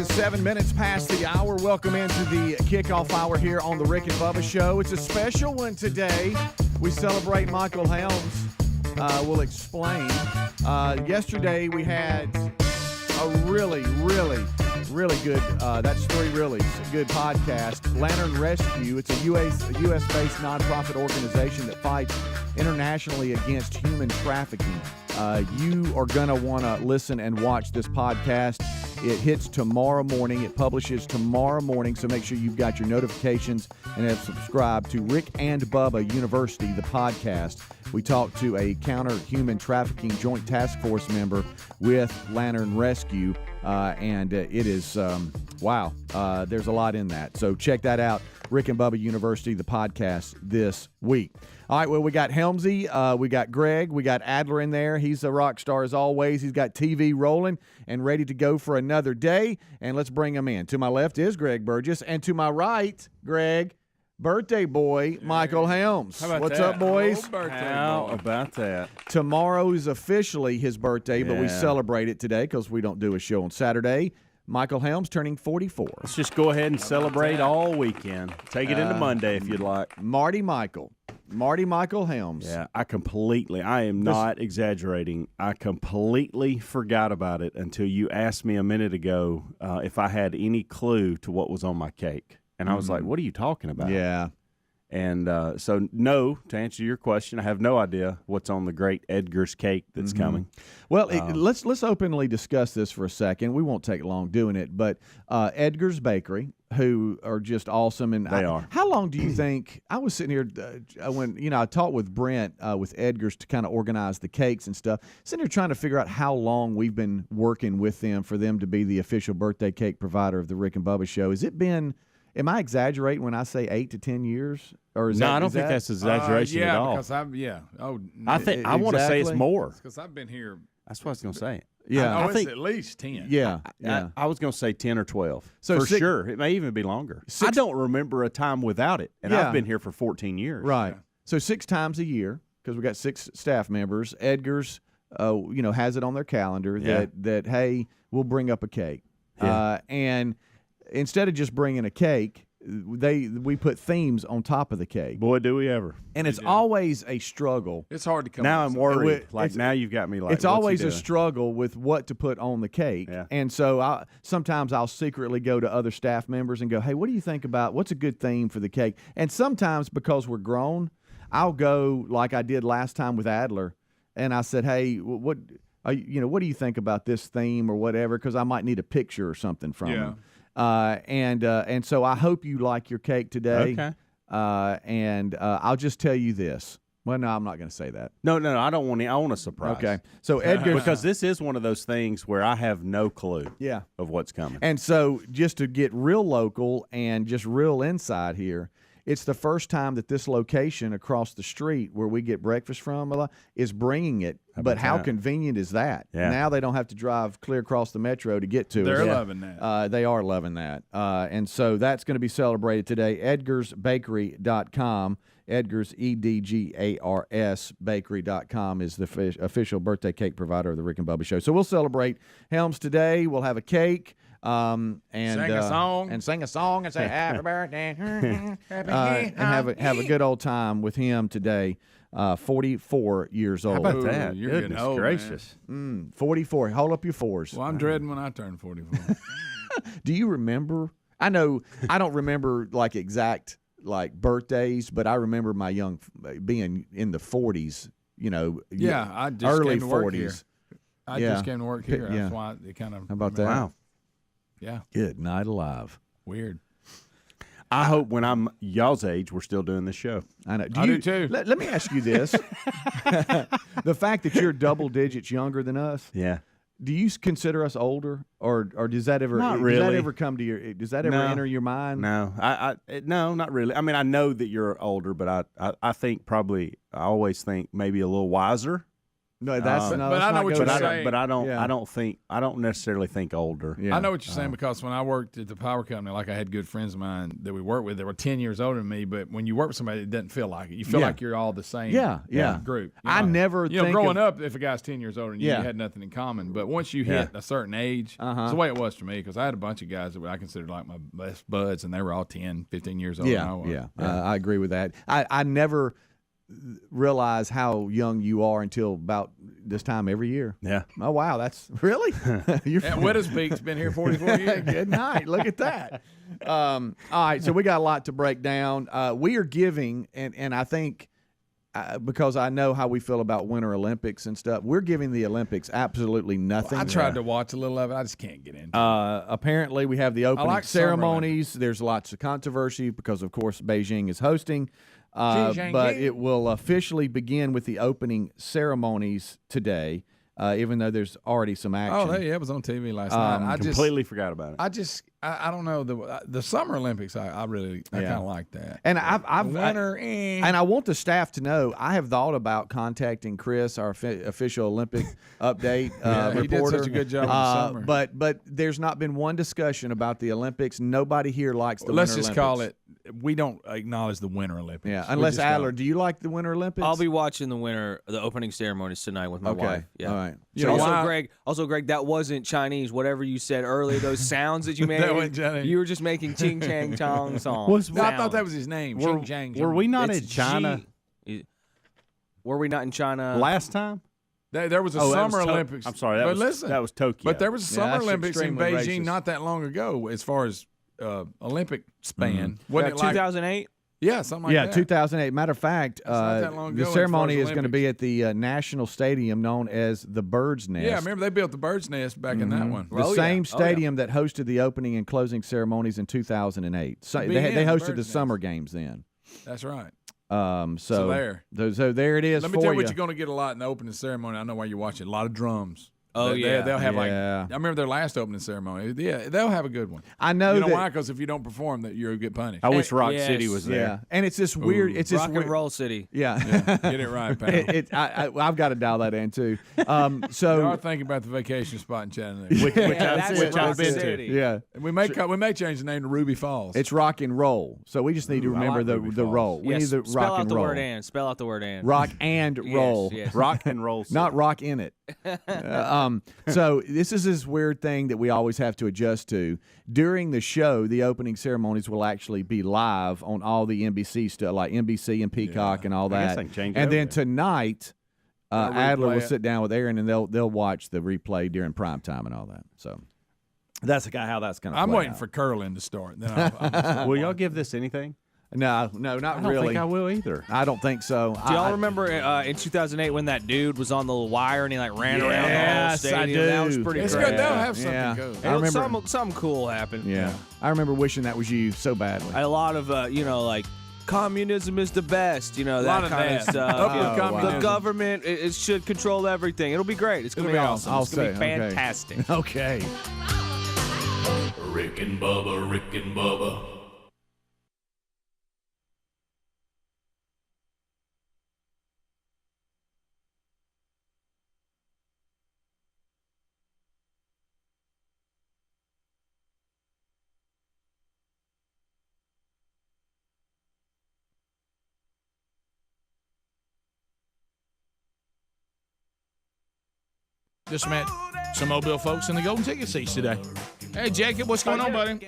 is 7 minutes past the hour. Welcome into the kickoff hour here on the Rick and Bubba Show. It's a special one today. We celebrate Michael Helms. We'll explain. Yesterday we had a really good, that's three reallys, good podcast, Lantern Rescue. It's a U.S.-based nonprofit organization that fights internationally against human trafficking. You are going to want to listen and watch this podcast. It hits tomorrow morning. It publishes tomorrow morning, so make sure you've got your notifications and have subscribed to Rick and Bubba University, the podcast. We talked to a counter-human trafficking joint task force member with Lantern Rescue, and it is, wow, there's a lot in that. So check that out, Rick and Bubba University, the podcast this week. All right, well, we got Helmsey, we got Greg, we got Adler in there. He's a rock star as always. He's got TV rolling and ready to go for another day, and let's bring him in. To my left is Greg Burgess, and to my right, Greg, birthday boy, Michael Helms. What's up, boys? How about that? Tomorrow is officially his birthday, but we celebrate it today because we don't do a show on Saturday. Michael Helms turning 44. Let's just go ahead and celebrate all weekend. Take it into Monday if you'd like. Marty Michael Helms. Yeah, I am not exaggerating. I completely forgot about it until you asked me a minute ago if I had any clue to what was on my cake. And I was like, what are you talking about? Yeah. And so, no, to answer your question, I have no idea what's on the great Edgar's cake that's coming. Well, let's openly discuss this for a second. We won't take long doing it, but Edgar's Bakery, who are just awesome. And they are. How long do you think – I was sitting here when, I talked with Brent with Edgar's to kind of organize the cakes and stuff, sitting here trying to figure out how long we've been working with them for them to be the official birthday cake provider of the Rick and Bubba Show. Has it been – am I exaggerating when I say 8 to 10 years? Or is I don't think that's exaggeration at all. Because I think I want to say it's more. Because I've been here. That's what I was going to say. Yeah, I think at least 10. Yeah, I was going to say 10 or 12. So for sure, it may even be longer. I don't remember a time without it, and I've been here for 14 years. Right. Yeah. So 6 times a year, because we got 6 staff members. Edgar's, has it on their calendar that hey, we'll bring up a cake, and instead of just bringing a cake, we put themes on top of the cake. Boy, do we ever! And it's always a struggle. It's hard to come. Now I'm worried. Now you've got me like. It's always a struggle with what to put on the cake. Yeah. And so sometimes I'll secretly go to other staff members and go, "Hey, what do you think about what's a good theme for the cake?" And sometimes because we're grown, I'll go like I did last time with Adler, and I said, "Hey, what do you think about this theme or whatever?" Because I might need a picture or something from him. And so I hope you like your cake today. Okay. And I'll just tell you this. Well, no, I'm not going to say that. No, I don't want to. I want a surprise. Okay. So Edgar, because this is one of those things where I have no clue. Of what's coming. And so just to get real local and just real inside here, it's the first time that this location across the street where we get breakfast from is bringing it. But how convenient is that? Yeah. Now they don't have to drive clear across the metro to get to it. They're loving that. They are loving that. And so that's going to be celebrated today. EdgarsBakery.com. Edgar's, EDGARS, bakery.com is the official birthday cake provider of the Rick and Bubba Show. So we'll celebrate Helms today. We'll have a cake. And sing a song and say happy birthday and have a good old time with him today. 44 years old. How about that? You're Goodness getting old, gracious. 44. Hold up your fours. Well, I'm dreading when I turn 44. Do you remember? I know I don't remember like exact like birthdays, but I remember my being in the 40s. I just early came to work 40s. Here. I just came to work here. That's why it kind of. How about that? Wow. Yeah. Good night alive. Weird. I hope when I'm y'all's age, we're still doing this show. I know. I do too. Let me ask you this: the fact that you're double digits younger than us. Yeah. Do you consider us older, or does that ever Not really. Does that ever come to your? Does that ever enter your mind? No, no, not really. I mean, I know that you're older, but I think probably I always think maybe a little wiser. No, that's no. But I know what you're saying. But I don't necessarily think older. Yeah. I know what you're saying because when I worked at the power company, like I had good friends of mine that we worked with that were 10 years older than me. But when you work with somebody, it doesn't feel like it. You feel like you're all the same. Group. I never. Growing up, if a guy's 10 years older than you, you had nothing in common. But once you hit a certain age, it's the way it was for me because I had a bunch of guys that I considered like my best buds, and they were all 10, 15 years older than I was. I agree with that. I never realize how young you are until about this time every year. Yeah. Oh, wow. That's really? Weatherspeak's been here 44 years. Good night. Look at that. All right. So we got a lot to break down. We are giving, and I think because I know how we feel about Winter Olympics and stuff, we're giving the Olympics absolutely nothing. I tried to watch a little of it. I just can't get into it. Apparently, we have the opening ceremonies. There's lots of controversy because, of course, Beijing is hosting. But it will officially begin with the opening ceremonies today, even though there's already some action. Oh, it was on TV last night. I completely forgot about it. I don't know the Summer Olympics. I kind of like that. And I want the staff to know I have thought about contacting Chris, our official Olympic update reporter. He did such a good job in the summer. But there's not been one discussion about the Olympics. Nobody here likes the Winter Olympics. Let's just call it. We don't acknowledge the Winter Olympics. Yeah, unless Adler, do you like the Winter Olympics? I'll be watching the opening ceremonies tonight with my wife. Yeah. All right. Also, Greg, that wasn't Chinese. Whatever you said earlier, those sounds that you made, you were just making ching chang chong songs. I thought that was his name. Ching chang. Were we not in China? Were we not in China last time? There was a Summer Olympics. I'm sorry. That was Tokyo. But there was a Summer Olympics in Beijing not that long ago as far as Olympic span. Wasn't it 2008? Yeah, something like that. Yeah, 2008. Matter of fact, the ceremony is going to be at the National Stadium known as the Bird's Nest. Yeah, I remember they built the Bird's Nest back in that one. The same stadium that hosted the opening and closing ceremonies in 2008. So they hosted the Summer Games then. That's right. So there it is. Let me tell you what you're going to get a lot in the opening ceremony. I know why you're watching. A lot of drums. Oh, they'll have I remember their last opening ceremony. Yeah, they'll have a good one. I know. You know why? Because if you don't perform, that you'll get punished. I wish Rock City was there. Yeah, and it's this weird. It's this rock and roll city. Yeah, get it right, pal. I've got to dial that in too. We are thinking about the vacation spot in Chattanooga, which I've been to. Yeah, and we may change the name to Ruby Falls. It's rock and roll, so we just need to remember the roll. We need the rock and roll. Spell out the word and. Rock and roll. Yes. Rock and roll. Not rock in it. So this is this weird thing that we always have to adjust to. During the show, the opening ceremonies will actually be live on all the NBC stuff, like NBC and Peacock and all that. And then tonight, Adler will sit down with Aaron and they'll watch the replay during prime time and all that. So that's how that's going to play I'm waiting out. for curling to start. Then will y'all give this anything? No, not really. I don't think I will either. I don't think so. Do y'all remember in 2008 when that dude was on the wire and he ran around the whole stadium? I do. That was pretty it's great. good. They'll have something good. I remember something cool happened. Yeah. I remember wishing that was you so badly. A lot of like communism is the best, that kind of stuff. The government it should control everything. It'll be great. It's gonna be awesome. It's gonna be fantastic. Okay. Rick and Bubba, Rick and Bubba. Just met some Mobile folks in the Golden Ticket seats today. Hey, Jacob, what's going on, buddy?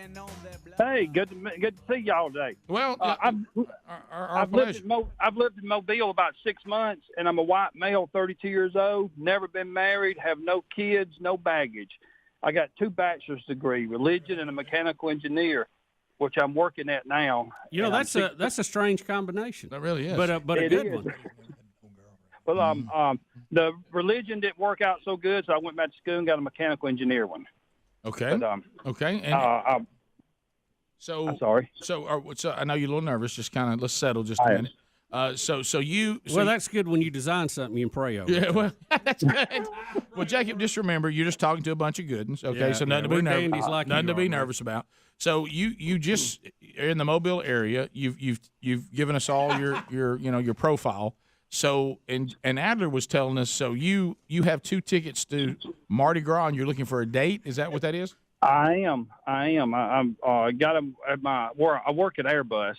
Hey, good to see y'all today. Well, I've lived in Mobile about 6 months, and I'm a white male, 32 years old, never been married, have no kids, no baggage. I got 2 bachelor's degrees, religion and a mechanical engineer, which I'm working at now. That's a strange combination. That really is. But a good one. Well, the religion didn't work out so good, so I went back to school and got a mechanical engineer one. Okay. But, okay. And so I'm sorry. So I know you're a little nervous. Just kind of let's settle just a minute. That's good when you design something you can pray over. Yeah, well, that's good. Well, Jacob, just remember you're just talking to a bunch of good ones. Okay, so nothing to be nervous about. So you just are in the Mobile area. You've given us all your profile. So, and Adler was telling us, so you have 2 tickets to Mardi Gras, and you're looking for a date. Is that what that is? I am. I got them at where I work at Airbus,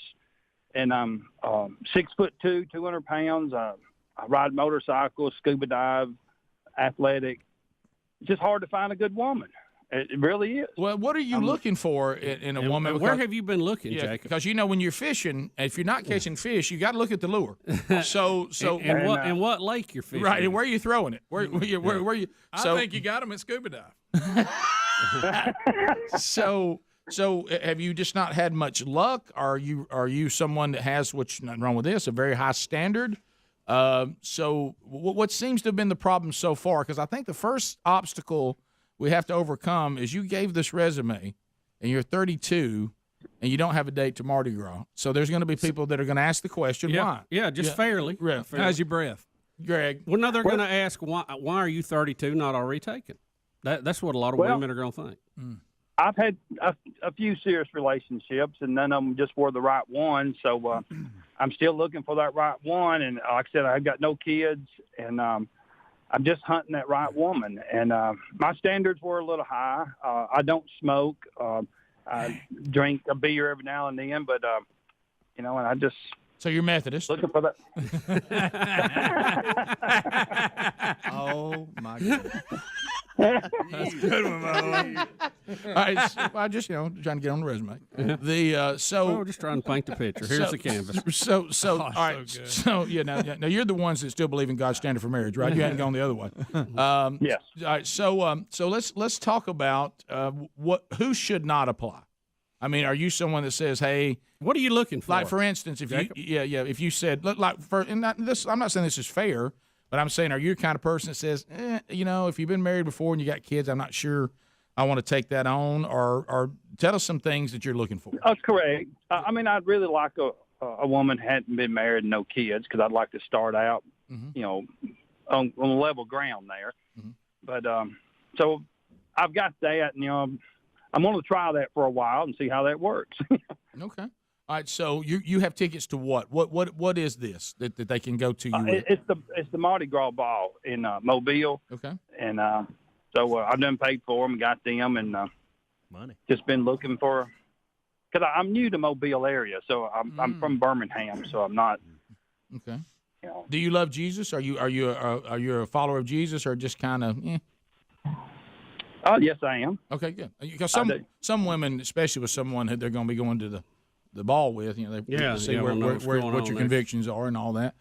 and I'm 6'2", 200 pounds. I ride motorcycles, scuba dive, athletic. It's just hard to find a good woman. It really is. Well, what are you looking for in a woman? Where have you been looking, Jacob? Because when you're fishing, if you're not catching fish, you got to look at the lure. So and what lake you're fishing? Right, and where are you throwing it? Where you? I think you got them at scuba dive. So have you just not had much luck? Are you someone that has, which nothing wrong with this, a very high standard? So what seems to have been the problem so far? Because I think the first obstacle we have to overcome is you gave this resume, and you're 32, and you don't have a date to Mardi Gras. So there's going to be people that are going to ask the question, why? Yeah, fairly. Yeah, fairly. How's your breath, Greg? Well, no, they're going to ask why are you 32, not already taken? That's what a lot of women are going to think. I've had a few serious relationships, and none of them just were the right one. So I'm still looking for that right one. And like I said, I've got no kids, and I'm just hunting that right woman. And my standards were a little high. I don't smoke. I drink a beer every now and then, but and I just. So you're Methodist. Looking for that. Oh my God. That's a good one, Mo. All right, so I just trying to get on the resume. We're just trying to paint the picture. Here's the canvas. All right. So now you're the ones that still believe in God's standard for marriage, right? You hadn't gone the other way. Yes. All right. So let's talk about who should not apply. I mean, are you someone that says, "Hey, what are you looking for?" Like, for instance, if if you said, I'm not saying this is fair, but I'm saying, are you the kind of person that says, if you've been married before and you got kids, I'm not sure I want to take that on, or tell us some things that you're looking for. That's correct. I mean, I'd really like a woman hadn't been married and no kids, because I'd like to start out, on level ground there. Mm-hmm. But so I've got that, and I'm going to try that for a while and see how that works. Okay. All right. So you have tickets to what? What is this that they can go to you? It's the Mardi Gras ball in Mobile. Okay. And so I've done paid for them, got them, and money. Just been looking for, because I'm new to Mobile area, so I'm from Birmingham, so I'm not. Okay. Do you love Jesus? Are you a follower of Jesus, or just kind of? Yes, I am. Okay, good. Because some women, especially with someone that they're going to be going to the ball with, they see what your convictions are and all that.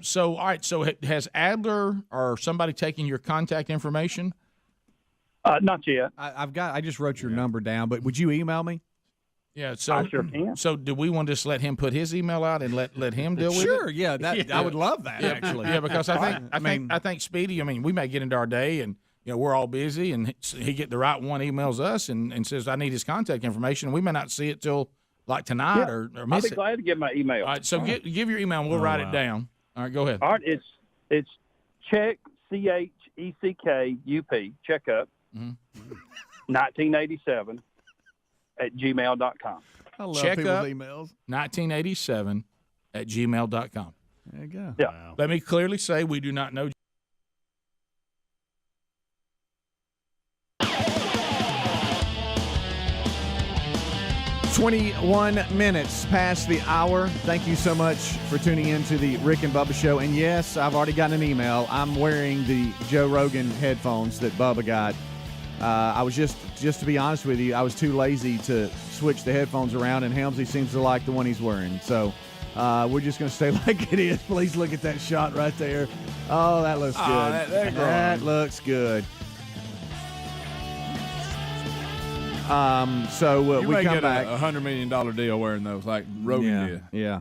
So, all right. So, has Adler or somebody taken your contact information? Not yet. I just wrote your number down, but would you email me? Yeah, so I sure can. So, do we want to just let him put his email out and let him deal with it? Sure, yeah, I would love that actually. Yeah, because I think Speedy. I mean, we may get into our day and we're all busy, and he get the right one, emails us and says I need his contact information, and we may not see it till like tonight or miss it. I'll be glad to give my email. All right, so give your email and we'll write it down. All right, go ahead. All right, it's Check CHECKUP checkup 1987 at gmail.com. I love Check people's up emails. 1987 at gmail.com. There you go. Yeah. Wow. Let me clearly say we do not know. 21 minutes past the hour. Thank you so much for tuning in to the Rick and Bubba Show. And yes, I've already gotten an email. I'm wearing the Joe Rogan headphones that Bubba got. I was just to be honest with you, I was too lazy to switch the headphones around, and Helmsey seems to like the one he's wearing. So we're just going to stay like it is. Please look at that shot right there. Oh, that looks good. That looks good. So we come back. A $100 million deal wearing those, like Rogan did. Yeah.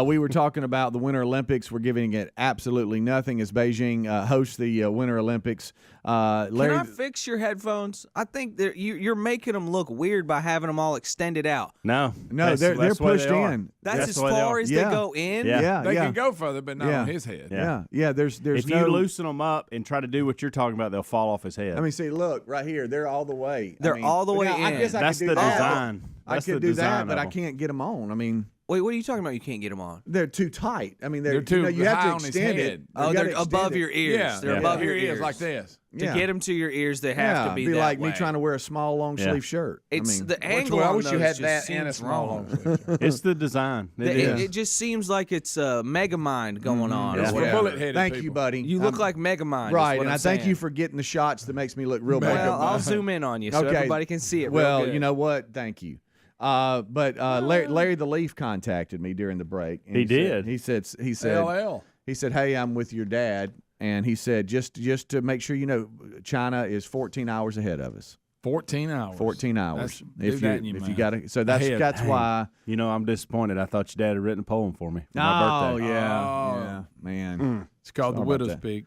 We were talking about the Winter Olympics. We're giving it absolutely nothing as Beijing hosts the Winter Olympics. Larry, can I fix your headphones? I think you're making them look weird by having them all extended out. No, they're pushed in. That's as far as they go in? Yeah. They can go further, but not on his head. Yeah. There's if you loosen them up and try to do what you're talking about, they'll fall off his head. I mean, see, look, right here. They're all the way. They're all the way in. I guess I That's could do the that. design. I could do that, but I can't get them on. I mean, Wait, what are you talking about? You can't get them on. They're too tight. I mean, they're too you have high to on his extend head. it. Oh, they're above your ears. Yeah, They're above your ears. like this. To get them to your ears, they have to be that like way. me trying to wear a small long sleeve shirt. It's the angle. I wish you had just that and a small wrong. long sleeve. It's the design. It just seems like it's Megamind going on. It's for bullet-headed Thank people. you, buddy. You look like Megamind. Right, and I thank you for getting the shots that makes me look real bad. Well, I'll zoom in on you so everybody can see it. Well, real good. you know what? Thank you. But Larry the Leaf contacted me during the break. And He did. He said, LL. he said, hey, I'm with your dad. And he said, just to make sure you know, China is 14 hours ahead of us. 14 hours. 14 hours. If you got to, so that's why. You know, I'm disappointed. I thought your dad had written a poem for me for Oh my birthday. yeah, man. It's called Sorry The about Widow's that. Peak.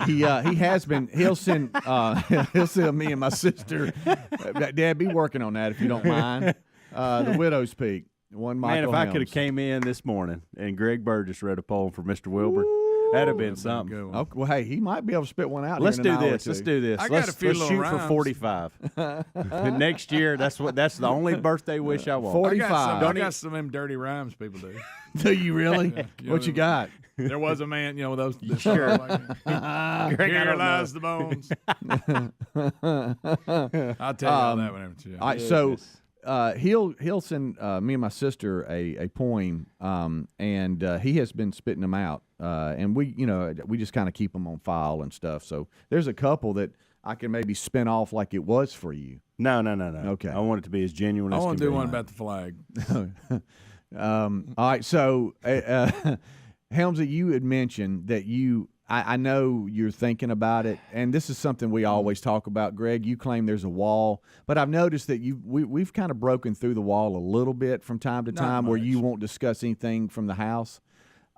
He has been. He'll send me and my sister. Dad, be working on that if you don't mind. The Widow's Peak. One Michael Man, if I Helms. could have came in this morning and Greg Burgess read a poem for Mr. Wilbur, that'd have been something. Okay, well, hey, he might be able to spit one out. Let's here do in an hour or this. Let's two. do this. I got Let's a few little shoot rhymes. for 45. And next year, that's the only birthday wish I want. 45. I got some of them dirty rhymes people do. Do you really? What you got? There was a man, with those. Sure. Here lies the bones. I'll tell you that whenever. All right, so he'll send me and my sister a poem, and he has been spitting them out, and we just kind of keep them on file and stuff. So there's a couple that I can maybe spin off like it was for you. No. Okay. I want it to be as genuine as I can want to be. do one about the flag. All right, so Helmsey, you had mentioned that I know you're thinking about it, and this is something we always talk about. Greg, you claim there's a wall, but I've noticed that we've kind of broken through the wall a little bit from time to time, where you won't discuss anything from the house.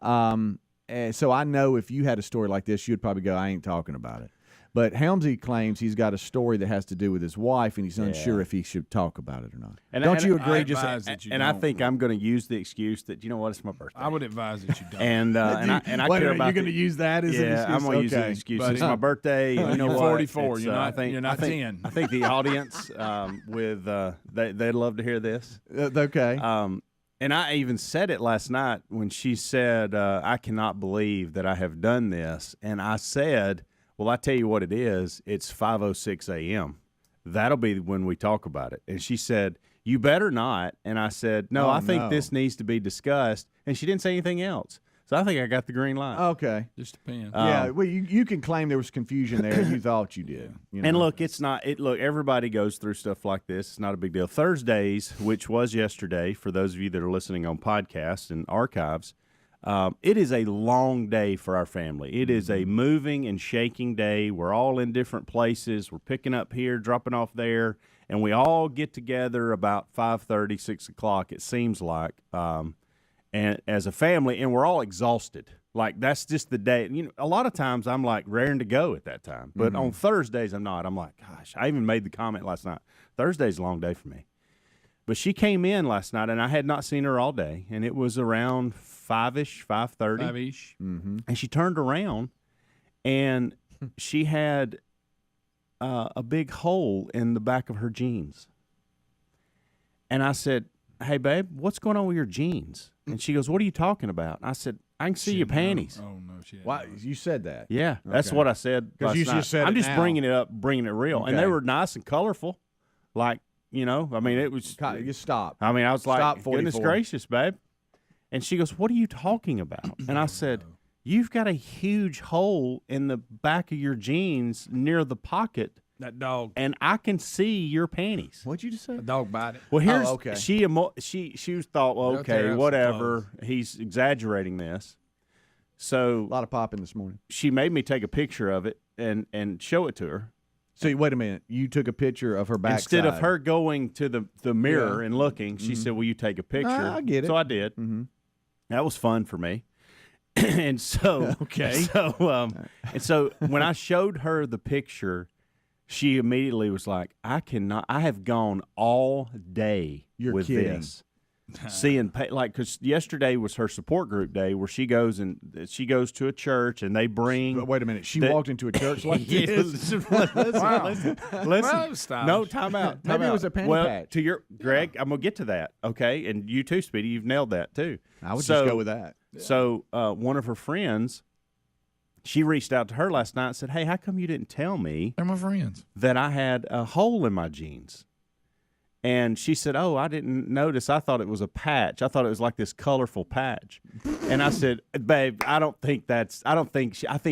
So I know if you had a story like this, you'd probably go, I ain't talking about it. But Helmsey claims he's got a story that has to do with his wife, and he's unsure if he should talk about it or not. Don't you agree? I think I'm going to use the excuse that it's my birthday. I would advise that you don't. And I care about. You're going to use that as an excuse? I'm going to use the excuse. It's my birthday. You know You're what? 44. It's, You're not. I You're not 10. I think the audience they'd love to hear this. Okay. And I even said it last night when she said, I cannot believe that I have done this. And I said, well, I tell you what it is. It's 5:06 a.m. That'll be when we talk about it. And she said, you better not. And I said, no, I think this needs to be discussed. And she didn't say anything else. So I think I got the green light. Okay. Just depends. Yeah, well, you can claim there was confusion there. You thought you did. You know? And look, it's not. Look, everybody goes through stuff like this. It's not a big deal. Thursdays, which was yesterday, for those of you that are listening on podcasts and archives, it is a long day for our family. It is a moving and shaking day. We're all in different places. We're picking up here, dropping off there, and we all get together about 5:30, 6 o'clock, it seems like, and as a family, and we're all exhausted. Like, that's just the day. A lot of times I'm like raring to go at that time, but on Thursdays I'm not. I'm like, gosh, I even made the comment last night. Thursday's a long day for me. But she came in last night, and I had not seen her all day, and it was around 5-ish, 5:30. 5-ish. And she turned around, and she had a big hole in the back of her jeans. And I said, hey, babe, what's going on with your jeans? And she goes, what are you talking about? I said, I can see your panties. Oh, no, she had Why you said that? Yeah, that's what I said last you night. just said I'm it just now. bringing it up, bringing it real. Okay. And they were nice and colorful. Like, I mean, it was. You stop. I mean, I was like, Stop, goodness 44. gracious, babe. And she goes, what are you talking about? And I said, you've got a huge hole in the back of your jeans near the pocket. That dog. And I can see your panties. What'd you just say? A dog bite it. Well, here's okay. she thought, well, They'll tear okay, out some whatever. clothes. He's exaggerating this. So A lot of popping this morning. she made me take a picture of it and show it to her. So wait a minute. You took a picture of her backside. Instead of her going to the mirror and looking, she said, will you take a picture? I get it. So I did. Mm-hmm. That was fun for me. And so, so when I showed her the picture, she immediately was like, I have gone all day You're with kidding. this. seeing because yesterday was her support group day where she goes to a church and they bring. But wait a minute, she walked into a church like this. Listen. No, time out. Maybe it was a panty patch. To your Greg, I'm gonna get to that. Okay, and you too, Speedy. You've nailed that too. I would just go with that. So one of her friends, she reached out to her last night and said, "Hey, how come you didn't tell me? They're my friends. That I had a hole in my jeans." And she said, "Oh, I didn't notice. I thought it was a patch. I thought it was like this colorful patch." And I said, "Babe, I think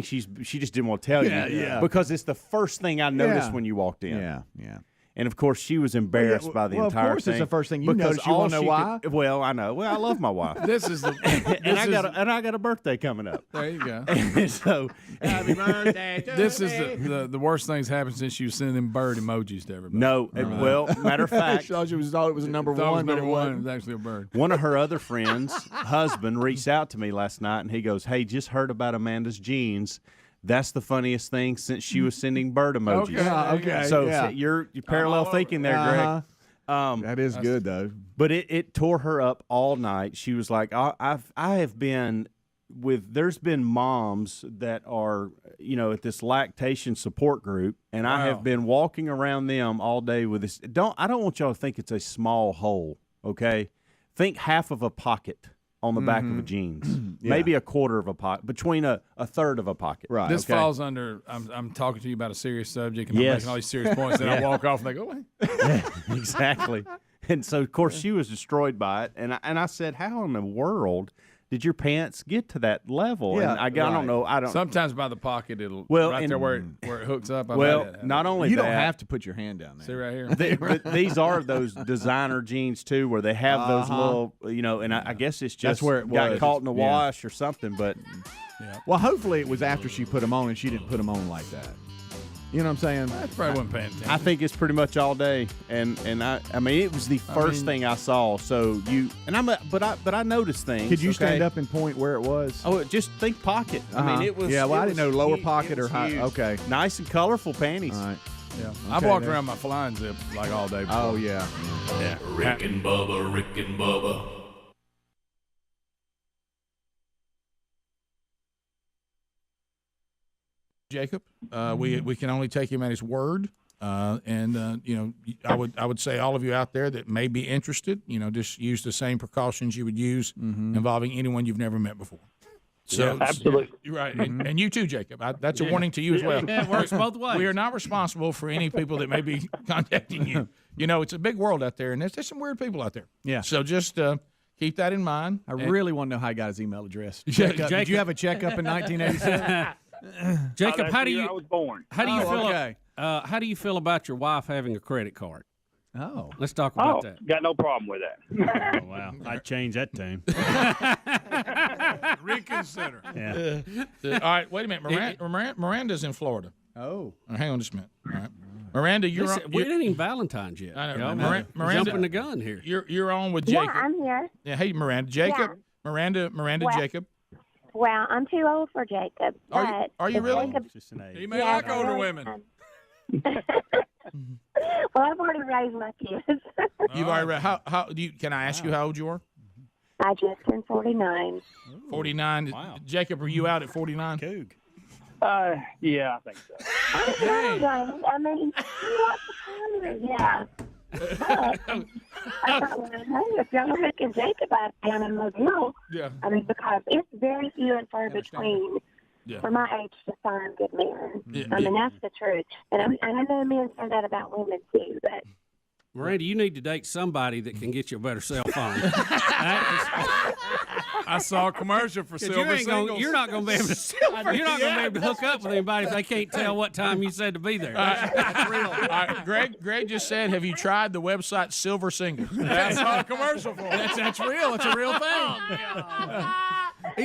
she just didn't want to tell you." Yeah. Because it's the first thing I noticed when you walked in. Yeah. And of course, she was embarrassed by the entire thing. Of course, it's the first thing you noticed. You want to know why? Well, I know. Well, I love my wife. I got a birthday coming up. There you go. And so, happy birthday. This is the worst thing's happened since you sent them bird emojis to everybody. No, well, matter of fact, thought it was a number one. Number one. It was actually a bird. One of her other friends' husband reached out to me last night, and he goes, "Hey, just heard about Amanda's jeans. That's the funniest thing since she was sending bird emojis." Okay. So you're parallel thinking there, Greg. That is good though. But it tore her up all night. She was like, I have been with. There's been moms that are at this lactation support group, and I have been walking around them all day with this. I don't want y'all to think it's a small hole. Okay, think half of a pocket on the back of a jeans, maybe a quarter of a pocket, between a third of a pocket. Right. This falls under. I'm talking to you about a serious subject, and I'm making all these serious points. Then I walk off and they go, "Wait." Yeah, exactly. And so, of course, she was destroyed by it. And I said, "How in the world did your pants get to that level?" Yeah, and I don't know. I don't. Sometimes by the pocket, it'll right there where it hooks up. Not only you that, don't have to put your hand down there. See right here. But these are those designer jeans too, where they have those little, and I guess it's just That's where it got was. caught in the wash or something. But Well, hopefully it was after she put them on, and she didn't put them on like that. You know what I'm saying? That's probably wasn't paying attention. I think it's pretty much all day, and I mean it was the first thing I saw. So but I noticed things. Could you stand up and point where it was? Oh, just think pocket. I mean it was. Yeah, well, I didn't know lower huge. pocket or high. Huge. Okay, nice and colorful panties. all right. Yeah. Okay, I've walked then. around my flying zip like all day before. Oh yeah. Yeah. Rick and Bubba. Jacob, we can only take him at his word. And I would say all of you out there that may be interested, just use the same precautions you would use involving anyone you've never met before. So absolutely. You're right. And you too, Jacob. That's a warning to you as well. Yeah, it works both ways. We are not responsible for any people that may be contacting you. It's a big world out there, and there's some weird people out there. Yeah. So just keep that in mind. I really want to know how he got his email address. Jacob, Did you have a checkup in 1987? Jacob, how do you I was born. how do you feel? Okay. How do you feel about your wife having a credit card? Oh. Let's talk about that. Got no problem with that. Oh, wow. I'd change that tune. Reconsider. Yeah. All right, wait a minute. Miranda's in Florida. Oh. Hang on just a minute. All right. Miranda, you're on. We didn't even Valentine's yet. I know. Y'all Miranda, jumping the gun here. You're on with Jacob. Yeah, I'm here. Yeah, hey, Miranda. Jacob. Yeah. Miranda, Well, Jacob. Well, I'm too old for Jacob. Are you if really? Jacob, It's just an age. He may like older women. Well, I've already raised my kids. You've already read. How do you? Can I ask you how old you are? I just turned 49. 49. Wow. Jacob, are you out at 49? Coog. Yeah, I think so. I mean, you want to come yeah. But I thought, well, hey, if y'all are making Jacob out down in Mobile, Yeah. I mean, because it's very few and far between Yeah. for my age to find good men. Yeah. I mean, that's the truth. And I know men say that about women too, but Miranda, you need to date somebody that can get you a better cell phone. I saw a commercial for Silver Singles. You're not going to be able to hook up with anybody if they can't tell what time you said to be there. That's real. All right, Greg just said, have you tried the website Silver Singles? I saw a commercial for it. That's real. It's a real thing.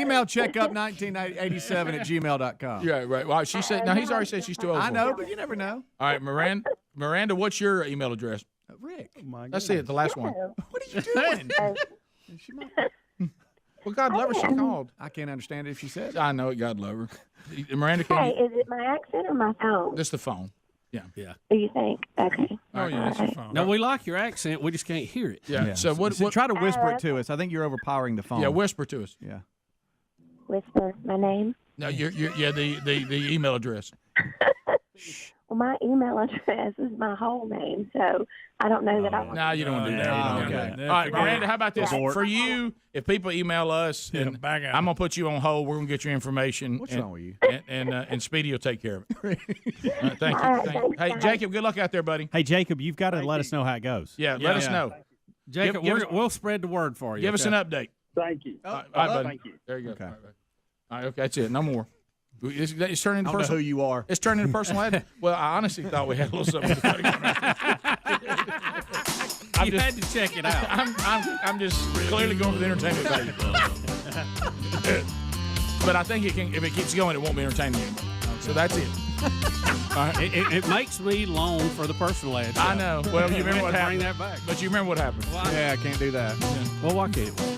Email checkup1987@gmail.com. Yeah, right. Well, she said, now he's already said she's too old. I for know, it. but you never know. All right, Miranda, what's your email address? Rick. That's it, the last one. What are you doing? Well, God love her, she called. I can't understand it if she said it. I know it, God love her. Miranda, can hey, you? is it my accent or my phone? Just the phone. Yeah. Do you think? Okay. Oh, yeah, that's your phone. No, we like your accent. We just can't hear it. Yeah. So what try to whisper it to us. I think you're overpowering the phone. Yeah, whisper to us. Yeah. Whisper my name. No, the email address. Well, my email address is my whole name, so I don't know that I want. No, you don't want to do that. Okay. All right, Miranda, how about this? For you, if people email us, and I'm going to put you on hold. We're going to get your information. What's wrong with you? And Speedy will take care of it. Thank you. Hey, Jacob, good luck out there, buddy. Hey, Jacob, you've got to let us know how it goes. Yeah, let us know. Jacob, we'll spread the word for you. Give us an update. Thank you. All right, buddy. Thank you. There you go. Okay. All right, okay, that's it. No more. It's turning into I don't know personal. who you are. It's turning into personal ad. Well, I honestly thought we had a little something. You had to check it out. I'm just clearly going for the entertainment value. But I think if it keeps going, it won't be entertaining anymore. So that's it. All right. It makes me long for the personal ad. I know. Well, you remember what happened. Bring that back. But you remember what happened. Well, Yeah, I can't do that. Well, why can't we?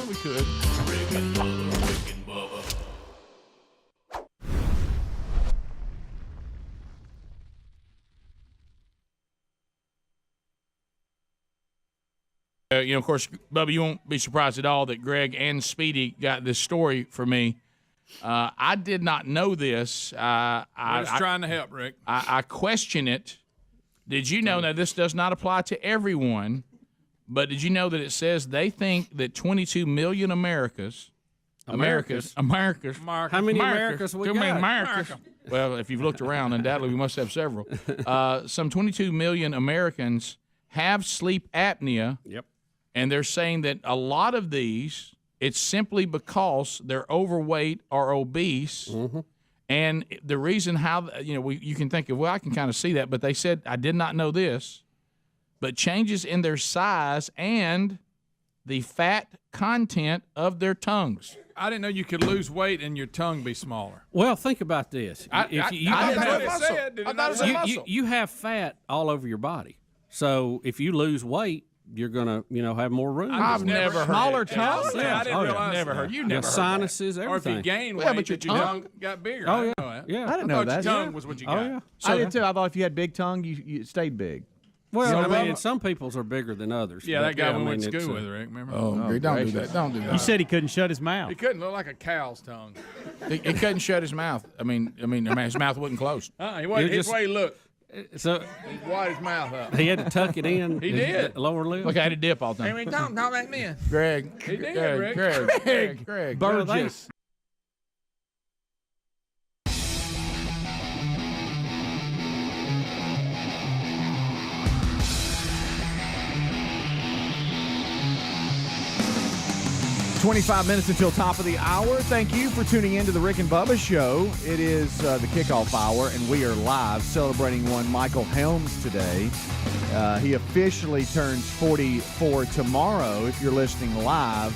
We could. Rick and Bubba. Of course, Bubba, you won't be surprised at all that Greg and Speedy got this story for me. I did not know this. We're just trying to help, Rick. I question it. Did you know that this does not apply to everyone, but did you know that it says they think that 22 million Americas. How many Americas we Too got? many Americas. Well, if you've looked around, undoubtedly we must have several. Some 22 million Americans have sleep apnea. Yep. And they're saying that a lot of these, it's simply because they're overweight or obese. Mm-hmm. And the reason how, you can think of, well, I can kind of see that. But they said, I did not know this, but changes in their size and the fat content of their tongues. I didn't know you could lose weight and your tongue be smaller. Well, think about this. You have fat all over your body. So if you lose weight, you're gonna, have more room. I've never heard smaller tongue. tongue. I didn't realize. Never heard. You never heard sinuses, Or if everything. you gain weight, but your tongue got bigger. Oh, I yeah. know that. Yeah. I didn't know thought that. your tongue was what you got. Oh yeah. I did too. I thought if you had big tongue, you stayed big. Well, and some people's are bigger than others. Yeah, that guy we went to it's, school with, Rick. Remember? Oh, don't do that. Don't do that. He said he couldn't shut his mouth. He couldn't look like a cow's tongue. He couldn't shut his mouth. I mean, his mouth wasn't closed. He wasn't. His way he looked. So He wide his mouth up. he had to tuck it in. He did. Lower lip. Look, I had to dip all the time. Don't talk like me. Greg. He did, Rick. Greg. Burgess. "25 minutes until top of the hour. Thank you for tuning in to the Rick and Bubba Show. It is the kickoff hour, and we are live celebrating one Michael Helms today. He officially turns 44 tomorrow. If you're listening live,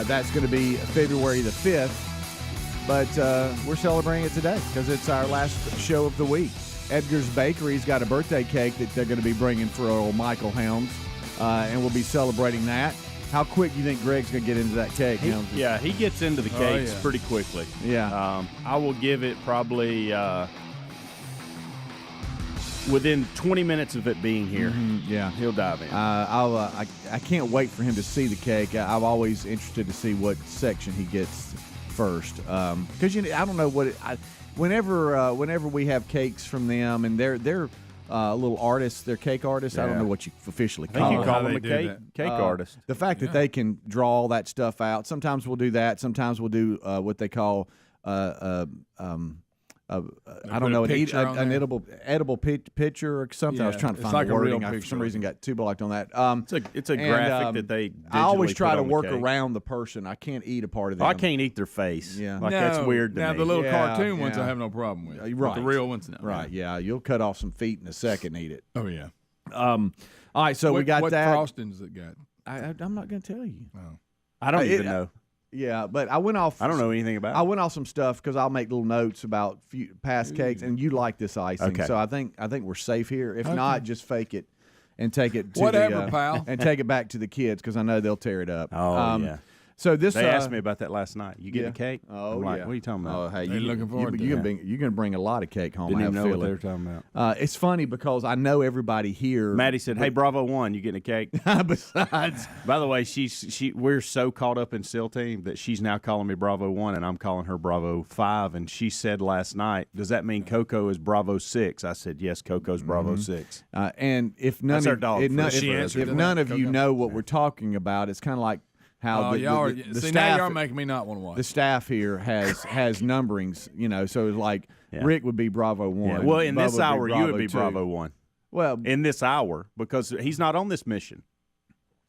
that's going to be February the 5th. But we're celebrating it today because it's our last show of the week. Edgar's Bakery's got a birthday cake that they're going to be bringing for old Michael Helms, and we'll be celebrating that. How quick do you think Greg's going to get into that cake? He gets into the cakes pretty quickly. Yeah. I will give it probably within 20 minutes of it being here. Yeah. He'll dive in. I can't wait for him to see the cake. I'm always interested to see what section he gets first. Because I don't know what whenever we have cakes from them, and they're little artists, they're cake artists. I don't know what you officially I think call you them. call them a cake artist. The fact that they can draw all that stuff out. Sometimes we'll do that. Sometimes we'll do what they call I don't know, an edible picture or something. I was trying to find the wording. I, for some reason, got too blocked on that. It's a graphic that they digitally I always try to work cake. around the person. I can't eat a part of them. I can't eat their face. Yeah. That's weird to me. Now, the little cartoon ones I have no problem with. Right. But the real ones, no. Right, yeah. You'll cut off some feet in a second and eat it. Oh, yeah. All right, so we got what that. What frostings it got? I'm not going to tell you. Oh. I don't even know. Yeah, but I went off. I don't know anything about it. I went off some stuff because I'll make little notes about past cakes, and you like this icing, so I think we're safe here. If not, just fake it and take it to pal, and take it back to the kids because I know they'll tear it up. Oh yeah. So this they asked me about that last night. You getting a cake? Oh, I'm like, yeah. what are you talking about? Oh, hey, They're looking forward to you're that. going to bring a lot of cake home. Didn't I even have know a what they feeling. were talking about. It's funny because I know everybody here. Maddie said, "Hey, Bravo 1, you getting a cake?" Besides, by the way, we're so caught up in SEAL Team that she's now calling me Bravo 1, and I'm calling her Bravo 5. And she said last night, "Does that mean Coco is Bravo 6?" I said, "Yes, Coco's Bravo 6." And if none That's our of dog. if none of you know what we're talking about, it's kind of like how the see, staff. now y'all making me not want to watch. The staff here has numberings, so it's like Rick would be Bravo 1. Yeah. Well, in this hour, you would be 2. Bravo 1. Well, in this hour, because he's not on this mission.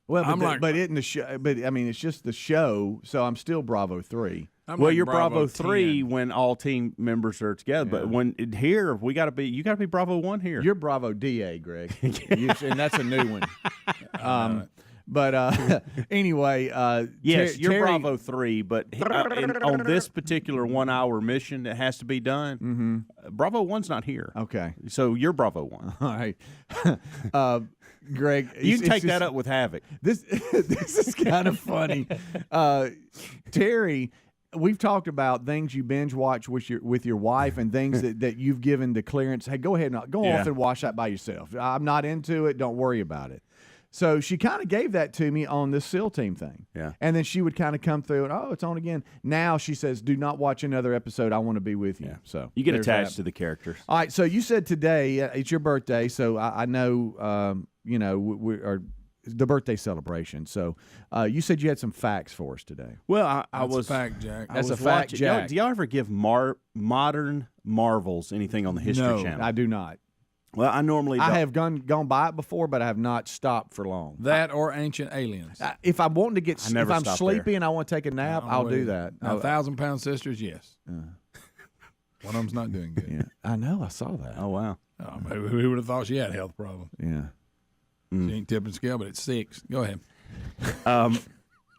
Well, but in the show, but I mean, it's just the show, so I'm still Bravo 3. You're Bravo 3 when all team members are together, but when here you got to be Bravo 1 here. You're Bravo DA, Greg, and that's a new one. But anyway, yes, you're Terry, Bravo 3, but on this particular 1 hour mission that has to be done, Bravo 1's not here. Okay, so you're Bravo 1. All right. Greg, you can take that up with Havoc. This is kind of funny. Terry, we've talked about things you binge watch with your wife and things that you've given the clearance. Hey, go ahead and go off and watch that by yourself. I'm not into it. Don't worry about it. So she kind of gave that to me on this SEAL Team thing. Yeah. And then she would kind of come through and, it's on again. Now she says, do not watch another episode. I want to be with you. Yeah. So you get attached to the characters. All right. So you said today, it's your birthday. So I know, we are the birthday celebration. So you said you had some facts for us today. Well, I was fact, Jack. That's a fact, Jack. Do y'all ever give Modern Marvels anything on the History Channel? I do not. Well, I normally don't. I have gone by it before, but I have not stopped for long. That or Ancient Aliens. If I'm wanting to get, if I'm sleepy and I want to take a nap, I'll do that. Now, 1,000-Pound Sisters, yes. One of them's not doing good. Yeah, I know. I saw that. Oh wow. Oh, maybe who would have thought she had a health problem? Yeah. She ain't tipping scale, but it's 6. Go ahead.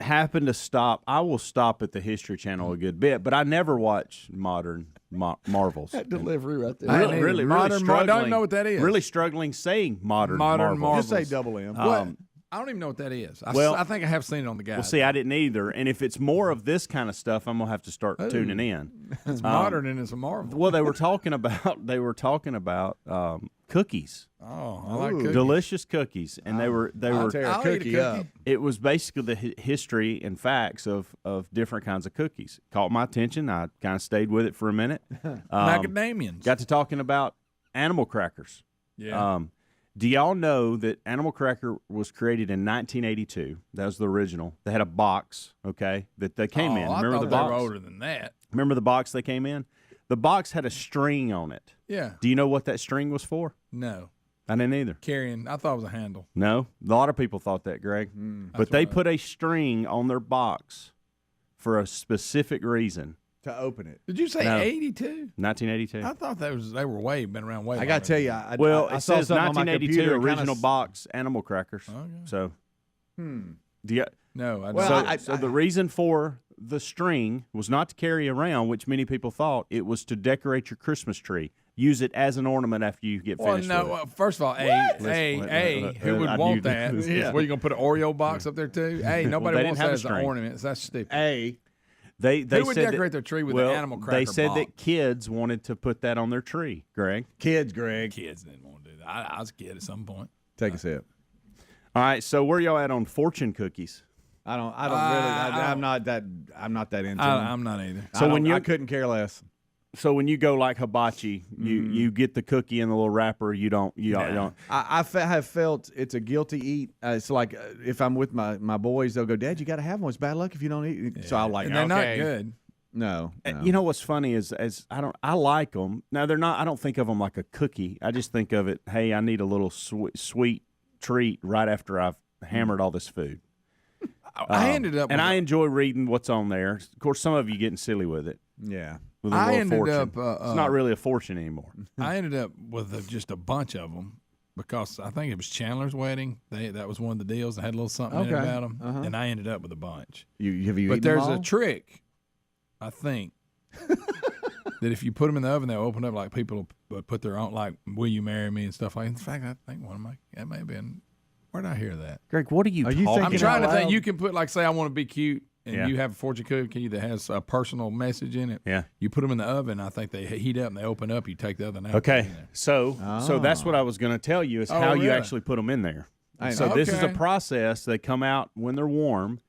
Happen to stop. I will stop at the History Channel a good bit, but I never watch Modern Marvels. That delivery right there. Really modern struggling. I don't know what that is. Really struggling saying Modern Marvels. Just say double M. What? I don't even know what that is. I think I have seen it on the guide. Well, see, I didn't either. And if it's more of this kind of stuff, I'm gonna have to start tuning in. It's modern and it's a marvel. Well, they were talking about cookies. Oh, I like cookies. Delicious cookies, and they were I'll tear a cookie up. It was basically the history and facts of different kinds of cookies. Caught my attention. I kind of stayed with it for a minute. Macadamians. Got to talking about animal crackers. Yeah. Do y'all know that animal cracker was created in 1982? That was the original. They had a box, that they came in. Remember the box? They were older than that. Remember the box they came in? The box had a string on it. Yeah. Do you know what that string was for? No. I didn't either. Carrying. I thought it was a handle. No. A lot of people thought that, Greg. But they put a string on their box for a specific reason. To open it. Did you say 82? 1982. I thought they were been around way. I got to tell you, I it saw says something on my 1982 computer, original box animal crackers. Okay. So, No, I don't. Well, so the reason for the string was not to carry around, which many people thought. It was to decorate your Christmas tree. Use it as an ornament after you get finished with it. Well, first of all, who would want that? Yeah. What, you going to put an Oreo box up there too? Hey, nobody wants that as an ornament. That's stupid. They who would said decorate their tree with an animal cracker They said box? that kids wanted to put that on their tree, Greg. Kids, Greg. Kids didn't want to do that. I was a kid at some point. Take a sip. All right, so where y'all at on fortune cookies? I don't really. I'm not that into them. I'm not either. So I couldn't care less. So when you go like hibachi, you get the cookie in the little wrapper. You don't. I have felt it's a guilty eat. It's like if I'm with my boys, they'll go, "Dad, you got to have one. It's bad luck if you don't eat." Yeah. So I'm like, and they're not good. No. You know what's funny is I like them. Now they're not. I don't think of them like a cookie. I just think of it. Hey, I need a little sweet treat right after I've hammered all this food. I ended up, and I enjoy reading what's on there. Of course, some of you getting silly with it. Yeah. I ended up. It's not really a fortune anymore. I ended up with just a bunch of them because I think it was Chandler's wedding. That was one of the deals. They had a little something in it about them, and I ended up with a bunch. Have you but eaten there's them all? a trick, I think, that if you put them in the oven, they'll open up like people would put their own, like, "Will you marry me?" and stuff like that. In fact, I think one of my, that may have been, where did I hear that? Greg, what are you talking about? I'm trying to think. You can put, like, say, I want to be cute. and you have a fortune cookie that has a personal message in it. Yeah. You put them in the oven. I think they heat up and they open up. You take the oven out. Okay. So that's what I was going to tell you is how you actually put them in there. So this is a process. They come out when they're warm,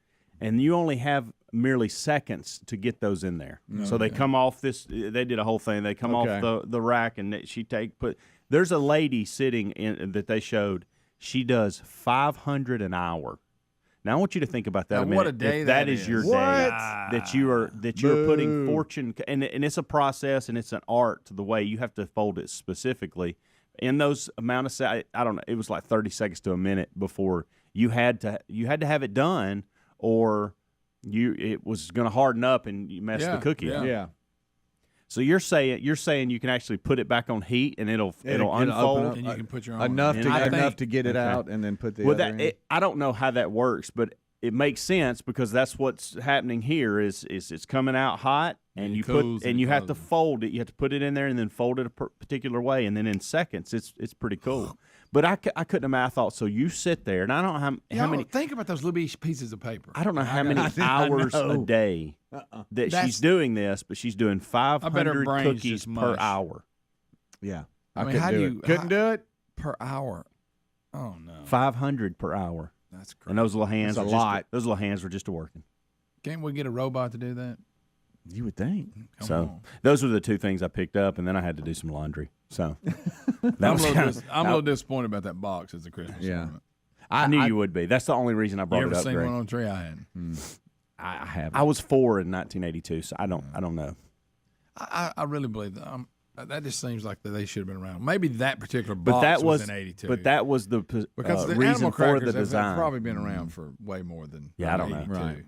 and you only have merely seconds to get those in there. So they come off this. They did a whole thing. They come off the rack, and there's a lady sitting in that they showed. She does 500 an hour. Now I want you to think about that a minute. What a day that is your day that you're putting fortune, and it's a process and it's an art to the way you have to fold it specifically. In those amount of I don't know, it was like 30 seconds to a minute before you had to have it done, or it was going to harden up and you mess the cookie up. Yeah. So you're saying you can actually put it back on heat and it'll unfold, and you can put your own enough to get it out and then put the other in. I don't know how that works, but it makes sense because that's what's happening here. Is it's coming out hot and you have to fold it. You have to put it in there and then fold it a particular way, and then in seconds it's pretty cool. But I couldn't imagine. I thought so. You sit there, and I don't know how many. Think about those little pieces of paper. I don't know how many hours a day that she's doing this, but she's doing 500 cookies per hour. Yeah, I mean, couldn't do it per hour. Oh no, 500 per hour. That's crazy. And those little hands. That's a lot. Those little hands were just working. Can't we get a robot to do that? You would think. Come on. Those were the two things I picked up, and then I had to do some laundry. So I'm a little disappointed about that box as a Christmas ornament. I knew you would be. That's the only reason I brought it up. You ever seen Greg. one on a tree? I hadn't. I haven't. I was 4 in 1982, so I don't know. I really believe that. That just seems like that they should have been around. Maybe that particular But box that was in 82. But that was the because the reason animal for crackers the design. have probably been around for way more than I don't know. 82. Right.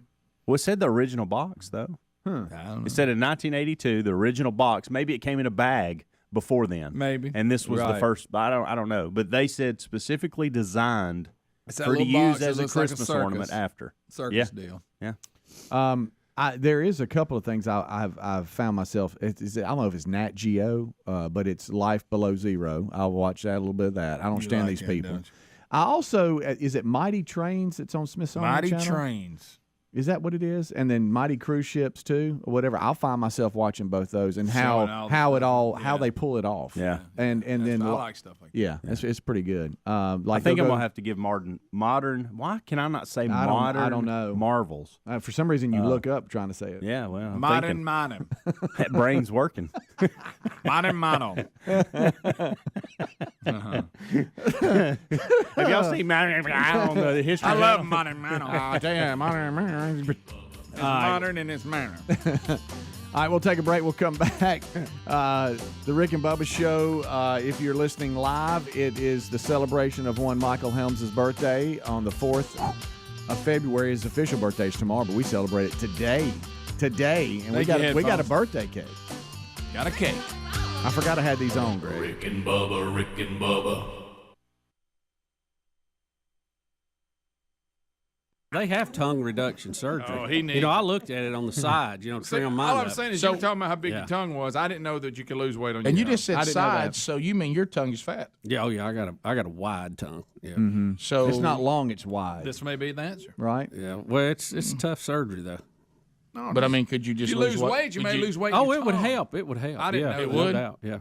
Well, it said the original box though. I don't know. It said in 1982 the original box. Maybe it came in a bag before then. Maybe. And this was the first. I don't know. But they said specifically designed for to use as a Christmas ornament after circus deal. Yeah. There is a couple of things I've found myself. I don't know if it's Nat Geo, but it's Life Below Zero. I'll watch that a little bit of that. I don't understand these people. I also is it Mighty Trains that's on Smithsonian Mighty Channel? Trains. Is that what it is? And then Mighty Cruise Ships too, or whatever. I'll find myself watching both those and how they pull it off. Yeah. And then I like stuff like that. Yeah, it's pretty good. I think I'm gonna have to give modern. Why can I not say modern? I don't know. Marvels. For some reason, you look up trying to say it. Yeah, well, I'm Modern. that brain's working. Modern. Have y'all seen the history? I love Modern. Oh, damn, modern. Modern in its manner. All right, we'll take a break. We'll come back. The Rick and Bubba Show, if you're listening live, it is the celebration of one Michael Helms' birthday on the 4th of February. His official birthday is tomorrow, but we celebrate it today. And we got a birthday cake. Got a cake. I forgot I had these on, Greg. Rick and Bubba. They have tongue reduction surgery. Oh, he needs I looked at it on the side, trim mine all up. I'm saying is you were talking about how big your tongue was. I didn't know that you could lose weight on your And you tongue. just said sides, so you mean your tongue is fat. Yeah, I got a wide tongue. Yeah. Mm-hmm. So it's not long, it's wide. This may be the answer. Right? Yeah. Well, it's tough surgery though. No, but I mean, could you just lose weight? You may lose weight. Oh, it would help. It would help. I didn't know it that. would. Doubt. Yeah.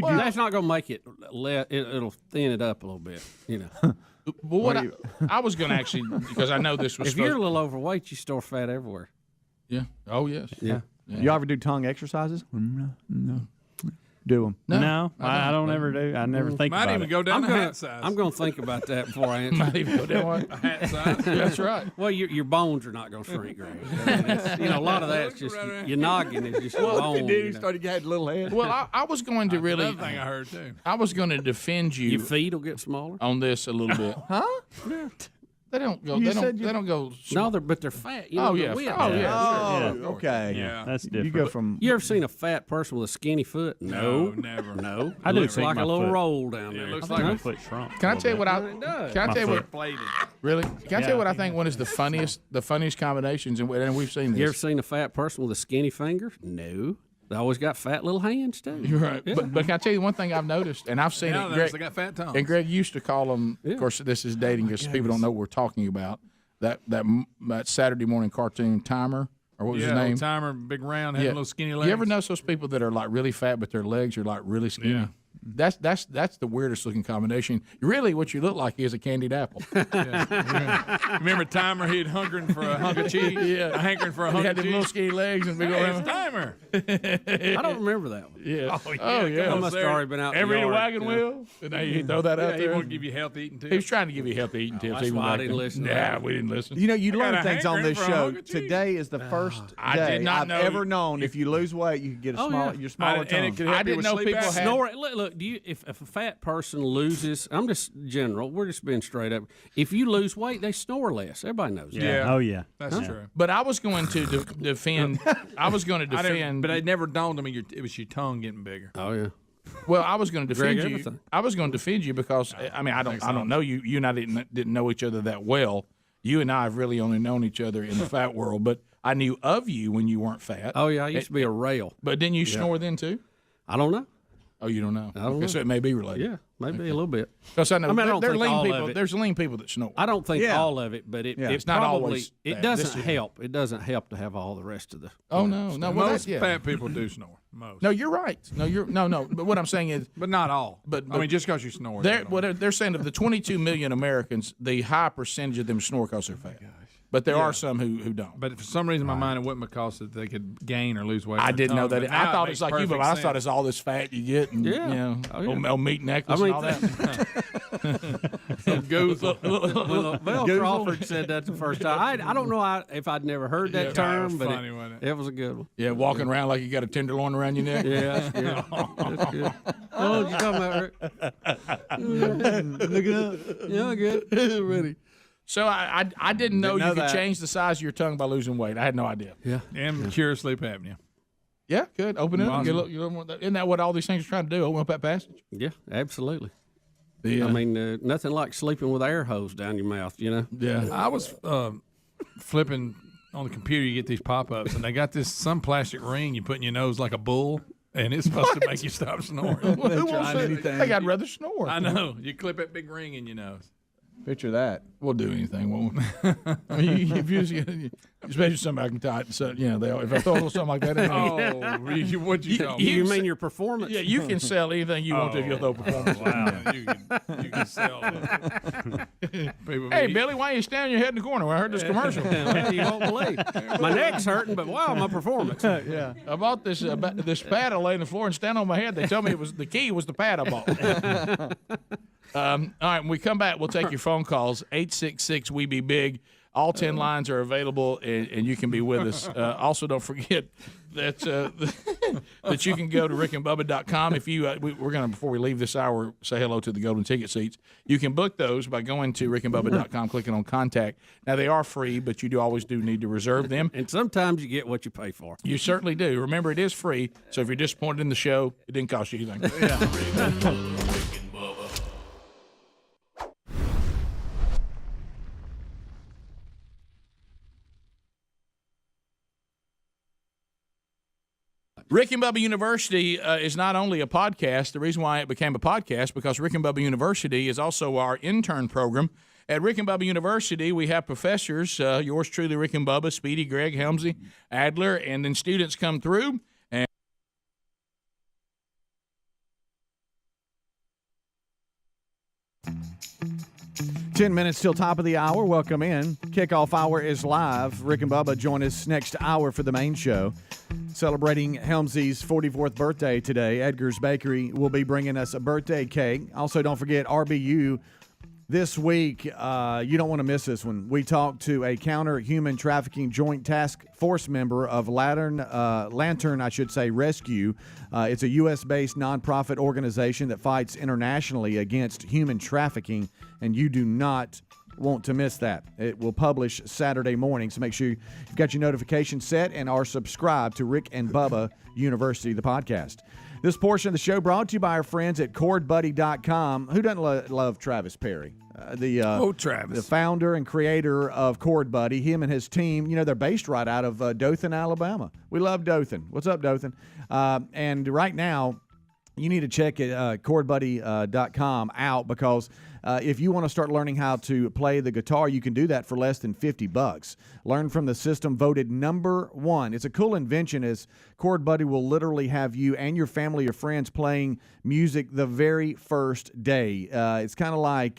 Well, that's not going to make it. It'll thin it up a little bit. Well, I was going to actually, because I know this was. If you're a little overweight, you store fat everywhere. Yeah. Oh yes. Yeah. You ever do tongue exercises? No. Do them. No, I don't ever do. I never think Might about even it. go down hat size. I'm going to think about that before I answer. Might even go down a hat size. That's right. Well, your bones are not going to shrink, Greg. A lot of that's just your noggin is just your bone. He started getting a little head. Well, I was going to really. Another thing I heard too. I was going to defend you. Your feet will get smaller on this a little bit. Huh? Yeah. They don't go. They don't go. No, but they're fat. Oh yeah. Okay. Yeah, that's different. You go from. You ever seen a fat person with a skinny foot? No, never. No. I do looks think like my a little foot- roll down there. It looks I like think my a foot shrunk. Can I tell you what I? does. Can I tell you what? plated. Really? Can I tell you what I think one is the funniest combinations, and we've seen this. You ever seen a fat person with a skinny finger? No. They always got fat little hands too. You're right. Yeah. But can I tell you one thing I've noticed, and I've seen it. They Greg, got fat tongues. and Greg used to call them. Yeah. Of course, this is dating because people don't know what we're talking about. that Saturday morning cartoon Timer, or what was his name? Timer, big round, had little skinny legs. You ever notice those people that are like really fat, but their legs are like really skinny? Yeah. That's the weirdest looking combination. Really, what you look like is a candied apple. Remember Timer? He'd hunkering for a hunk of cheese. Yeah, hankering for a hunk of cheese. He had little skinny legs and big old. It's Timer. I don't remember that one. Yeah. Oh yeah. I must have already been out. Ever eat a yard, wagon wheel? And you throw that out He there. wanted to give you healthy eating tips. He was trying to give you healthy eating tips. That's why I didn't listen. Yeah, we didn't listen. You know, you learn got a things on this hankering for a show. hunk of cheese. Today is the first I day did not I've know ever known if you lose weight, you can get your smaller tongue. And it could help I you didn't with know sleep people apnea. had. Snore. Look, if a fat person loses, I'm just general. We're just being straight up. If you lose weight, they snore less. Everybody knows that. Yeah. Oh yeah. That's true. But I was going to defend. I was going to defend. But it never dawned on me it was your tongue getting bigger. Oh yeah. Well, I was going to defend Greg, you. everything. I was going to defend you because I mean I don't know you. You and I didn't know each other that well. You and I have really only known each other in the fat world. But I knew of you when you weren't fat. Oh yeah. I used to be a rail. But didn't you snore then too? I don't know. Oh, you don't know. I don't know. So it may be related. Yeah, maybe a little bit. Because I know I mean, I don't there are think lean all people. of it. There's lean people that snore. I don't think all of it, but it It's not probably always it bad. doesn't This is- help. It doesn't help to have all the rest of the. Oh no. Well, Most that's- fat people do snore. Most. No, you're right. No. But what I'm saying is, But not all. But- I mean, just because you snore. they're saying of the 22 million Americans, the high percentage of them snore because they're fat. But there are some who don't. But for some reason, in my mind, it wasn't because that they could gain or lose weight. I with didn't know their that. tongue, but I now thought it it's makes like you, but I perfect thought sense. it's all this fat you get, and Yeah. you know, Oh, yeah. old meat necklace and all that. Mel Crawford said that the first time. I don't know if I'd never heard that term, but funny, wasn't it? it was a good one. Yeah, walking around like you got a tenderloin around your neck. Yeah, that's good. That's good. Oh, you talking about Rick? Look it up. Yeah, good. Ready. So I didn't know you could that. change the size of your tongue by losing weight. I had no idea. Yeah. And cure sleep apnea. Yeah, good. Open it up. Get a little more. Isn't that what all these things are trying to do? Open up that passage. Yeah, absolutely. Yeah. I mean, nothing like sleeping with an air hose down your mouth, you know? Yeah. I was flipping on the computer. You get these pop-ups, and they got some plastic ring you put in your nose like a bull, and it's supposed to make you stop snoring. Who wants anything? Like I'd rather snore. I know. You clip that big ring in your nose. Picture that. We'll do anything, won't we? I mean, if you, especially somebody can tie it. So, you know, if I throw a little something like that in there. What you call You mean your performance? Yeah, you can sell anything you want to if you throw performance. Wow, you can sell it. Hey, Billy, why are you standing your head in the corner? Well, I heard this commercial. You won't believe. My neck's hurting, but wow, my performance. Yeah. I bought this pad I lay on the floor and stand on my head. They told me the key was the pad I bought. All right, when we come back, we'll take your phone calls, 866-WE-BE-BIG. All 10 lines are available, and you can be with us. Also, don't forget that that you can go to rickandbubba.com. If you, we're going to, before we leave this hour, say hello to the golden ticket seats. You can book those by going to rickandbubba.com, clicking on contact. Now, they are free, but you always need to reserve them. And sometimes you get what you pay for. You certainly do. Remember, it is free, so if you're disappointed in the show, it didn't cost you anything. Rick and Bubba University is not only a podcast. The reason why it became a podcast because Rick and Bubba University is also our intern program. At Rick and Bubba University, we have professors, yours truly, Rick and Bubba, Speedy, Greg, Helmsey, Adler, and then students come through. And 10 minutes till top of the hour. Welcome in. Kickoff hour is live. Rick and Bubba join us next hour for the main show. Celebrating Helmsey's 44th birthday today, Edgar's Bakery will be bringing us a birthday cake. Also, don't forget RBU this week. You don't want to miss this one. We talked to a counter-human trafficking joint task force member of Lantern, Rescue. It's a U.S.-based nonprofit organization that fights internationally against human trafficking, and you do not want to miss that. It will publish Saturday morning, so make sure you've got your notifications set and are subscribed to Rick and Bubba University, the podcast. This portion of the show brought to you by our friends at CordBuddy.com. Who doesn't love Travis Perry? Travis. The founder and creator of Cord Buddy, him and his team, they're based right out of Dothan, Alabama. We love Dothan. What's up, Dothan? And right now, you need to check chordbuddy.com out because if you want to start learning how to play the guitar, you can do that for less than $50. Learn from the system voted #1. It's a cool invention as Chord Buddy will literally have you and your family or friends playing music the very first day. It's kind of like,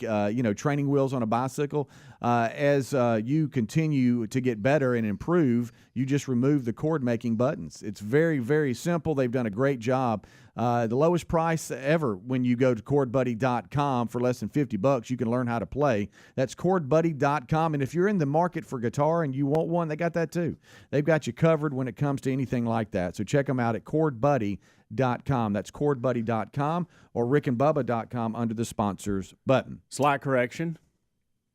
training wheels on a bicycle. As you continue to get better and improve, you just remove the chord-making buttons. It's very, very simple. They've done a great job. The lowest price ever when you go to chordbuddy.com for less than $50, you can learn how to play. That's chordbuddy.com. And if you're in the market for guitar and you want one, they got that too. They've got you covered when it comes to anything like that. So check them out at chordbuddy.com. That's chordbuddy.com or rickandbubba.com under the sponsors button. Slight correction.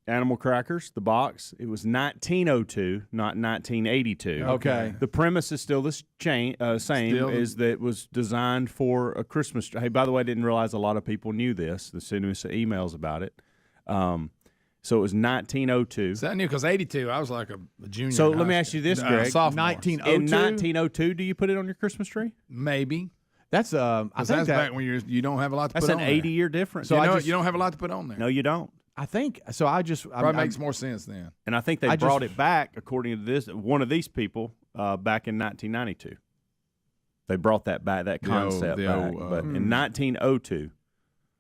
Animal Crackers, the box, it was 1902, not 1982. Okay. The premise is still the same, is that it was designed for a Christmas tree. Hey, by the way, I didn't realize a lot of people knew this. They sent us emails about it. So it was 1902. Is that new? Because 82, I was like a junior. So let me ask you this, Greg. Sophomore. 1902? In 1902, do you put it on your Christmas tree? Maybe. That's I think that's back when you don't have a lot to put on. That's an 80-year difference. So you don't have a lot to put on there. No, you don't. I think so. Probably makes more sense then. And I think they brought it back, according to this, one of these people, back in 1992. They brought that back, that concept back, but in 1902.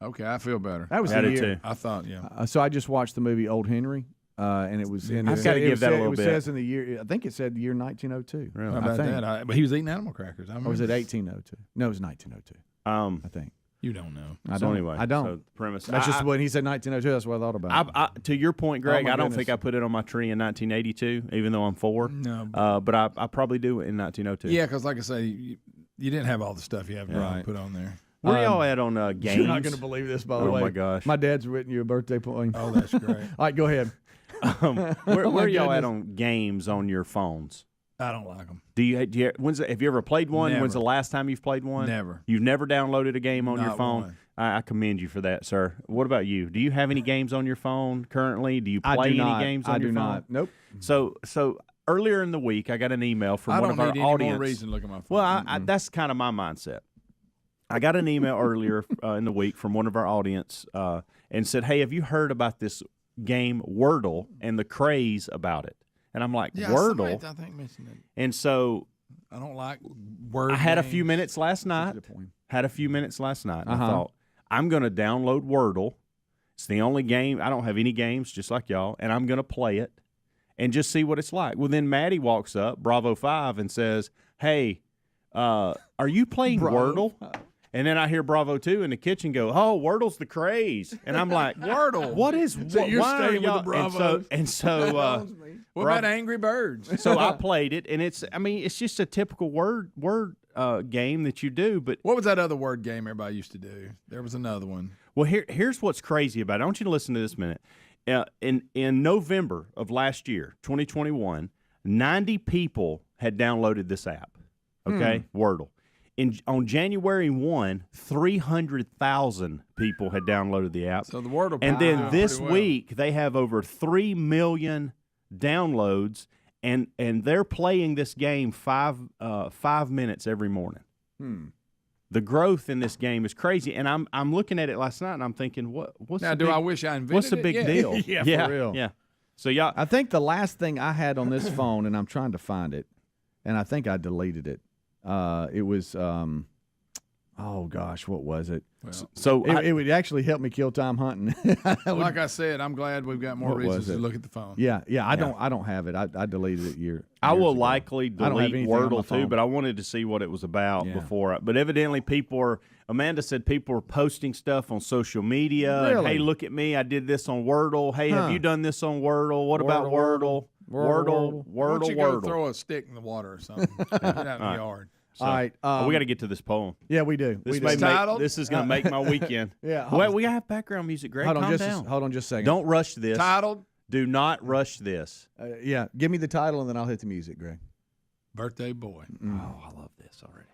Okay, I feel better. That was the year. Too. I thought, yeah. So I just watched the movie Old Henry, and it was in. I've got to give that a little bit. It says in the year. I think it said the year 1902. Really? How about that? But he was eating animal crackers. Or was it 1802? No, it was 1902. I think. You don't know. I don't. Anyway, I don't. So the premise. That's just when he said 1902. That's what I thought about. To your point, Greg, I don't goodness. think I put it on my tree in 1982, even though I'm 4. No. But I probably do in 1902. Yeah, because like I say, you didn't have all the stuff you have to put on there. Where y'all at on games? You're not going to believe this, by the way. Oh my gosh. My dad's written you a birthday poem. Oh, that's great. All right, go ahead. Where y'all at on games on your phones? I don't like them. Have you ever played one? Never. When's the last time you've played one? Never. You've never downloaded a game on your Not phone? one. I commend you for that, sir. What about you? Do you have any games on your phone currently? Do you play any games on your phone? I do not. Nope. So earlier in the week, I got an email from one of our audience. I don't need any more reason to look at my phone. Well, that's kind of my mindset. I got an email earlier in the week from one of our audience and said, hey, have you heard about this game Wordle and the craze about it? And I'm like, Wordle? I think mentioned it. And so I don't like word I had games. a few minutes last night. And I thought, I'm going to download Wordle. It's the only game. I don't have any games, just like y'all, and I'm going to play it and just see what it's like. Well, then Maddie walks up, Bravo 5, and says, hey, are you playing Wordle? And then I hear Bravo 2 in the kitchen go, oh, Wordle's the craze. And I'm like, Wordle? What is So you're why staying with the Bravos? And so what about Angry Birds? So I played it, and it's just a typical word game that you do. But what was that other word game everybody used to do? There was another one. Well, here's what's crazy about it. I want you to listen to this minute. In November of last year, 2021, 90 people had downloaded this app, okay, Wordle. On January 1, 300,000 people had downloaded the app. So the Wordle. And then this week, they have over 3 million downloads, and they're playing this game 5 minutes every morning. The growth in this game is crazy, and I'm looking at it last night, and I'm thinking, what's now? I wish I invented what's the big deal? Yeah, for real. Yeah. So y'all, I think the last thing I had on this phone, and I'm trying to find it, and I think I deleted it. It was, oh gosh, what was it? Well, it would actually help me kill time hunting. Like I said, I'm glad we've got more reasons to look at the phone. Yeah. I don't have it. I deleted it years I will ago. likely delete Wordle too, but I wanted to see what it was about before. But evidently, Amanda said people are posting stuff on social media. Really? Hey, look at me! I did this on Wordle. Hey, have you done this on Wordle? What about Wordle? Wordle. Why don't you go throw a stick in the water or something? Get out in the yard. So, all right, we got to get to this poem. Yeah, we do. This is going to make my weekend. Yeah. Wait, we got to have background music, Greg. Hold on just a second. Don't rush this. Titled? Do not rush this. Yeah, give me the title and then I'll hit the music, Greg. Birthday Boy. Oh, I love this already.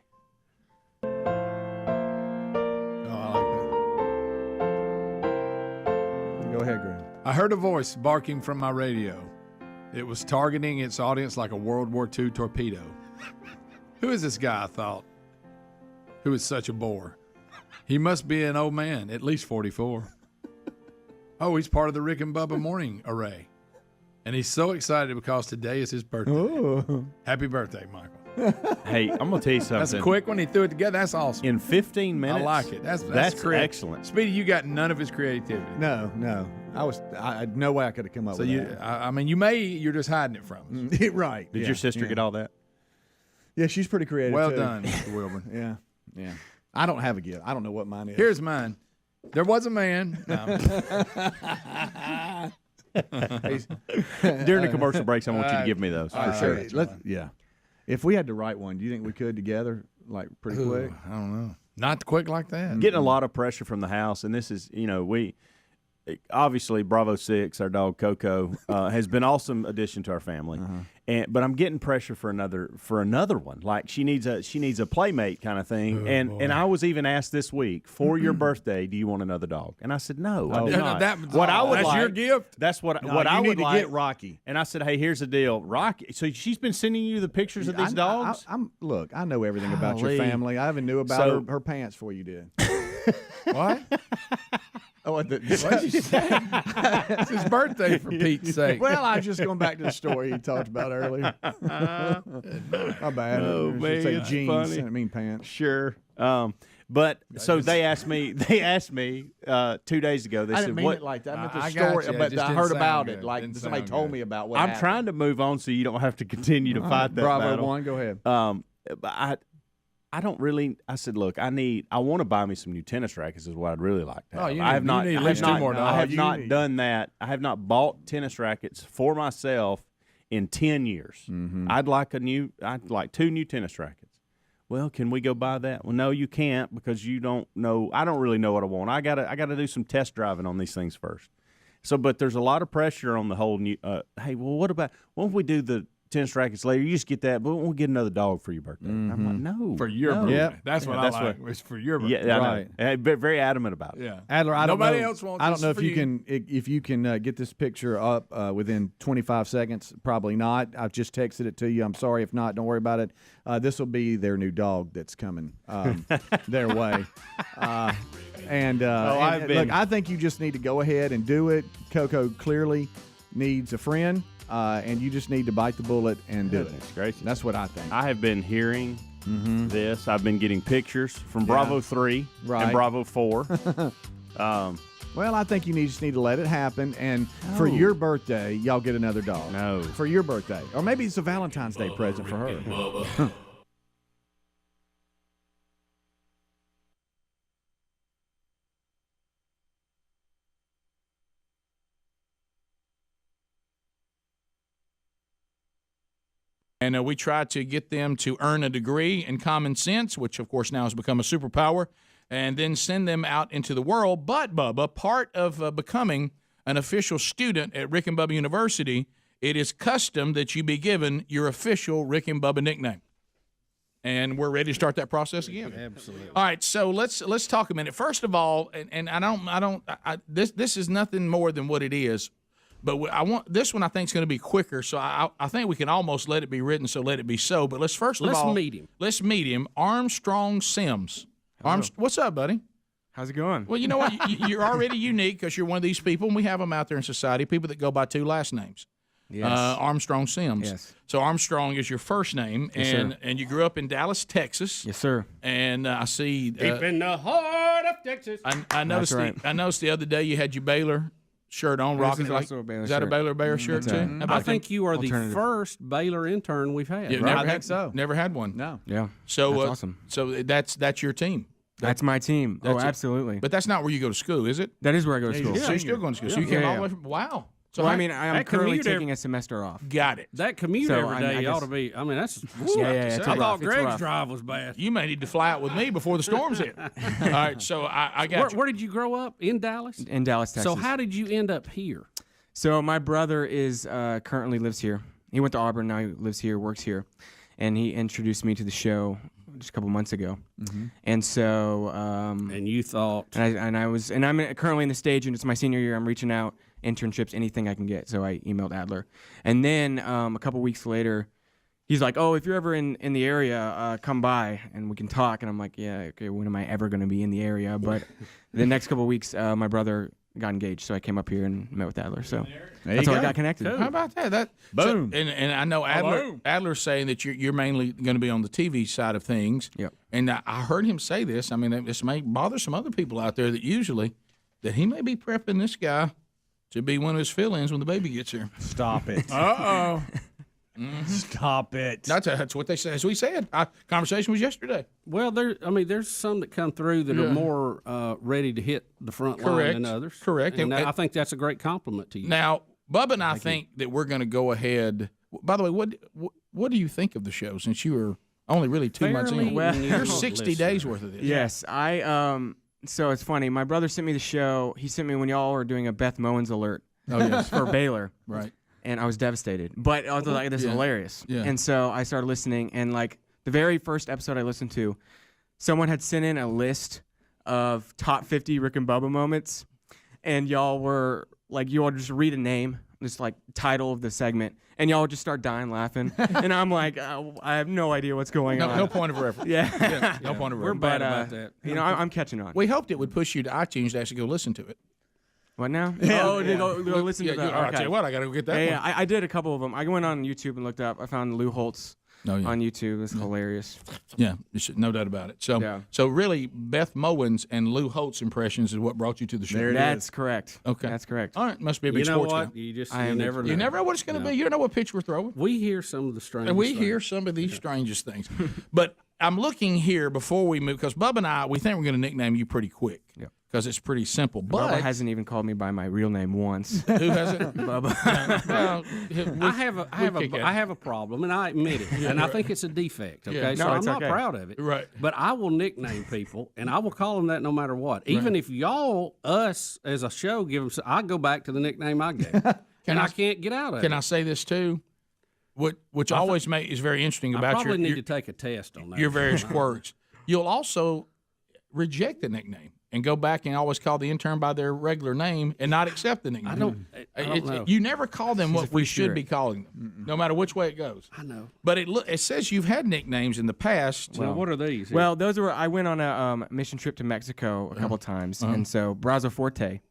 Oh, I like that. Go ahead, Greg. I heard a voice barking from my radio. It was targeting its audience like a World War II torpedo. Who is this guy, I thought, who is such a bore? He must be an old man, at least 44. Oh, he's part of the Rick and Bubba morning array. And he's so excited because today is his birthday. Ooh. Happy birthday, Michael. Hey, I'm going to tell you something. That's a quick one. He threw it together. That's awesome. In 15 minutes. I like it. That's excellent. Speedy, you got none of his creativity. No. I had no way I could have come up with that. I mean, you're just hiding it from us. Right. Did your sister get all that? Yeah, she's pretty creative. Well too. done, Mr. Wilburn. Yeah. I don't have a gift. I don't know what mine is. Here's mine. There was a man. No. During the commercial breaks, I want you to give me those for sure. Yeah. If we had to write one, do you think we could together, like pretty quick? I don't know. Not quick like that. Getting a lot of pressure from the house, and this is, obviously Bravo 6, our dog Coco, has been an awesome addition to our family. But I'm getting pressure for another one. Like she needs a playmate kind of thing. And I was even asked this week, for your birthday, do you want another dog? And I said no. I do not. That's your gift. That's what I would like. Get Rocky. And I said, hey, here's the deal, Rocky. So she's been sending you the pictures of these dogs. Look, I know everything about your family. I even knew about her pants before you did. What? What did you say? It's his birthday, for Pete's sake. Well, I was just going back to the story you talked about earlier. My bad. Oh, man, say it's jeans. funny. I mean pants. Sure. But so they asked me 2 days ago. They I said, didn't mean "What?" it like that. I meant the I got story, you. It but just I didn't heard about sound it. good. Like Didn't somebody sound told good. me about what I'm happened. trying to move on so you don't have to continue to fight that Bravo battle. 1, go ahead. But I don't really. I said, look, I want to buy me some new tennis rackets. Is what I'd really like to have. You I have not. need at I least have two not, more dogs. I have not done that. I have not bought tennis rackets for myself in 10 years. I'd like two new tennis rackets. Well, can we go buy that? Well, no, you can't because you don't know. I don't really know what I want. I gotta do some test driving on these things first. So, but there's a lot of pressure on the whole new. Hey, well, what if we do the tennis rackets later? You just get that, but we'll get another dog for your birthday. I'm like, no, For your birthday. Yep. That's what I like. It's for your birthday. Yeah, Right. I know. Very adamant about it. Yeah. Adler, I Nobody don't know, else wants I don't this know if for you can get this picture up within 25 seconds. Probably not. I've just texted it to you. I'm sorry if not. Don't worry about it. This will be their new dog that's coming their way. And look, I think you just need to go ahead and do it. Coco clearly needs a friend, and you just need to bite the bullet and do it. Gracious. That's what I think. I have been hearing this. I've been getting pictures from Bravo 3 Right. and Bravo 4. Well, I think you just need to let it happen, and for your birthday, y'all get another dog. No. For your birthday. Or maybe it's a Valentine's Day present for her. And we try to get them to earn a degree in common sense, which, of course, now has become a superpower, and then send them out into the world. But, Bubba, part of becoming an official student at Rick and Bubba University, it is custom that you be given your official Rick and Bubba nickname. And we're ready to start that process again. Absolutely. All right, so let's talk a minute. First of all, and this is nothing more than what it is. But I want this one. I think is going to be quicker, so I think we can almost let it be written. So let it be so. But let's meet him. Let's meet him. Armstrong Sims. What's up, buddy? How's it going? Well, you know what? You're already unique because you're one of these people, and we have them out there in society. People that go by two last names. Yes. Armstrong Sims. Yes. So Armstrong is your first name, and you grew up in Dallas, Texas. Yes, sir. And I see Deep in the heart of Texas. I noticed. right. I noticed the other day you had your Baylor shirt on, rocking is like. also a Baylor Is that a shirt. Baylor Bear shirt That's too? right. I think you are the Alternative. first Baylor intern we've had. Yeah, right? never think so. Never had one. No. Yeah. So that's awesome. So that's your team. That's my team. That's it. Absolutely. But that's not where you go to school, is it? That is where I go to school. So you're still going to school. So you Yeah. came all the way from. Wow. So Well, how- I mean, I'm that currently commute taking a semester off. got it. That commute So, every day I ought guess- to be. I mean, that's. Yeah, it's I rough. thought It's Greg's rough. drive was bad. You may need to fly out with me before the storms hit. All right. So I got you. Where did you grow up? In Dallas? In Dallas, Texas. So how did you end up here? So my brother is currently lives here. He went to Auburn. Now he lives here, works here, and he introduced me to the show just a couple months ago. And so And you thought. and I'm currently in the stage, and it's my senior year. I'm reaching out internships, anything I can get. So I emailed Adler, and then a couple weeks later, he's like, oh, if you're ever in the area, come by and we can talk. And I'm like, yeah, okay, when am I ever going to be in the area? But the next couple of weeks, my brother got engaged, so I came up here and met with Adler. So that's how I got connected. How about that? Boom. So, and I know Adler's saying that you're mainly going to be on the TV side of things. Yep. And I heard him say this. I mean, this may bother some other people out there that he may be prepping this guy to be one of his fill-ins when the baby gets here. Stop it. Uh-oh. Stop it. That's what they said. As we said, conversation was yesterday. Well, there's some that come through that are more ready to hit the front line than others. Correct. And I think that's a great compliment to you. Now, Bubba and I think that we're going to go ahead. By the way, what do you think of the show since you were only really 2 months in? Well, you're 60 days worth of this. Yes, so it's funny. My brother sent me the show. He sent me when y'all were doing a Beth Mowins alert. Oh yes, for Baylor. Right. And I was devastated. But I was like, this is hilarious. Yeah. And so I started listening, and like the very first episode I listened to, someone had sent in a list of top 50 Rick and Bubba moments, and y'all were like, you all just read a name, just like title of the segment, and y'all would just start dying laughing. And I'm like, I have no idea what's going on. No point of reference. Yeah. No point of reference. We're bad about that. I'm catching on. We hoped it would push you to iTunes to actually go listen to it. What now? Yeah. Go listen to that. I'll tell you what, I got to go get that one. Yeah, I did a couple of them. I went on YouTube and looked up. I found Lou Holtz on YouTube. It's hilarious. Yeah, no doubt about it. So really, Beth Mowins and Lou Holtz impressions is what brought you to the show. That's correct. Okay. That's correct. All right, must be a big sports guy. You never know. You never know what it's going to be. You don't know what pitch we're throwing. We hear some of the strangest And we things. hear some of these strangest things. But I'm looking here before we move, because Bubba and I, we think we're going to nickname you pretty quick. Yeah. Because it's pretty simple. But Bubba hasn't even called me by my real name once. Who hasn't? Bubba. Well, I have a problem, and I admit it, and I think it's a defect. Okay, Yeah. so No, I'm it's not okay. proud of it. Right. But I will nickname people, and I will call them that no matter what. Even if us as a show give them, I go back to the nickname I gave, and I can't get out of it. Can I say this too? Which always is very interesting about I probably need to take a test on that. your various quirks. You'll also reject the nickname and go back and always call the intern by their regular name and not accept the nickname. I don't know. You never call them what we should be calling them, no matter which way it goes. I know. But it says you've had nicknames in the past. Well, what are these? Well, those were, I went on a mission trip to Mexico a couple times, and so Brazo Forte,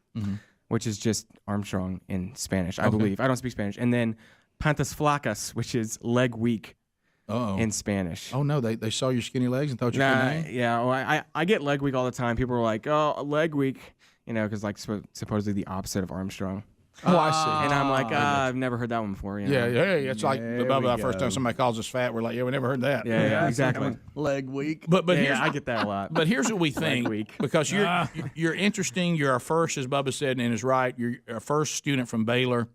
which is just Armstrong in Spanish, I believe. I don't speak Spanish. And then Pantas Flacas, which is leg weak in Spanish. Oh, no, they saw your skinny legs and thought you were name? Yeah, well, I get leg weak all the time. People are like, oh, leg week, because like supposedly the opposite of Armstrong. Oh, I see. And I'm like, I've never heard that one before. Yeah. It's like the first time somebody calls us fat, we're like, we never heard that. Yeah, exactly. Leg week. But here's, I get that a lot. But here's what we think, week. because you're interesting. You're our first, as Bubba said, and is right. You're our first student from Baylor.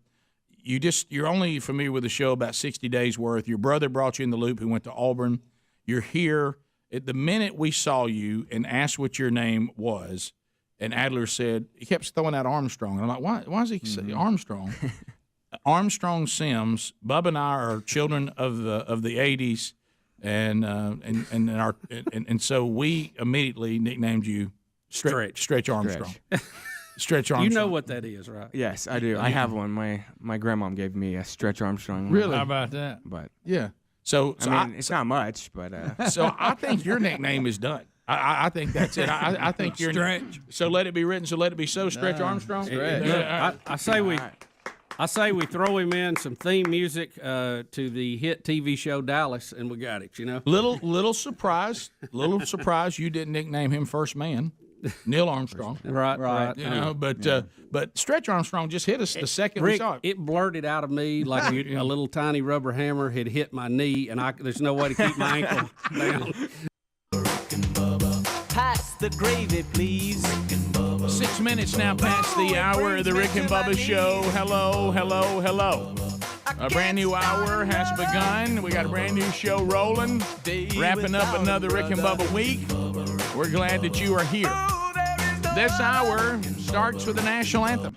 You're only familiar with the show about 60 days worth. Your brother brought you in the loop, who went to Auburn. You're here. At the minute we saw you and asked what your name was, and Adler said, he kept throwing out Armstrong. And I'm like, why does he say Armstrong? Armstrong Sims. Bubba and I are children of the 80s, and so we immediately nicknamed you Stretch Armstrong. Stretch Armstrong. You know what that is, right? Yes, I do. I have one. My grandmom gave me a Stretch Armstrong. Really? How about that? But yeah. So I mean, it's not much, but so I think your nickname is done. I think that's it. I think you're Stretch. So let it be written. So let it be so. Stretch Armstrong. I say we throw him in some theme music to the hit TV show Dallas, and we got it. Little surprise. You didn't nickname him First Man. Neil Armstrong. Right. But Stretch Armstrong just hit us the second Rick, we saw it. It blurted out of me like a little tiny rubber hammer had hit my knee, and there's no way to keep my ankle down. Pass the gravy, please. 6 minutes now past the hour of the Rick and Bubba Show. Hello. A brand new hour has begun. We got a brand new show rolling. Wrapping up another Rick and Bubba week. We're glad that you are here. This hour starts with the national anthem.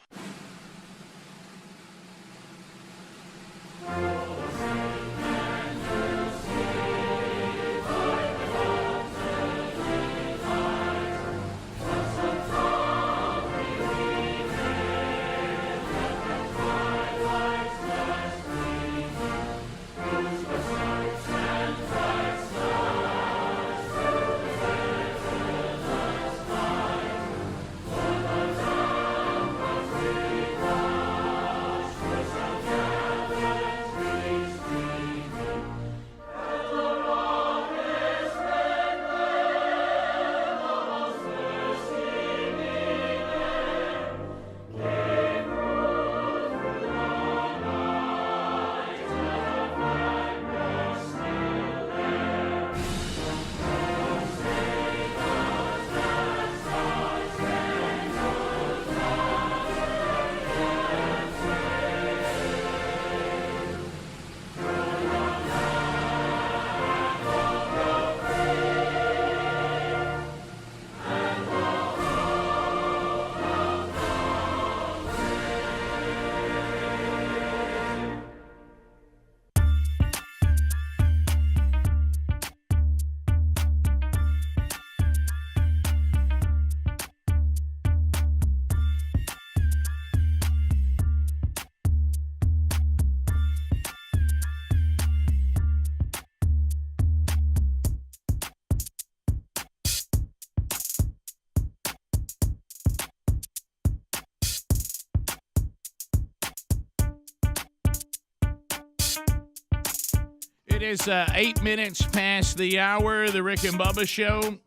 It is 8 minutes past the hour. The Rick and Bubba Show.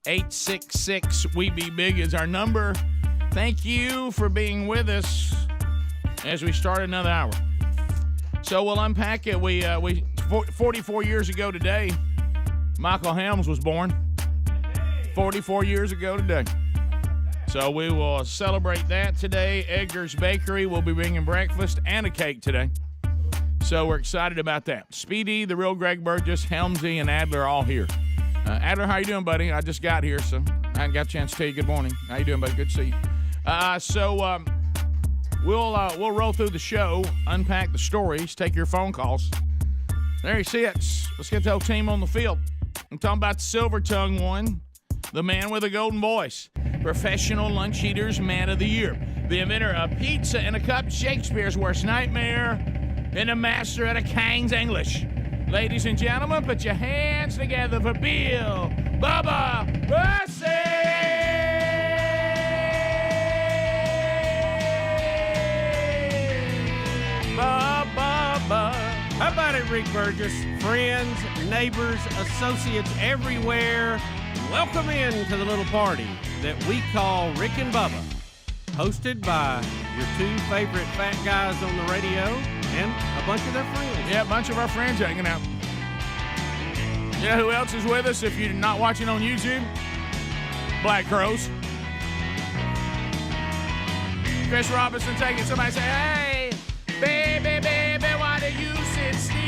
866-WE-BE-BIG is our number. Thank you for being with us as we start another hour. So we'll unpack it. 44 years ago today, Michael Helms was born. 44 years ago today. So we will celebrate that today. Edgar's Bakery will be bringing breakfast and a cake today. So we're excited about that. Speedy, the real Greg Burgess, Helmsey, and Adler are all here. Adler, how you doing, buddy? I just got here, so I hadn't got a chance to tell you good morning. How you doing, buddy? Good to see you. We'll roll through the show, unpack the stories, take your phone calls. There he sits. Let's get the whole team on the field. I'm talking about the Silver Tongue one, the man with a golden voice, Professional Lunch Eaters Man of the Year, the inventor of pizza and a cup, Shakespeare's worst nightmare, and a master at a King's English. Ladies and gentlemen, put your hands together for Bill Bubba Bussey! Bubba. How about it, Rick Burgess? Friends, neighbors, associates everywhere, welcome in to the little party that we call Rick and Bubba, hosted by your two favorite fat guys on the radio and a bunch of their friends. Yeah, a bunch of our friends hanging out. You know who else is with us if you're not watching on YouTube? Black Crows. Chris Robinson taking somebody say, hey, baby, baby, why do you sit still?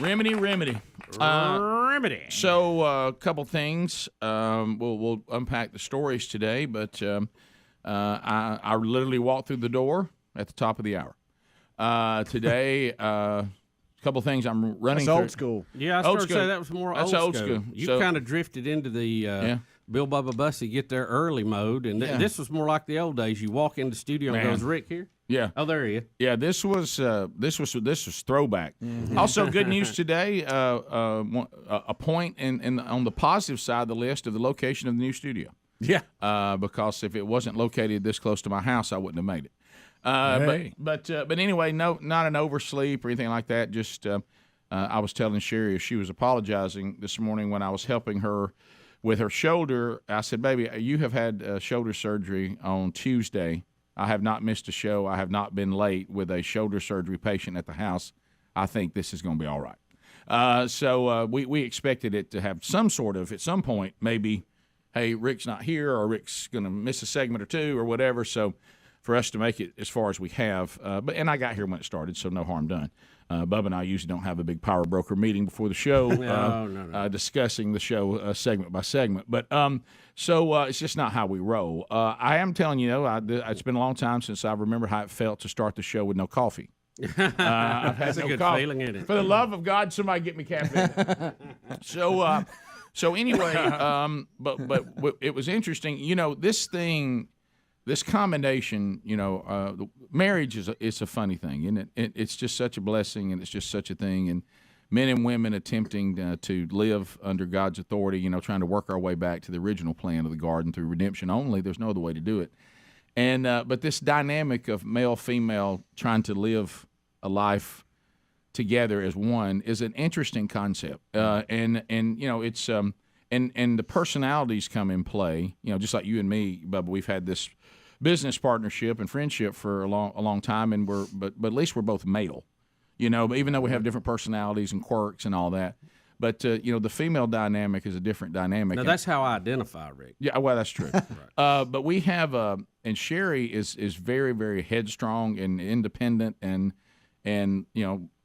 Remedy. Remedy. So a couple things. We'll unpack the stories today, but I literally walked through the door at the top of the hour. Today, a couple things I'm running That's through. old school. Yeah, I started to say that was more That's old school. You So- kind of drifted into the Bill Bubba Bussey get there early mode, and this was more like the old days. You walk in the studio and goes, Rick here? Yeah. Oh, there he is. Yeah, this was throwback. Also, good news today. A point on the positive side of the list of the location of the new studio. Yeah. Because if it wasn't located this close to my house, I wouldn't have made it. Hey. But anyway, no, not an oversleep or anything like that. Just I was telling Sherry as she was apologizing this morning when I was helping her with her shoulder. I said, "Baby, you have had shoulder surgery on Tuesday. I have not missed a show. I have not been late with a shoulder surgery patient at the house. I think this is going to be all right." So we expected it to have some sort of, at some point, maybe, hey, Rick's not here or Rick's going to miss a segment or two or whatever. So for us to make it as far as we have, and I got here when it started, so no harm done. Bubba and I usually don't have a big power broker meeting before the show, No. discussing the show segment by segment. But so it's just not how we roll. I am telling you, it's been a long time since I remember how it felt to start the show with no coffee. I've had That's no a good coffee. feeling, isn't it? For the love of God, somebody get me caffeine. So anyway, but it was interesting. This combination, marriage is a funny thing, isn't it? It's just such a blessing, and it's just such a thing. And men and women attempting to live under God's authority, trying to work our way back to the original plan of the garden through redemption only. There's no other way to do it. And but this dynamic of male, female trying to live a life together as one is an interesting concept. And it's and the personalities come in play. Just like you and me, Bubba, we've had this business partnership and friendship for a long time, and but at least we're both male, but even though we have different personalities and quirks and all that. But the female dynamic is a different dynamic. Now that's how I identify, Rick. Yeah, well, that's true. Right. But we have, and Sherry is very, very headstrong and independent, and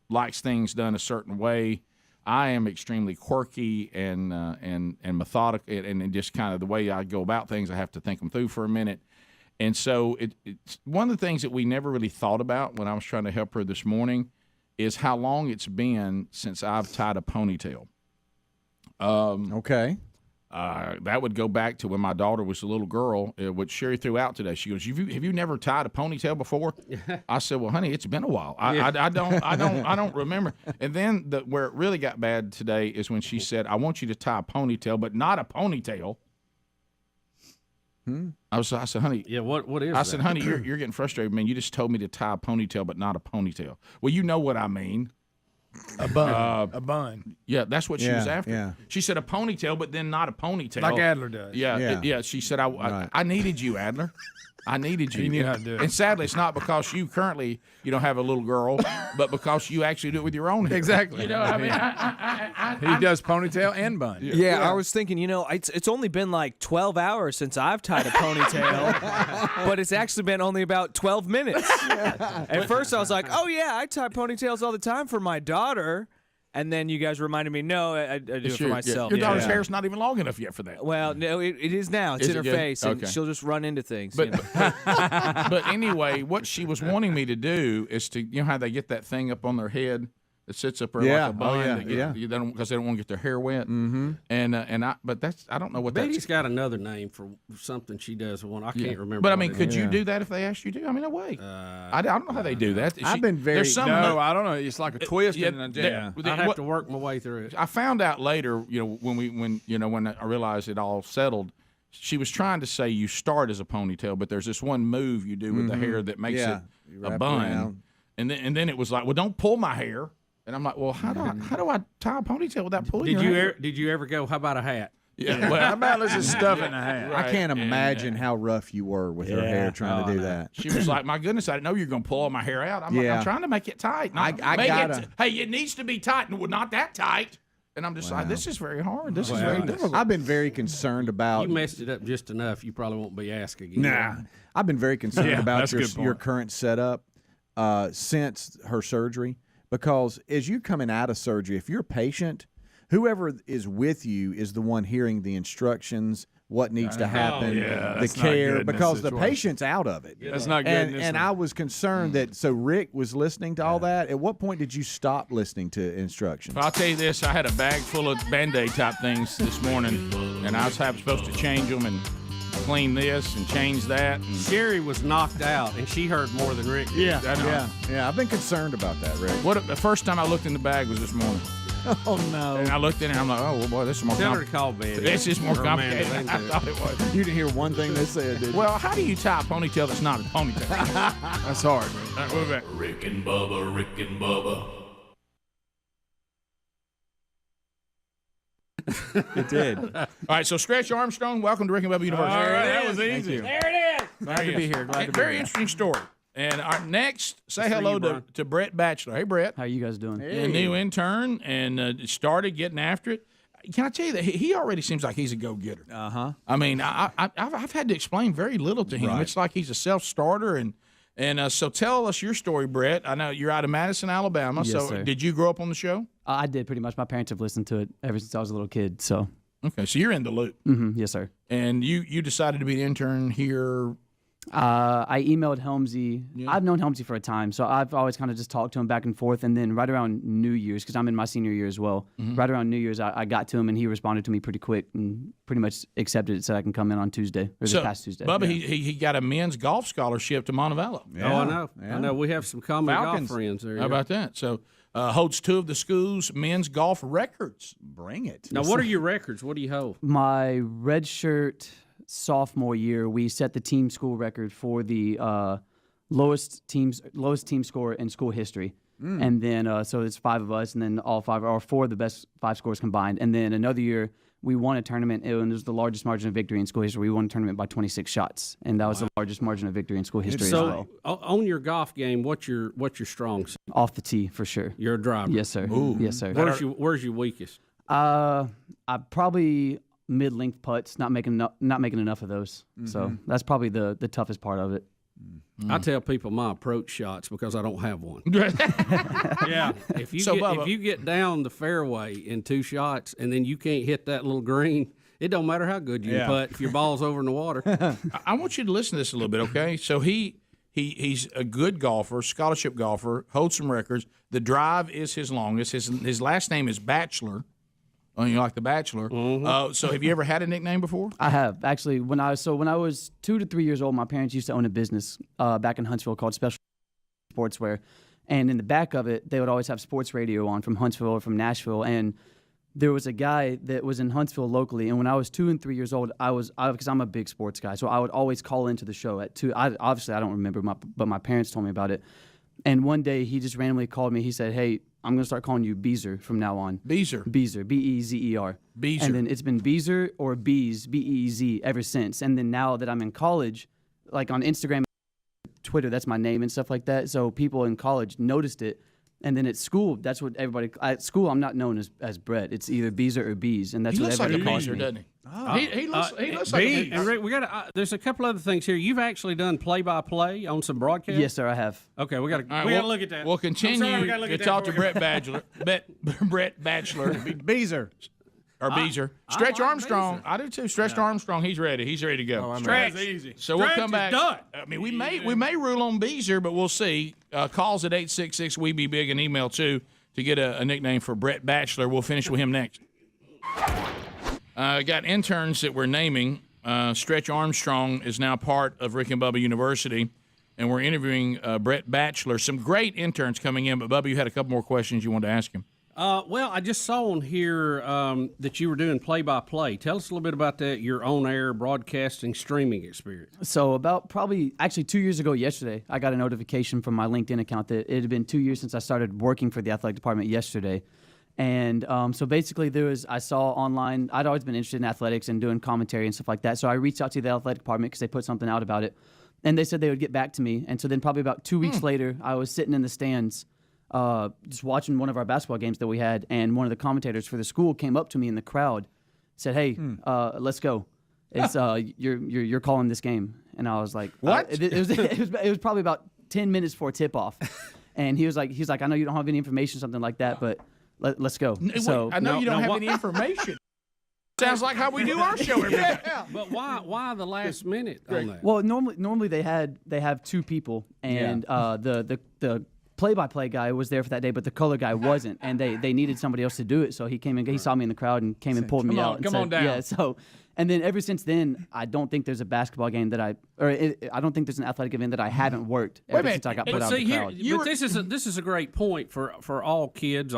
likes things done a certain way. I am extremely quirky and methodical, and just kind of the way I go about things, I have to think them through for a minute. And so it's one of the things that we never really thought about when I was trying to help her this morning is how long it's been since I've tied a ponytail. Okay. That would go back to when my daughter was a little girl, which Sherry threw out today. She goes, "Have you never tied a ponytail before?" I said, "Well, honey, it's been a while. I don't remember." And then where it really got bad today is when she said, "I want you to tie a ponytail, but not a ponytail." I said, "Honey, yeah, what is?" I said, "Honey, you're getting frustrated, man. You just told me to tie a ponytail, but not a ponytail." Well, you know what I mean. A bun. A bun. Yeah, that's what she was after. Yeah. She said a ponytail, but then not a ponytail. Like Adler does. Yeah. She said, I needed you, Adler. I needed you. You knew how to do it. And sadly, it's not because you currently, have a little girl, but because you actually do it with your own hair. Exactly. He does ponytail and bun. Yeah, I was thinking, it's only been like 12 hours since I've tied a ponytail, but it's actually been only about 12 minutes. At first, I was like, oh, yeah, I tie ponytails all the time for my daughter. And then you guys reminded me, no, I do it for myself. Your daughter's hair's not even long enough yet for that. Well, no, it is now. It's in her face, and she'll just run into things. But anyway, what she was wanting me to do is to, how they get that thing up on their head that sits up there like a bun, because they don't want to get their hair wet. Mm-hmm. But I don't know what Betty's got another name for something she does. I can't remember. But I mean, could you do that if they asked you to? I mean, no way. I don't know how they do that. I've been very. I don't know. It's like a twist. I'd have to work my way through it. I found out later, when I realized it all settled. She was trying to say you start as a ponytail, but there's this one move you do with the hair that makes it a bun, and then it was like, well, don't pull my hair. And I'm like, well, how do I tie a ponytail without pulling your hair? Did you ever go, how about a hat? Yeah, well, how about let's just stuff in a hat? Right. I can't imagine how rough you were with her hair trying to do that. She was like, my goodness, I didn't know you were going to pull all my hair out. I'm like, I'm trying to make it tight. Hey, it needs to be tight. Well, not that tight. And I'm just like, this is very hard. This is very difficult. I've been very concerned about. You messed it up just enough. You probably won't be asked again. Nah. I've been very concerned about your current setup since her surgery. Because as you coming out of surgery, if you're a patient, whoever is with you is the one hearing the instructions, what needs to happen, the care, because the patient's out of it. That's not good. And I was concerned that, so Rick was listening to all that. At what point did you stop listening to instructions? Well, I'll tell you this. I had a bag full of Band-Aid type things this morning, and I was supposed to change them and clean this and change that. And Sherry was knocked out, and she heard more than Rick did. Yeah. I've been concerned about that, Rick. The first time I looked in the bag was this morning. Oh, no. And I looked in it, and I'm like, oh, well, boy, this is more complicated. This is more complicated than I thought it was. You didn't hear one thing they said, did you? Well, how do you tie a ponytail that's not a ponytail? That's hard, man. All right, we'll be back. Rick and Bubba. It did. All right, so Stretch Armstrong, welcome to Rick and Bubba University. All right, that was easy. There it is. Glad to be here. Very interesting story. And our next, say hello to Brett Batchelor. Hey, Brett. How you guys doing? A new intern and started getting after it. Can I tell you that he already seems like he's a go-getter? Uh-huh. I mean, I've had to explain very little to him. Right. It's like he's a self-starter. And so tell us your story, Brett. I know you're out of Madison, Alabama. Yes, so sir. Did you grow up on the show? I did, pretty much. My parents have listened to it ever since I was a little kid. So. Okay, so you're in the loop. Mm-hmm. Yes, sir. And you decided to be an intern here. I emailed Helmsey. Yeah. I've known Helmsey for a time, so I've always kind of just talked to him back and forth. And then right around New Year's, because I'm in my senior year as well, right around New Year's, I got to him, and he responded to me pretty quick and pretty much accepted it, so I can come in on Tuesday, or this past Tuesday. Bubba, he got a men's golf scholarship to Montevallo. Yeah. Oh, I know. Yeah. I know. We have some common golf friends there. How about that? So holds 2 of the school's men's golf records. Bring it. Now, what are your records? What do you hold? My red shirt sophomore year, we set the team school record for the lowest team score in school history. And then so it's 5 of us, and then all 4 of the best 5 scores combined. And then another year we won a tournament. It was the largest margin of victory in school history. We won a tournament by 26 shots, and that was the largest margin of victory in school history as well. On your golf game, what's your strong suit? Off the tee, for sure. You're a driver. Yes, sir. Ooh. Yes, sir. Where's your weakest? I probably mid-length putts, not making enough of those. So that's probably the toughest part of it. I tell people my approach shots because I don't have one. Yeah. If you get down the fairway in 2 shots and then you can't hit that little green, it don't matter how good you putt if your ball's over in the water. I want you to listen to this a little bit, okay? So he's a good golfer, scholarship golfer, holds some records. The drive is his longest. His last name is Bachelor. Oh, you like The Bachelor. So have you ever had a nickname before? I have. Actually, when I was 2 to 3 years old, my parents used to own a business back in Huntsville called Special Sportswear. And in the back of it, they would always have sports radio on from Huntsville or from Nashville. And there was a guy that was in Huntsville locally. And when I was 2 and 3 years old, because I'm a big sports guy, so I would always call into the show at 2. Obviously, I don't remember, but my parents told me about it. And one day, he just randomly called me. He said, "Hey, I'm going to start calling you Beezer from now on." Beezer, Bezer. Beezer. And then it's been Beezer or Bees, Beez, ever since. And then now that I'm in college, like on Instagram, Twitter, that's my name and stuff like that. So people in college noticed it. And then at school, that's what everybody. At school, I'm not known as Brett. It's either Beezer or Bees, and that's what everybody calls me. Doesn't he? Oh. He looks like a and Rick, we got. There's a couple other things here. You've actually done play-by-play on some broadcasts. Yes, sir, I have. Okay, we got to look at that. We'll continue to talk to Brett Bachelor, Beezer. Or Beezer. Stretch Armstrong. Beezer. I do too. Stretch Armstrong. He's ready. He's ready to go. Stretch. Easy. So we'll come back. Done. I mean, we may rule on Beezer, but we'll see. Calls at 866-WE-BE-BIG and email too to get a nickname for Brett Bachelor. We'll finish with him next. Got interns that we're naming. Stretch Armstrong is now part of Rick and Bubba University, and we're interviewing Brett Bachelor. Some great interns coming in, but Bubba, you had a couple more questions you wanted to ask him. Well, I just saw on here that you were doing play-by-play. Tell us a little bit about that, your on-air broadcasting streaming experience. So about actually 2 years ago yesterday, I got a notification from my LinkedIn account that it had been 2 years since I started working for the athletic department yesterday. And so basically I saw online, I'd always been interested in athletics and doing commentary and stuff like that. So I reached out to the athletic department because they put something out about it. And they said they would get back to me. And so then probably about 2 weeks later, I was sitting in the stands just watching one of our basketball games that we had, and one of the commentators for the school came up to me in the crowd, said, "Hey, let's go. It's you're calling this game." And I was like, "What?" It was probably about 10 minutes before tip off, and he's like, "I know you don't have any information, something like that, but let's go." So I know you don't have any information. Sounds like how we do our show every day. But why the last minute on that? Well, normally they have 2 people, and the play-by-play guy was there for that day, but the color guy wasn't, and they needed somebody else to do it. So he came and he saw me in the crowd and came and pulled me out. Come on down. Yeah. So, and then ever since then, I don't think there's a basketball game that I don't think there's an athletic event that I haven't worked ever since I got put out of the crowd. But this is a great point for all kids,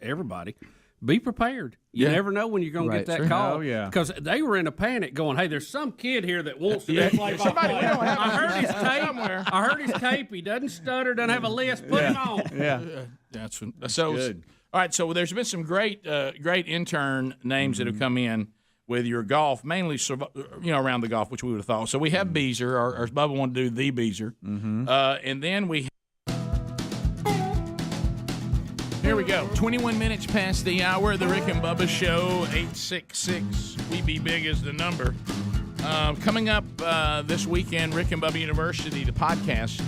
everybody. Be prepared. You never know when you're going to get that call. Oh, yeah. Because they were in a panic going, "Hey, there's some kid here that wants to be play-by-play. I heard his tape. I heard his tape. He doesn't stutter, doesn't have a list. Put him on." Yeah. That's good. All right, so there's been some great intern names that have come in with your golf, mainly around the golf, which we would have thought. So we have Beezer, or Bubba wanted to do the Beezer. And then we Here we go. 21 minutes past the hour of the Rick and Bubba Show. 866-WE-BE-BIG is the number. Coming up this weekend, Rick and Bubba University, the podcast.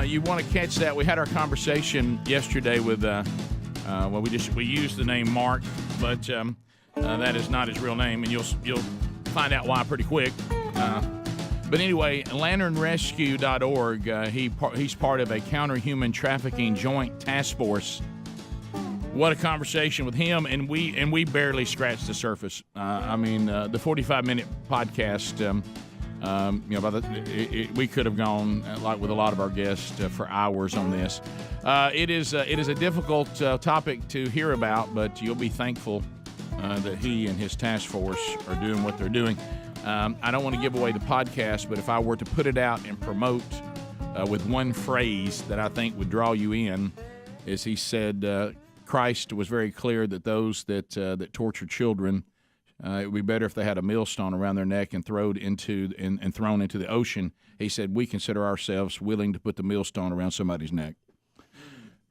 You want to catch that? We had our conversation yesterday with, we used the name Mark, but that is not his real name, and you'll find out why pretty quick. But anyway, LanternRescue.org, he's part of a counter-human trafficking joint task force. What a conversation with him, and we barely scratched the surface. The 45-minute podcast, we could have gone, like with a lot of our guests, for hours on this. It is a difficult topic to hear about, but you'll be thankful that he and his task force are doing what they're doing. I don't want to give away the podcast, but if I were to put it out and promote with one phrase that I think would draw you in, is he said, Christ was very clear that those that torture children, it would be better if they had a millstone around their neck and thrown into the ocean. He said, we consider ourselves willing to put the millstone around somebody's neck.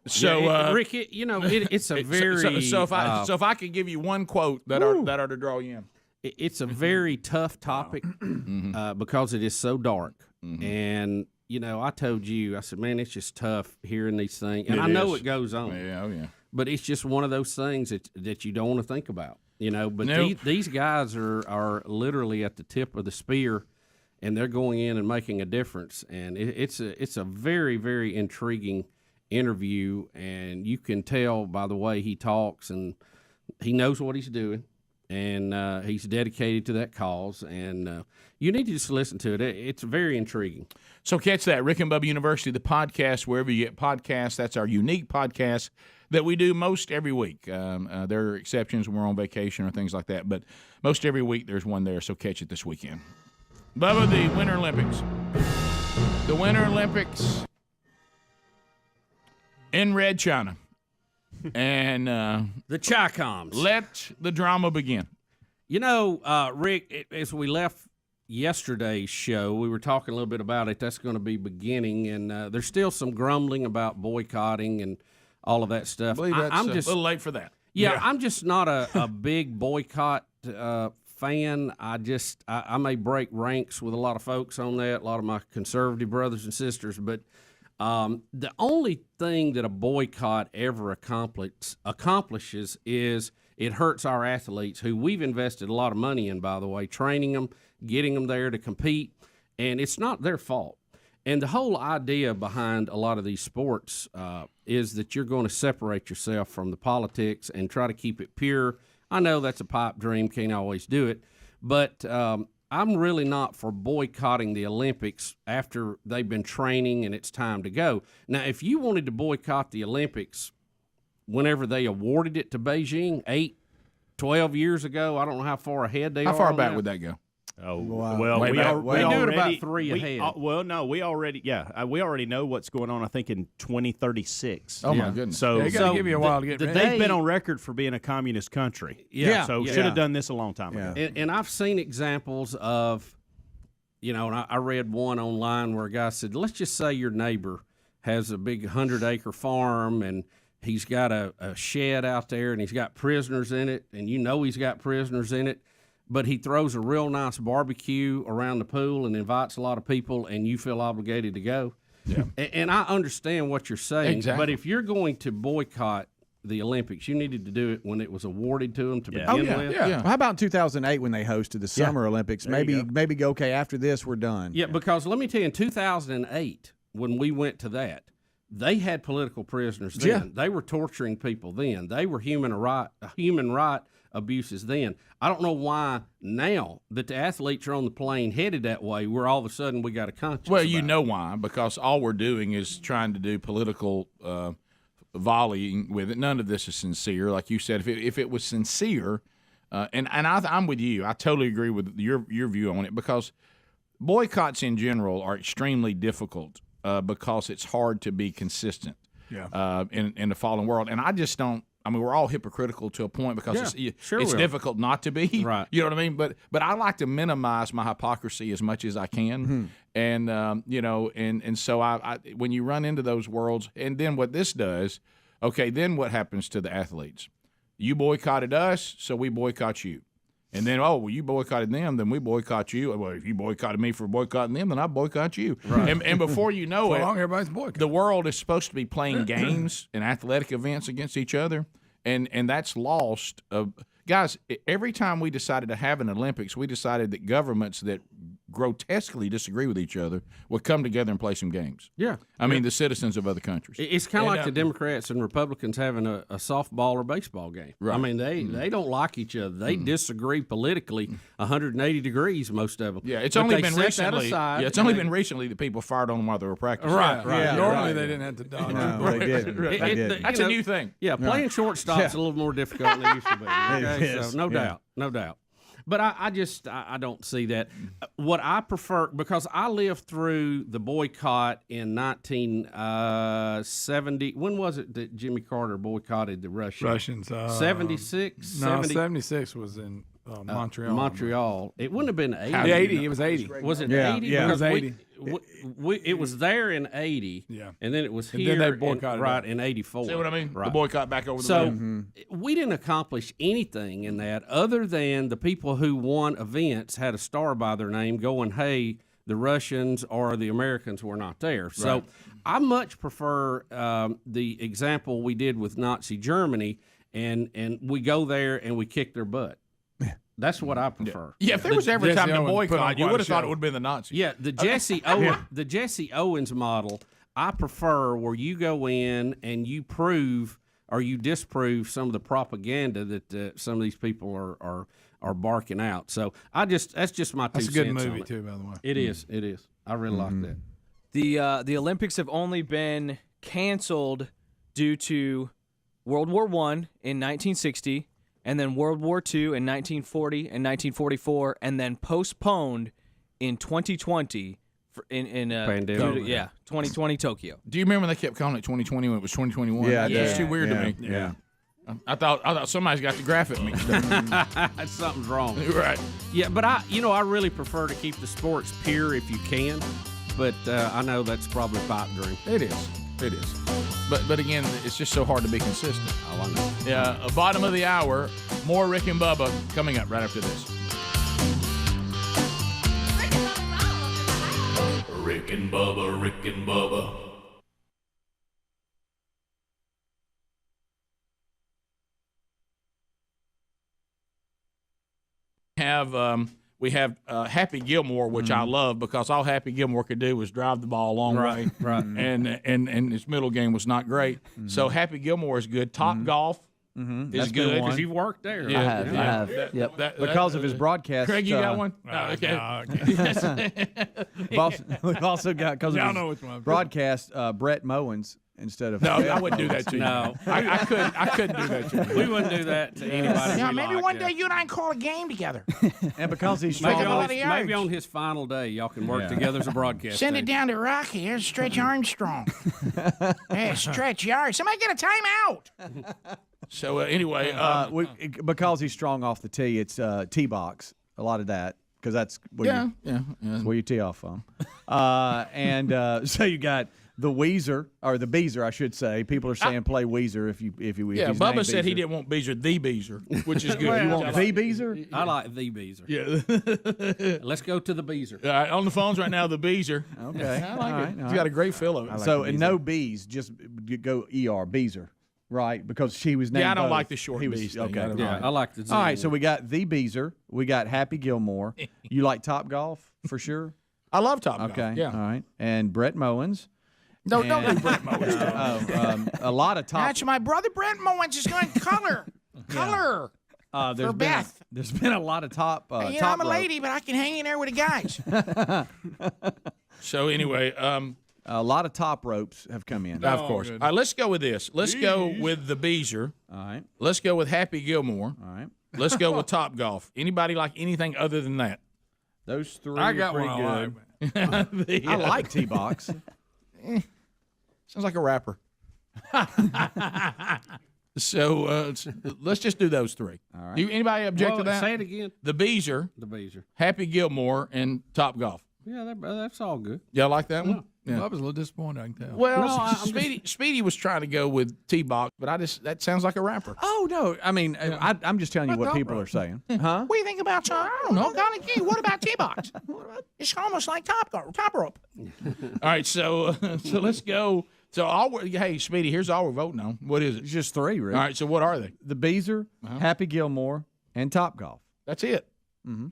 So, Rick, it's a very so if I could give you one quote that are to draw you in, it's a very tough topic because it is so dark. And I told you, I said, man, it's just tough hearing these things, and I know it goes on. Yeah. But it's just one of those things that you don't want to think about, But these guys are literally at the tip of the spear, and they're going in and making a difference. And it's a very, very intriguing interview, and you can tell by the way he talks, and he knows what he's doing, and he's dedicated to that cause. And you need to just listen to it. It's very intriguing. So catch that, Rick and Bubba University, the podcast, wherever you get podcasts. That's our unique podcast that we do most every week. There are exceptions when we're on vacation or things like that, but most every week there's one there, so catch it this weekend. Bubba, the Winter Olympics. The Winter Olympics in Red China. And the Chi-Coms. Let the drama begin. Rick, as we left yesterday's show, we were talking a little bit about it. That's going to be beginning, and there's still some grumbling about boycotting and all of that stuff. I believe that's I'm just a little late for that. Yeah, I'm just not a big boycott fan. I may break ranks with a lot of folks on that, a lot of my conservative brothers and sisters, but the only thing that a boycott ever accomplishes is it hurts our athletes, who we've invested a lot of money in, by the way, training them, getting them there to compete, and it's not their fault. And the whole idea behind a lot of these sports is that you're going to separate yourself from the politics and try to keep it pure. I know that's a pipe dream, can't always do it, but I'm really not for boycotting the Olympics after they've been training and it's time to go. Now, if you wanted to boycott the Olympics whenever they awarded it to Beijing 12 years ago, I don't know how far ahead they are. How far on back that. would that go? Oh, Wow. well, Way we back. already They do it about 3 ahead. we already know what's going on. I think in 2036. Oh, my goodness. So they got to give you a while to get ready. They've been on record for being a communist country. So should have done this a long time ago. And I've seen examples of, and I read one online where a guy said, let's just say your neighbor has a big 100-acre farm, and he's got a shed out there, and he's got prisoners in it, and he's got prisoners in it. But he throws a real nice barbecue around the pool and invites a lot of people, and you feel obligated to go. Yeah. And I understand what you're saying. Exactly. But if you're going to boycott the Olympics, you needed to do it when it was awarded to them to begin with. Well, how about 2008 when they hosted the Summer Olympics? Maybe go, okay, after this, we're done. Yeah, because let me tell you, in 2008, when we went to that, they had political prisoners then. Yeah. They were torturing people then. They were human right abuses then. I don't know why now that the athletes are on the plane headed that way, where all of a sudden we got a conscience. Well, you know why? Because all we're doing is trying to do political volleying with it. None of this is sincere, like you said. If it was sincere, and I'm with you. I totally agree with your view on it, because boycotts in general are extremely difficult because it's hard to be consistent. In the fallen world, and I just don't. I mean, we're all hypocritical to a point because it's difficult not to be. Right. You know what I mean? But I like to minimize my hypocrisy as much as I can. And and so I when you run into those worlds, and then what this does, okay, then what happens to the athletes? You boycotted us, so we boycott you. And then, you boycotted them, then we boycott you. Well, if you boycotted me for boycotting them, then I boycott you. Right. And before you know it, everybody's boycotting. The world is supposed to be playing games and athletic events against each other, and that's lost. Guys, every time we decided to have an Olympics, we decided that governments that grotesquely disagree with each other would come together and play some games. Yeah. I mean, the citizens of other countries. It's kind of like the Democrats and Republicans having a softball or baseball game. Right. I mean, they don't like each other. They disagree politically 180 degrees, most of them. Yeah, it's But only they been set that recently. aside, Yeah, it's only been recently that people fired on them while they were practicing. Right. Yeah, normally they didn't have to dodge. No, they didn't. They didn't. That's a new thing. Yeah, playing shortstop's a little more difficult than it used to be. Okay? It is. So no doubt. But I don't see that. What I prefer, because I lived through the boycott in 1970. When was it that Jimmy Carter boycotted the Russians? 76? No, 76 was in Montreal. Montreal. It wouldn't have been 80. 80. It was 80. Was it 80? Yeah, it was 80. It was there in 80, and then it was here then they boycotted in 84. See what I mean? Right. The boycott back over the So we didn't accomplish anything in that other than the people who won events had a star by their name going, hey, the Russians or the Americans were not there. So I much prefer the example we did with Nazi Germany, and we go there and we kick their butt. That's what I prefer. Yeah, if there was ever time to boycott, you would have thought it would have been the Nazis. Yeah, the Jesse Owens model, I prefer where you go in and you prove or you disprove some of the propaganda that some of these people are barking out. So that's just my 2 cents. That's a good movie on it. too, by the way. It is. I really like that. The Olympics have only been canceled due to World War I in 1960. And then World War II in 1940 and 1944, and then postponed in 2020 in pandemic. 2020 Tokyo. Do you remember when they kept calling it 2020 when it was 2021? Yeah, it's too weird to me. Yeah. I thought somebody's got the graphic mixed up. Something's wrong. Right. Yeah, but I really prefer to keep the sports pure if you can. But I know that's probably a pipe dream. It is. But again, it's just so hard to be consistent. Oh, I know. Yeah, bottom of the hour, more Rick and Bubba coming up right after this. Rick and Bubba, Rick and Bubba. We have Happy Gilmore, which I love because all Happy Gilmore could do was drive the ball a long way, right. And his middle game was not great. So Happy Gilmore is good. Top Golf is good Because you've worked there. I have. Yep. Because of his broadcast. Craig, you got one? Okay. We've also got, because Y'all of know his which one. broadcast, Brett Mowens instead of. No, I wouldn't do that to you. No. I couldn't do that to you. We wouldn't do that to anybody. Yeah, we maybe like, one day you and I can call a game together. And because he's Maybe strong. maybe on his final day, y'all can work together as a broadcast. Send team. it down to Rocky. Here's Stretch Armstrong. Hey, Stretch Yard. Somebody get a timeout. So anyway, because he's strong off the tee, it's tee box. A lot of that, because that's where that's where you tee off from. So you got the Weezer, or the Beezer, I should say. People are saying play Weezer if you. Yeah, if Bubba said he didn't want Beezer, the Beezer, which is good. Well, You want the Beezer? I like the Beezer. Yeah. Let's go to the Beezer. All right, on the phones right now, the Beezer. Okay. I like All it. right, He's got a great feel of it. So and no B's, just go Beezer, right? Because she was named. Yeah, I don't both. like the short He was- B's thing. Okay. I don't Yeah, like I like the. All right, so we got the Beezer, we got Happy Gilmore. You like Top Golf for sure? I love Top Golf. Okay. Yeah. All right. And Brett Mowens. No, don't do Brett Mowens. A lot of top. That's my brother Brett Mowens is going color. There's for been Beth. There's been a lot of top. Yeah, top I'm a rope. lady, but I can hang in there with the guys. So anyway, a lot of top ropes have come in. of course. All right, let's go with this. Let's go with the Beezer. All right. Let's go with Happy Gilmore. All right. Let's go with Top Golf. Anybody like anything other than that? Those three I are got pretty one good. I like T-Box. Sounds like a rapper. So let's just do those three. All right. Anybody object to that? Say it again. The Beezer, The Beezer. Happy Gilmore, and Top Golf. Yeah, that's all good. Y'all like that one? Yeah. I was a little disappointed, I can tell. Well, Speedy was trying to go with T-Box, but that sounds like a rapper. Oh no! I mean, I'm just telling you what people are saying. Huh? What do you think about I don't know. Golly gee, what about T-Box? It's almost like top rope. All right, so let's go. So hey, Speedy, here's all we're voting on. What is it? It's just three, Rick. All right, so what are they? The Beezer, Happy Gilmore, and Top Golf. That's it.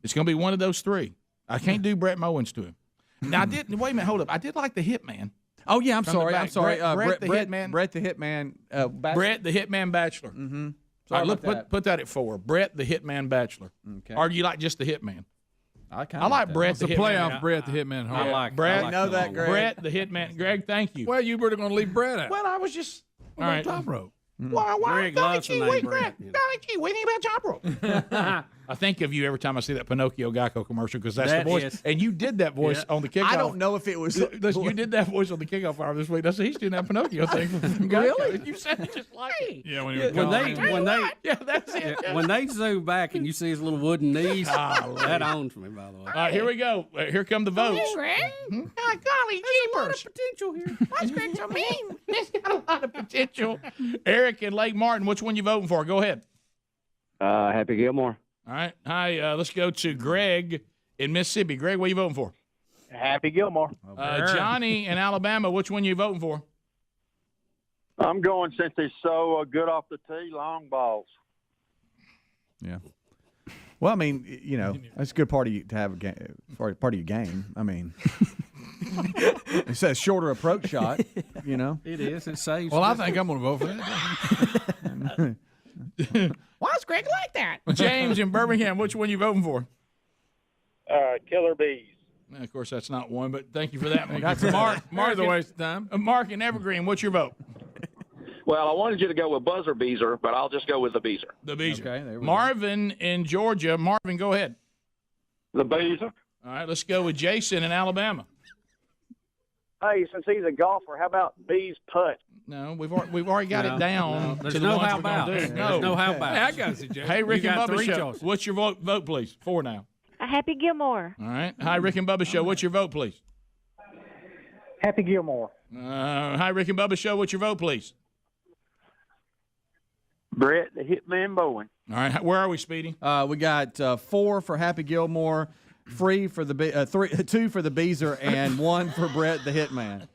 It's going to be one of those three. I can't do Brett Mowens to him. Now, wait a minute, hold up. I did like the Hitman. Oh yeah, I'm From the sorry. back. I'm sorry. Brett the Hitman. Brett the Hitman. Brett the Hitman Bachelor. Mm-hmm. All right, put that at 4. Brett the Hitman Bachelor. Okay. Or do you like just the Hitman? I like Brett It's the a Hitman. playoff Brett the Hitman. I like Brett. I like know the that, long- Greg. Brett the Hitman. Greg, thank you. Well, you were going to leave Brett out. Well, I was just all right. Top rope. Why? Greg Golly loves the gee, name wait, Brett, Greg. Golly gee, what do you think about top rope? I think of you every time I see that Pinocchio Geico commercial because that's the voice. And you did that voice on the kickoff. I don't know if it was. Listen, you did that voice on the kickoff hour this week. I said he's doing that Pinocchio thing from Geico. Really? You said it just like it. Yeah, when that's it. When they zoom back and you see his little wooden knees, that owns me, by the way. All right, here we go. Here come the votes. Golly jeepers. Potential here. What's Greg so mean? It's got a lot of potential. Eric and Lake Martin, which one you voting for? Go ahead. Happy Gilmore. All right. Hi, let's go to Greg in Mississippi. Greg, what are you voting for? Happy Gilmore. Johnny in Alabama, which one you voting for? I'm going since he's so good off the tee, long balls. Yeah. Well, I mean, you know, that's a good part of you to have a game, part of your game. I mean, it's a shorter approach shot, you know. It is. It saves. Well, I think I'm going to vote for that. Why is Greg like that? James in Birmingham, which one you voting for? Killer bees. Of course, that's not one, but thank you for that one. That's Mark a waste of time. Mark in Evergreen, what's your vote? Well, I wanted you to go with Buzzer Beezer, but I'll just go with the Beezer. The Beezer. Okay, there we Marvin in Georgia. Marvin, go ahead. The Beezer. All right, let's go with Jason in Alabama. Hey, since he's a golfer, how about Bees putt? No, we've already got it down. There's to no the ones how we're gonna about. do. There's no how about. Hey, I got it, Jay. Hey, Rick You and got Bubba three Show. choices. What's your vote, please? 4 now. Happy Gilmore. All right. Hi, Rick and Bubba Show. What's your vote, please? Happy Gilmore. Hi, Rick and Bubba Show. What's your vote, please? Brett, the Hitman Bowen. All right. Where are we, Speedy? We got 4 for Happy Gilmore, 3 for the 2 for the Beezer, and 1 for Brett the Hitman.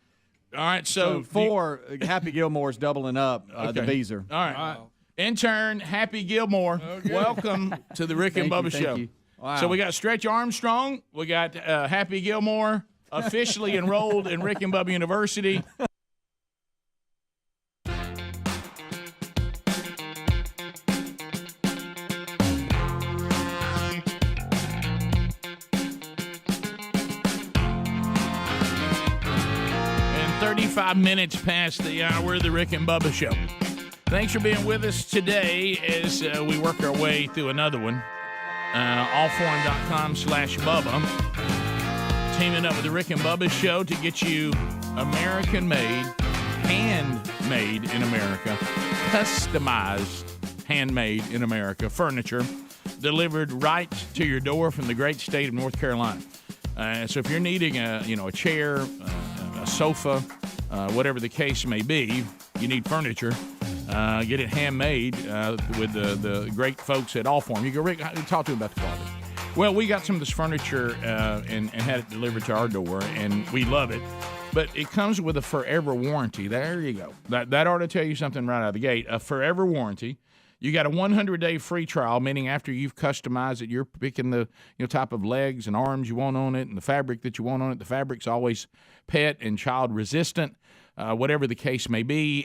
All right. So 4 Happy Gilmore's doubling up the Beezer. All right. Intern Happy Gilmore, welcome to the Rick and Bubba Show. You. Wow. So we got Stretch Armstrong. We got Happy Gilmore officially enrolled in Rick and Bubba University. And 35 minutes past the hour of the Rick and Bubba Show. Thanks for being with us today as we work our way through another one. allforum.com/Bubba. Teaming up with the Rick and Bubba Show to get you American-made, handmade in America, customized, handmade in America furniture delivered right to your door from the great state of North Carolina. So if you're needing a chair, a sofa, whatever the case may be, you need furniture. Get it handmade with the great folks at Allforum. You go, Rick, talk to me about the quality. Well, we got some of this furniture and had it delivered to our door, and we love it. But it comes with a forever warranty. There you go. That ought to tell you something right out of the gate. A forever warranty. You got a 100-day free trial, meaning after you've customized it, you're picking the type of legs and arms you want on it and the fabric that you want on it. The fabric's always pet and child resistant. Whatever the case may be,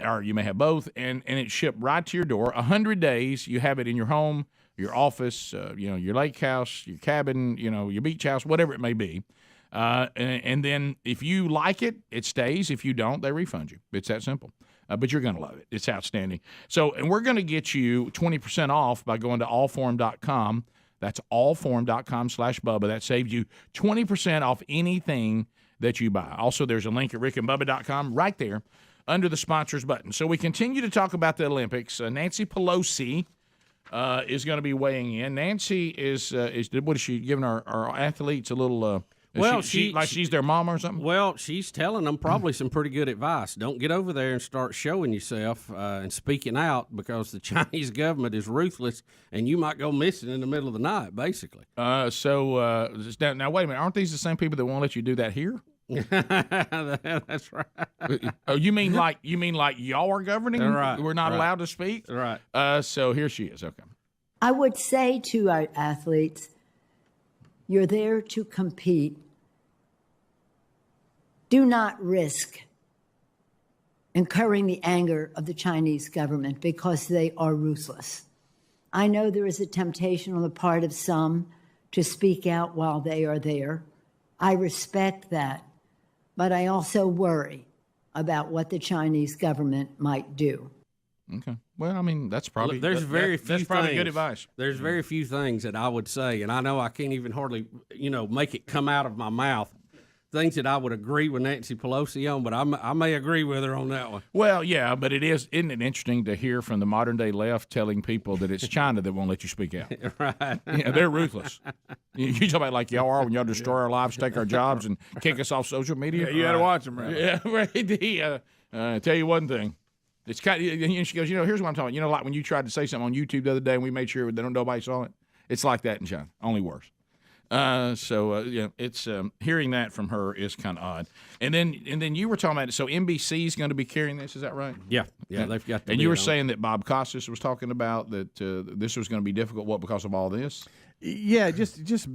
or you may have both, and it's shipped right to your door. 100 days, you have it in your home, your office, your lake house, your cabin, your beach house, whatever it may be. And then if you like it, it stays. If you don't, they refund you. It's that simple. But you're going to love it. It's outstanding. So, and we're going to get you 20% off by going to allforum.com. That's allforum.com/Bubba. That saves you 20% off anything that you buy. Also, there's a link at rickandbubba.com right there under the sponsors button. So we continue to talk about the Olympics. Nancy Pelosi is going to be weighing in. Nancy is what is she giving our athletes a little? She's their mom or something. Well, she's telling them probably some pretty good advice. Don't get over there and start showing yourself and speaking out because the Chinese government is ruthless, and you might go missing in the middle of the night, basically. Now wait a minute. Aren't these the same people that won't let you do that here? That's right. Oh, you mean like y'all are governing? Right. We're not allowed to speak? Right. So here she is. Okay. I would say to our athletes, you're there to compete. Do not risk incurring the anger of the Chinese government because they are ruthless. I know there is a temptation on the part of some to speak out while they are there. I respect that, but I also worry about what the Chinese government might do. Okay. Well, I mean, that's probably there's very few. That's probably things, good advice. There's very few things that I would say, and I know I can't even hardly, make it come out of my mouth. Things that I would agree with Nancy Pelosi on, but I may agree with her on that one. Well, yeah, but isn't it interesting to hear from the modern day left telling people that it's China that won't let you speak out? Right. Yeah, they're ruthless. You talk about like y'all are when y'all destroy our lives, take our jobs, and kick us off social media. Yeah, you got to watch them, right? Yeah, right. Tell you one thing. It's kind of, and she goes, here's what I'm talking about. Like when you tried to say something on YouTube the other day and we made sure that nobody saw it. It's like that in China, only worse. It's hearing that from her is kind of odd. And then you were talking about it. So NBC is going to be carrying this. Is that right? Yeah, they've got. And you were saying that Bob Costas was talking about that this was going to be difficult. What, because of all this? Yeah, just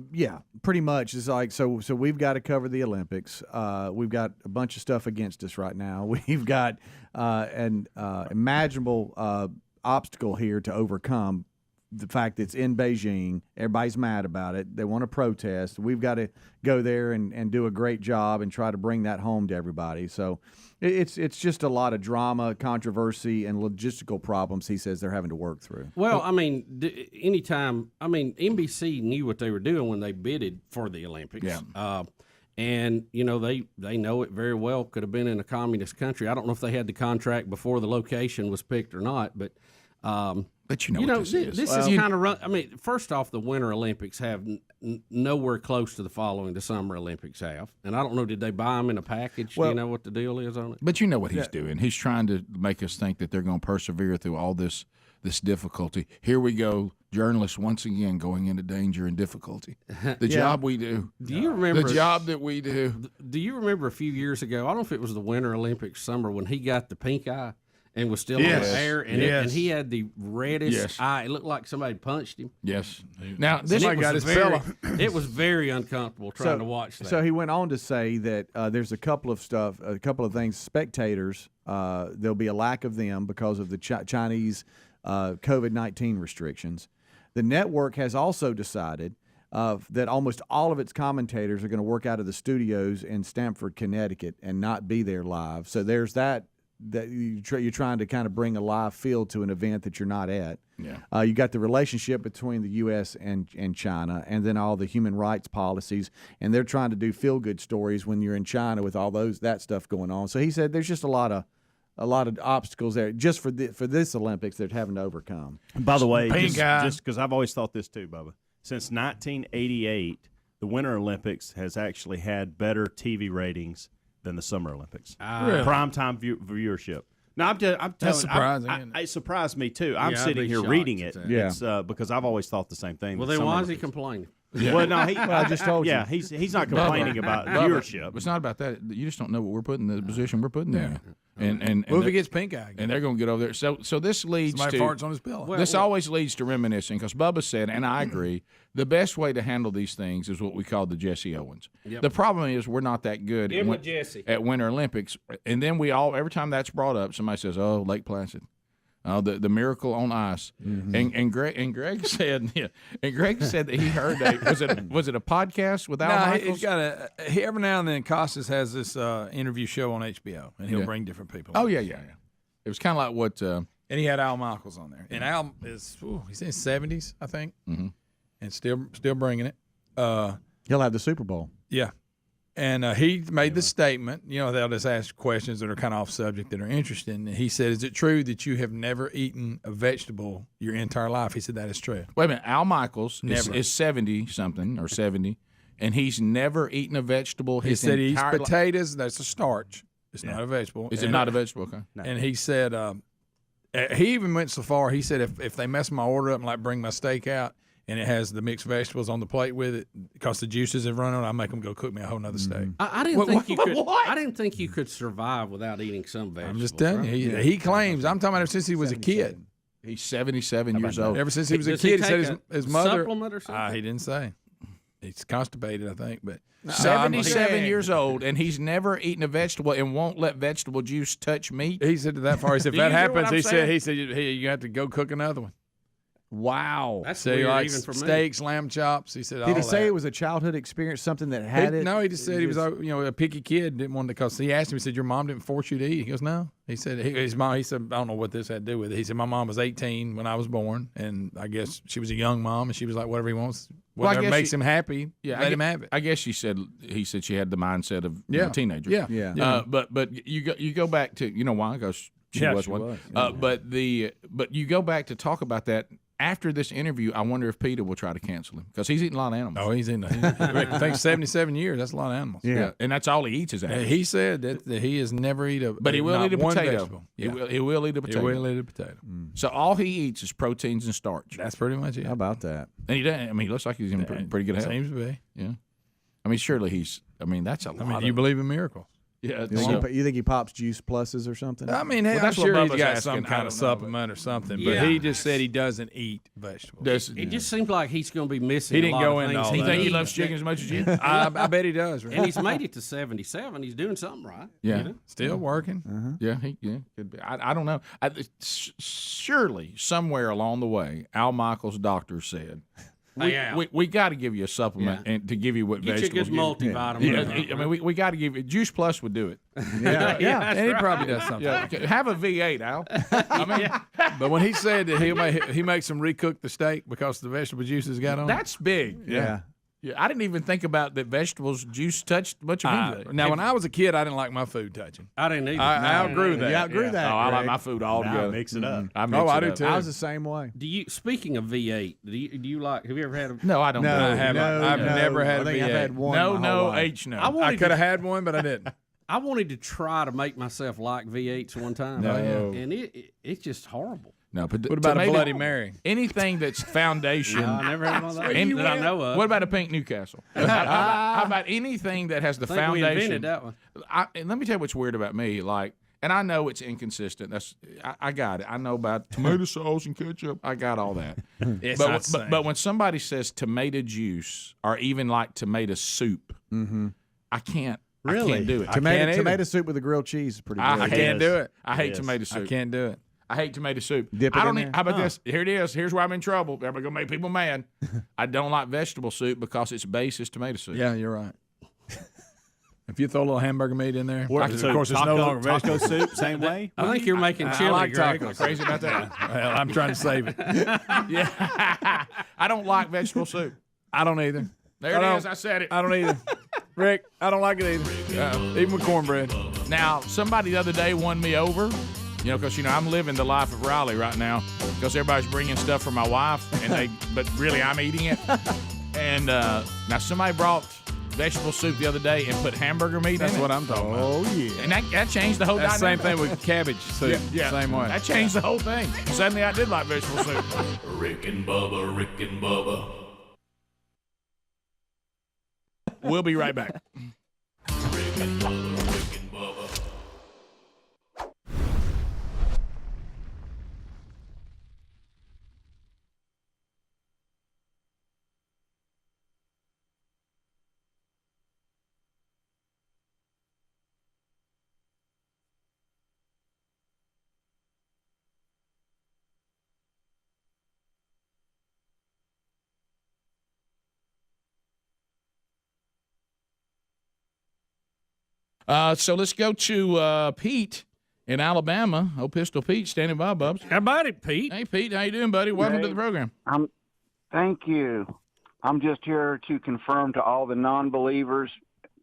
pretty much. It's like so we've got to cover the Olympics. We've got a bunch of stuff against us right now. We've got an imaginable obstacle here to overcome. The fact that it's in Beijing, everybody's mad about it. They want to protest. We've got to go there and do a great job and try to bring that home to everybody. So it's just a lot of drama, controversy, and logistical problems he says they're having to work through. Well, I mean, NBC knew what they were doing when they bidded for the Olympics. Yeah. And, they know it very well. Could have been in a communist country. I don't know if they had the contract before the location was picked or not, but what this is. This is kind of run. I mean, first off, the Winter Olympics have nowhere close to the following the Summer Olympics have, and I don't know. Did they buy them in a package? Do you know what the deal is on it? But you know what he's doing. He's trying to make us think that they're going to persevere through all this difficulty. Here we go, journalists once again going into danger and difficulty. The job we do. Do you remember the job that we do? Do you remember a few years ago? I don't know if it was the Winter Olympics summer when he got the pink eye. And was still on the air, and he had the reddest eye. It looked like somebody punched him. Yes. Now this got his fella. It was very uncomfortable trying to watch that. So he went on to say that there's a couple of things. Spectators, there'll be a lack of them because of the Chinese COVID-19 restrictions. The network has also decided that almost all of its commentators are going to work out of the studios in Stamford, Connecticut, and not be there live. So there's that you're trying to kind of bring a live feel to an event that you're not at. Yeah. You got the relationship between the U.S. and China, and then all the human rights policies, and they're trying to do feel-good stories when you're in China with all that stuff going on. So he said there's just a lot of obstacles there just for this Olympics they're having to overcome. By the way, just because I've always thought this too, Bubba, since 1988, the Winter Olympics has actually had better TV ratings than the Summer Olympics. Really? Primetime viewership. Now, I'm telling That's surprising. It surprised me, too. I'm Yeah, sitting I'd be here shocked reading it. Yeah. It's, because I've always thought the same thing. Well, with then Summer why is he Olympics. complaining? Yeah. Well, no, I just told you. Yeah, he's not complaining about viewership. It's not about that. You just don't know what we're putting the position we're putting there. And What if he gets pink eye? and they're going to get over there. So this leads Somebody to farts on his pillow. This always leads to reminiscing because Bubba said, and I agree, the best way to handle these things is what we call the Jesse Owens. Yep. The problem is we're not that good at Winter Olympics, and then every time that's brought up, somebody says, "Oh, Lake Placid." The miracle on ice, and Greg said, that he heard was it a podcast with Al Michaels? He's got every now and then Costas has this interview show on HBO, and he'll bring different people. Oh yeah. It was kind of like what, and he had Al Michaels on there, and Al is he's in his 70s, I think, and still bringing it. He'll have the Super Bowl. Yeah. And he made the statement, they'll just ask questions that are kind of off subject that are interesting. And he said, "Is it true that you have never eaten a vegetable your entire life?" He said, "That is true." Wait a minute. Al Michaels Never. is 70-something or 70, and he's never eaten a vegetable He his said he eats entire potatoes. That's a starch. It's not a vegetable. Is it not a vegetable? Okay. And he said, he even went so far, he said, if they mess my order up and bring my steak out, and it has the mixed vegetables on the plate with it, because the juices have run out, I make them go cook me a whole nother steak. I didn't think you could. I didn't think you could survive without eating some vegetables. I'm just telling you, he claims. I'm talking about ever since he was a kid. He's 77 years old. Ever since he was a Does kid, he he said take his a mother. supplement or something? He didn't say. He's constipated, I think, but 77 years old, and he's never eaten a vegetable and won't let vegetable juice touch meat. He said to that far. He said, if Do that you hear what happens, I'm he saying? said, hey, you have to go cook another one. Wow. That's so he weird likes even for me. steaks, lamb chops. He said, Did he all say that. it was a childhood experience, something that had it? No, he just said he was a picky kid. Didn't want to, because he asked him, he said, your mom didn't force you to eat? He goes, no. He said, his mom, he said, I don't know what this had to do with it. He said, my mom was 18 when I was born, and I guess she was a young mom, and she was like, whatever he wants, whatever makes him happy, let him have it. I guess he said she had the mindset of a teenager. Yeah. But you go back to, you know why? Because she was one. But you go back to talk about that. After this interview, I wonder if PETA will try to cancel him because he's eating a lot of animals. Oh, he's I think 77 years. That's a lot of animals. Yeah. And that's all he eats is animals. He said that he has never eat but he will eat a potato. Vegetable. He will eat a potato. He will eat a potato. So all he eats is proteins and starch. That's pretty much it. How about that? And he doesn't. I mean, he looks like he's in pretty good health. Seems to be. Yeah. I mean, surely he's. I mean, that's a lot. I mean, do you believe in miracles? Yeah. You think he pops Juice Pluses or something? I mean, Well, I'm that's sure what he's Bubba's got asking. some I kind don't of know, supplement or something, Yeah. but he just said he doesn't eat vegetables. It just seems like he's going to be missing. He didn't a lot go of into things all You that. think he eats. loves chicken as much as you? I bet he does. Right? And he's made it to 77. He's doing something right. Yeah. You know? Still working. Yeah, could be. I don't know. Surely somewhere along the way, Al Michaels' doctor said, we got to give you a supplement and to give you what Get vegetables. you a good multivitamin. I mean, we got to give you. Juice Plus would do it. Yeah, and he probably does something. Yeah, have a V8, Al. I mean, But when he said that he makes them recook the steak because the vegetable juices got on, that's big. Yeah. Yeah, I didn't even think about that vegetables juice touched much of anything. Now, when I was a kid, I didn't like my food touching. I didn't either. I outgrew that. You outgrew that. Oh, I like Greg. my food all together. Mix it up. I mix I it do up. too. I was the same way. Do you? Speaking of V8, do you like? Have you ever had a? No, I don't. No, I haven't. I've never had I a think I've V8. had one. No, my whole no, life. H no. I could have had one, but I didn't. I wanted to try to make myself like V8s one time, No. and it's just horrible. No, but What about tomato- a Bloody Mary? Anything that's foundation. No, I never had one of those Any- that I know of. What about a pink Newcastle? how about anything that has the I think we foundation? invented that one. And let me tell you what's weird about me. Like, and I know it's inconsistent. I got it. I know about tomato sauce and ketchup. I got all that. It's not the same. but when somebody says tomato juice or even like tomato soup, I can't. Really? I can't do it. Tomato soup with a grilled cheese is pretty good. I can't do it. I hate Yes. tomato soup. I can't do it. I hate tomato soup. Dip it I in don't. there? How about this? Here it is. Here's where I'm in trouble. Everybody gonna make people mad. I don't like vegetable soup because its base is tomato soup. Yeah, you're right. If you throw a little hamburger meat in there, What, of so course it's no longer taco vegetable. soup, same way. I think you're making chili. I like Greg. tacos. Crazy about that? Well, I'm trying to save it. Yeah. I don't like vegetable soup. I don't either. There it is. I said it. I don't either. Rick, I don't like it either. Even with cornbread. Now, somebody the other day won me over, because I'm living the life of Riley right now because everybody's bringing stuff for my wife, but really I'm eating it. And now somebody brought vegetable soup the other day and put hamburger meat in it. That's what I'm talking about. Oh, yeah. And that changed the whole That's the same dynamic. thing with cabbage soup. Yeah. Same way. That changed the whole thing. Suddenly I did like vegetable soup. Rick and Bubba, Rick and Bubba. We'll be right back. Rick and Bubba, Rick and Bubba. So let's go to Pete in Alabama. Oh, Pistol Pete, standing by, Bubs. How about it, Pete? Hey, Pete, how you doing, buddy? Welcome to the program. Thank you. I'm just here to confirm to all the non-believers,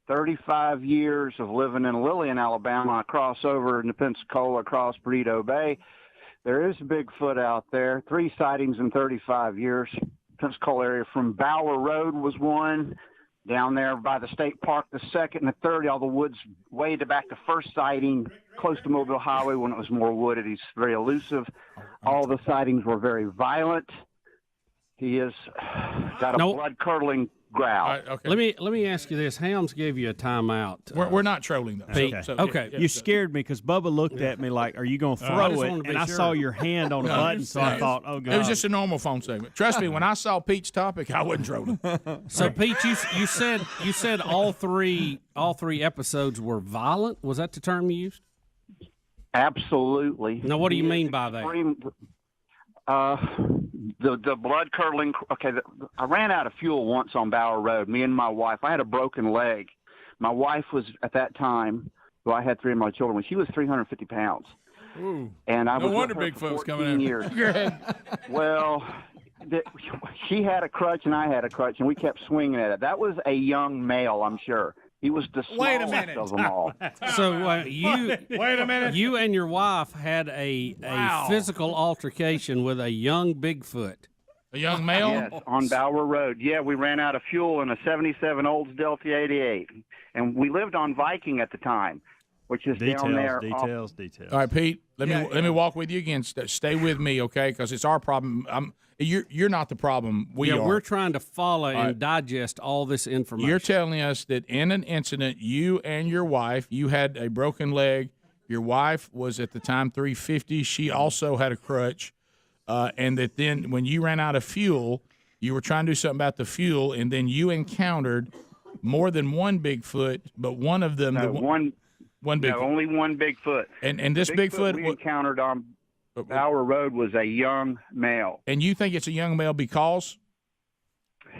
35 years of living in Lillian, Alabama. I cross over into Pensacola, across Burrito Bay. There is Bigfoot out there. 3 sightings in 35 years. Pensacola area from Bower Road was one. Down there by the state park, the second and the third, all the woods way to back. The first sighting close to Mobile Highway when it was more wooded. He's very elusive. All the sightings were very violent. He has got a blood-curdling growl. Okay. Let me ask you this. Helms gave you a timeout. We're not trolling though. Pete. Okay. You scared me because Bubba looked at me like, "Are you going to I throw just it?" wanted to be And I sure. saw your hand on a button, so I thought, "Oh God." It was just a normal phone segment. Trust me, when I saw Pete's topic, I wasn't trolling. So Pete, you said all three episodes were violent. Was that the term you used? Absolutely. Now, what do you mean by that? the blood curdling. Okay, I ran out of fuel once on Bower Road. Me and my wife. I had a broken leg. My wife was at that time. Well, I had 3 of my children. When she was 350 pounds. Ooh. And I no was wonder with her Bigfoot's for coming 14 in. years. Well, she had a crutch and I had a crutch, and we kept swinging at it. That was a young male, I'm sure. He was the Wait a smallest minute. of them all. So you Wait a minute. You and your wife had a physical altercation with a young Bigfoot. A young male? Yes, on Bower Road. Yeah, we ran out of fuel in a 77 Olds Delta 88. And we lived on Viking at the time, which is down there. Details. All right, Pete. Let me walk with you again. Stay with me, okay? Because it's our problem. You're not the problem. We're trying to follow and digest all this information. You're telling us that in an incident, you and your wife, you had a broken leg. Your wife was at the time 350. She also had a crutch, and that then when you ran out of fuel, you were trying to do something about the fuel, and then you encountered more than one Bigfoot, but one of them, one Bigfoot. No, only one Bigfoot. And this Bigfoot we encountered on Bower Road was a young male. And you think it's a young male because?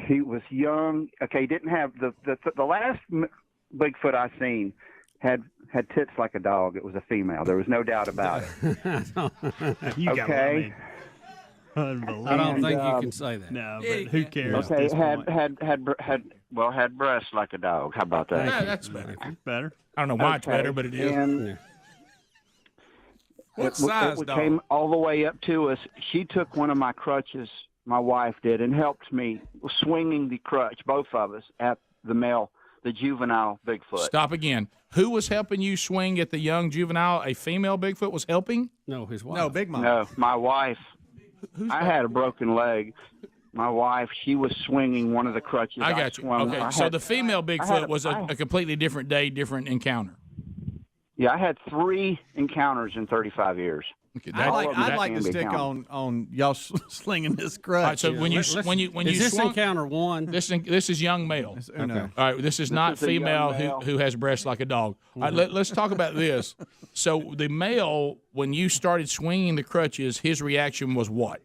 He was young. Okay, he didn't have the last Bigfoot I seen had tits like a dog. It was a female. There was no doubt about it. You got okay. Unbelievable. I don't think you can say that. No, but who cares? Okay, had breasts like a dog. How about that? Yeah, that's better. Better. I don't know why it's better, but it is. And what size it dog? came all the way up to us. She took one of my crutches, my wife did, and helped me swinging the crutch, both of us, at the juvenile Bigfoot. Stop again. Who was helping you swing at the young juvenile? A female Bigfoot was helping? No, his wife. No, Big Mom. No, my wife. I had a broken leg. My wife, she was swinging one of the crutches. I got you. Okay, so the female Bigfoot was a completely different day, different encounter. Yeah, I had 3 encounters in 35 years. Okay, I'd like to stick on y'all slinging this crutch. All right, so when you is this swung, encounter one? this is young male. Okay. All right, this is not is a female young male. who has breasts like a dog. All right, let's talk about this. So the male, when you started swinging the crutches, his reaction was what?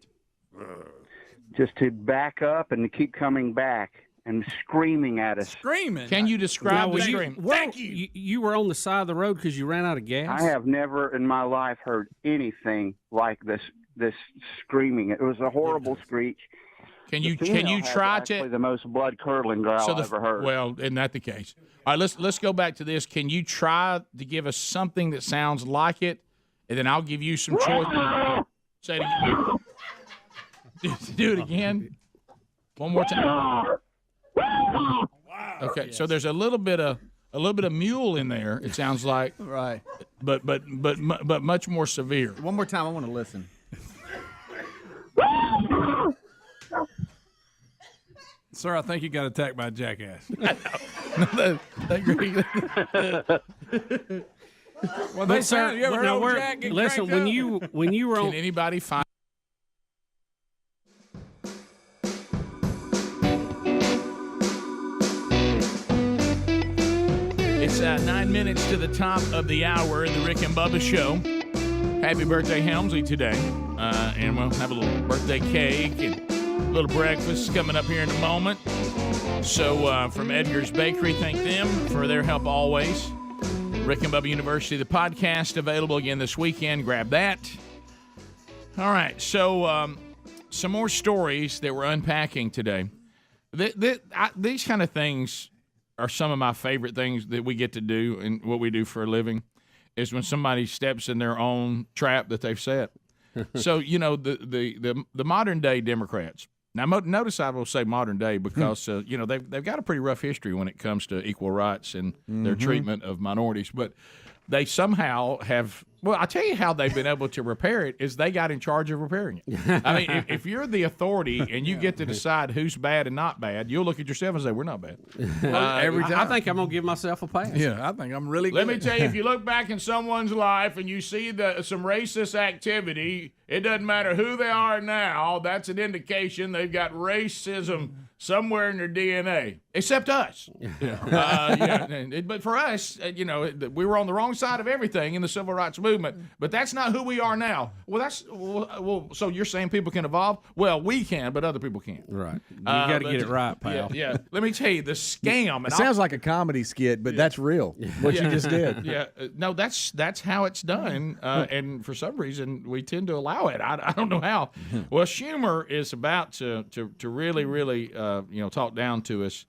Just to back up and to keep coming back and screaming at us. Screaming. Can you describe the you, scream? Thank you. You were on the side of the road because you ran out of gas? I have never in my life heard anything like this screaming. It was a horrible screech. Can you The female has try actually to? the most blood curdling growl I ever heard. Well, isn't that the case? All right, let's go back to this. Can you try to give us something that sounds like it, and then I'll give you some choice. Say it again. Do it again. One more time. Okay, so there's a little bit of mule in there. It sounds like Right. but much more severe. One more time. I want to listen. Sir, I think you got attacked by a jackass. Well, they sir, you ever know Jack get listen when you were on. Can anybody find? It's 9 minutes to the top of the hour in the Rick and Bubba Show. Happy birthday, Helmsey, today. And we'll have a little birthday cake and a little breakfast coming up here in a moment. So from Edgar's Bakery, thank them for their help always. Rick and Bubba University, the podcast available again this weekend. Grab that. All right, so some more stories that we're unpacking today. These kind of things are some of my favorite things that we get to do and what we do for a living is when somebody steps in their own trap that they've set. So, you know, the modern day Democrats. Now, notice I will say modern day because, you know, they've got a pretty rough history when it comes to equal rights and their treatment of minorities. But they somehow have, well, I'll tell you how they've been able to repair it is they got in charge of repairing it. I mean, if you're the authority and you get to decide who's bad and not bad, you'll look at yourself and say, we're not bad. Every time. I think I'm going to give myself a pass. Yeah, I think I'm really good. Let me tell you, if you look back in someone's life and you see some racist activity, it doesn't matter who they are now, that's an indication they've got racism somewhere in their DNA, except us. But for us, we were on the wrong side of everything in the civil rights movement. But that's not who we are now. So you're saying people can evolve? Well, we can, but other people can't. Right. You got to get it right, pal. Yeah. Let me tell you, the scam. It sounds like a comedy skit, but that's real. What you just did. Yeah. No, that's how it's done. And for some reason, we tend to allow it. I don't know how. Well, Schumer is about to really talk down to us,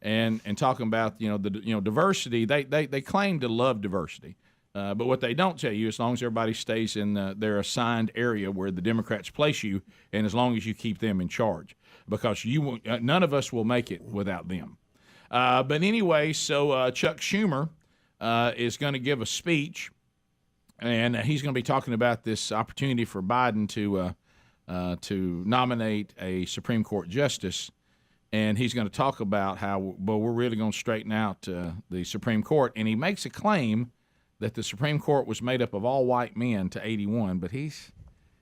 and talking about diversity. They claim to love diversity, but what they don't tell you, as long as everybody stays in their assigned area where the Democrats place you, and as long as you keep them in charge, because none of us will make it without them. But anyway, so Chuck Schumer is going to give a speech, and he's going to be talking about this opportunity for Biden to nominate a Supreme Court justice. And he's going to talk about how, we're really going to straighten out the Supreme Court. And he makes a claim that the Supreme Court was made up of all white men to 81, but he's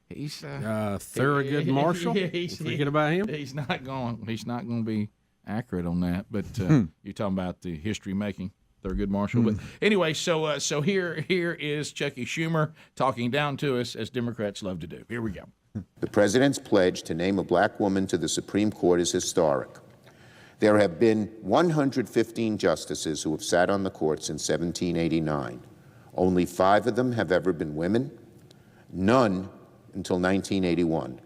Thurgood Marshall. Forget about him. He's not going to be accurate on that. But you're talking about the history making Thurgood Marshall. But anyway, so here is Chucky Schumer talking down to us, as Democrats love to do. Here we go. The president's pledge to name a black woman to the Supreme Court is historic. There have been 115 justices who have sat on the court since 1789. Only 5 of them have ever been women, none until 1981.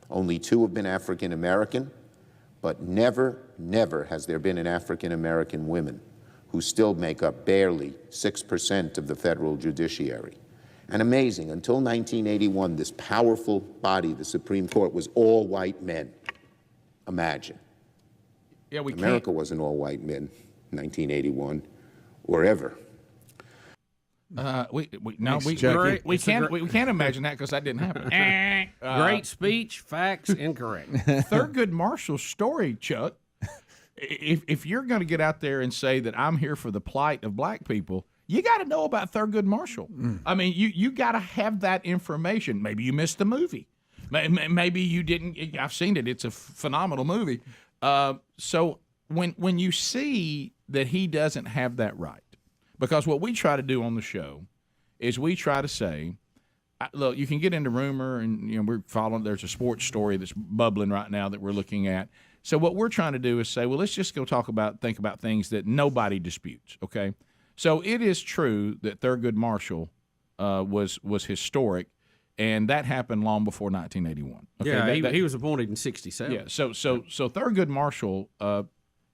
Only 2 have been African American, but never has there been an African American woman, who still make up barely 6% of the federal judiciary. And amazing, until 1981, this powerful body, the Supreme Court, was all white men. Imagine. Yeah, America wasn't all white men in 1981 or ever. We can't imagine that, because that didn't happen. Great speech, facts incorrect. Thurgood Marshall's story, Chuck. If you're going to get out there and say that I'm here for the plight of black people, you got to know about Thurgood Marshall. I mean, you got to have that information. Maybe you missed the movie. Maybe you didn't. I've seen it. It's a phenomenal movie. So when you see that he doesn't have that right, because what we try to do on the show is we try to say, look, you can get into rumor, and we're following. There's a sports story that's bubbling right now that we're looking at. So what we're trying to do is say, well, let's just go think about things that nobody disputes. Okay. So it is true that Thurgood Marshall was historic, and that happened long before 1981. Okay? Yeah, he was appointed in 1967. Yeah, so Thurgood Marshall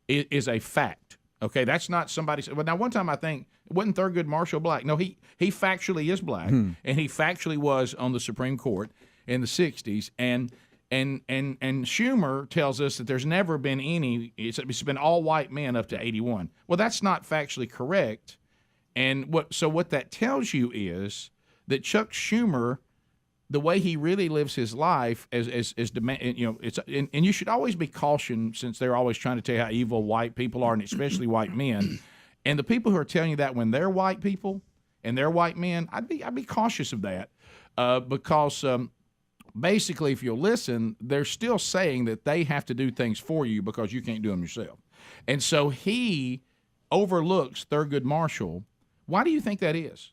is a fact. Okay, that's not somebody. Well, now one time I think, wasn't Thurgood Marshall black? No, he factually is black, and he factually was on the Supreme Court in the 60s, and Schumer tells us that there's never been any. It's been all white men up to 81. Well, that's not factually correct. And what that tells you is that Chuck Schumer, the way he really lives his life, as demand, and you should always be cautioned, since they're always trying to tell you how evil white people are, and especially white men. And the people who are telling you that when they're white people and they're white men, I'd be cautious of that, because. Basically, if you'll listen, they're still saying that they have to do things for you because you can't do them yourself. And so he overlooks Thurgood Marshall. Why do you think that is?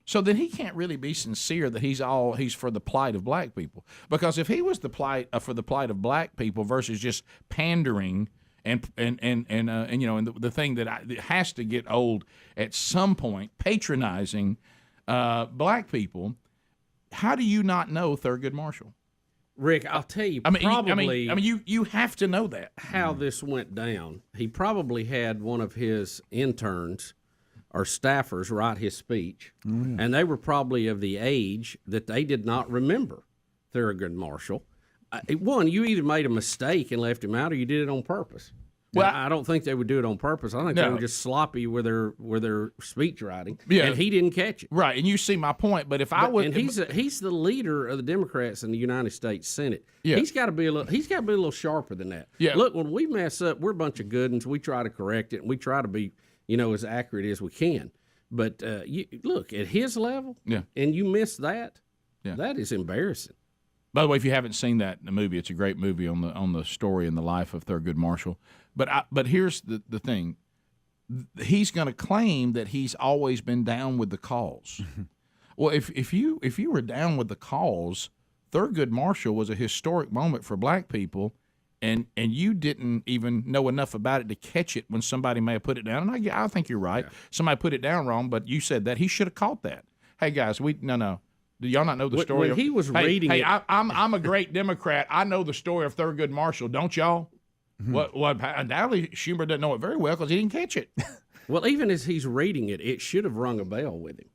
So then he can't really be sincere that he's for the plight of black people. Because if he was for the plight of black people versus just pandering and the thing that has to get old at some point, patronizing black people. How do you not know Thurgood Marshall? Rick, I'll tell you. You have to know that. How this went down. He probably had one of his interns or staffers write his speech, and they were probably of the age that they did not remember Thurgood Marshall. One, you either made a mistake and left him out, or you did it on purpose. Well, I don't think they would do it on purpose. I think they were just sloppy with their speech writing, and he didn't catch it. Right, and you see my point. But if I would, and he's the leader of the Democrats in the United States Senate. Yeah. He's got to be a little sharper than that. Yeah. Look, when we mess up, we're a bunch of good ones. We try to correct it, and we try to be as accurate as we can. But look at his level, and you miss that. Yeah. That is embarrassing. By the way, if you haven't seen that in the movie, it's a great movie on the story and the life of Thurgood Marshall. But here's the thing: he's going to claim that he's always been down with the cause. Well, if you were down with the cause, Thurgood Marshall was a historic moment for black people, and you didn't even know enough about it to catch it when somebody may have put it down. And I think you're right. Yeah. Somebody put it down wrong, but you said that he should have caught that. Hey guys, no. Do y'all not know the story? When he was reading it, I'm a great Democrat. I know the story of Thurgood Marshall, don't y'all? Undoubtedly Schumer doesn't know it very well because he didn't catch it. Well, even as he's reading it, it should have rung a bell with him.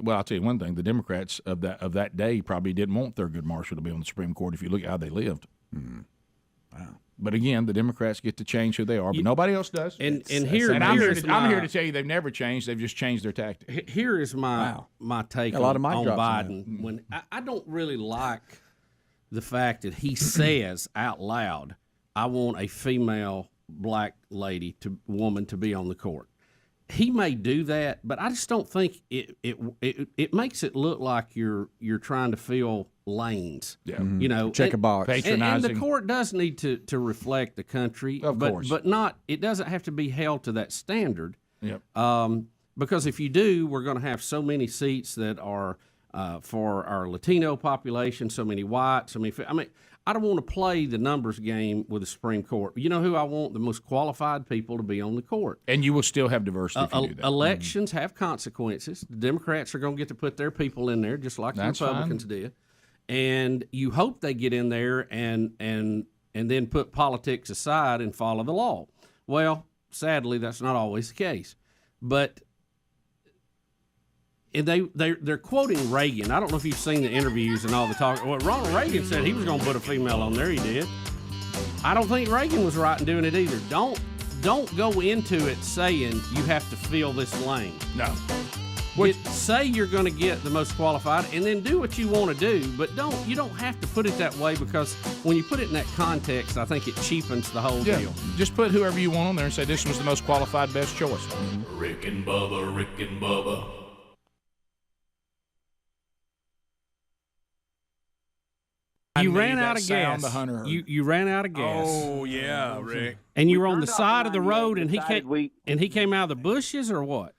Well, I'll tell you one thing: the Democrats of that day probably didn't want Thurgood Marshall to be on the Supreme Court. If you look at how they lived, wow. But again, the Democrats get to change who they are, but nobody else does. I'm here to tell you they've never changed. They've just changed their tactics. Here is my take on Biden. When I don't really like the fact that he says out loud, "I want a female black woman to be on the court." He may do that, but I just don't think it makes it look like you're trying to fill lanes. Yeah, you know, check a box. And the court does need to reflect the country, of course, but not. It doesn't have to be held to that standard. Yep. Because if you do, we're going to have so many seats that are for our Latino population, so many whites. I don't want to play the numbers game with the Supreme Court. You know who I want? The most qualified people to be on the court. And you will still have diversity if you do that. Elections have consequences. The Democrats are going to get to put their people in there just like the Republicans did. And you hope they get in there and then put politics aside and follow the law. Well, sadly, that's not always the case. But they're quoting Reagan. I don't know if you've seen the interviews and all the talk. Well, Ronald Reagan said he was going to put a female on there. He did. I don't think Reagan was right in doing it either. Don't go into it saying you have to fill this lane. No. Say you're going to get the most qualified, and then do what you want to do. But you don't have to put it that way, because when you put it in that context, I think it cheapens the whole deal. Just put whoever you want on there and say this was the most qualified, best choice. Rick and Bubba, Rick and Bubba. You ran out of gas. You ran out of gas. Oh yeah, Rick. And you were on the side of the road, and he came out of the bushes, or what?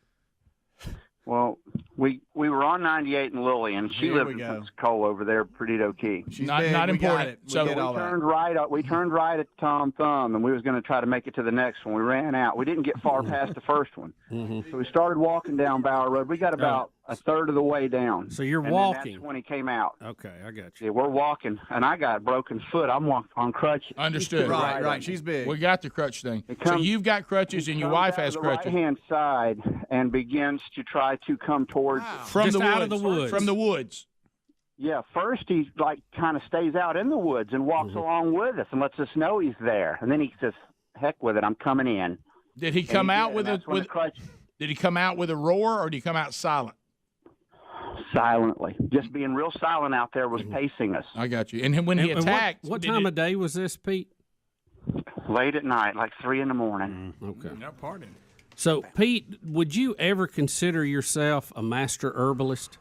Well, we were on 98 in Lillian. She lived in Pensacola over there, Perdido Key. She's not important. So we turned right. We turned right at Tom Thumb, and we was going to try to make it to the next one. We ran out. We didn't get far past the first one, so we started walking down Bower Road. We got about a third of the way down. So you're and walking. That's when he came out. Okay, I got Yeah, you. we're walking, and I got a broken foot. I'm walking on crutches. Understood. Right. She's big. We got the crutch thing. So you've got crutches, and your wife has crutches. Right-hand side and begins to try to come towards from the out of the woods. From the woods. Yeah, first he kind of stays out in the woods and walks along with us and lets us know he's there, and then he says, "Heck with it, I'm coming in." Did he come out with a Did he come out with a roar, or did he come out silent? Silently, just being real silent out there was pacing us. I got you. And when he attacked, what time of day was this, Pete? Late at night, like 3 a.m. Okay. No pardon. So, Pete, would you ever consider yourself a master herbalist?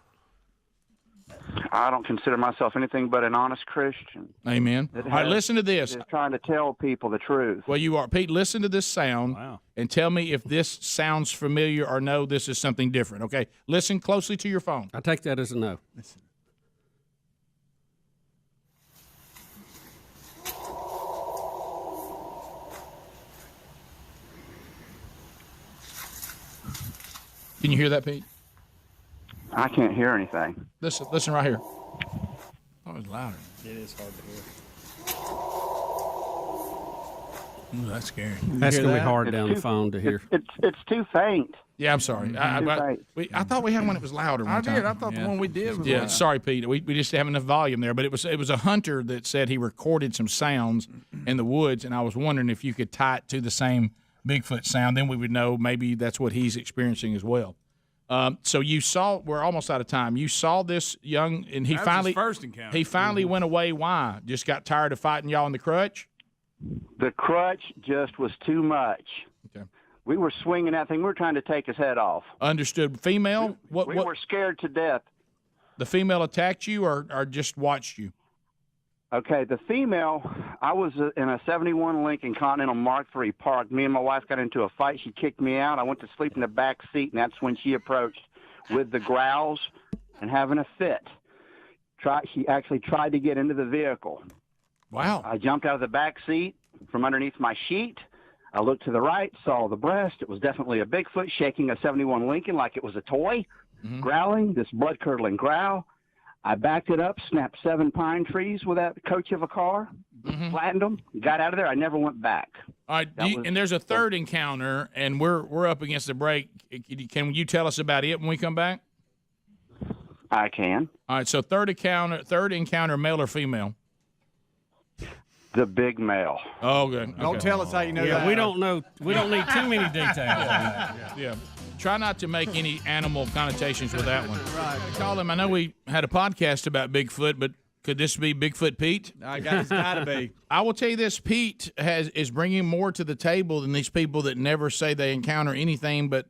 I don't consider myself anything but an honest Christian. Amen. All right, listen to this. Just trying to tell people the truth. Well, you are. Pete, listen to this sound and tell me if this sounds familiar or no, this is something different, okay? Listen closely to your phone. I take that as a no. Listen. Can you hear that, Pete? I can't hear anything. Listen right here. Oh, it's louder. It is hard to hear. Ooh, that's scary. That's going to be hard down the phone to hear. It's too faint. Yeah, I'm sorry. I thought we had one that was louder. I did. I thought the one we did was loud. Sorry, Pete. We just didn't have enough volume there. But it was a hunter that said he recorded some sounds in the woods, and I was wondering if you could tie it to the same Bigfoot sound. Then we would know maybe that's what he's experiencing as well. So you saw. We're almost out of time. You saw this young, and he finally his first encounter. He finally went away. Why? Just got tired of fighting y'all in the crutch. The crutch just was too much. Okay. We were swinging that thing. We were trying to take his head off. Understood. Female? We were scared to death. The female attacked you or just watched you? Okay, the female, I was in a 71 Lincoln Continental Mark III parked. Me and my wife got into a fight. She kicked me out. I went to sleep in the back seat, and that's when she approached with the growls and having a fit. She actually tried to get into the vehicle. Wow. I jumped out of the back seat from underneath my sheet. I looked to the right, saw the breast. It was definitely a Bigfoot shaking a 71 Lincoln like it was a toy, growling, this blood-curdling growl. I backed it up, snapped 7 pine trees with that coach of a car, flattened them, got out of there. I never went back. All right, and there's a third encounter, and we're up against the break. Can you tell us about it when we come back? I can. All right, so third encounter, male or female? The big male. Oh, good. Don't tell us how you know that. We don't know. We don't need too many details. Yeah. Try not to make any animal connotations with that one. Right. Call him. I know we had a podcast about Bigfoot, but could this be Bigfoot Pete? It's got to be. I will tell you this: Pete is bringing more to the table than these people that never say they encounter anything but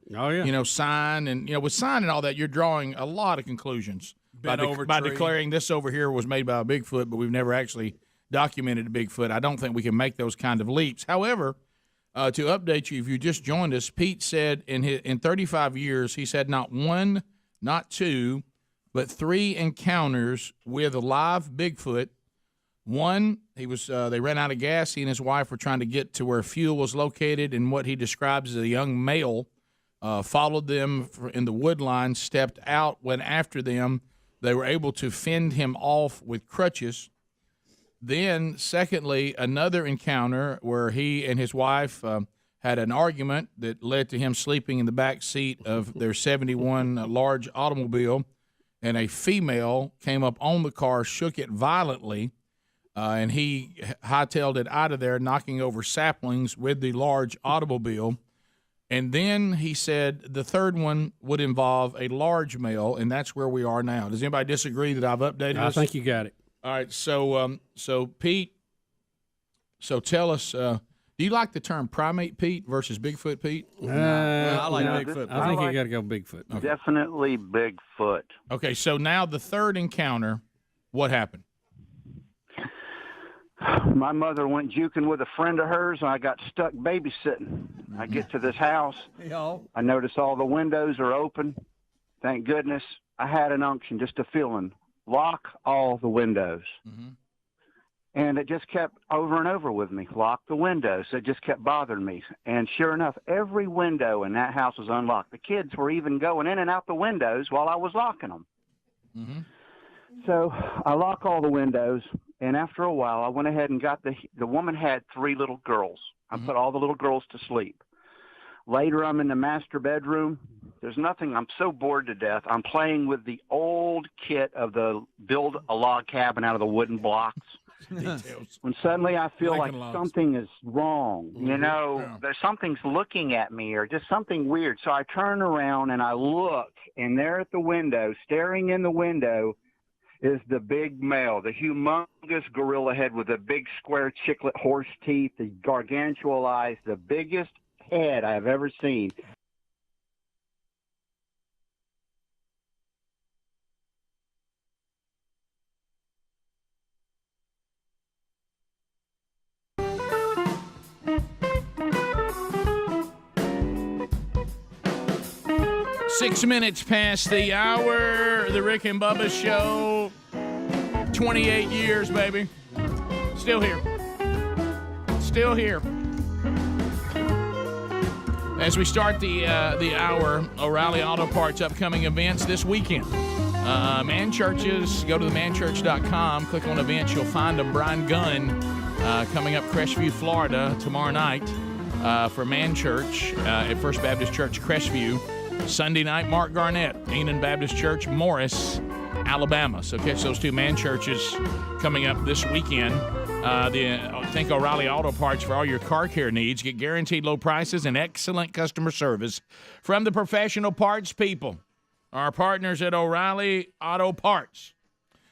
sign and with sign and all that. You're drawing a lot of conclusions by declaring this over here was made by a Bigfoot, but we've never actually documented a Bigfoot. I don't think we can make those kind of leaps. However, to update you, if you just joined us, Pete said in 35 years, he said not one, not two, but 3 encounters with a live Bigfoot. One, they ran out of gas. He and his wife were trying to get to where fuel was located, and what he describes as a young male followed them in the wood line, stepped out, went after them. They were able to fend him off with crutches. Then, secondly, another encounter where he and his wife had an argument that led to him sleeping in the back seat of their 71 large automobile, and a female came up on the car, shook it violently, and he hightailed it out of there, knocking over saplings with the large automobile. And then he said the third one would involve a large male, and that's where we are now. Does anybody disagree that I've updated I this? think you got it. All right, so Pete, tell us, do you like the term primate Pete versus Bigfoot Pete? I like Bigfoot. I think you got to go Bigfoot. Okay. Definitely Bigfoot. Okay, so now the third encounter, what happened? My mother went juking with a friend of hers, and I got stuck babysitting. I get to this house. I notice all the windows are open. Thank goodness. I had an unction, just a feeling. Lock all the windows. And it just kept over and over with me. Lock the windows. It just kept bothering me. And sure enough, every window in that house was unlocked. The kids were even going in and out the windows while I was locking them. So I lock all the windows, and after a while, I went ahead and got the woman had 3 little girls. I put all the little girls to sleep. Later, I'm in the master bedroom. There's nothing. I'm so bored to death. I'm playing with the old kit of the build a log cabin out of the wooden blocks. When suddenly I feel like something is wrong. There's something's looking at me or just something weird. So I turn around and I look, and there at the window, staring in the window, is the big male, the humongous gorilla head with the big square chiclet horse teeth, the gargantuan eyes, the biggest head I've ever seen. Six minutes past the hour, the Rick and Bubba Show. 28 years, baby. Still here. Still here. As we start the hour, O'Reilly Auto Parts upcoming events this weekend. Man Churches, go to themanchurch.com, click on events, you'll find them. Brian Gunn coming up Crestview, Florida tomorrow night for Man Church at First Baptist Church, Crestview. Sunday night, Mark Garnett, Enon Baptist Church, Morris, Alabama. So catch those 2 Man Churches coming up this weekend. Think O'Reilly Auto Parts for all your car care needs. Get guaranteed low prices and excellent customer service from the professional parts people. Our partners at O'Reilly Auto Parts.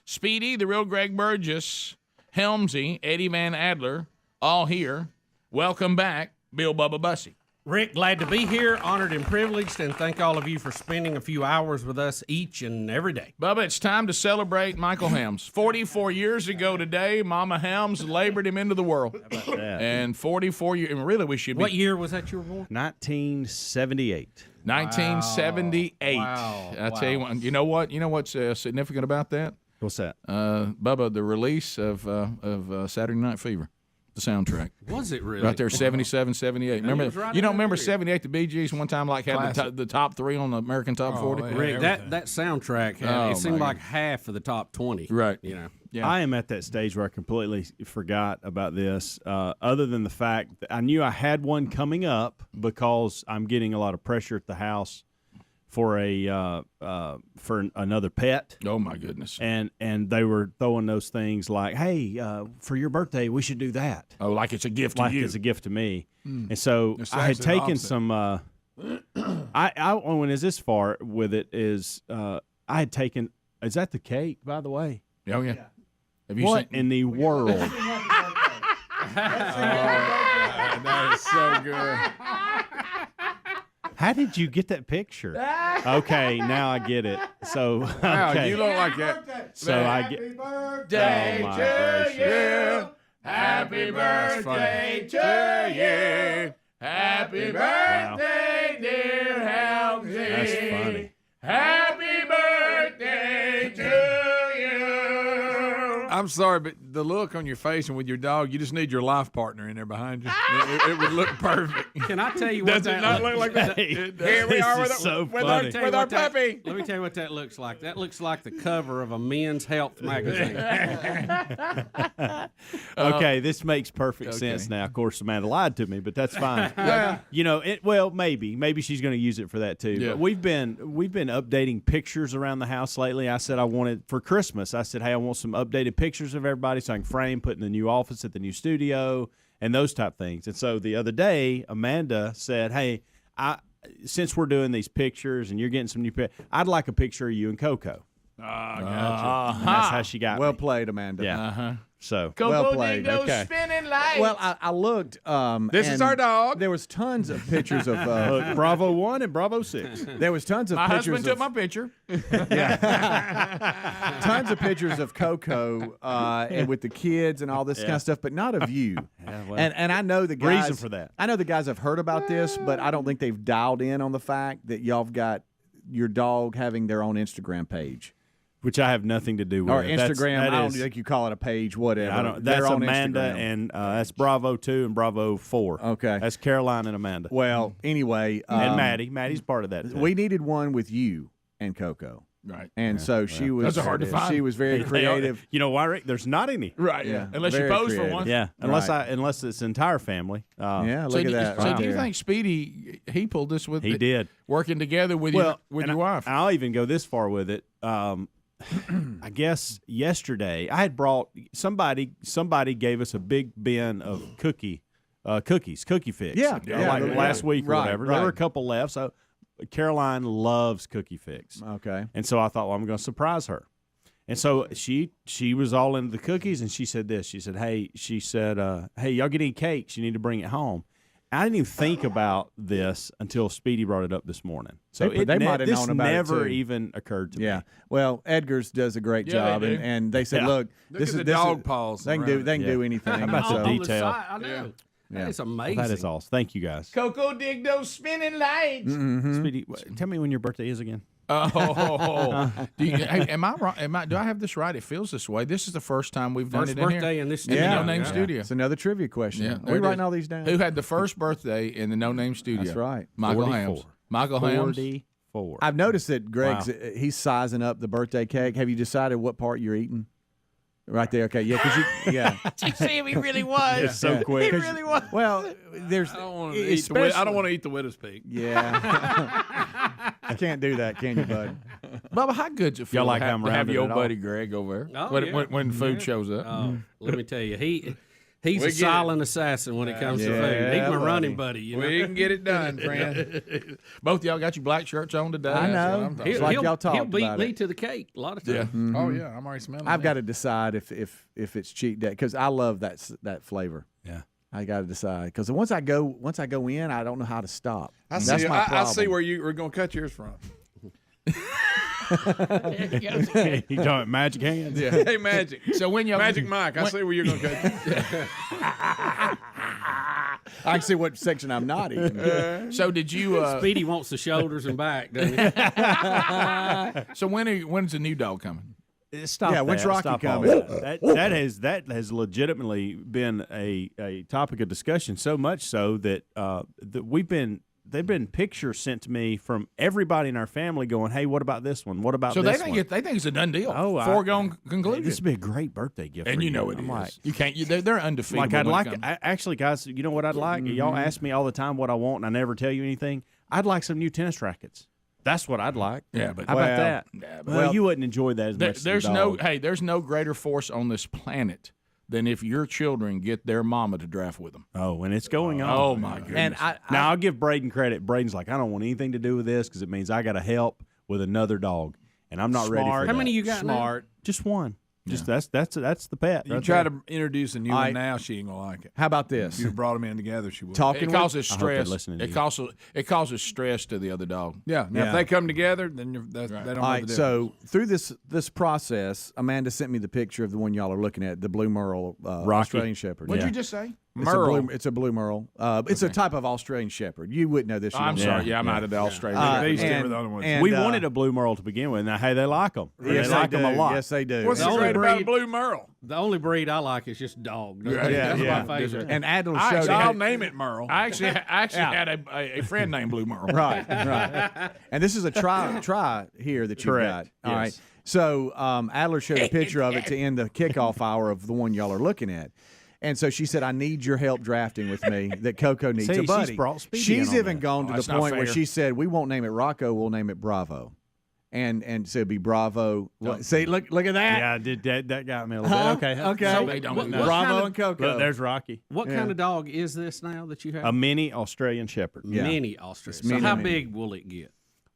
Speedy, the real Greg Burgess, Helmsey, Eddie Van Adler, all here. Welcome back, Bill Bubba Bussey. Rick, glad to be here, honored and privileged, and thank all of you for spending a few hours with us each and every day. Bubba, it's time to celebrate Michael Helms. 44 years ago today, Mama Helms labored him into the world. How about that? And 44 years, and really we should be. What year was that you were born? 1978. 1978. Wow. I tell you what, you know what? You know what's significant about that? What's that? Bubba, the release of Saturday Night Fever. The soundtrack. Was it really? Right there, 77, 78. Remember? Right, you don't remember 78? The Bee Gees one time had the top 3 on the American Top 40. Rick, that soundtrack it seemed like half of the top 20. Right. You know. Yeah. I am at that stage where I completely forgot about this, other than the fact that I knew I had one coming up because I'm getting a lot of pressure at the house for another pet. Oh my goodness! And they were throwing those things like, "Hey, for your birthday, we should do that." Oh, like it's a gift to you. Like it's a gift to me. And so I had taken some. I went as far with it is I had taken. Is that the cake, by the way? Oh yeah. Have you what in the world? That is so good. How did you get that picture? Okay, now I get it. So, okay. Wow, you look like that. So Happy I get. birthday Oh, my to gracious. you. Happy birthday to you. Happy birthday, dear Helmsy. That's funny. Happy birthday to you. I'm sorry, but the look on your face and with your dog, you just need your life partner in there behind you. It would look perfect. Can I tell you what Does it not look like that? Here we are with our puppy. Let me tell you what that looks like. That looks like the cover of a men's health magazine. Okay, this makes perfect sense now. Of course, Amanda lied to me, but that's fine. You know, maybe she's going to use it for that too. Yeah. But we've been updating pictures around the house lately. I said I wanted for Christmas. I said, hey, I want some updated pictures of everybody so I can frame, put in the new office at the new studio, and those type things. And so the other day, Amanda said, hey, since we're doing these pictures and you're getting some new pictures, I'd like a picture of you and Coco. Gotcha. And that's how she got Well me. played, Amanda. Yeah. So well played. Okay. Spinning lights. Well, I looked. This is our dog. There was tons of pictures of Bravo 1 and Bravo 6. There was tons of My pictures. husband took my picture. Tons of pictures of Coco and with the kids and all this kind of stuff, but not of you. And I know the guys. Reason for that. I know the guys have heard about this, but I don't think they've dialed in on the fact that y'all have got your dog having their own Instagram page. Which I have nothing to do with. Or Instagram, I don't think you call it a page, whatever. That's They're on Amanda, Instagram. and that's Bravo 2 and Bravo 4. Okay. That's Caroline and Amanda. Well, anyway. And Maddie. Maddie's part of that, too. We needed one with you and Coco. Right. And so she was. Those are hard to find. She was very creative. You know why, Rick? There's not any. Right. Yeah. Unless you very pose creative. for one. Yeah. Unless it's entire family. Yeah, So look at that. So right do you there. think Speedy, he pulled this with He did. working together with Well, your and wife? I'll even go this far with it. I guess yesterday I had brought somebody gave us a big bin of cookie fix. Yeah, like last week or right, whatever. right. There were a couple left. So Caroline loves cookie fix. Okay. And so I thought, well, I'm going to surprise her. And so she was all into the cookies, and she said this. She said, hey, y'all get any cakes? You need to bring it home. I didn't even think about this until Speedy brought it up this morning. So they might have known about it, never too. even occurred to me. Yeah. Well, Edgar's does a great Yeah, job, they do. and they said, Yeah. look, Look this at is the this dog is, paws They can around do it. anything. How about the So- detail? I know. That is amazing. That is awesome. Thank you, guys. Coco dig those spinning lights. Speedy, tell me when your birthday is again. Am I wrong? Do I have this right? It feels this way. This is the first time we've done First it in birthday here. in this in the studio. No Name Yeah. Studio. It's another trivia question. Yeah, Are there we it writing is. all these down? Who had the first birthday in the No Name Studio? That's right. Michael 44. Helms. Michael Helms. 44. I've noticed that Greg's he's sizing up the birthday cake. Have you decided what part you're eating? Right there. Okay. Yeah. Because yeah. Did you see him? He really was. It's so quick. He really was. Well, there's. I don't want to eat the widow's peak. Yeah. I can't do that, can you, bud? Bubba, how good's it feel Y'all like to how I'm have rounded your it buddy Greg over there Oh, when, yeah. when food shows up? Oh, let me tell you, he's We a get silent assassin when it comes to food. He's my running buddy. You know? We can get it done, friend. Both of y'all got your black shirts on today. I That's know. what I'm talking It's about. like y'all talked He'll beat about me it. to the cake a lot of Yeah. times. Oh yeah, I'm already smelling. I've that. got to decide if it's cheat day because I love that flavor. Yeah. I got to decide because once I go in, I don't know how to stop. That's my problem. I see where you were going to cut yours from. You talking magic hands? Yeah. Hey, Magic. So when you Magic Mike, I see where you're going to cut. I can see what section I'm not in. So did you? Speedy wants the shoulders and back, doesn't he? So when's the new dog coming? Stop. Yeah, when's that. Rocky Stop all coming? that has legitimately been a topic of discussion. So much so that they've been pictures sent to me from everybody in our family going, "Hey, what about this one? What about So this they one?" think it's a done deal. Oh, foregone conclusion. This would be a great birthday gift. And for you know it I'm is. like, You can't. They're undefeatable. like I'd when it like comes. actually, guys. You know what I'd like? Y'all ask me all the time what I want, and I never tell you anything. I'd like some new tennis rackets. That's what I'd like. Yeah, but how about that? Yeah, Well, you wouldn't enjoy that as much. as There's the no dog. there's no greater force on this planet than if your children get their mama to draft with them. Oh, and it's going on. Oh my goodness! And Now I'll give Braden credit. Braden's like, I don't want anything to do with this because it means I got to help with another dog, and I'm not ready for that. How many you got now? Smart, just one. Just that's the pet. You right try there. to introduce a new one now, she ain't gonna like it. How about this? If you brought them in together, she would. Talking It with- causes I hope they're stress. listening to you. It causes stress to the other dog. Yeah. Now Yeah. if they come together, then they don't All know right, the difference. so through this process, Amanda sent me the picture of the one y'all are looking at, the blue Merle Australian Shepherd. What'd Yeah. you just say? It's Merle. it's a blue Merle. It's a type of Australian Shepherd. You wouldn't know this. You I'm don't sorry. know. Yeah, I'm out of the Australian. These two were the other ones. We wanted a blue merle to begin with. Now, hey, they like them. Yes, they like them a do. lot. Yes, they do. What's The the only great about a breed- blue Merle? The only breed I like is just dog. Yeah, That's my favorite. And Adler showed I'll it. name it Merle. I actually had a friend named Blue Merle. Right, right. And this is a try here that you've Correct. got. All right. Yes. So Adler showed a picture of it to end the kickoff hour of the one y'all are looking at. And so she said, I need your help drafting with me, that Coco needs See, a she's buddy. brought Speedy She's in on even that. gone to that's the not point where fair. she said, we won't name it Rocco, we'll name it Bravo. And so it'd be Bravo. See, look at that. Yeah, I did that got me a little Huh? bit. Okay. Okay. So they don't do that. Bravo and Coco. Look, there's Rocky. What kind of dog is this now that you have? A mini Australian Shepherd. Yeah. Mini Australian. It's mini, so how mini. big will it get?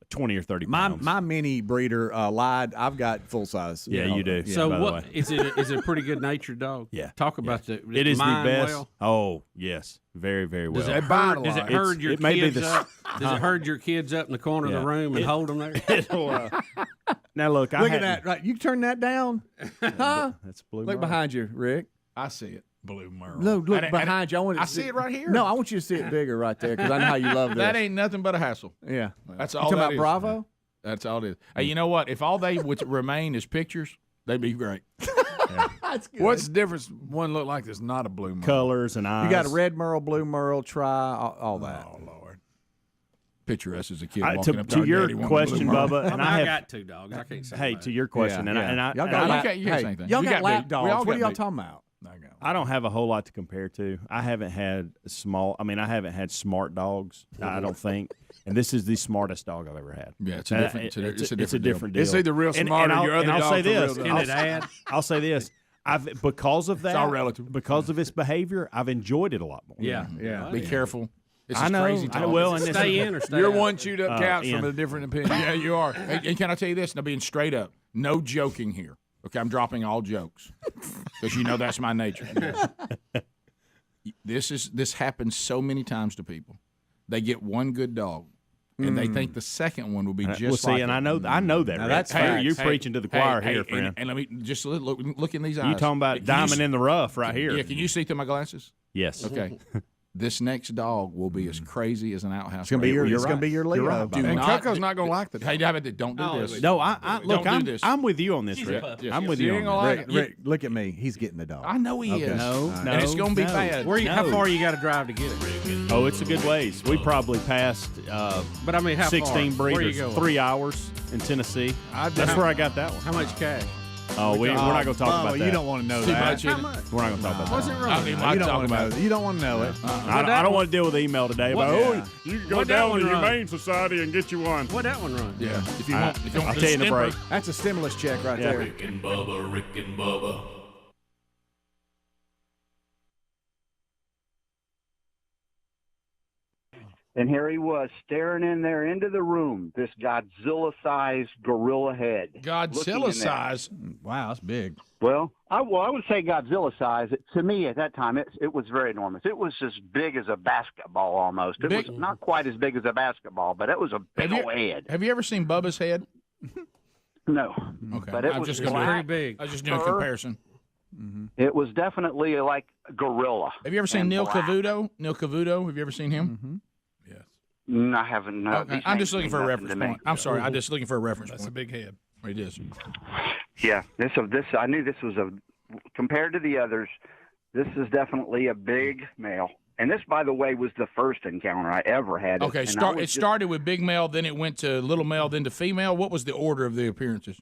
20 or 30 My pounds. my mini breeder lied. I've got full size. Yeah, you do. Yeah. So by the what way. is it? Is it a pretty good natured dog? Yeah. Talk about the. It is the mine best. Well? Oh, yes. Very, very well. Does it bite a herd, does it lot. herd your It may be kids the- up? Does it herd your kids up in the corner of Yeah. the room and hold them there? Now, look. Look at that. Right, you turn that down. Huh? That's blue. Look behind you, Rick. I see it. Blue Merle. No, look And behind you. I want to I see it right here. No, I want you to see it bigger right there because I know how you love this. that ain't nothing but a hassle. Yeah. That's You all talking that about is. Bravo? That's all it is. Hey, you know what? If all they would remain is pictures, they'd be great. That's good. What's the difference? One look like this, not a blue Merle. Colors and eyes. You got a red Merle, blue Merle, all that. Oh Lord! Picture us as a kid To walking up to our your daddy wanting a question, blue Merle. Bubba, and I I have. got two dogs. I can't say. Hey, much. to your question, Yeah, and yeah. I Y'all and got I- lap, can't- you can't say anything. y'all You got got lap big. dogs. We all What got are y'all big. talking about? I don't have a whole lot to compare to. I haven't had smart dogs. I don't think, and this is the smartest dog I've ever had. Yeah, it's a different. It's a different deal. It's either real smart or your other I'll dog say for real this. dog. Can it add? I'll say this. Because of that, all relative. because of its behavior, I've enjoyed it a lot more. Yeah. Yeah. Be careful. It's I just know. crazy I talk. will, and this Stay is- in or stay You're out? one chewed up couch in. from a different opinion. Yeah, you are. And can I tell you this? Now, being straight up, no joking here. Okay, I'm dropping all jokes because you know that's my nature. This happens so many times to people. They get one good dog, and they think the second one will be just Well, see, like and it. I know that. Now, Rick. that's Hey, facts. you're Hey, preaching to the hey, choir hey, here, friend. And let me just look in these eyes. You talking about Can diamond you- in the rough right here? Yeah, can you see through my glasses? Yes. Okay. This next dog will be as crazy as an outhouse. It's gonna be rabbit. your. It's gonna be your Leo. right. Do buddy. and Coco's not going to like that. Hey, don't do No, this. No, look. Don't do I'm this. I'm with you on this, Rick. Yeah. I'm with You you ain't on gonna this. like Rick, Rick, look at me. He's getting the dog. I know he is. No, and it's going to be bad. Where you? How No. far you got to drive to get it? Oh, it's a good ways. We probably passed But I mean, how 16 far? Where you breeders, going? 3 hours in Tennessee. That's where I got that one. How much cash? Oh, we're not going to talk about that. You don't want to know Too that. much in How it. much? We're not going to talk about What's that. it I wrong? mean, You I don't talk want to about know. You don't want to know it. I don't want to deal with the email today. But What- you can go What that down one to the run? Humane Society and get you one. What that one run? Yeah. If you want, if you I'll want tell you in the stimmer, break. That's a stimulus check right there. Rick and Bubba, Rick and Bubba. And here he was staring in there into the room, this Godzilla-sized gorilla head. Godzilla-sized? Wow, that's big. Well, I would say Godzilla-sized. To me, at that time, it was very enormous. It was as big as a basketball almost. It was not quite as big as a basketball, but it was a big old head. Have you ever seen Bubba's head? No. Okay. But it I'm was just gonna black, pretty big. I was just doing a fur. comparison. It was definitely like a gorilla. Have you ever seen and Neil black. Cavuto? Neil Cavuto, have you ever seen him? No, I haven't. No, Okay. these I'm names just looking mean for a nothing reference to me. point. I'm sorry. I'm just looking for a reference That's point. a big head. It is. Yeah, this I knew this was compared to the others. This is definitely a big male. And this, by the way, was the first encounter I ever had. Okay, And I was it just- started with big male, then it went to little male, then to female. What was the order of the appearances?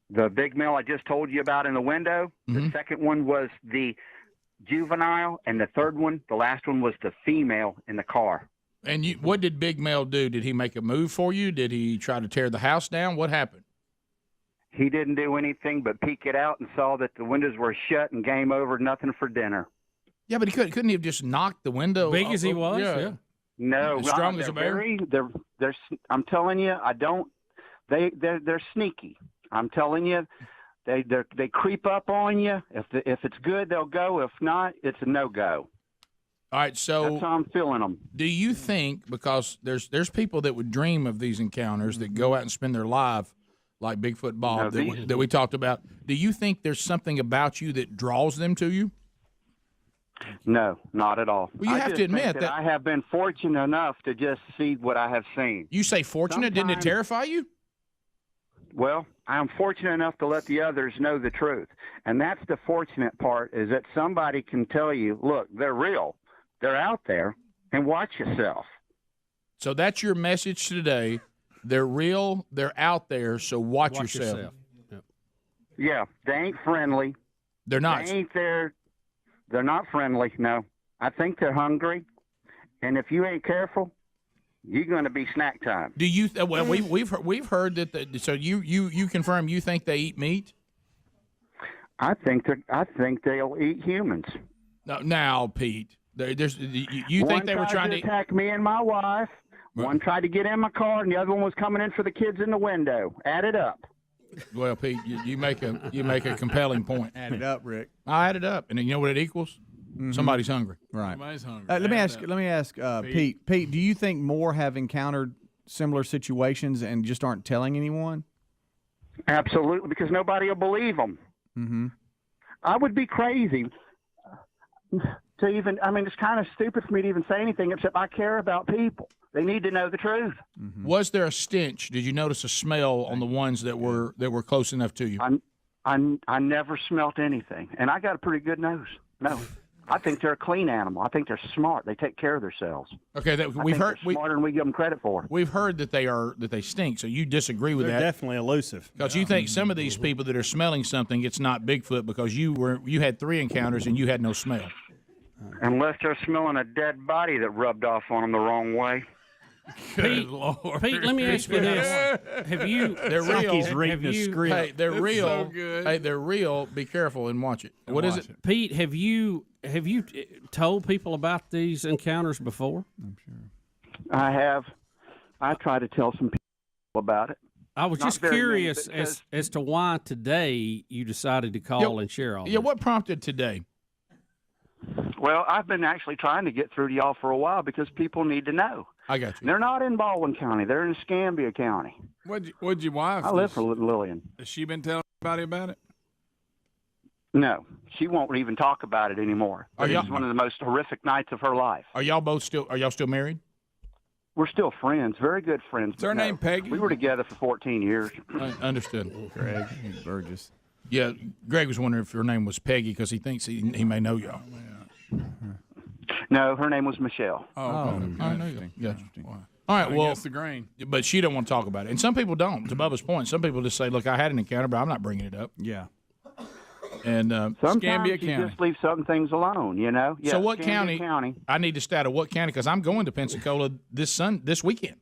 The big male I just told you about in the window. The second one was the juvenile, and the third one, the last one, was the female in the car. And what did big male do? Did he make a move for you? Did he try to tear the house down? What happened? He didn't do anything but peek it out and saw that the windows were shut and game over, nothing for dinner. Yeah, but couldn't he have just knocked the window? Big as he off? was, Yeah. yeah. No, As strong Ron, as a they're bear? they're. I'm telling you, I don't. They're sneaky. I'm telling you, they creep up on you. If it's good, they'll go. If not, it's a no go. All right, so That's how I'm feeling them. do you think, because there's people that would dream of these encounters that go out and spend their life like Bigfoot Bob No, that we talked about, do you think there's something about you that draws them to you? No, not at all. Well, you I have just to admit think that- I have been fortunate enough to just see what I have seen. You say fortunate, didn't it Sometimes- terrify you? Well, I'm fortunate enough to let the others know the truth. And that's the fortunate part, is that somebody can tell you, look, they're real. They're out there, and watch yourself. So that's your message today. They're real, they're out there, so watch yourself. Yeah, they ain't friendly. They're not. They ain't there. They're not friendly, no. I think they're hungry. And if you ain't careful, you're going to be snack time. Do you? Well, we've heard that. So you confirm you think they eat meat? I think they'll eat humans. No, now, Pete, you think they were trying to attack me and my wife? One tried to get in my car, and the other one was coming in for the kids in the window. Add it up. Well, Pete, you make a compelling point. Add it up, Rick. I add it up, and you know what it equals? Somebody's hungry. Right. Somebody's hungry. Let me ask Pete. Pete, do you think more have encountered similar situations and just aren't telling anyone? Absolutely, because nobody will believe them. Mm-hmm. I would be crazy to even. I mean, it's kind of stupid for me to even say anything except I care about people. They need to know the truth. Was there a stench? Did you notice a smell on the ones that were close enough to you? I never smelt anything, and I got a pretty good nose. No, I think they're a clean animal. I think they're smart. They take care of themselves. Okay, We've heard smarter than we give them credit for. We've heard that they stink. So you disagree with They're that? definitely elusive. Because you think some of these people that are smelling something, it's not Bigfoot because you had 3 encounters and you had no smell. Unless they're smelling a dead body that rubbed off on them the wrong way. Pete, let me ask you this: Have you? They're It's like real. he's reading a script. Hey, they're It's real. so good. Hey, they're real. Be careful and watch it. What is it? Pete, have you told people about these encounters before? I have. I try to tell some people about it. I was Not just very many, curious because- as to why today you decided to call and share all Yeah, this. what prompted today? Well, I've been actually trying to get through to y'all for a while because people need to know. I got you. They're not in Baldwin County. They're in Escambia County. What'd your wife? I live for Lillian. Has she been telling anybody about it? No, she won't even talk about it anymore. Are It y'all- was one of the most horrific nights of her life. Are y'all still married? We're still friends, very good friends. Is her but no, name Peggy? We were together for 14 years. Understood. Greg Burgess. Yeah, Greg was wondering if her name was Peggy because he thinks he may know y'all. No, her name was Michelle. Oh, okay. I know you. Yeah. All right. Well, Against the grain. but she don't want to talk about it, and some people don't. To Bubba's point, some people just say, "Look, I had an encounter, but I'm not bringing it up." Yeah. And Sometimes Escambia you County. just leave some things alone, you know? Yeah, So what Escambia county? I need to stay out of what county because I'm going to Pensacola this weekend.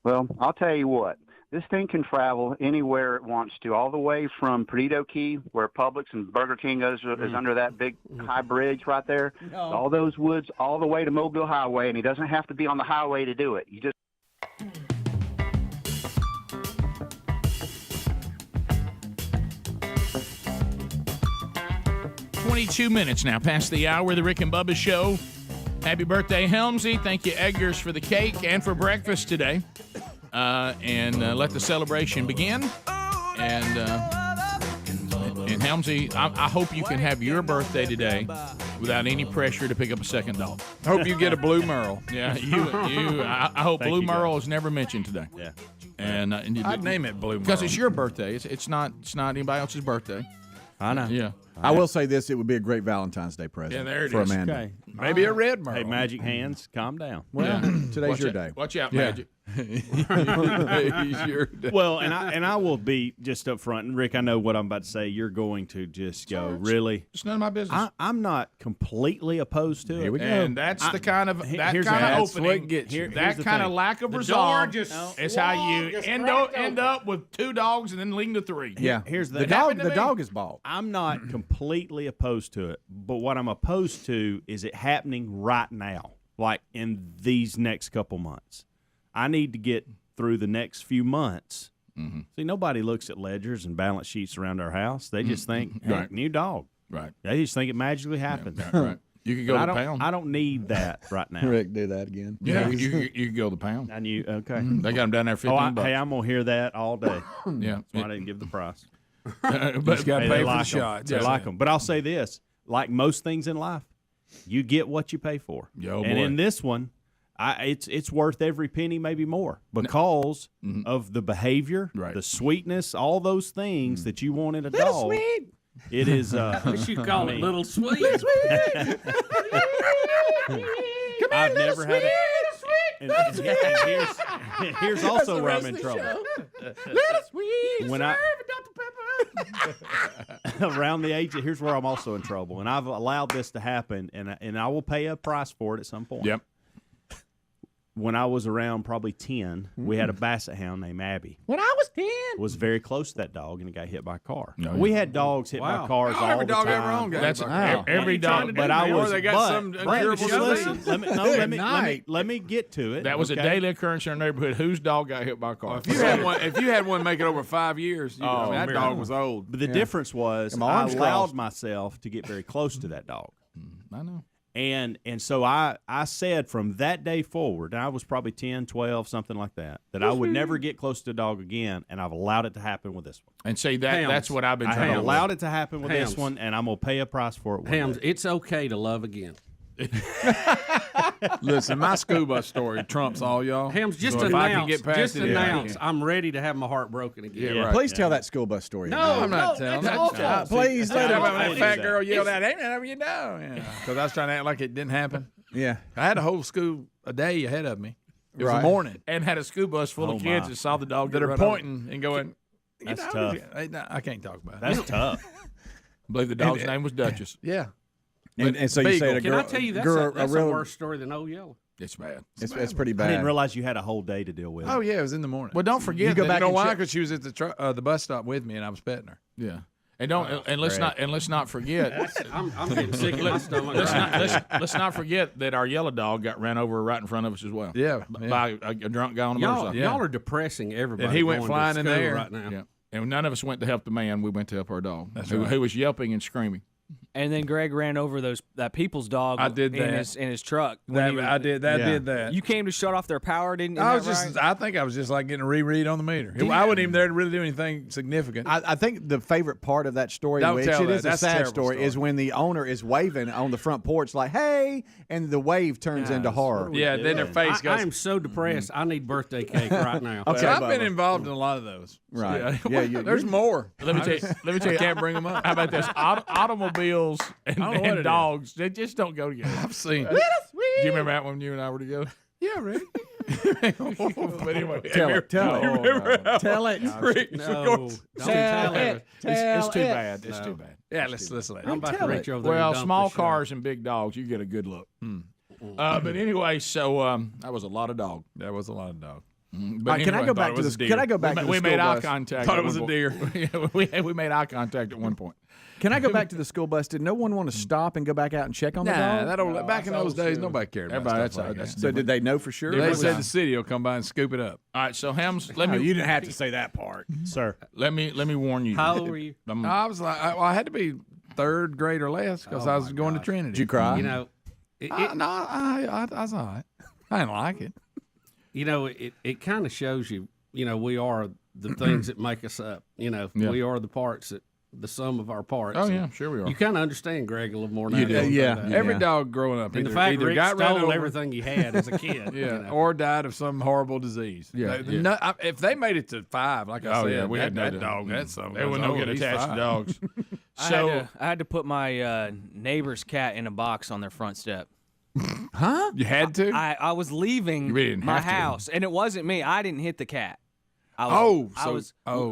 Well, I'll tell you what. This thing can travel anywhere it wants to, all the way from Perdido Key, where Publix and Burger King is under that big high bridge right there, all those woods, all the way to Mobile Highway, and he doesn't have to be on the highway to do it. You just 22 minutes now past the hour of the Rick and Bubba Show. Happy birthday, Helmsey. Thank you, Eggers, for the cake and for breakfast today. And let the celebration begin. And Helmsey, I hope you can have your birthday today without any pressure to pick up a second dog. I hope you get a blue Merle. Yeah, I hope Thank Blue you, Merle guys. is never mentioned today. Yeah. And I'd name it Blue Merle because it's your birthday. It's not anybody else's birthday. I know. Yeah. I will say this: it would be a great Valentine's Day present Yeah, there it for is. Amanda. Okay. Maybe a red Merle. Hey, Magic Hands, calm down. Well, today's Watch your out. day. Watch out, Yeah. Magic. He's your day. Well, and I will be just up front. And Rick, I know what I'm about to say. You're going to just go, really? It's none of my business. I'm not completely opposed to it. Here we go. And that's the kind of here's opening. what gets you. That Here's the kind of thing. lack of The resolve door just is how you just end cracked up with 2 dogs and then leading to 3. Yeah. Here's the the thing. dog. happened to The me. dog is bald. I'm not completely opposed to it, but what I'm opposed to is it happening right now, like in these next couple months. I need to get through the next few months. Mm-hmm. See, nobody looks at ledgers and balance sheets around our house. They just think, hey, Right. new dog. Right. They just think it magically happens. Right. You could go But to I the don't. pound. I don't need that right now. Rick, do that again. Yeah, you could go to the pound. I knew. Okay. They got them down there 15 Oh, bucks. hey, I'm gonna hear that all day. Yeah. That's why I didn't give the price. But Just got to Hey, pay they for the like 'em. shots. They like them. But I'll say this: like most things in life, you get what you pay for. Yo, and boy. in this one, it's worth every penny, maybe more, because of the behavior, Right. the sweetness, all those things that you want in a dog. It is. We should call it Little Sweet. I've never had a. And here's also where I'm in trouble. When I around the age, here's where I'm also in trouble, and I've allowed this to happen, and I will pay a price for it at some point. Yep. When I was around probably 10, we had a basset hound named Abby. When I was 10. Was very close to that dog, and it got hit by a car. No, we had dogs hit by cars all every the dog time. ever owned got That's hit by a car. every dog. But I was. They got but, some but incurable just disease. listen. Let me get to it. That was okay? a daily occurrence in our neighborhood. Whose dog got hit by a car? If you had one make it over 5 years, that dog was old. But the difference was And my I arms allowed crossed. myself to get very close to that dog. I know. And so I said from that day forward, and I was probably 10, 12, something like that, that I would never get close to a dog again, and I've allowed it to happen with this one. And see, that's what I've been I trying have to allowed it to happen with Hams. this one, and I'm going to pay a price for it. one Hams, day. it's okay to love again. Listen, my school bus story trumps all y'all. Hams, just So if I can announce. get past Just it, announce. I'm ready to have my heart broken again. Yeah, right. Please tell that school bus story. No, I'm not telling. that's That's awful. Please let That him. that fat girl yelled out, "Ain't whatever you know," because I was trying to act like it didn't happen. Yeah. I had a whole school a day ahead of me. It was Right. the morning and had a school bus full of kids my. that saw the dog that get are run over. pointing and going. That's you know, tough. I can't talk about it. That's tough. I believe the dog's name was Duchess. Yeah, And so you Beagle. say a Can girl, I tell you that's girl, a real, worse story than Old Yeller? It's bad. It's pretty I bad. didn't realize you had a whole day to deal with. Oh yeah, it was in the morning. Well, don't forget. You go that- back. You know and why? check- Because she was at the bus stop with me, and I was petting her. Yeah. And let's not forget. I'm getting sick in my stomach. Let's not forget that our yellow dog got ran over right in front of us as well. Yeah, by a drunk guy on a Y'all, motorcycle. y'all are depressing everybody. And he went going to flying in school there. right now. Yeah. And none of us went to help the man. We went to help our dog, That's who, right. who was yelping and screaming. And then Greg ran over that people's dog. I did in that. in his truck. when That, he was- I did that. You came to shut off their power, didn't you? I think I was just like getting a reread on the meter. I wasn't even there to really do anything significant. I think the favorite part of that story, Don't which tell it that. is a That's a sad terrible story, is when the owner is waving on the front porch like, "Hey," and the wave turns into horror. Yeah, then their face goes. I am so depressed. I need birthday cake right now. Okay, I've been Bubba. involved in a lot of those. Right. Yeah, Yeah, there's more. Let me tell you. Can't bring them up. How about this? Automobiles and, I don't know what it is. dogs, they just don't go together. I've seen. Do you remember that when you and I were together? Yeah, Rick. But anyway, Tell it. Tell it. Rick, No, don't tell it. it's too bad. It's too bad. Yeah, let's let it. I'm about to reach over there. Well, and dump small the show. cars and big dogs, you get a good look. But anyway, so that was a lot of dog. That was a lot of dog. But can I anyway, go thought back it to was the? a Can deer. I go back to the We school made eye bus? contact. Thought at it was one a point. deer. we made eye contact at one point. Can I go back to the school bus? Did no one want to stop and go back out and check on the dog? that old, back in those days, nobody cared about Everybody, stuff like that's that. So did they know for sure? They said the city will come by and scoop it up. All right, so Helms, you didn't have to say that part, sir. Let me warn you. How old were you? I was like, I had to be third grade or less because I was going to Trinity. Did you cry? You know, I was all right. I didn't like it. You know, it kind of shows you, we are the things that make us up. We are the parts the sum of our parts. Oh, yeah, sure we are. You kind of understand Greg a little more now. You do, yeah. Every dog growing up And the fact either Rick got ran stole over, everything you had as a kid. or died of some horrible disease. Yeah, If they made it to 5, like I said, we had that dog. That's something. They wouldn't get attached to dogs. I had to put my neighbor's cat in a box on their front step. Huh? You had to? I was leaving You really didn't my have to. house, and it wasn't me. I didn't hit the cat. I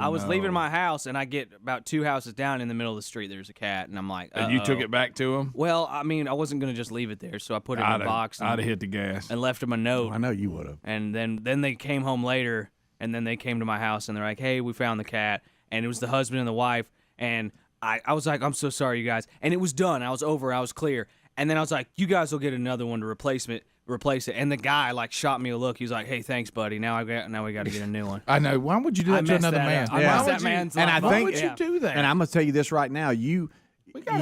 was leaving my house, and I get about 2 houses down in the middle of the street. There's a cat, and I'm like, And you took it back to him? Well, I mean, I wasn't going to just leave it there, so I put it in a box. I'd have hit the gas. And left him a note. I know you would have. And then they came home later, and then they came to my house, and they're like, hey, we found the cat. And it was the husband and the wife. And I was like, I'm so sorry, you guys. And it was done. I was over. I was clear. And then I was like, you guys will get another one to replace it. And the guy shot me a look. He was like, hey, thanks, buddy. Now we got to get a new one. I know. Why would you do that to another man? Why would you do that? And I'm going to tell you this right now. You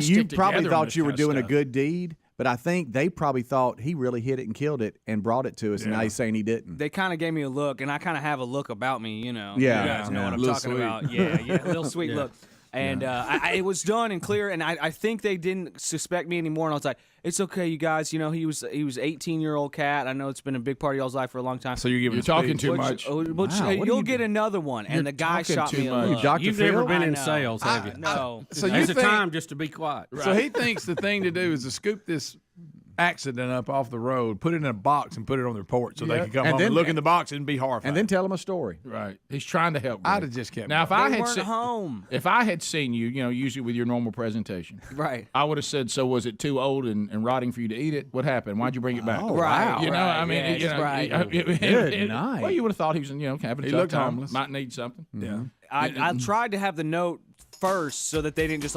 stick probably together on thought this you were kind of doing a stuff. good deed, but I think they probably thought he really hit it and killed it and brought it to us, and now he's saying he didn't. They kind of gave me a look, and I kind of have a look about me, Yeah. You guys know what I'm Little talking sweet. about. Yeah, a little sweet look. And it was done and clear, and I think they didn't suspect me anymore. And I was like, "It's okay, you guys. He was 18-year-old cat. I know it's been a big part of y'all's life for a long time. So you're talking too much. You'll get another one." And the guy talking shot too me a much. look. Dr. You've Phil? never been I in know. sales, have you? No. So you There's a think- time just to be quiet. So he thinks the thing to do is to scoop this accident up off the road, put it in a box, and put it on their porch so they can come home and look in the box and be horrified. And then tell him a story. Right. He's trying to help. I'd Greg. have just kept Now, if They I had weren't home. if I had seen you, usually with your normal presentation, Right. I would have said, "So was it too old and rotting for you to eat it? What happened? Why'd you bring it back?" Oh, Right. wow. You know, Right, I mean, yeah, you know, right. Good night. Well, you would have thought he was, having a He tough looked time. homeless. Might need something. Yeah. I tried to have the note first so that they didn't just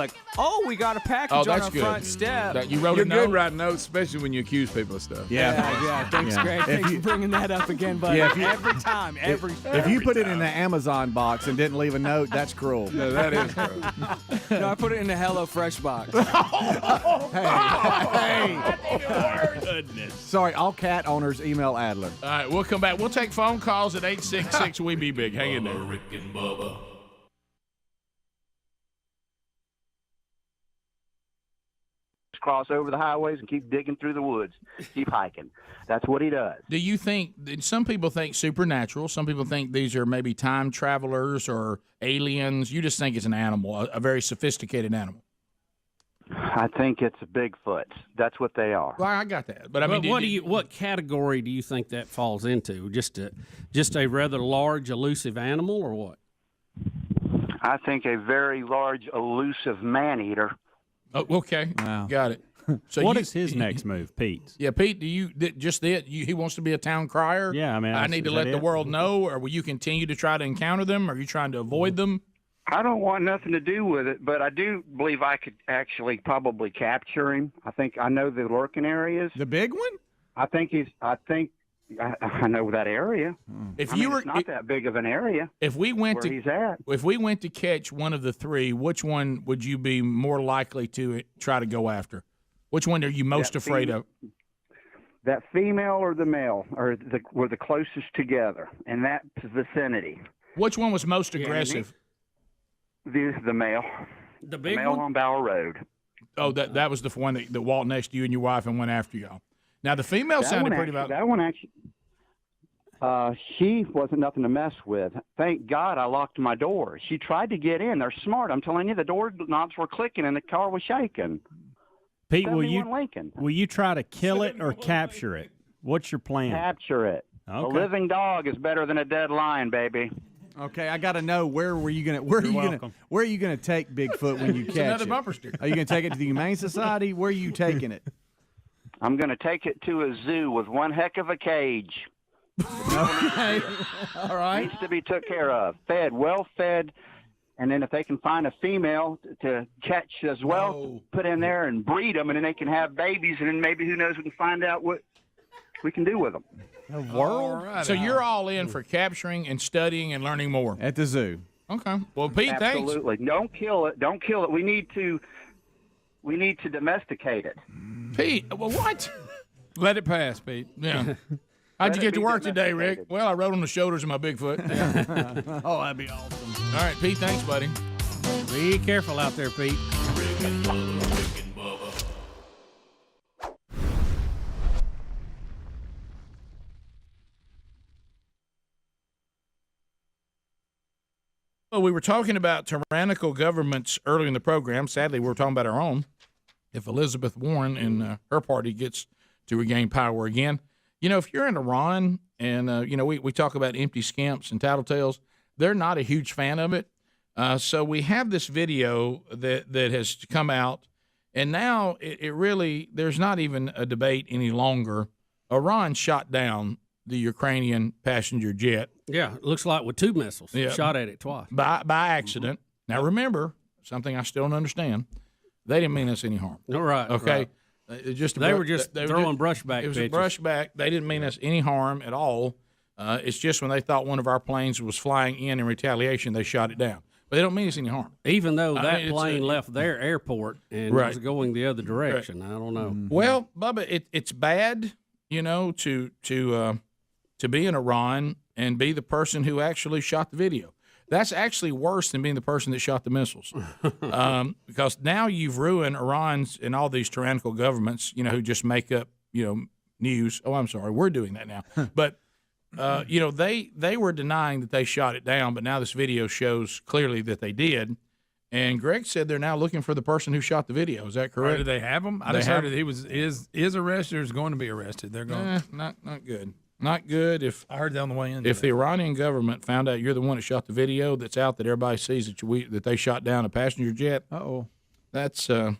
we got a package Oh, on that's our good. front step. That you wrote You're a good note. writing notes, especially when you accuse people of stuff. Yeah. Thanks, Greg. Thanks for bringing that up again, buddy. Yeah, if you- every time. If you put it in the Amazon box and didn't leave a note, that's cruel. No, that is gross. No, I put it in the Hello Fresh box. Hey. Sorry, all cat owners email Adler. All right, we'll come back. We'll take phone calls at 866 We Be Big. Hang in there. Rick and Bubba. Cross over the highways and keep digging through the woods. Keep hiking. That's what he does. Do you think some people think supernatural? Some people think these are maybe time travelers or aliens. You just think it's an animal, a very sophisticated animal. I think it's a Bigfoot. That's what they are. Well, I got that, but I mean, What category do you think that falls into? Just a rather large, elusive animal, or what? I think a very large, elusive man-eater. Oh, okay, got it. So What is his next move, Pete? Yeah, Pete. Do you he wants to be a town crier? Yeah, I mean, I need to is let that the it? world know, or will you continue to try to encounter them? Or are you trying to avoid them? I don't want nothing to do with it, but I do believe I could actually probably capture him. I know the lurking areas. The big one? I know that area. If I you mean, were it's not that big of an area. If we went where he's at. If we went to catch one of the three, which one would you be more likely to try to go after? Which one are you most afraid of? That female or the male were the closest together in that vicinity. Which one was most aggressive? The male. The big male one? on Bower Road. Oh, that was the one that walked next to you and your wife and went after y'all. Now the female sounded pretty about. That one actually. She wasn't nothing to mess with. Thank God I locked my door. She tried to get in. They're smart. I'm telling you, the door knobs were clicking and the car was shaking. Pete, will 71 Lincoln. you try to kill it or capture it? What's your plan? Capture it. Okay. A living dog is better than a dead lion, baby. Okay, I got to know where are you gonna take Bigfoot when you catch another it? bumper sticker. Are you gonna take it to the Humane Society? Where are you taking it? I'm going to take it to a zoo with one heck of a cage. Okay. All right. Needs to be took care of, fed, well fed, and then if they can find a female to catch as well, put in there and breed them, and then they can have babies, and then maybe who knows, we can find out what we can do with them. So you're all in for capturing and studying and learning more at the zoo. Okay. Well, Pete, thanks. Absolutely. Don't kill it. Don't kill it. We need to domesticate it. Pete, well, what? Let it pass, Pete. Yeah. How'd you get to work today, Rick? Well, I rode on the shoulders of my Bigfoot. Yeah. Oh, that'd be awesome. All right, Pete, thanks, buddy. Be careful out there, Pete. Rick and Bubba. Well, we were talking about tyrannical governments earlier in the program. Sadly, we were talking about our own. If Elizabeth Warren and her party gets to regain power again. You know, if you're in Iran and, we talk about empty scamps and tattletales, they're not a huge fan of it. So we have this video that has come out, and now it really, there's not even a debate any longer. Iran shot down the Ukrainian passenger jet. Yeah, it looks like with 2 missiles. Shot at it twice. By accident. Now, remember, something I still don't understand. They didn't mean us any harm. All right. Okay. Right. They were just throwing brushback It was pitches. a brushback. They didn't mean us any harm at all. It's just when they thought one of our planes was flying in retaliation, they shot it down. But they don't mean us any harm. Even though that plane left their airport and Right. was going the other direction. I don't know. Well, Bubba, it's bad, to be in Iran and be the person who actually shot the video. That's actually worse than being the person that shot the missiles, because now you've ruined Iran's and all these tyrannical governments, who just make up, news. Oh, I'm sorry, we're doing that now. But they were denying that they shot it down, but now this video shows clearly that they did. And Greg said they're now looking for the person who shot the video. Is that correct? Do they have him? I just heard that he is arrested or is going to be arrested. They're going. Not good. Not good. If I heard that on the way in. If the Iranian government found out you're the one that shot the video that's out that everybody sees that they shot down a passenger jet. That's and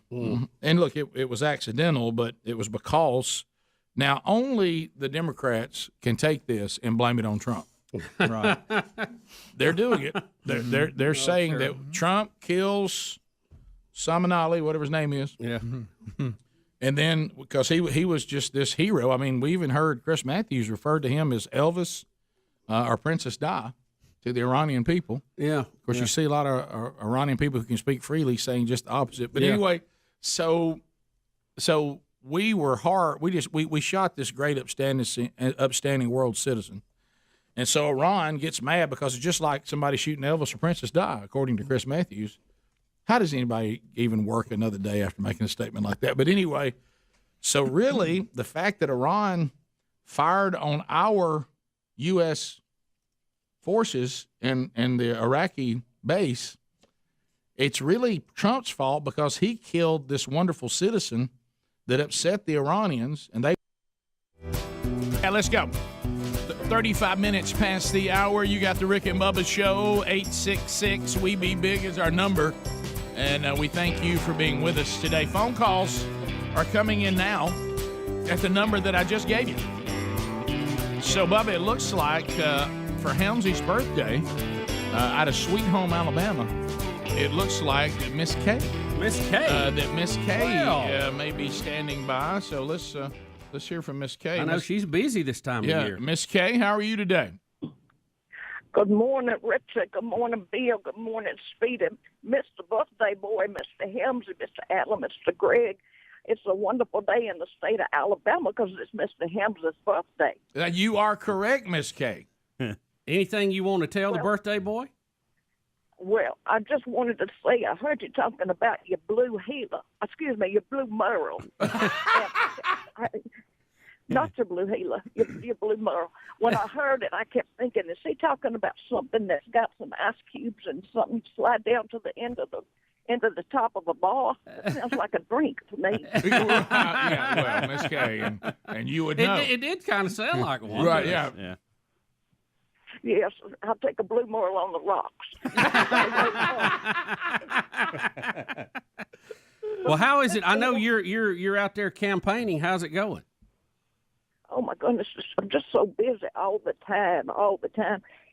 look, it was accidental, but it was because now only the Democrats can take this and blame it on Trump. Right. They're doing it. They're saying that Trump kills Samanali, whatever his name is. Yeah. And then because he was just this hero. I mean, we even heard Chris Matthews referred to him as Elvis or Princess Di to the Iranian people. Yeah. Of course, you see a lot of Iranian people who can speak freely saying just the opposite. But anyway, so we were hard. We shot this great upstanding world citizen. And so Iran gets mad because it's just like somebody shooting Elvis or Princess Di, according to Chris Matthews. How does anybody even work another day after making a statement like that? But anyway, so really the fact that Iran fired on our U.S. forces and the Iraqi base, it's really Trump's fault because he killed this wonderful citizen that upset the Iranians. And they. Yeah, let's go. 35 minutes past the hour. You got the Rick and Bubba Show. 866 We Be Big is our number. And we thank you for being with us today. Phone calls are coming in now at the number that I just gave you. So, Bubba, it looks like for Helmsey's birthday out of Sweet Home, Alabama, it looks like that Miss Kay. May be standing by. So let's hear from Miss Kay. I know she's busy this time of year. Miss Kay, how are you today? Good morning, Richard. Good morning, Bill. Good morning, Speedy. Mr. Birthday Boy, Mr. Helmsey, Mr. Allen, Mr. Greg. It's a wonderful day in the state of Alabama because it's Mr. Helmsey's birthday. You are correct, Miss Kay. Anything you want to tell the birthday boy? Well, I just wanted to say I heard you talking about your blue blue Merle. Not your blue Gila, your blue Merle. When I heard it, I kept thinking, is he talking about something that's got some ice cubes and something slide down to the end of the top of a bar? It sounds like a drink to me. Yeah, well, Miss Kay, and you would know. It did kind of sound like one. Right, yeah. Yes, I'll take a blue Merle on the rocks. Well, how is it? I know you're out there campaigning. How's it going? Oh my goodness, I'm just so busy all the time.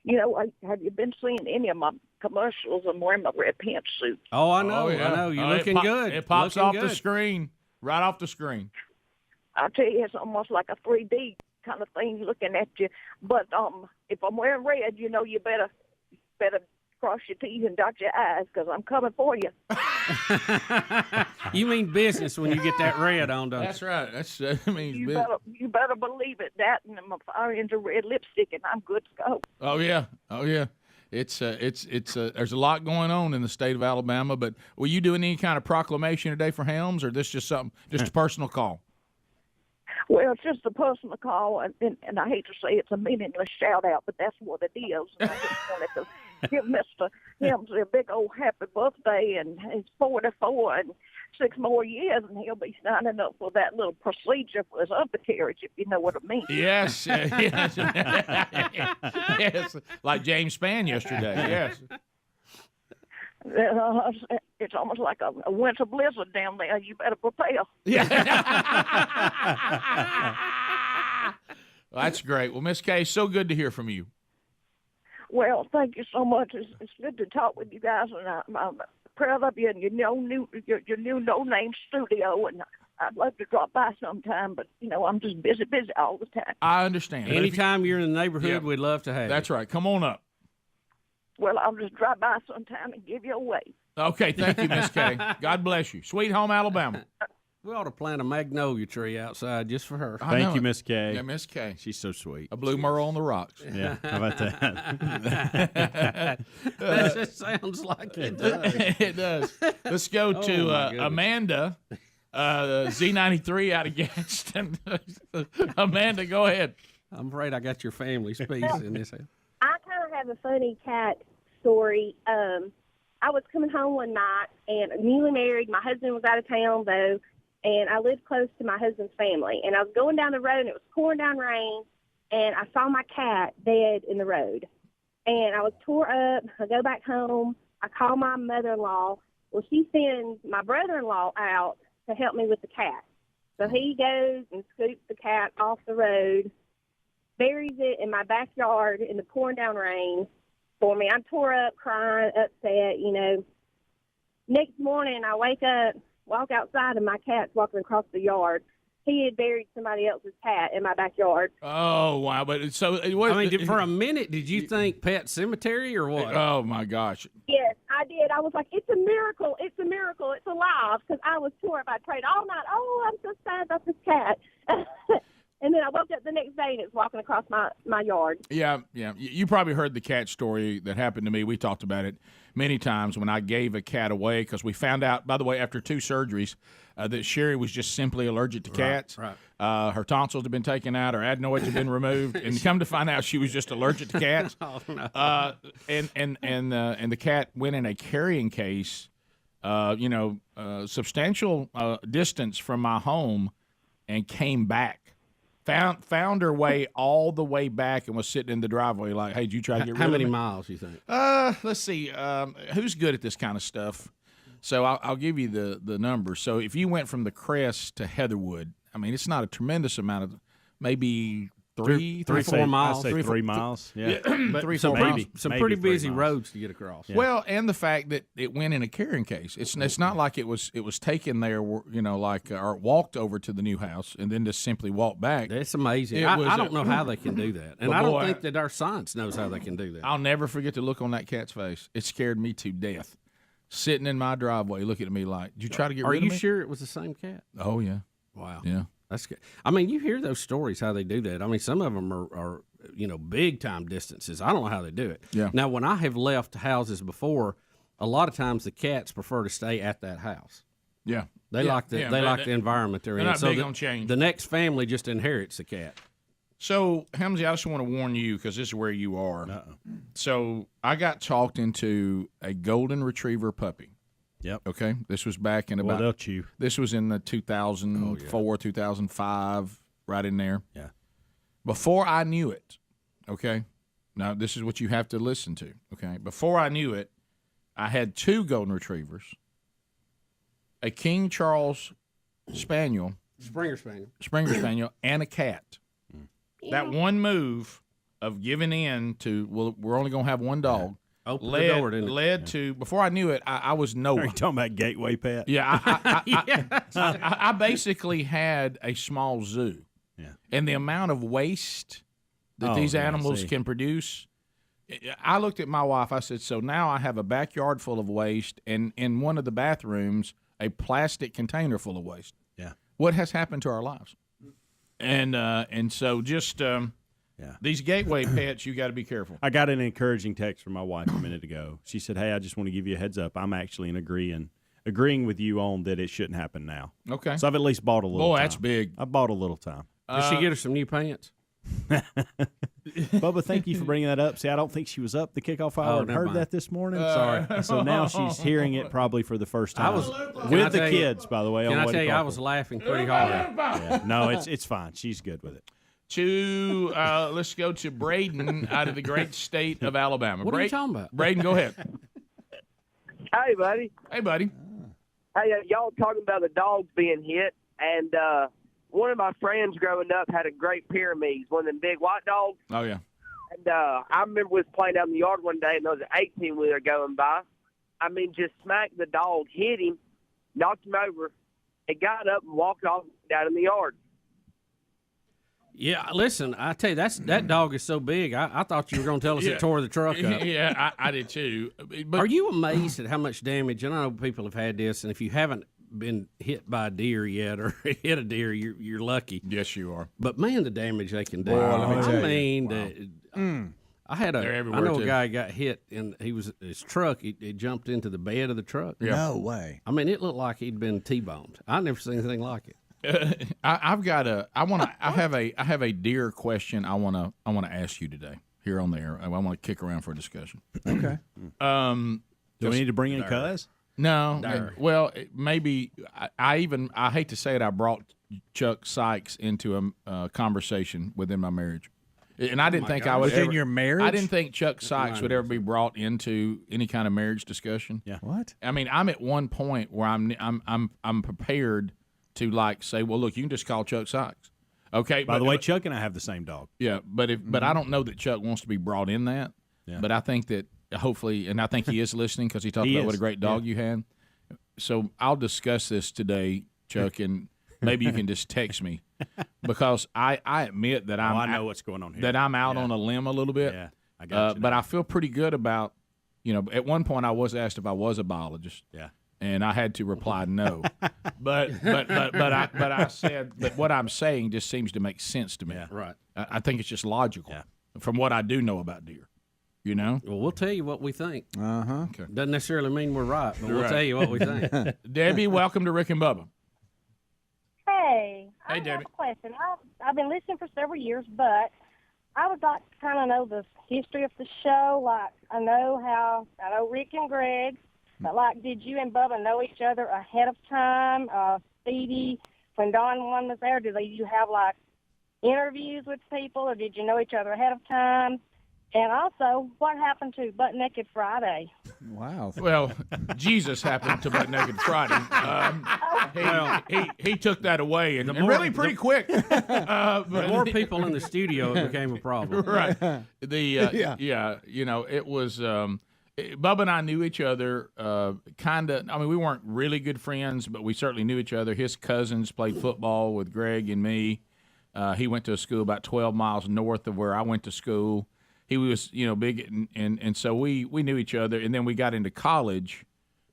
You know, have you been seeing any of my commercials? I'm wearing my red pantsuit. Oh, I know. yeah. I know. You're Oh, looking good. It pops Looking off the good. screen, right off the screen. I tell you, it's almost like a 3D kind of thing looking at you. But if I'm wearing red, you know, you better cross your T's and dot your I's because I'm coming for you. You mean business when you get that red on, don't you? That's right. That's means You better believe it. That and my fire engine red lipstick, and I'm good to go. Oh yeah. It's there's a lot going on in the state of Alabama. But were you doing any kind of proclamation today for Helms, or this just a personal call? Well, it's just a personal call, and I hate to say it's a meaningless shout out, but that's what it is. And I just wanted to give Mr. Helmsey a big old happy birthday, and he's 44 and 6 more years, and he'll be signing up for that little procedure for his undercarriage, if you know what I mean. Yes, yes, yes. Like James Spann yesterday. Yes. It's almost like a winter blizzard down there. You better prepare. Yeah. Well, that's great. Well, Miss Kay, so good to hear from you. Well, thank you so much. It's good to talk with you guys, and I'm proud of you and your new no name studio. And I'd love to drop by sometime, but you know I'm just busy all the time. I understand. Anytime you're in the neighborhood, we'd love to have you. That's right. Come on up. Well, I'll just drop by sometime and give you a wave. Okay, thank you, Miss Kay. God bless you. Sweet home Alabama. We ought to plant a magnolia tree outside just for her. Thank you, Miss Kay. Yeah, Miss Kay. She's so sweet. A blue myrtle on the rocks. Yeah, how about that? That just sounds like it does. It does. Let's go to Amanda, Z93 out of Gadsden. Amanda, go ahead. I'm afraid I got your family's piece in this. I kind of have a funny cat story. I was coming home one night and newly married. My husband was out of town though, and I lived close to my husband's family. And I was going down the road and it was pouring down rain, and I saw my cat dead in the road. And I was tore up. I go back home. I call my mother-in-law. Well, she sends my brother-in-law out to help me with the cat. So he goes and scoops the cat off the road, buries it in my backyard in the pouring down rain for me. I'm tore up, crying, upset, you know. Next morning, I wake up, walk outside, and my cat's walking across the yard. He had buried somebody else's cat in my backyard. Oh, wow. But so it was. I mean, for a minute, did you think pet cemetery or what? Oh, my gosh. Yes, I did. I was like, it's a miracle. It's a miracle. It's alive, because I was tore up. I prayed all night. Oh, I'm so sad about this cat. And then I woke up the next day and it's walking across my yard. Yeah. You probably heard the cat story that happened to me. We talked about it many times when I gave a cat away because we found out, by the way, after 2 surgeries, that Sherry was just simply allergic to cats. Right. Her tonsils had been taken out, her adenoids had been removed, and come to find out she was just allergic to cats. Oh, no. And the cat went in a carrying case, substantial distance from my home, and came back. Found her way all the way back and was sitting in the driveway like, hey, did you try to get rid of me? How many miles, you think? Let's see. Who's good at this kind of stuff? So I'll give you the numbers. So if you went from the Crest to Heatherwood, I mean, it's not a tremendous amount of, maybe 3, 4 miles. I'd say 3 miles. Yeah. But 3, some 4 pretty, miles. some Maybe pretty 3 busy miles. roads to get across. Yeah. Well, and the fact that it went in a carrying case. It's not like it was taken there, or walked over to the new house and then just simply walked back. That's amazing. I don't know how they can do that. And But I don't boy, think that our science knows how they can do that. I'll never forget the look on that cat's face. It scared me to death. Sitting in my driveway, looking at me like, "Did you try to get Are rid of you me?" sure it was the same cat? Oh yeah. Wow. Yeah. That's good. I mean, you hear those stories how they do that. I mean, some of them are big time distances. I don't know how they do it. Yeah. Now, when I have left houses before, a lot of times the cats prefer to stay at that house. Yeah. They like the environment they're in. Not so big on change. The next family just inherits the cat. So, Helmsey, I just want to warn you because this is where you are. So, I got talked into a golden retriever puppy. Yep. Okay. This was back in about. Well, they'll chew. This was in the 2004, 2005, right in there. Yeah. Before I knew it, okay. Now this is what you have to listen to. Okay. Before I knew it, I had 2 golden retrievers, a King Charles Spaniel, Springer Spaniel, and a cat. That one move of giving in to, well, we're only going to have one dog. Open the door, didn't it? Led to, before I knew it, I was Noah. Are you talking about gateway pet? Yeah, I basically had a small zoo. Yeah. And the amount of waste that these animals can produce, I looked at my wife, I said, so now I have a backyard full of waste and in one of the bathrooms, a plastic container full of waste. Yeah. What has happened to our lives? And so just these gateway pets, you got to be careful. I got an encouraging text from my wife a minute ago. She said, hey, I just want to give you a heads up. I'm actually agreeing with you on that it shouldn't happen now. Okay. So I've at least bought a little time. Boy, that's big. I bought a little time. Did she get her some new pants? Bubba, thank you for bringing that up. See, I don't think she was up the kickoff hour and never heard mind. that this morning. Sorry. So now she's hearing it probably for the first time. Can I with the tell you- kids, by the way. Can on I the way tell to you, I Cockle. was laughing pretty hard. Yeah. No, it's fine. She's good with it. Let's go to Braden out of the great state of Alabama. What are you talking about? Braden, go ahead. Hey, buddy. Hey, buddy. Hey, y'all talking about the dogs being hit, and one of my friends growing up had a great Pyrenees, one of them big white dogs. Oh, yeah. And I remember we was playing out in the yard one day, and there was an 18-wheeler going by. I mean, just smacked the dog, hit him, knocked him over, and got up and walked off down in the yard. Yeah, listen, I tell you, that dog is so big. I thought you were going to tell us it tore the truck up. Yeah, I did too. But are you amazed at how much damage? And I know people have had this, and if you haven't been hit by a deer yet or hit a deer, you're lucky. Yes, you are. But man, the damage they can do. Wow, let me tell you. I had They're I everywhere, know too. a guy got hit, and his truck. He jumped into the bed of the truck. Yeah. No way. I mean, it looked like he'd been T-boned. I never seen anything like it. I have a deer question I want to ask you today here on the air. I want to kick around for a discussion. Okay. Do we need to bring in Cuz? No. Well, maybe I hate to say it. I brought Chuck Sykes into a conversation within my marriage, and I didn't think I would Within ever, your marriage? I didn't think Chuck Sykes would ever be brought into any kind of marriage discussion. Yeah. What? I mean, I'm at one point where I'm prepared to like say, well, look, you can just call Chuck Sykes. Okay. By the way, Chuck and I have the same dog. Yeah, but I don't know that Chuck wants to be brought in that. Yeah. But I think that hopefully, and I think he is listening because he talked about what a great dog you had. So I'll discuss this today, Chuck, and maybe you can just text me because I admit that I know what's going on here. That I'm out on a limb a little bit. Yeah, I got you. But I feel pretty good about, at one point I was asked if I was a biologist. Yeah. And I had to reply no, but I said, but what I'm saying just seems to make sense to me. Yeah. Right. I think it's just logical from what I do know about deer. Well, we'll tell you what we think. Uh-huh. Okay. Doesn't necessarily mean we're right, but we'll tell you what we think. Debbie, welcome to Rick and Bubba. Hey, Hey, I Debbie. have a question. I've been listening for several years, but I would like to kind of know the history of the show. Like, I know Rick and Greg, but like, did you and Bubba know each other ahead of time? Speedy, when Don one was there, did you have like interviews with people, or did you know each other ahead of time? And also, what happened to Butt Naked Friday? Wow. Well, Jesus happened to Butt Naked Friday. He took that away, and really pretty quick. The more people in the studio, it became a problem. Right. It was. Bubba and I knew each other kind of. I mean, we weren't really good friends, but we certainly knew each other. His cousins played football with Greg and me. He went to a school about 12 miles north of where I went to school. He was, big, and so we knew each other. And then we got into college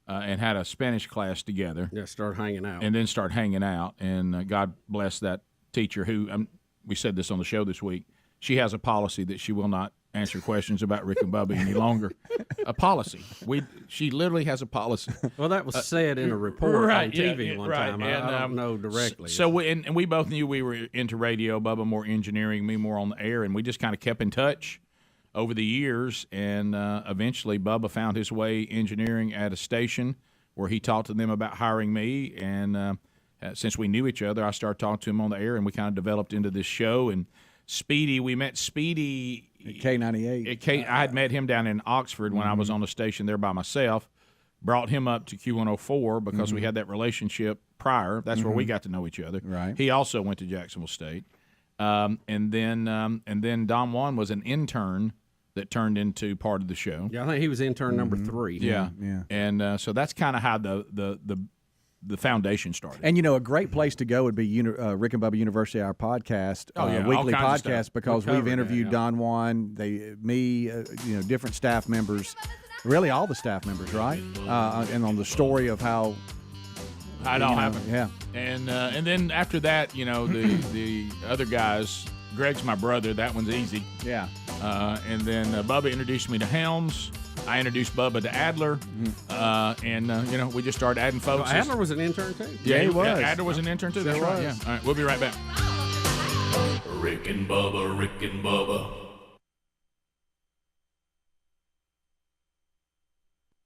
and had a Spanish class together. Yeah, start hanging out. And then start hanging out. And God bless that teacher who, we said this on the show this week, she has a policy that she will not answer questions about Rick and Bubba any longer. A policy. She literally has a policy. Well, that was said in a report on TV one time. And, I don't know directly. So we both knew we were into radio, Bubba more engineering, me more on the air, and we just kind of kept in touch over the years. And eventually Bubba found his way engineering at a station where he talked to them about hiring me. And since we knew each other, I started talking to him on the air, and we kind of developed into this show. And Speedy, we met Speedy at K98. I had met him down in Oxford when I was on the station there by myself. Brought him up to Q104 because we had that relationship prior. That's where we got to know each other. Right. He also went to Jacksonville State. And then Don Juan was an intern that turned into part of the show. Yeah, I think he was intern number 3. Yeah. And so that's kind of how the foundation started. And a great place to go would be Rick and Bubba University, our podcast, weekly podcast, because we've interviewed Don Juan, different staff members, really all the staff members, right? And on the story of how it all happened. Yeah. And then after that, the other guys. Greg's my brother. That one's easy. Yeah. And then Bubba introduced me to Helms. I introduced Bubba to Adler. And we just started adding folks. Adler was an intern too. Yeah, he was. Yeah, Adler was an intern too. That's right. Yeah. All right, we'll be right back. Rick and Bubba, Rick and Bubba.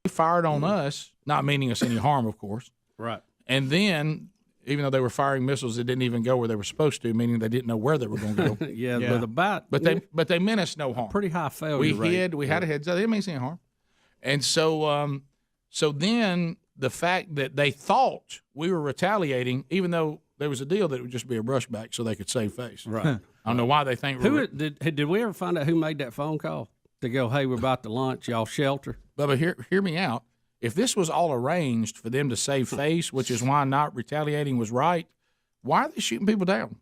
They fired on us, not meaning us any harm, of course. Right. And then, even though they were firing missiles, it didn't even go where they were supposed to, meaning they didn't know where they were going to go. Yeah. But they meant us no harm. Pretty high failure We rate. hid. We had a heads up. They didn't mean us any harm. And so, then the fact that they thought we were retaliating, even though there was a deal that it would just be a brushback, so they could save face. Right. I don't know why they think. Did we ever find out who made that phone call to go, hey, we're about to launch, y'all shelter? Bubba, hear me out. If this was all arranged for them to save face, which is why not retaliating was right, why are they shooting people down?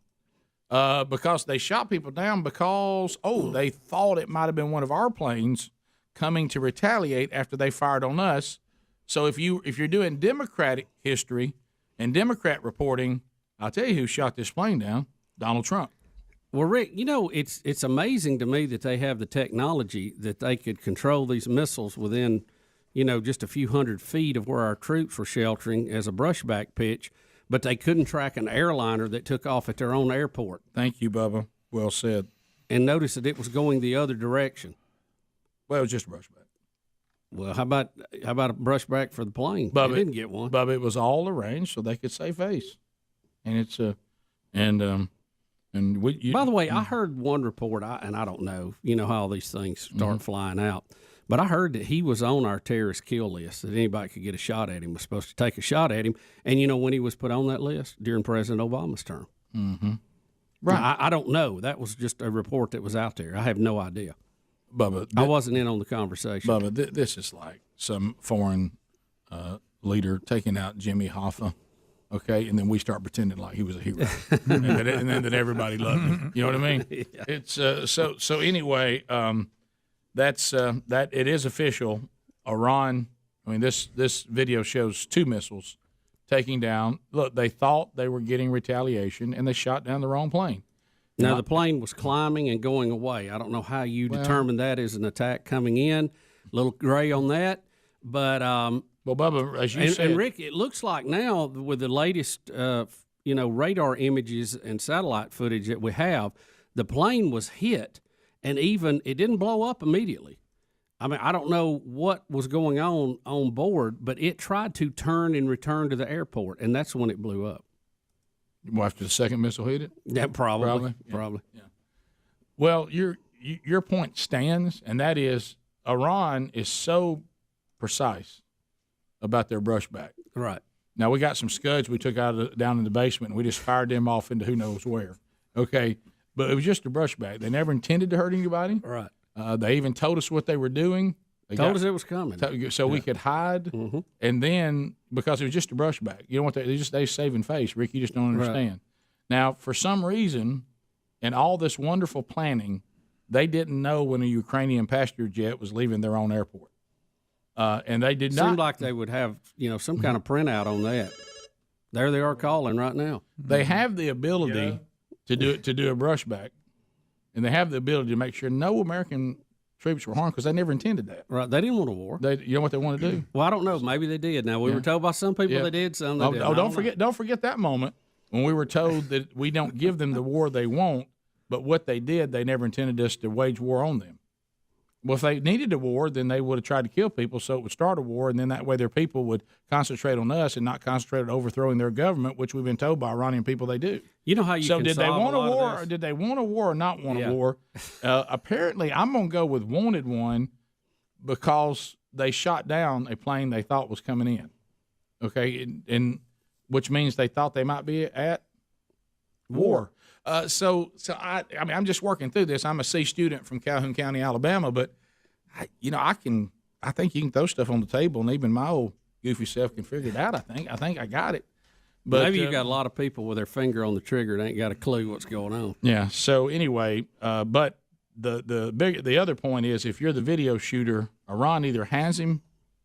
Because they shot people down because, they thought it might have been one of our planes coming to retaliate after they fired on us. So if you're doing Democratic history and Democrat reporting, I'll tell you who shot this plane down: Donald Trump. Well, Rick, it's amazing to me that they have the technology that they could control these missiles within just a few hundred feet of where our troops were sheltering as a brushback pitch, but they couldn't track an airliner that took off at their own airport. Thank you, Bubba. Well said. And notice that it was going the other direction. Well, it was just a brushback. Well, how about a brushback for the plane? Bubba, they didn't get one. Bubba, it was all arranged so they could save face. And it's By the way, I heard one report, and I don't know, how all these things start flying out. But I heard that he was on our terrorist kill list, that anybody could get a shot at him, was supposed to take a shot at him. And when he was put on that list? During President Obama's term. Mm-hmm. Right. Now, I don't know. That was just a report that was out there. I have no idea. Bubba, I wasn't in on the conversation. Bubba, this is like some foreign leader taking out Jimmy Hoffa, okay? And then we start pretending like he was a hero. and then that everybody loved him. You know what I mean? Yeah. It's so anyway, that it is official. Iran, this video shows 2 missiles taking down. Look, they thought they were getting retaliation, and they shot down the wrong plane. Now, the plane was climbing and going away. I don't know how you determine that as an attack coming in. A little gray on that. But, Bubba, as you said. And Rick, it looks like now with the latest, radar images and satellite footage that we have, the plane was hit, and it didn't blow up immediately. I don't know what was going on board, but it tried to turn and return to the airport, and that's when it blew up. Well, after the second missile hit it? Yeah, probably. Yeah. Well, your point stands, and that is Iran is so precise about their brushback. Right. Now, we got some scuds we took down in the basement, and we just fired them off into who knows where. Okay, but it was just a brushback. They never intended to hurt anybody. Right. They even told us what they were doing. They told us it was coming. So we could hide. Mm-hmm. And then, because it was just a brushback, you know what they're saving face, Rick. You just don't understand. Right. Now, for some reason, in all this wonderful planning, they didn't know when a Ukrainian passenger jet was leaving their own airport. And they did not. Seemed like they would have, some kind of printout on that. There they are calling right now. They have the ability to do a brushback, and they have the ability to make sure no American troops were harmed because they never intended that. Right. They didn't want a war. You know what they want to do? Well, I don't know. Maybe they did. Now, we were told by some people they did, some they didn't. Don't forget that moment when we were told that we don't give them the war they want, but what they did, they never intended us to wage war on them. Well, if they needed a war, then they would have tried to kill people so it would start a war, and then that way their people would concentrate on us and not concentrate on overthrowing their government, which we've been told by Iranian people they do. You know how you can did they want a war, or did they want a war or not want a war? Apparently, I'm going to go with wanted one because they shot down a plane they thought was coming in. Okay, and which means they thought they might be at war. So I mean, I'm just working through this. I'm a C student from Calhoun County, Alabama, but I think you can throw stuff on the table, and even my old goofy self can figure it out. I think I got it. But maybe you got a lot of people with their finger on the trigger and ain't got a clue what's going on. Yeah. So anyway, but the other point is, if you're the video shooter, Iran either has him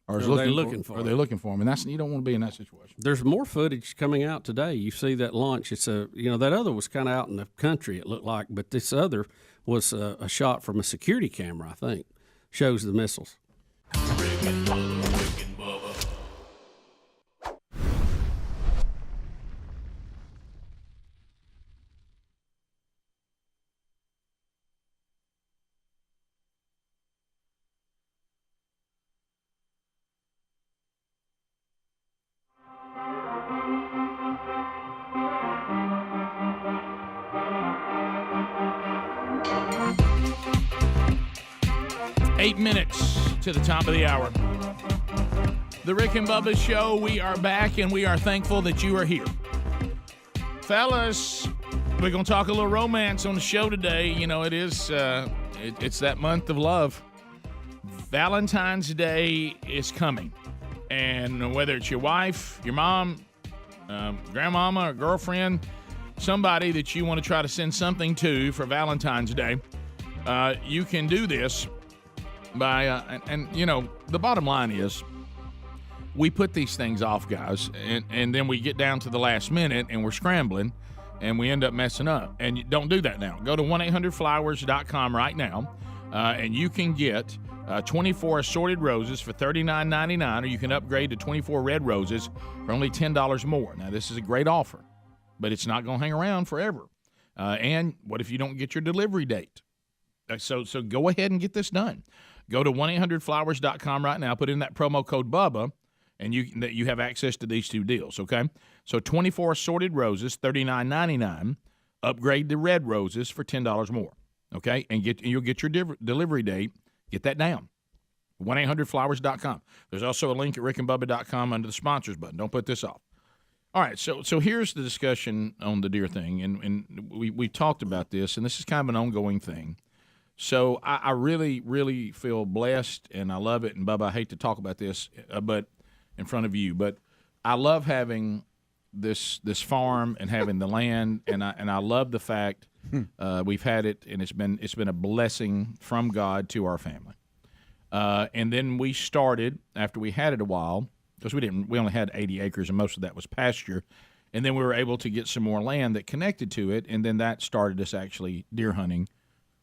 or is looking for him. Or they're looking for him, and you don't want to be in that situation. There's more footage coming out today. You see that launch. It's that other was kind of out in the country, it looked like, but this other was a shot from a security camera, I think. Shows the missiles. Rick and Bubba. 8 minutes to the top of the hour. The Rick and Bubba Show, we are back, and we are thankful that you are here. Fellas, we're going to talk a little romance on the show today. You know, it is, it's that month of love. Valentine's Day is coming. And whether it's your wife, your mom, grandmama, or girlfriend, somebody that you want to try to send something to for Valentine's Day, you can do this by, and you know, the bottom line is, we put these things off, guys, and then we get down to the last minute and we're scrambling and we end up messing up. And you don't do that now. Go to 1-800-Flowers.com right now, and you can get 24 assorted roses for $39.99, or you can upgrade to 24 red roses for only $10 more. Now, this is a great offer, but it's not going to hang around forever. And what if you don't get your delivery date? So go ahead and get this done. Go to 1-800-Flowers.com right now. Put in that promo code BUBBA, and you have access to these two deals, okay? So 24 assorted roses, $39.99. Upgrade to red roses for $10 more, okay? And you'll get your delivery date. Get that down. 1-800-Flowers.com. There's also a link at rickandbubba.com under the sponsors button. Don't put this off. All right, so here's the discussion on the deer thing, and we talked about this, and this is kind of an ongoing thing. So I really, really feel blessed, and I love it. And, Bubba, I hate to talk about this but in front of you, but I love having this farm and having the land, and I love the fact we've had it, and it's been a blessing from God to our family. And then we started, after we had it a while, because we only had 80 acres, and most of that was pasture, and then we were able to get some more land that connected to it, and then that started us actually deer hunting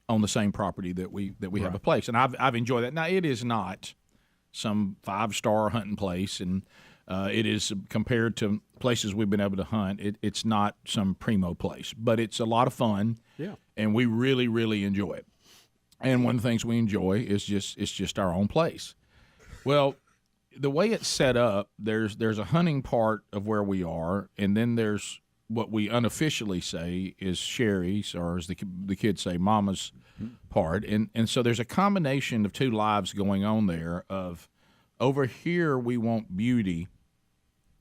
on the same property that we have a place. And I've enjoyed that. Now, it is not some 5-star hunting place, and it is, compared to places we've been able to hunt, it's not some primo place, but it's a lot of fun. Yeah. And we really, really enjoy it. And one of the things we enjoy is just our own place. Well, the way it's set up, there's a hunting part of where we are, and then there's what we unofficially say is Sherry's, or as the kids say, Mama's part. And so there's a combination of two lives going on there of, over here we want beauty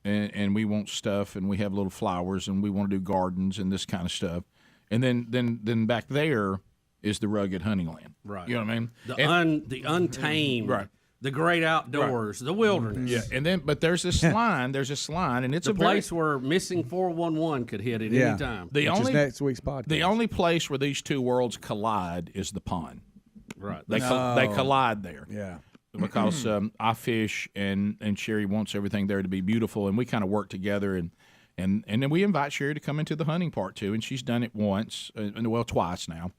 and we want stuff, and we have little flowers, and we want to do gardens and this kind of stuff. And then back there is the rugged hunting land. Right. You know what I mean? The untamed. Right. The great outdoors, the wilderness. Yeah, but there's this line, and it's a place where missing 411 could hit at any time. Which is next week's podcast. The only place where these two worlds collide is the pond. Right. They collide there. Yeah. Because I fish, and Sherry wants everything there to be beautiful, and we kind of work together, and then we invite Sherry to come into the hunting part too, and she's done it once, twice now.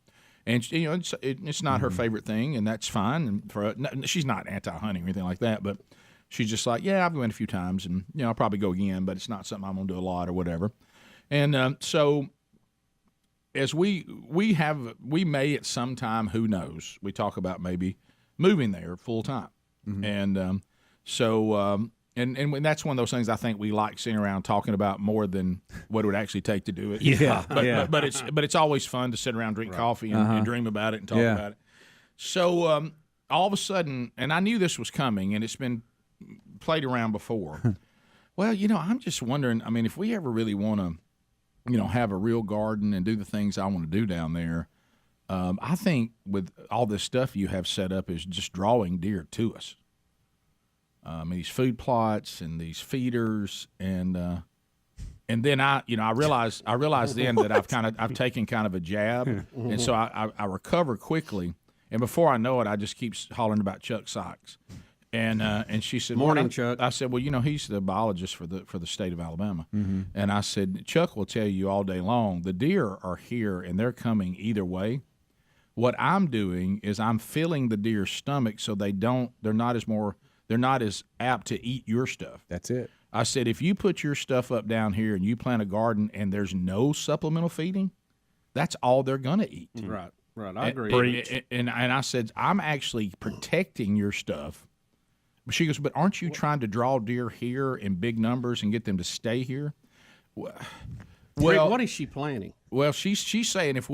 And you know, it's not her favorite thing, and that's fine. And she's not anti-hunting or anything like that, but she's just like, yeah, I've went a few times, and you know, I'll probably go again, but it's not something I'm gonna do a lot or whatever. And so, as we may at some time, who knows? We talk about maybe moving there full time, and so. And that's one of those things I think we like sitting around talking about more than what it would actually take to do it. But it's always fun to sit around, drink coffee, and dream about it and talk about it. So all of a sudden, and I knew this was coming, and it's been played around before. Well, you know, I'm just wondering. I mean, if we ever really want to have a real garden and do the things I want to do down there. I think with all this stuff you have set up is just drawing deer to us. These food plots and these feeders, and then I realized then that I've taken kind of a jab, and so I recover quickly, and before I know it, I just keep hollering about Chuck Sykes, and she said, "Morning, Chuck." I said, "Well, he's the biologist for the state of Alabama," and I said, "Chuck will tell you all day long the deer are here and they're coming either way. What I'm doing is I'm filling the deer's stomach so they're not as apt to eat your stuff." That's it. I said, if you put your stuff up down here and you plant a garden and there's no supplemental feeding, that's all they're going to eat. Right. I agree. And I said, I'm actually protecting your stuff. But she goes, but aren't you trying to draw deer here in big numbers and get them to stay here? Well, what is she planning? Well, she's saying if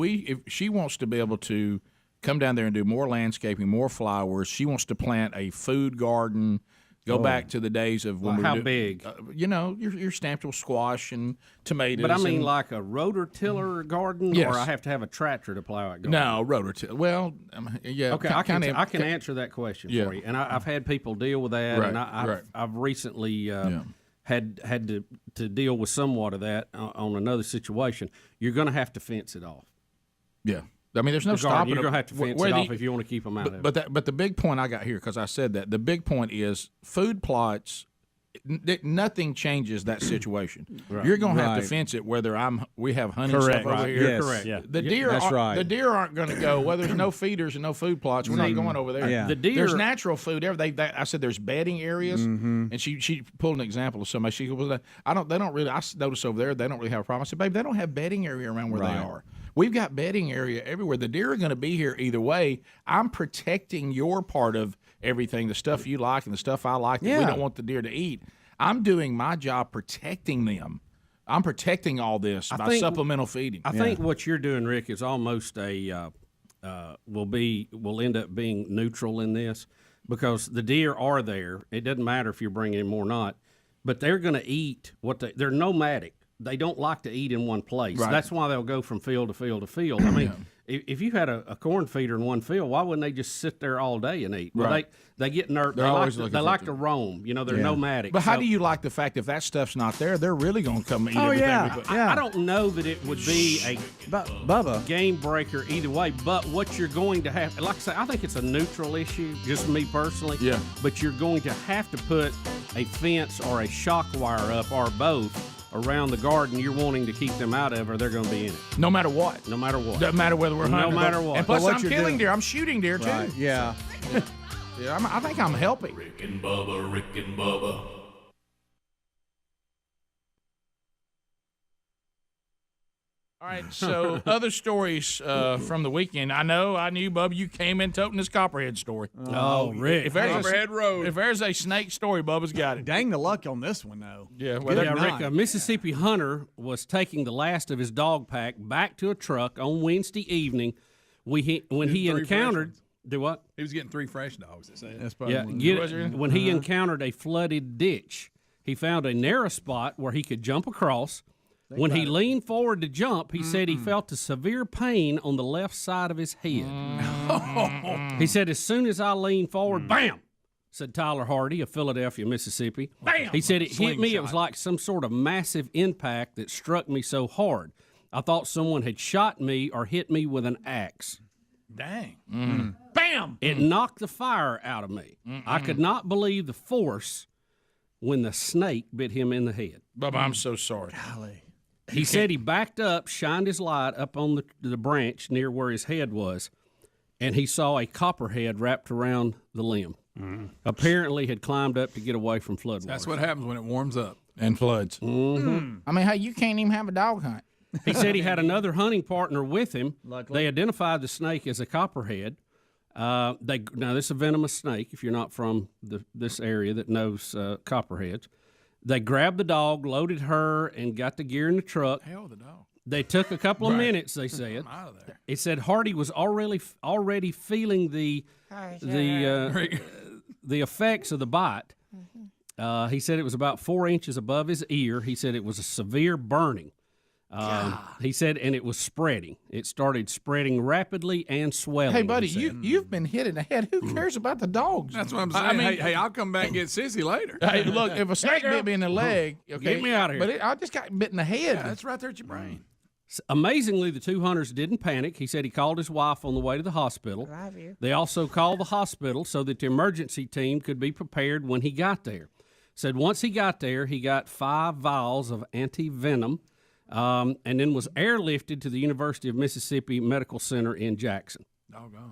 she wants to be able to come down there and do more landscaping, more flowers, she wants to plant a food garden. Go back to the days of when how big? Your Stampville squash and tomatoes. But I mean, like a rototiller garden, yes. Or I have to have a tractor to plow it. No, rototiller. Well, yeah. Okay, I can answer that question for you, and I've had people deal with that, right, and I've recently had to deal with somewhat of that on another situation. You're going to have to fence it off. Yeah. I mean, there's no stopping. You're going to have to fence it off if you want to keep them out of it. But the big point I got here, because I said that, the big point is food plots, nothing changes that situation. Right. You're going to have to fence it whether we have hunting stuff over here. Yes. Correct. Yeah. The deer, the deer aren't going to go, well, there's no feeders and no food plots. We're not going over there. Yeah. The deer, there's natural food. I said there's bedding areas, and she pulled an example of somebody. She goes, well, I noticed over there they don't really have a problem. I said, babe, they don't have bedding area around where they are. We've got bedding area everywhere. The deer are going to be here either way. I'm protecting your part of everything, the stuff you like and the stuff I like that we don't want the deer to eat. I'm doing my job protecting them. I'm protecting all this by supplemental feeding. I think what you're doing, Rick, is almost will end up being neutral in this, because the deer are there. It doesn't matter if you're bringing them or not, but they're going to eat they're nomadic. They don't like to eat in one place. Right. That's why they'll go from field to field to field. I mean, if you had a corn feeder in one field, why wouldn't they just sit there all day and eat? Well, right. They get nervous. They like to roam. They're nomadic. But how do you like the fact if that stuff's not there, they're really going to come eat everything? I don't know that it would be a Bubba game breaker either way. But what you're going to have, like I say, I think it's a neutral issue, just me personally. Yeah. But you're going to have to put a fence or a shock wire up, or both, around the garden you're wanting to keep them out of, or they're going to be in it. No matter what. Doesn't matter whether we're hunting. No matter what. And plus, I'm killing deer. I'm shooting deer, too. Right. Yeah. I think I'm helping. Rick and Bubba. All right, so other stories from the weekend. I knew, Bubba, you came in toting this Copperhead story. Oh, Rick. Copperhead Road. If there's a snake story, Bubba's got it. Dang the luck on this one, though. Yeah, Rick, a Mississippi hunter was taking the last of his dog pack back to a truck on Wednesday evening when he encountered... Do what? He was getting 3 fresh dogs, it said. That's probably when he encountered a flooded ditch. He found a narrow spot where he could jump across. When he leaned forward to jump, he said he felt a severe pain on the left side of his head. He said, as soon as I leaned forward, bam, said Tyler Hardy of Philadelphia, Mississippi. Bam! He said, it hit me. It was like some sort of massive impact that struck me so hard. I thought someone had shot me or hit me with an axe. Dang. Bam! It knocked the fire out of me. I could not believe the force when the snake bit him in the head. Bubba, I'm so sorry. Golly. He said he backed up, shined his light up on the branch near where his head was, and he saw a copperhead wrapped around the limb. Apparently had climbed up to get away from floodwaters. That's what happens when it warms up. And floods. I mean, hey, you can't even have a dog hunt. He said he had another hunting partner with him. Luckily. They identified the snake as a copperhead. Now, this is a venomous snake, if you're not from this area that knows copperheads. They grabbed the dog, loaded her, and got the gear in the truck. Hell, the dog. They took a couple of minutes, they said. I'm out of there. It said Hardy was already feeling the effects of the bite. He said it was about 4 inches above his ear. He said it was a severe burning. He said, and it was spreading. It started spreading rapidly and swelling. Hey, buddy, he said. you've been hit in the head. Who cares about the dogs? That's what I'm saying. I mean, hey, I'll come back and get sissy later. Hey, look, if a snake bit me in the leg, okay, Get me out of here. But I just got bit in the head. Yeah, that's right there at your brain. Amazingly, the two hunters didn't panic. He said he called his wife on the way to the hospital. They also called the hospital so that the emergency team could be prepared when he got there. Said once he got there, he got 5 vials of anti-venom and then was airlifted to the University of Mississippi Medical Center in Jackson.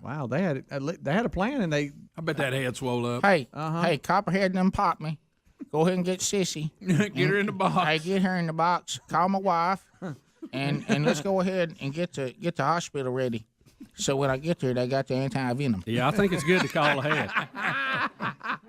Wow, they had a plan, and they. I bet that head swole up. Hey, hey, Copperhead done popped me. Go ahead and get Sissy. Get her in the box. Hey, get her in the box. Call my wife, and let's go ahead and get the hospital ready. So when I get there, they got the anti-venom. Yeah, I think it's good to call ahead.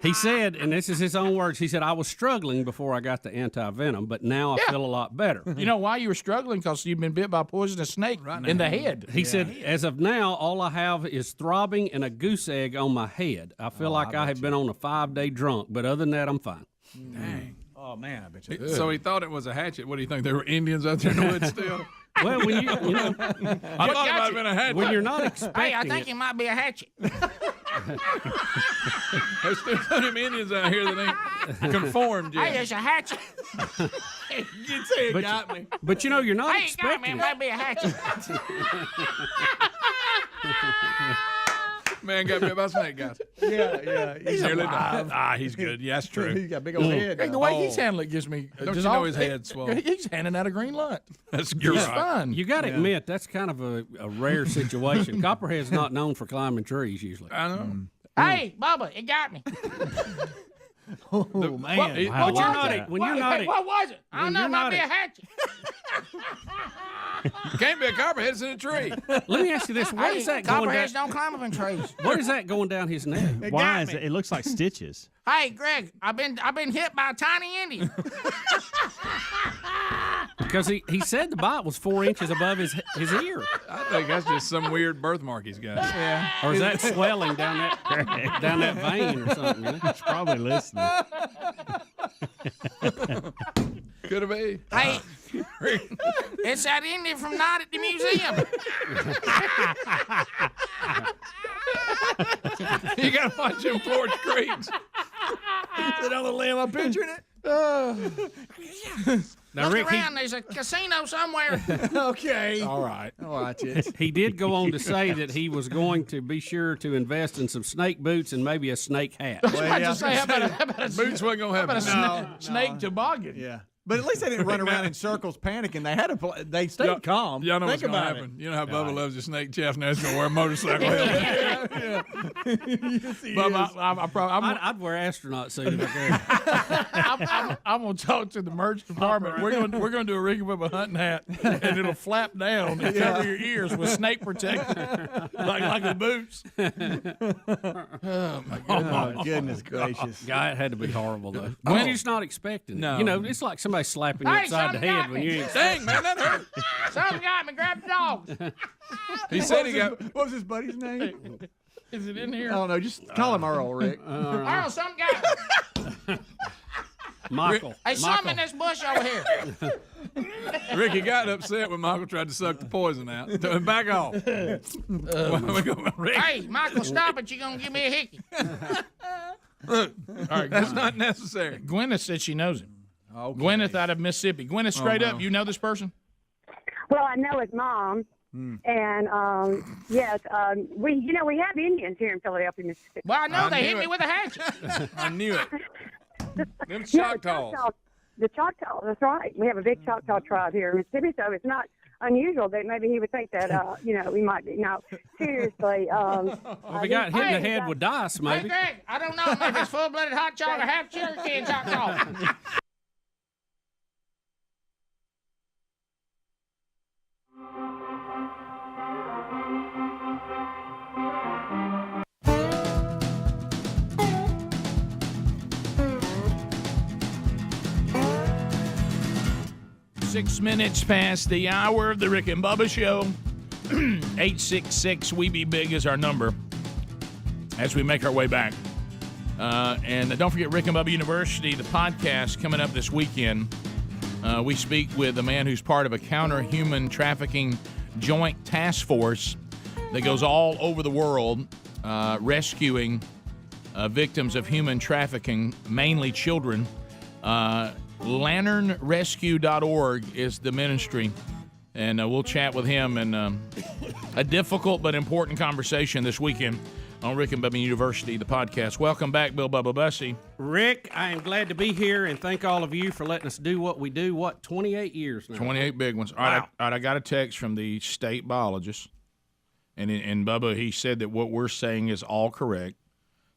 He said, and this is his own words, he said, I was struggling before I got the anti-venom, but now I feel a lot better. You know why you were struggling? Because you've been bit by a poisonous snake in the head. He said, as of now, all I have is throbbing and a goose egg on my head. I feel like I have been on a 5-day drunk, but other than that, I'm fine. Dang. Oh, man, I bet you. So he thought it was a hatchet. What do you think? There were Indians out there in the woods still? Well, when you know, I thought it might have been a hatchet. when you're not expecting Hey, I think it might be a hatchet. There's still some of them Indians out here that ain't conformed yet. Hey, there's a hatchet. You'd say it got me. But you know, you're not Hey, it got me. expecting It might be a hatchet. Man got bit by a snake, guys. Yeah. He's nearly died. He's good. Yeah, that's true. He's got a big old head. Hey, the way he's handling it gives me. Don't you know his head's swollen? He's handing out a green light. You're He's right. fun. You got to admit, that's kind of a rare situation. Copperhead's not known for climbing trees usually. I know. Hey, Bubba, it got me. Oh, man. What When you're not, what was it? I don't know. It might be a hatchet. Can't be a copperhead. It's in a tree. let me ask you this: where is that going down? Copperheads don't climb up in trees. Where is that going down his neck? Why is it? It looks like stitches. Hey, Greg, I've been hit by a tiny Indian. Because he said the bite was 4 inches above his ear. I think that's just some weird birthmark he's got. Yeah. Or is that swelling down that vein or something? You know? He's probably listening. Could have been. Hey, it's that Indian from Night at the Museum. You got to watch him Forge Creeks. Sit on the limb. I'm picturing it. Now, Look Rick, around. There's a casino somewhere. Okay. All right. I'll watch it. he did go on to say that he was going to be sure to invest in some snake boots and maybe a snake hat. I just say, how about a Boots wasn't going to happen. snake toboggan? Yeah. But at least they didn't run around in circles panicking. They had they stayed calm. Y'all know Think what's going to about happen. it. You know how Bubba loves his snake chaff. Now he's going to wear a motorcycle helmet. Bubba, I'd wear astronaut suit if I I'm going to talk to the merch department. We're going to do a Ricky Bubba hunting hat, and it'll flap down and cover your ears with snake protector, like the boots. Oh my goodness gracious! Guy, it had to be horrible though. When you're just not expecting it. No. You know, it's like somebody slapping you Hey, upside the something head got when me. you ain't. Dang, man, that hurt. Something got me. Grab the dog. He said he got. What was his buddy's name? Is it in here? I don't know. Just call him Earl, Rick. Earl, something got me. Michael. Hey, something in this bush over here. Ricky got upset when Michael tried to suck the poison out. Back off. Hey, Michael, stop it. You're going to give me a hickey. Look, all right, that's not necessary. Gwyneth said she knows him. Okay. Gwyneth out of Mississippi. Gwyneth, straight up, you know this person? Well, I know his mom. And yes, we have Indians here in Philadelphia, Mississippi. Well, I know they hit me with a hatchet. I knew it. Them Choctaws. The Choctaws, that's right. We have a big Choctaw tribe here in Mississippi, so it's not unusual that maybe he would think that, we might be. No, seriously. Well, if he got hit in the head with dice, maybe. Hey, Greg, I don't know if it's full-blooded hot chocolate or half Cherokee and Choctaw. Six minutes past the hour of the Rick and Bubba Show. 866 We Be Big is our number as we make our way back. And don't forget Rick and Bubba University, the podcast coming up this weekend. We speak with a man who's part of a counter-human trafficking joint task force that goes all over the world rescuing victims of human trafficking, mainly children. LanternRescue.org is the ministry, and we'll chat with him in a difficult but important conversation this weekend on Rick and Bubba University, the podcast. Welcome back, Bill Bubba Bussey. Rick, I am glad to be here, and thank all of you for letting us do what we do. 28 years now? 28 big ones. All right, I got a text from the state biologist, and Bubba, he said that what we're saying is all correct.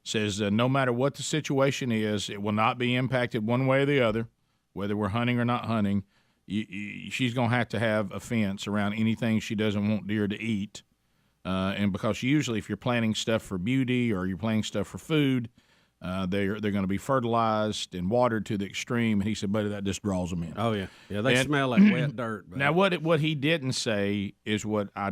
Says no matter what the situation is, it will not be impacted one way or the other, whether we're hunting or not hunting. She's going to have a fence around anything she doesn't want deer to eat. And because usually if you're planting stuff for beauty or you're planting stuff for food, they're going to be fertilized and watered to the extreme. And he said, buddy, that just draws them in. Oh, yeah. Yeah, they smell like wet dirt. Buddy. Now, what he didn't say is what I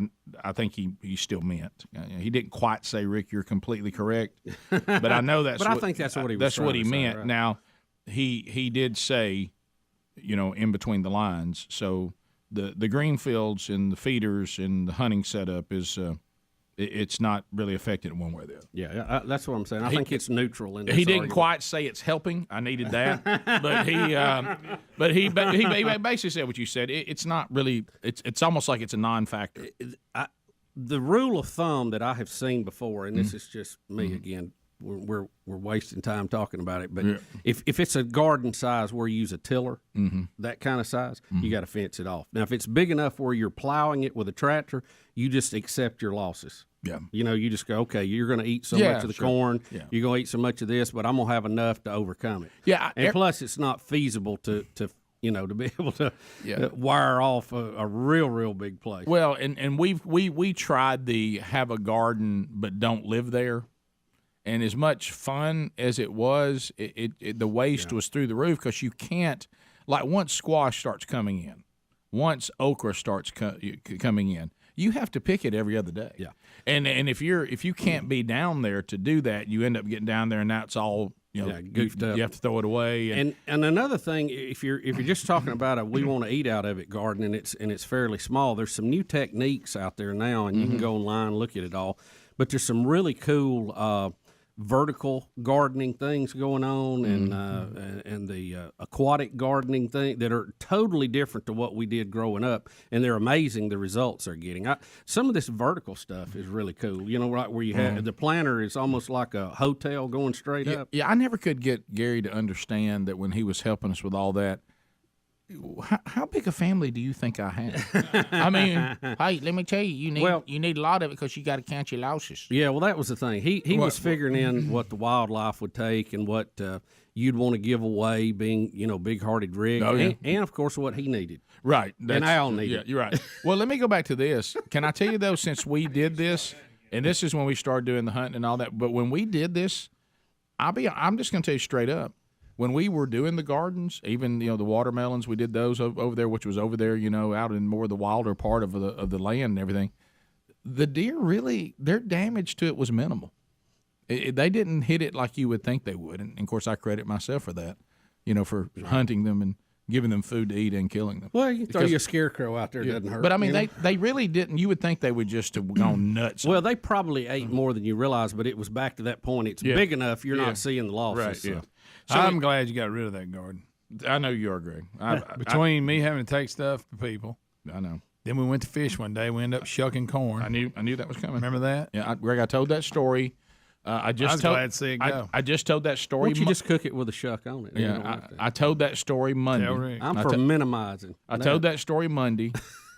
think he still meant. He didn't quite say, Rick, you're completely correct. But I know that's but I think that's what he was That's what he meant. Say, right? Now, he did say, in between the lines, so the green fields and the feeders and the hunting setup is it's not really affected one way or the other. Yeah, that's what I'm saying. I think it's neutral. In this he didn't argument. quite say it's helping. I needed that, but he basically said what you said. It's not really. It's almost like it's a non-factor. The rule of thumb that I have seen before, and this is just me again. We're wasting time talking about it, but if it's a garden size where you use a tiller, that kind of size, you got to fence it off. Now, if it's big enough where you're plowing it with a tractor, you just accept your losses. Yeah, you just go, okay, you're going to eat so much of the corn, you're going to eat so much of this, but I'm going to have enough to overcome it. Yeah, and plus, it's not feasible to be able to wire off a real big place. Well, and we tried the have a garden but don't live there. And as much fun as it was, the waste was through the roof because you can't, like once squash starts coming in, once okra starts coming in, you have to pick it every other day. Yeah. And if you can't be down there to do that, you end up getting down there and now it's all goofed up. You have to throw it away. And another thing, if you're just talking about we want to eat out of it garden and it's fairly small, there's some new techniques out there now, and you can go online and look at it all. But there's some really cool vertical gardening things going on, and the aquatic gardening thing that are totally different to what we did growing up, and they're amazing. The results they're getting. Some of this vertical stuff is really cool. Right where you have the planter is almost like a hotel going straight up. Yeah, I never could get Gary to understand that when he was helping us with all that. How big a family do you think I have? I mean, hey, let me tell you, you need a lot of it because you got to count your losses. Yeah, well, that was the thing. He was figuring in what the wildlife would take and what you'd want to give away, being big-hearted Rick, and of course what he needed. Right, and Al needed. Yeah, you're right. Well, let me go back to this. Can I tell you though, since we did this, and this is when we started doing the hunting and all that, but when we did this, I'm just going to tell you straight up. When we were doing the gardens, even the watermelons, we did those over there, which was over there, out in more of the wilder part of the land and everything. The deer really, their damage to it was minimal. They didn't hit it like you would think they would, and of course I credit myself for that, for hunting them and giving them food to eat and killing them. Well, you throw your scarecrow out there, it doesn't hurt. But I mean, they really didn't. You would think they would just have gone nuts. Well, they probably ate more than you realize, but it was back to that point. It's big enough you're not seeing the losses. Right. So. Yeah. So I'm glad you got rid of that garden. I know you are, Greg. Between me having to take stuff to people, I know. Then we went to fish one day. We ended up shucking corn. I knew that was coming. Remember that? Yeah, Greg. I told that story. I was glad to see it go. I just told that story. Why don't you just cook it with a shuck on it? Yeah, I told that story Monday. I'm for minimizing. I told that story Monday.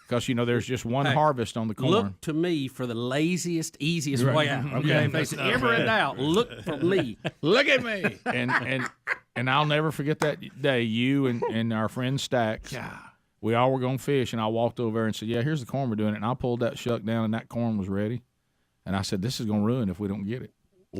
Because, there's just one harvest on the corn. Look to me for the laziest, easiest way out. Okay, if there's ever in doubt, look for me. Look at me. And I'll never forget that day. You and our friend Stack, we all were going to fish, and I walked over there and said, here's the corn we're doing it. And I pulled that shuck down, and that corn was ready. And I said, this is going to ruin if we don't get it.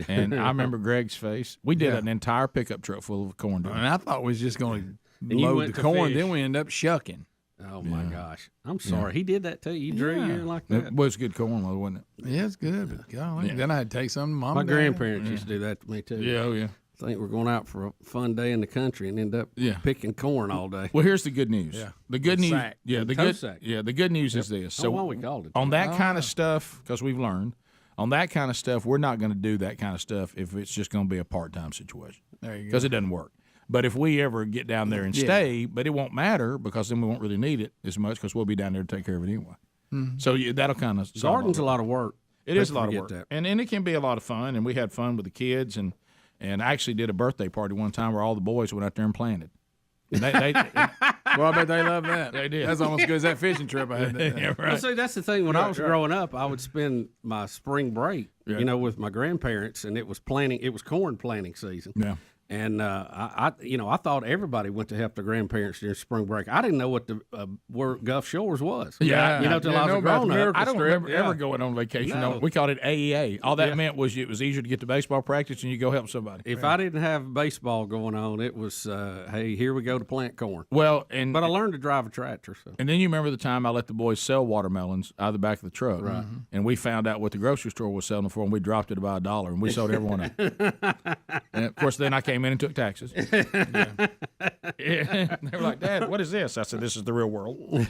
And I remember Greg's face. We did an entire pickup truck full of corn. And I thought we was just going to load the corn. Fish. Then we ended up shucking. Oh, my gosh. I'm sorry. He did that to you. You drew you in like that. It was good corn, though, wasn't it? Yeah, it's good. But golly, then I had to take some to Mom My and Dad. grandparents used to do that to me, too. Yeah, oh, yeah. I think we're going out for a fun day in the country and end up picking corn all day. Well, here's the good news. Yeah. The good news. Sack. Yeah, the Toe good. sack. Yeah, the good news is this. So why we called it on that. that kind of stuff, because we've learned on that kind of stuff, we're not going to do that kind of stuff if it's just going to be a part-time situation. There you go. Because it doesn't work. But if we ever get down there and stay, but it won't matter because then we won't really need it as much because we'll be down there to take care of it anyway. Mhm. So that'll kind of Garden's a lot of work. It is a lot of People work, forget and it can be a lot of fun. And we had fun with the kids, and I actually did a birthday party one time where all the boys went out there and planted. And Well, I bet they love that. They did. That's almost as good as that fishing trip I had. Yeah, right. Well, see, that's the thing. When I was growing up, I would spend my spring break, Yeah. with my grandparents, and it was corn planting season. Yeah. And I thought everybody went to help their grandparents during spring break. I didn't know what where Gulf Shores was. Till I was a grown up. I don't remember ever going on vacation. No. We called it AEA. All that meant was it was easier to get to baseball practice and you go help somebody. If I didn't have baseball going on, it was hey, here we go to plant corn. Well, but I learned to drive a tractor. So. And then you remember the time I let the boys sell watermelons out of the back of the truck, Right. And we found out what the grocery store was selling them for, and we dropped it about $1, and we sold every one of them. And of course, then I came in and took taxes. Yeah. They were like, "Dad, what is this?" I said, "This is the real world."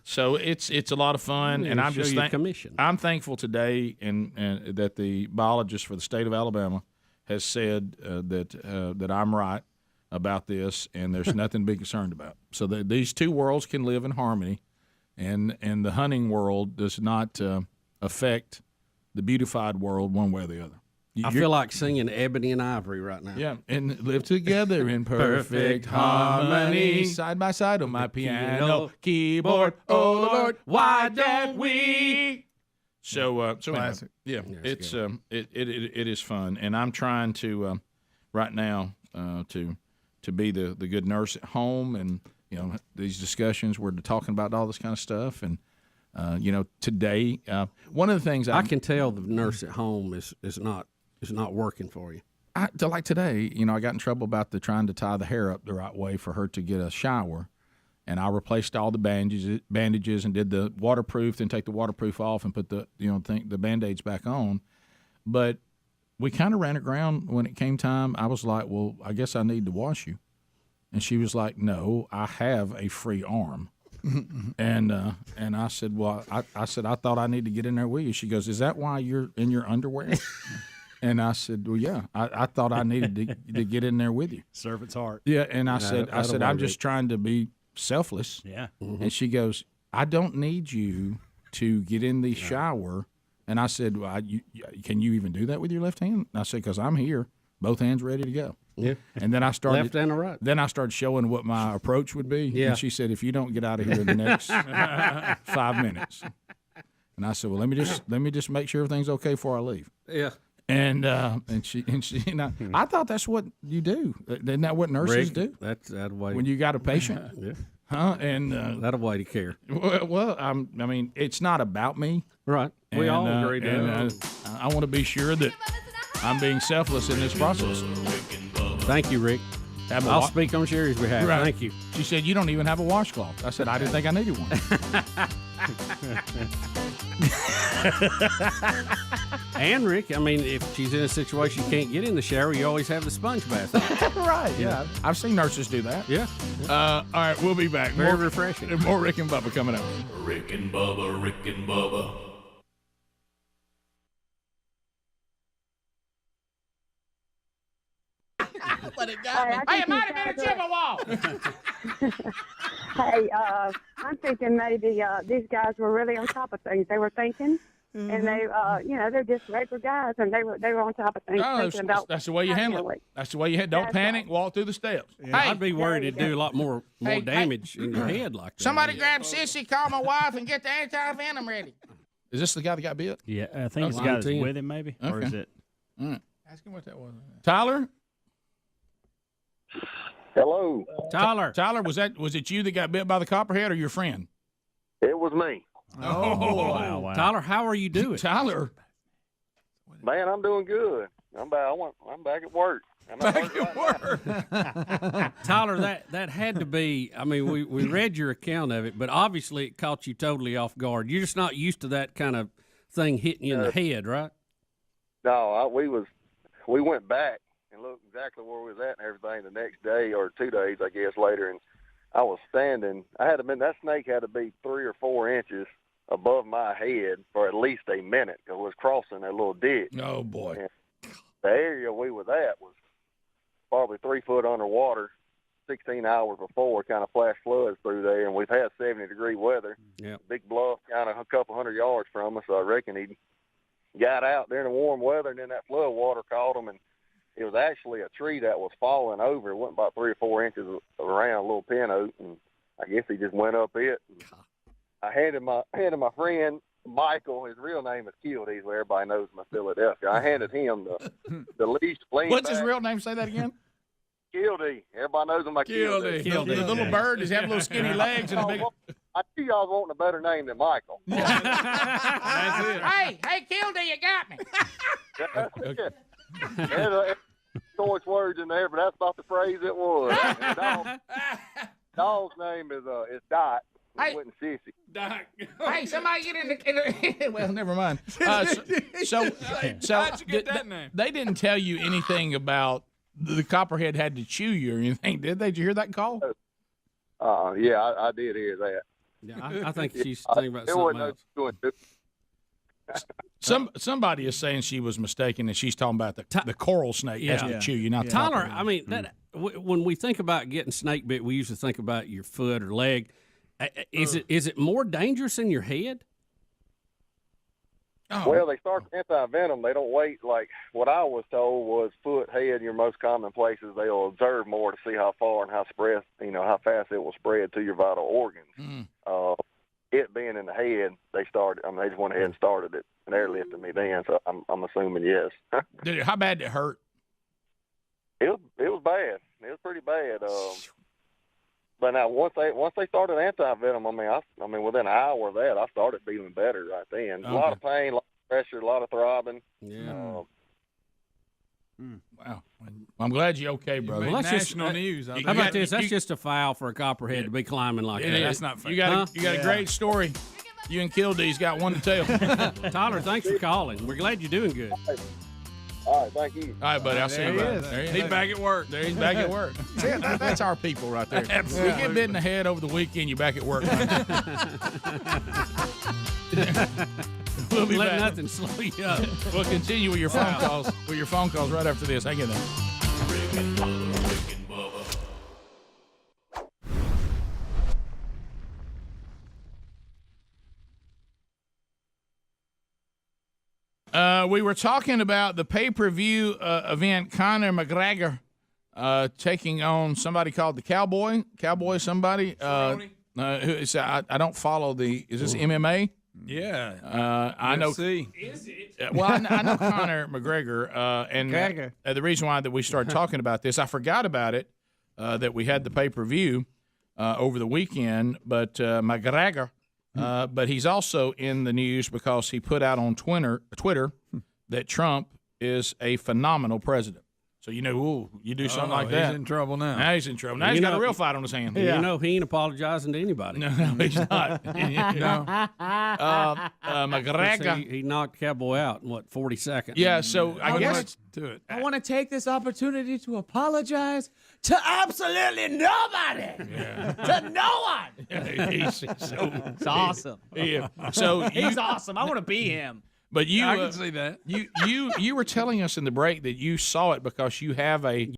So it's a lot of fun, Yeah, and I'm show just you commission. I'm thankful today, and that the biologist for the state of Alabama has said that I'm right about this, and there's nothing to be concerned about. So that these two worlds can live in harmony, and the hunting world does not affect the beautified world one way or the other. I feel like singing Ebony and Ivory right now. Yeah, and live together in perfect harmony, side by side on my piano, keyboard. Oh Lord, why don't we? So anyway, Classic. yeah, Yeah, it's it is fun, and I'm trying to right now to be the good nurse at home, and these discussions we're talking about all this kind of stuff, and today one of the things I can tell the nurse at home is not working for you. Like today, I got in trouble about trying to tie the hair up the right way for her to get a shower, and I replaced all the bandages and did the waterproof, then take the waterproof off and put the Band-Aids back on. But we kind of ran aground when it came time. I was like, well, I guess I need to wash you. And she was like, no, I have a free arm. And I said, well, I said, I thought I need to get in there with you. She goes, is that why you're in your underwear? And I said, well, yeah, I thought I needed to get in there with you. Servant's heart. Yeah, and I said, I'm just trying to be selfless. Yeah. Mm-hmm. And she goes, I don't need you to get in the shower. And I said, well, can you even do that with your left hand? And I said, because I'm here, both hands ready to go. Yeah. And then I started left and a right. Then I started showing what my approach would be. Yeah. And she said, if you don't get out of here in the next 5 minutes. And I said, well, let me just make sure everything's okay before I leave. Yeah. And she I thought that's what you do. Isn't that what nurses Rick, do? That's that way. When you got a patient, Yeah. huh? And that a way to care. Well, I mean, it's not about me, right? We all agree to that. I want to be sure that I'm being selfless in this process. Thank you, Rick. I'll speak on Sherry's behalf. Right. Thank you. She said, you don't even have a washcloth. I said, I didn't think I needed one. And Rick, I mean, if she's in a situation you can't get in the shower, you always have the sponge bath on. Right, yeah. I've seen nurses do that. Yeah. All right, we'll be back. Very refreshing. More Rick and Bubba coming up. Rick and Bubba, Rick and Bubba. But it got me. Hey, it might have been a Chippewa. Hey, I'm thinking maybe these guys were really on top of things. They were thinking, and they, they're just regular guys, and they were on top of things. No, thinking about that's the way you handle it. That's the way you handle it. Don't panic. Walk through the steps. Yeah. I'd be worried it'd do a lot more damage in your head like that. Somebody grab Sissy, call my wife, and get the anti-venom ready. Is this the guy that got bit? Yeah, I think it's the guy that's with him, maybe. Okay. Or is it? All right. Ask him what that was. Tyler? Hello. Tyler, was it you that got bit by the copperhead or your friend? It was me. Oh, wow. Tyler, how are you doing? Tyler. Man, I'm doing good. I'm back at work. Back at work. Tyler, that had to be, I mean, we read your account of it, but obviously it caught you totally off guard. You're just not used to that kind of thing hitting you in the head, right? No, we went back and looked exactly where we was at and everything the next day or 2 days, I guess, later. And I was standing. That snake had to be 3 or 4 inches above my head for at least a minute because it was crossing that little ditch. Oh, boy. And the area we was at was probably 3 foot underwater 16 hours before, kind of flash floods through there, and we've had 70-degree weather. Yeah. Big bluff kind of a couple hundred yards from us, so I reckon he got out during the warm weather, and then that flood water caught him, and it was actually a tree that was falling over. It went about 3 or 4 inches around a little pin oak, and I guess he just went up it. I handed my friend Michael, his real name is Kildy, where everybody knows him in Philadelphia. I handed him the leash. What's his real name? Say that again. Kildy. Everybody knows him by Kildy. The little bird. Does he have little skinny legs and a big? I knew y'all was wanting a better name than Michael. That's it. Hey, Kildy, you got me. There's choice words in there, but that's about the phrase it was. Dog's name is Dot. Hey. Wasn't Sissy. Doc. Hey, somebody get in the well, never mind. So How'd you get that name? They didn't tell you anything about the copperhead had to chew you or anything, did they? Did you hear that call? Yeah, I did hear that. Yeah, I think she's thinking about something else. Somebody is saying she was mistaken, and she's talking about the coral snake has to chew you, not the Tyler. copperhead. I mean, when we think about getting snake bit, we usually think about your foot or leg. Is it more dangerous in your head? Oh. Well, they start anti-venom. They don't wait. Like what I was told was foot, head, your most common places. They'll observe more to see how far and how fast it will spread to your vital organs. It being in the head, they just went ahead and started it, and they're lifting me then. So I'm assuming yes. How bad did it hurt? It was bad. It was pretty bad. But now once they started anti-venom, I mean within an hour of that, I started feeling better right then. A lot of pain, a lot of pressure, a lot of throbbing. Yeah. Wow. I'm glad you're okay, brother. Well, that's national news. How about this? That's just a foul for a copperhead to be climbing like that. That's not fair. You got a great story. You and Kildee's got one to tell. Tyler, thanks for calling. We're glad you're doing good. All right, thank you. All right, buddy. I'll see you. He's back at work. He's back at work. See, that's our people right there. Absolutely. You get bit in the head over the weekend, you're back at work. We'll be Let back. nothing slow you up. We'll continue with your phone calls. Right after this. Hang in there. Rick and Bubba. We were talking about the pay-per-view event, Conor McGregor taking on somebody called the Cowboy somebody. Who is, I don't follow is this MMA? Yeah. I know. Is it? Well, I know Conor McGregor, and the reason why that we started talking about this, I forgot about it, that we had the pay-per-view over the weekend, but McGregor, but he's also in the news because he put out on Twitter that Trump is a phenomenal president. So, you do something like that. He's in trouble now. Now he's in trouble. Now he's got a real fight on his hands. You know he ain't apologizing to anybody. No, he's not. McGregor. He knocked Cowboy out in, 40 seconds? Yeah, so I guess to it. I want to take this opportunity to apologize to absolutely nobody. To no one. It's awesome. Yeah. So he's awesome. I want to be him. But you, I can see that. You were telling us in the break that you saw it because you have a. Rick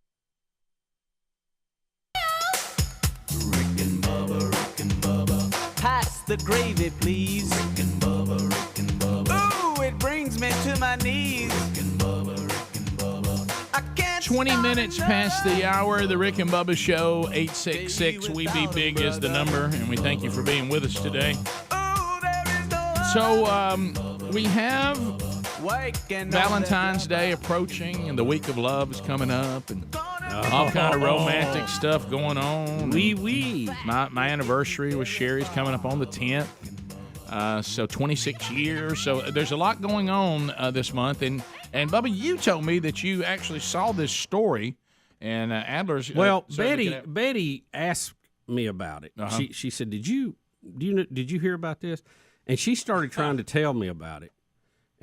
and Bubba. Pass the gravy, please. Rick and Bubba. Ooh, it brings me to my knees. Rick and Bubba. I can't 20 minutes past the hour, the Rick and Bubba Show, 866 We Be Big is the number, and we thank you for being with us today. So, we have Valentine's Day approaching, and the week of love is coming up, and all kind of romantic stuff going on. My anniversary with Sherry's coming up on the 10th, so 26 years. So there's a lot going on this month, and Bubba, you told me that you actually saw this story, and Adler's. Betty asked me about it. She said, "Did you hear about this?" And she started trying to tell me about it.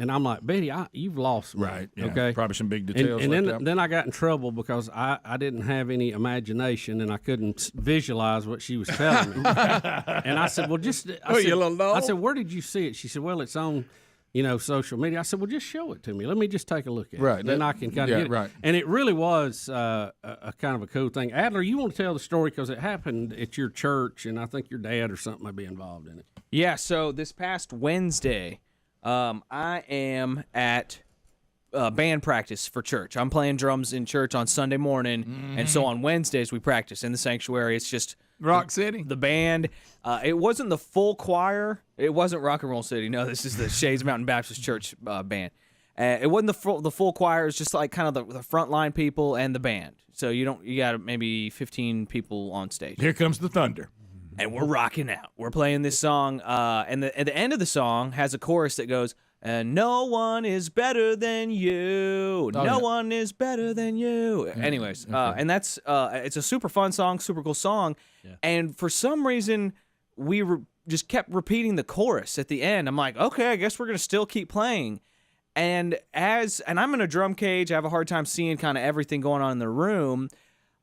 And I'm like, Betty, you've lost me. Right. Yeah. Okay. Probably some big details. And left out. then I got in trouble because I didn't have any imagination and I couldn't visualize what she was telling me. And I said, well, I said, where did you see it? She said, well, it's on, social media. I said, well, just show it to me. Let me just take a look at it. Right. Then I can kind of get it. Right. And it really was a kind of a cool thing. Adler, you want to tell the story because it happened at your church, and I think your dad or something might be involved in it. Yeah, so this past Wednesday, I am at band practice for church. I'm playing drums in church on Sunday morning, and so on Wednesdays we practice in the sanctuary. It's just Rock City. The band. It wasn't the full choir. It wasn't Rock and Roll City. No, this is the Shades Mountain Baptist Church band. It wasn't the full choir. It's just like kind of the frontline people and the band. So you got maybe 15 people on stage. Here comes the thunder. And we're rocking out. We're playing this song, and at the end of the song has a chorus that goes, no one is better than you. No one is better than you. Anyways, and that's it's a super fun song, super cool song. Yeah. And for some reason, we just kept repeating the chorus at the end. I'm like, okay, I guess we're going to still keep playing. And I'm in a drum cage. I have a hard time seeing kind of everything going on in the room.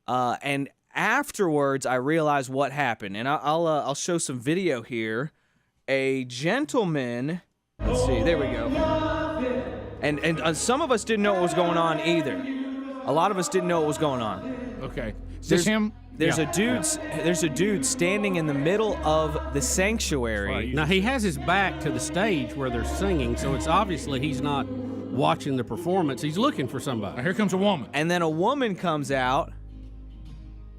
And afterwards, I realized what happened. And I'll show some video here. A gentleman... Let's see. There we go. And some of us didn't know what was going on either. A lot of us didn't know what was going on. Okay. Is this him? There's a dude standing in the middle of the sanctuary. Now he has his back to the stage where they're singing, so it's obviously he's not watching the performance. He's looking for somebody. Now here comes a woman. And then a woman comes out,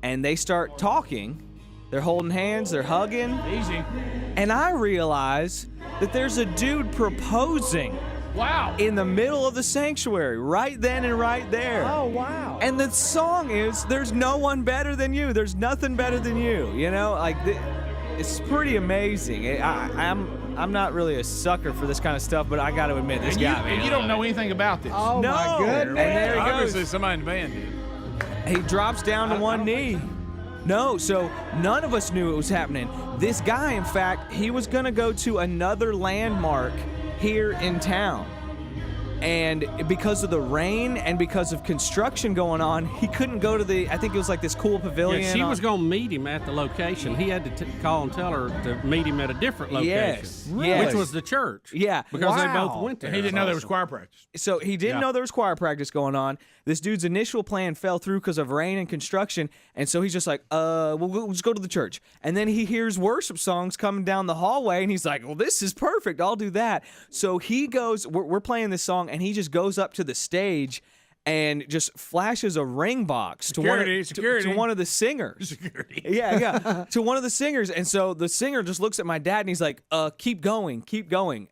and they start talking. They're holding hands. They're hugging. Easy. And I realize that there's a dude proposing. Wow. In the middle of the sanctuary, right then and right there. Oh, wow. And the song is, there's no one better than you. There's nothing better than you. It's pretty amazing. I'm not really a sucker for this kind of stuff, but I got to admit, this got me. And you don't know anything about this. Oh, no. my goodness. And there he goes. Obviously, somebody in the band did. He drops down to one knee. No, so none of us knew it was happening. This guy, in fact, he was going to go to another landmark here in town. And because of the rain and because of construction going on, he couldn't go to I think it was like this cool pavilion. Yeah, she was going to meet him at the location. He had to call and tell her to meet him at a different location. Yes. Which was the church. Yeah. Because they both went there. And he didn't know there was choir practice. So he didn't know there was choir practice going on. This dude's initial plan fell through because of rain and construction. And so he's just like, we'll just go to the church. And then he hears worship songs coming down the hallway. And he's like, well, this is perfect. I'll do that. So he goes, we're playing this song. And he just goes up to the stage and just flashes a ring box to one of the singers. Security. Yeah, to one of the singers. And so the singer just looks at my dad and he's like, keep going.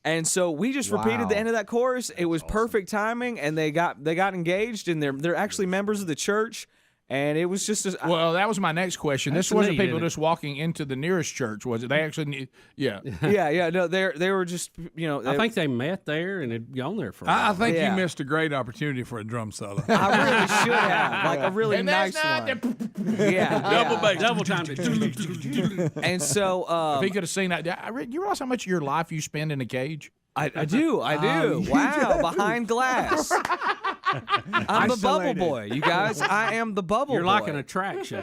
And so we just repeated the end of that chorus. It was perfect timing, and they got engaged, and they're actually members of the church. And it was just well, that was my next question. This wasn't people just walking into the nearest church, was it? They actually yeah. No, they were just I think they met there and had gone there for. I think you missed a great opportunity for a drum solo. I really should have, like a really nice one. Double bass, double time. And so if he could have seen that, you realize how much of your life you spend in a cage? I do. Wow, behind glass. I'm the bubble boy, you guys. I am the bubble boy. You're like an attraction.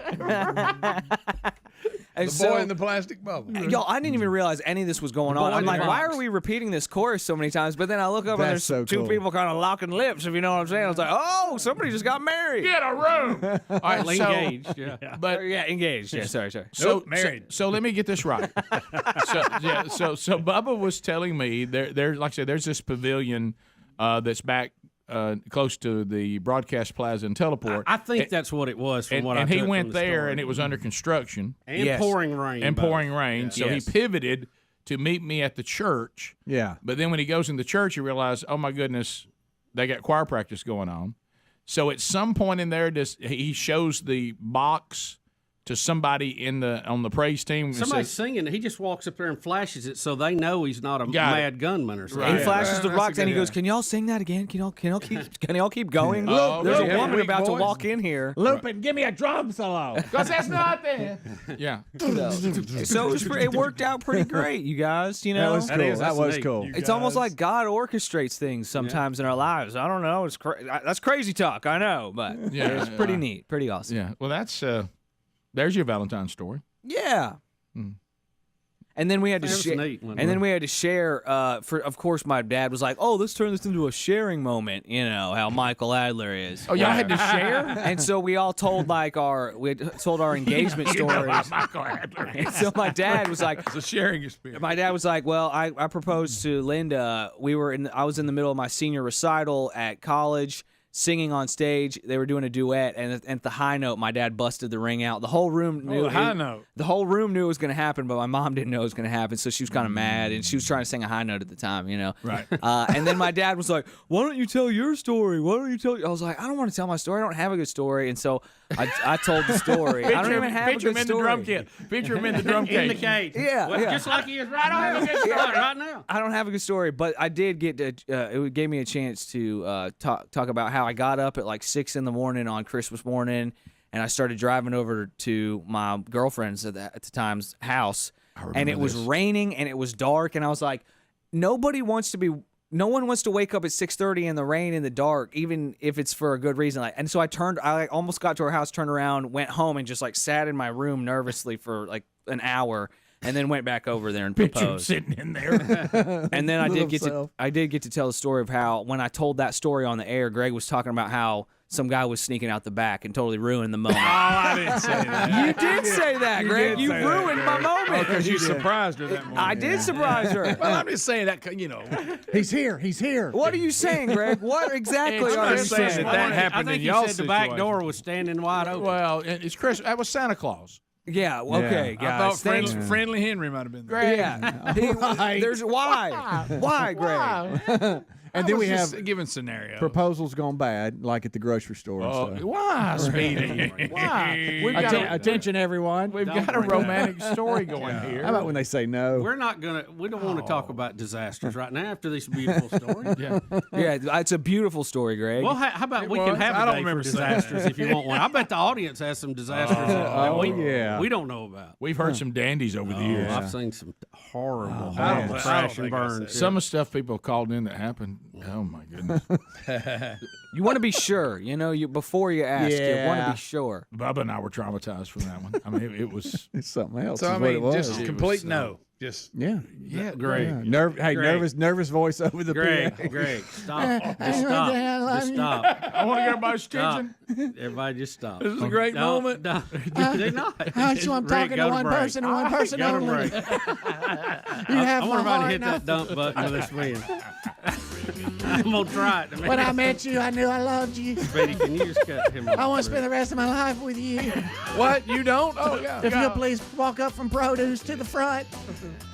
And the boy in the plastic bubble. Yo, I didn't even realize any of this was going on. I'm like, why are we repeating this chorus so many times? But then I look up and there's two people kind of locking lips, if you know what I'm saying. I was like, oh, somebody just got married. Get a room. All right, engaged. Yeah. But engaged. Yeah, sorry. So married. So let me get this right. So Bubba was telling me there, like I said, there's this pavilion that's back close to the Broadcast Plaza and Teleport. I think that's what it was. From what I and he took went from the there, story. and it was under construction and pouring rain. Yeah. So he pivoted to meet me at the church. Yeah. But then when he goes in the church, he realized, oh my goodness, they got choir practice going on. So at some point in there, he shows the box to somebody on the praise team. And Somebody's says, singing. He just walks up there and flashes it, so they know he's not a mad gunman or something. He flashes the rocks and he goes, "Can y'all sing that again? Can y'all keep going? Oh, There's yeah. a woman Weak about to voice. walk in here." Lupin, give me a drum solo. Because that's not there. Yeah. So it worked out pretty great, you guys. You know, That was cool. That was cool. It's almost like God orchestrates things sometimes in our lives. I don't know. That's crazy talk. I know, but Yeah. it's pretty neat, pretty awesome. Yeah. Well, that's there's your Valentine's story. Yeah. And then we had to That was share. neat, wasn't And then it? we had to share. Of course, my dad was like, "Oh, let's turn this into a sharing moment." You know how Michael Adler is. Oh, y'all had to share? And so we all told our engagement stories. Michael Adler. And so my dad was like, It's a sharing experience. my dad was like, "Well, I proposed to Linda. I was in the middle of my senior recital at college, singing on stage. They were doing a duet, and at the high note, my dad busted the ring out. The whole room knew. the high note. The whole room knew it was going to happen, but my mom didn't know it was going to happen, so she was kind of mad, and she was trying to sing a high note at the time, you know. Right. And then my dad was like, "Why don't you tell your story? Why don't you tell?" I was like, "I don't want to tell my story. I don't have a good story," and so I told the story. I don't even have a Picture good him in story. the drum kit. Picture him in the drum In the cage. cage. Yeah, Well, yeah. just like he is right now. I don't have a good story right now. I don't have a good story, but I did get to. It gave me a chance to talk about how I got up at like 6 a.m. on Christmas morning, and I started driving over to my girlfriend's at the time's house, and it was raining and it was dark, and I was like, no one wants to wake up at 6:30 in the rain in the dark, even if it's for a good reason. Like, and so I almost got to our house, turned around, went home, and just like sat in my room nervously for like an hour. And then went back over there and Picture him proposed. sitting in there. And then I did get to tell the story of how when I told that story on the air, Greg was talking about how some guy was sneaking out the back and totally ruined the moment. Oh, I didn't say that. You did say that, Greg. You ruined my moment. Because you surprised her that morning. I did surprise her. Well, I'm just saying that, you know. He's here. He's here. What are you saying, Greg? What exactly It's are you not saying saying? that happened I think in he y'all's said the back situation. door was standing wide open. Well, it's Chris. That was Santa Claus. Yeah, okay, I guys. thought friendly Henry might have been there. Yeah. There's why? Why, Greg? And then we have given scenario. proposals gone bad, like at the grocery store. and stuff. Why, Speedy? Why? We've got Attention, everyone. We've got a romantic story going here. How about when they say no? We don't want to talk about disasters right now after this beautiful story. Yeah. Yeah, it's a beautiful story, Greg. Well, how about we was. can have I a don't day for remember saying disasters that. if you want one. I bet the audience has some disasters that we don't know about. We've heard some dandies over the years. I've seen some horrible I crash don't and think I burns. said Some of the stuff people called in that happened. Oh my goodness. You want to be sure, before you ask. You want to be sure. Bubba and I were traumatized from that one. I mean, it was. It's something else. So, is I what it mean, was. just complete no. Just Yeah. Greg. Yeah. Greg. Nervous voice over the Greg, PA. Greg, stop. Just stop. Just stop. I want to get everybody's Stop. attention. Everybody just stop. This is a great moment. No. They're not. So I'm Rick, talking go to one break. person and one person Go to only. break. You have I my want everybody to heart hit now. that dump button with this win. I'm going to try it. When I met you, I knew I loved you. Betty, can you just cut him off? I want to spend the rest of my life with you. What? You don't? Oh, yeah. If you'll please walk up from produce to the front.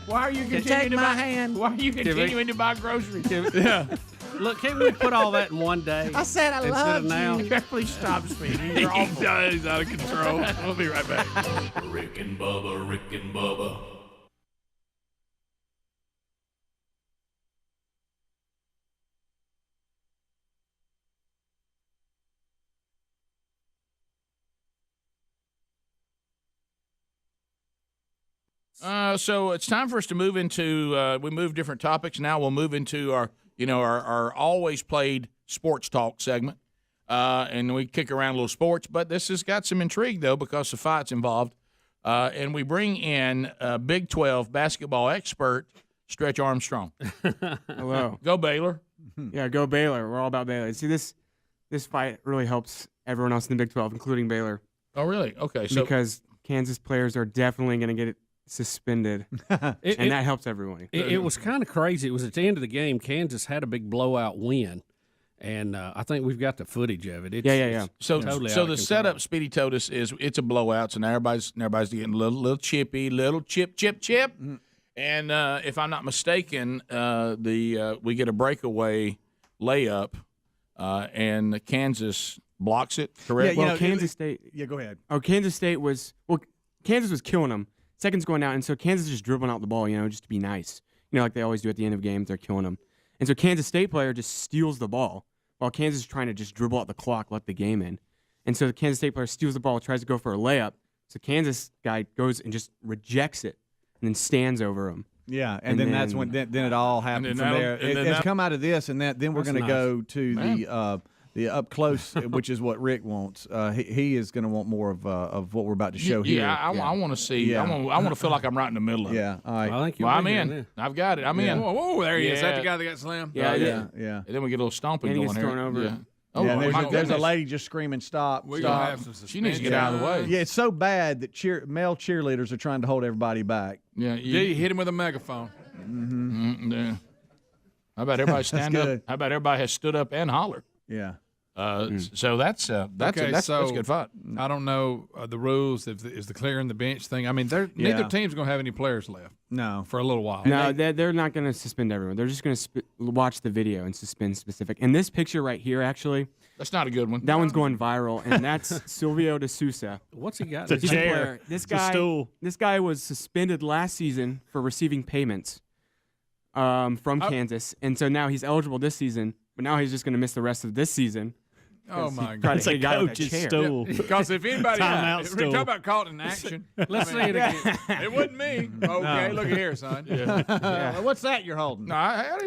Why are you Take continuing to my buy? hand. Why are you continuing to buy groceries? Yeah. Look, can't we put all that in one day? I said I instead loved of now? you. Please stop speeding. You're awful. He's out of control. We'll be right back. Rick and Bubba, Rick and Bubba. So it's time for us to move into. We move different topics now. We'll move into our always played sports talk segment, and we kick around a little sports. But this has got some intrigue though because the fight's involved, and we bring in Big 12 basketball expert Stretch Armstrong. Hello. Go Baylor. Yeah, go Baylor. We're all about Baylor. See, this fight really helps everyone else in the Big 12, including Baylor. Oh, really? Okay. So because Kansas players are definitely going to get suspended, and that helps everyone. It was kind of crazy. It was at the end of the game. Kansas had a big blowout win, and I think we've got the footage of it. Yeah. So, totally so out the of setup Speedy told us is it's a blowout, so now everybody's getting a little chippy, little chip. And if I'm not mistaken, we get a breakaway layup, and Kansas blocks it. Correct. Yeah, Kansas State. Yeah, go ahead. Oh, Kansas State was Kansas was killing them. Seconds going out, and so Kansas is just dribbling out the ball, just to be nice. Like they always do at the end of games, they're killing them. And so Kansas State player just steals the ball while Kansas is trying to just dribble out the clock, let the game in. And so the Kansas State player steals the ball, tries to go for a layup. So Kansas guy goes and just rejects it and then stands over him. Yeah, and then that's when then it all happened from there. It's come out of this, and then we're going to go to the up close, which is what Rick wants. He is going to want more of what we're about to show here. I want to see. Yeah. I want to feel like I'm right in the middle of it. Yeah, all right. I think I'm in. I've got it. I'm in. Whoa, there he is. Is that the guy that got slammed? Yeah. And then we get a little stomping And he going gets here. thrown over. Yeah. And there's a lady just screaming, "Stop! We're stop!" gonna have some She needs to get out of the way. Yeah, it's so bad that male cheerleaders are trying to hold everybody back. Yeah, You hit him with a megaphone. Yeah. How about everybody stand up? good. How about everybody has stood up and hollered? Yeah. So that's good fun. I don't know the rules. Is the clearing the bench thing? I mean, neither team's going to have any players left. No, for a little while. No, they're not going to suspend everyone. They're just going to watch the video and suspend specific. And this picture right here, actually, that's not a good one. That one's going viral, and that's Silvio De Sousa. What's he got? It's a chair. This It's a guy, stool. This guy was suspended last season for receiving payments from Kansas, and so now he's eligible this season. But now he's just going to miss the rest of this season. Oh my God! It's a coach's stool. Because if anybody, if we talk about caught in action, let's see it again. It wasn't me. Okay, look here, son. What's that you're holding? No,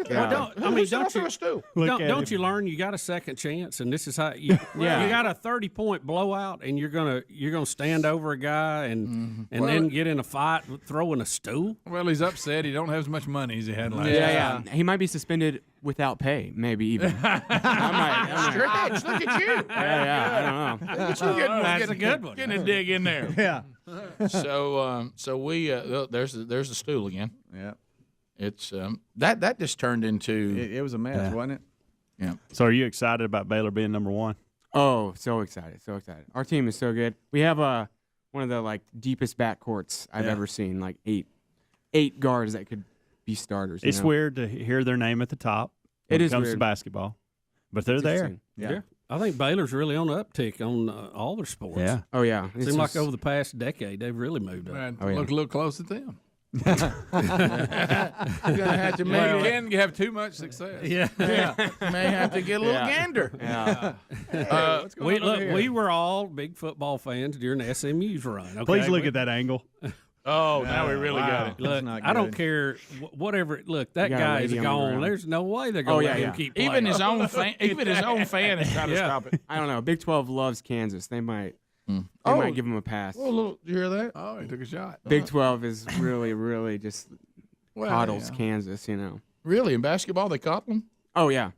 Don't you learn you got a second chance, and this is how you got a 30-point blowout, and you're gonna stand over a guy and then get in a fight throwing a stool. Well, he's upset. He don't have as much money as he had last year. Yeah. He might be suspended without pay, maybe even. I might. Look at you. I don't know. Look at you That's a good one. Getting a dig in there. Yeah. So we there's the stool again. Yeah. It's that just turned into It was a mess, wasn't it? Yeah. So are you excited about Baylor being number one? Oh, so excited. Our team is so good. We have one of the deepest backcourts I've ever seen, like eight guards that could be starters. It's weird to hear their name at the top when it comes to basketball, but they're there. Yeah. I think Baylor's really on the uptick on all their sports. Yeah. Oh, yeah. Seems like over the past decade, they've really moved up. Man, look a little close at them. You're gonna have to You can have too much success. Yeah. May have to get a little gander. Yeah. We were all big football fans during SMU's run. Okay? Please look at that angle. Oh, now we really got it. Look, I don't care whatever. Look, that guy is gone. There's no way they're going to let him keep playing. Even his own fan is trying to stop it. I don't know. Big 12 loves Kansas. They might give him a pass. Well, did you hear that? Oh, he took a shot. Big 12 is really, really just coddles Kansas, Really? In basketball, they coddle them? Oh, yeah.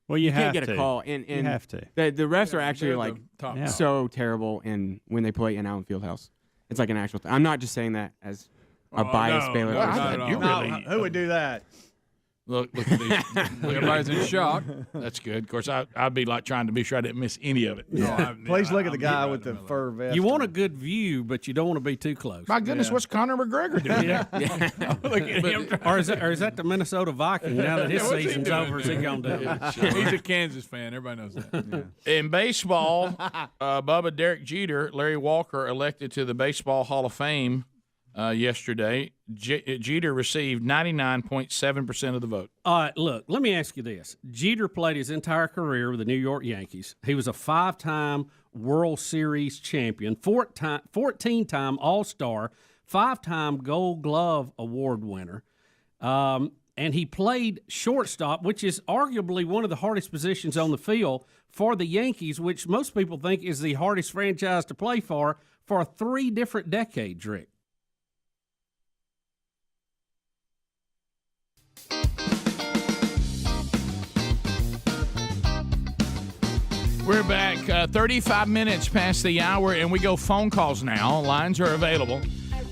Well, you can't have get a call. And you have to. The refs are actually they're so terrible when they play in Allen Fieldhouse. It's like an actual thing. I'm not just saying that as a biased Baylor. Who would do that? Look at these. Everybody's in shock. That's good. Of course, I'd be like trying to be sure I didn't miss any of it. Please look at the guy with the fur vest. You want a good view, but you don't want to be too close. My goodness, what's Conor McGregor doing? Look at him. Or is that the Minnesota Viking now that his season's over? Is he going to do it? He's a Kansas fan. Everybody knows that. In baseball, Bubba Derek Jeter, Larry Walker elected to the Baseball Hall of Fame yesterday. Jeter received 99.7% of the vote. Look, let me ask you this. Jeter played his entire career with the New York Yankees. He was a 5-time World Series champion, 14-time All-Star, 5-time Gold Glove Award winner. And he played shortstop, which is arguably one of the hardest positions on the field for the Yankees, which most people think is the hardest franchise to play for 3 different decades, Rick. We're back 35 minutes past the hour, and we go phone calls now. Lines are available.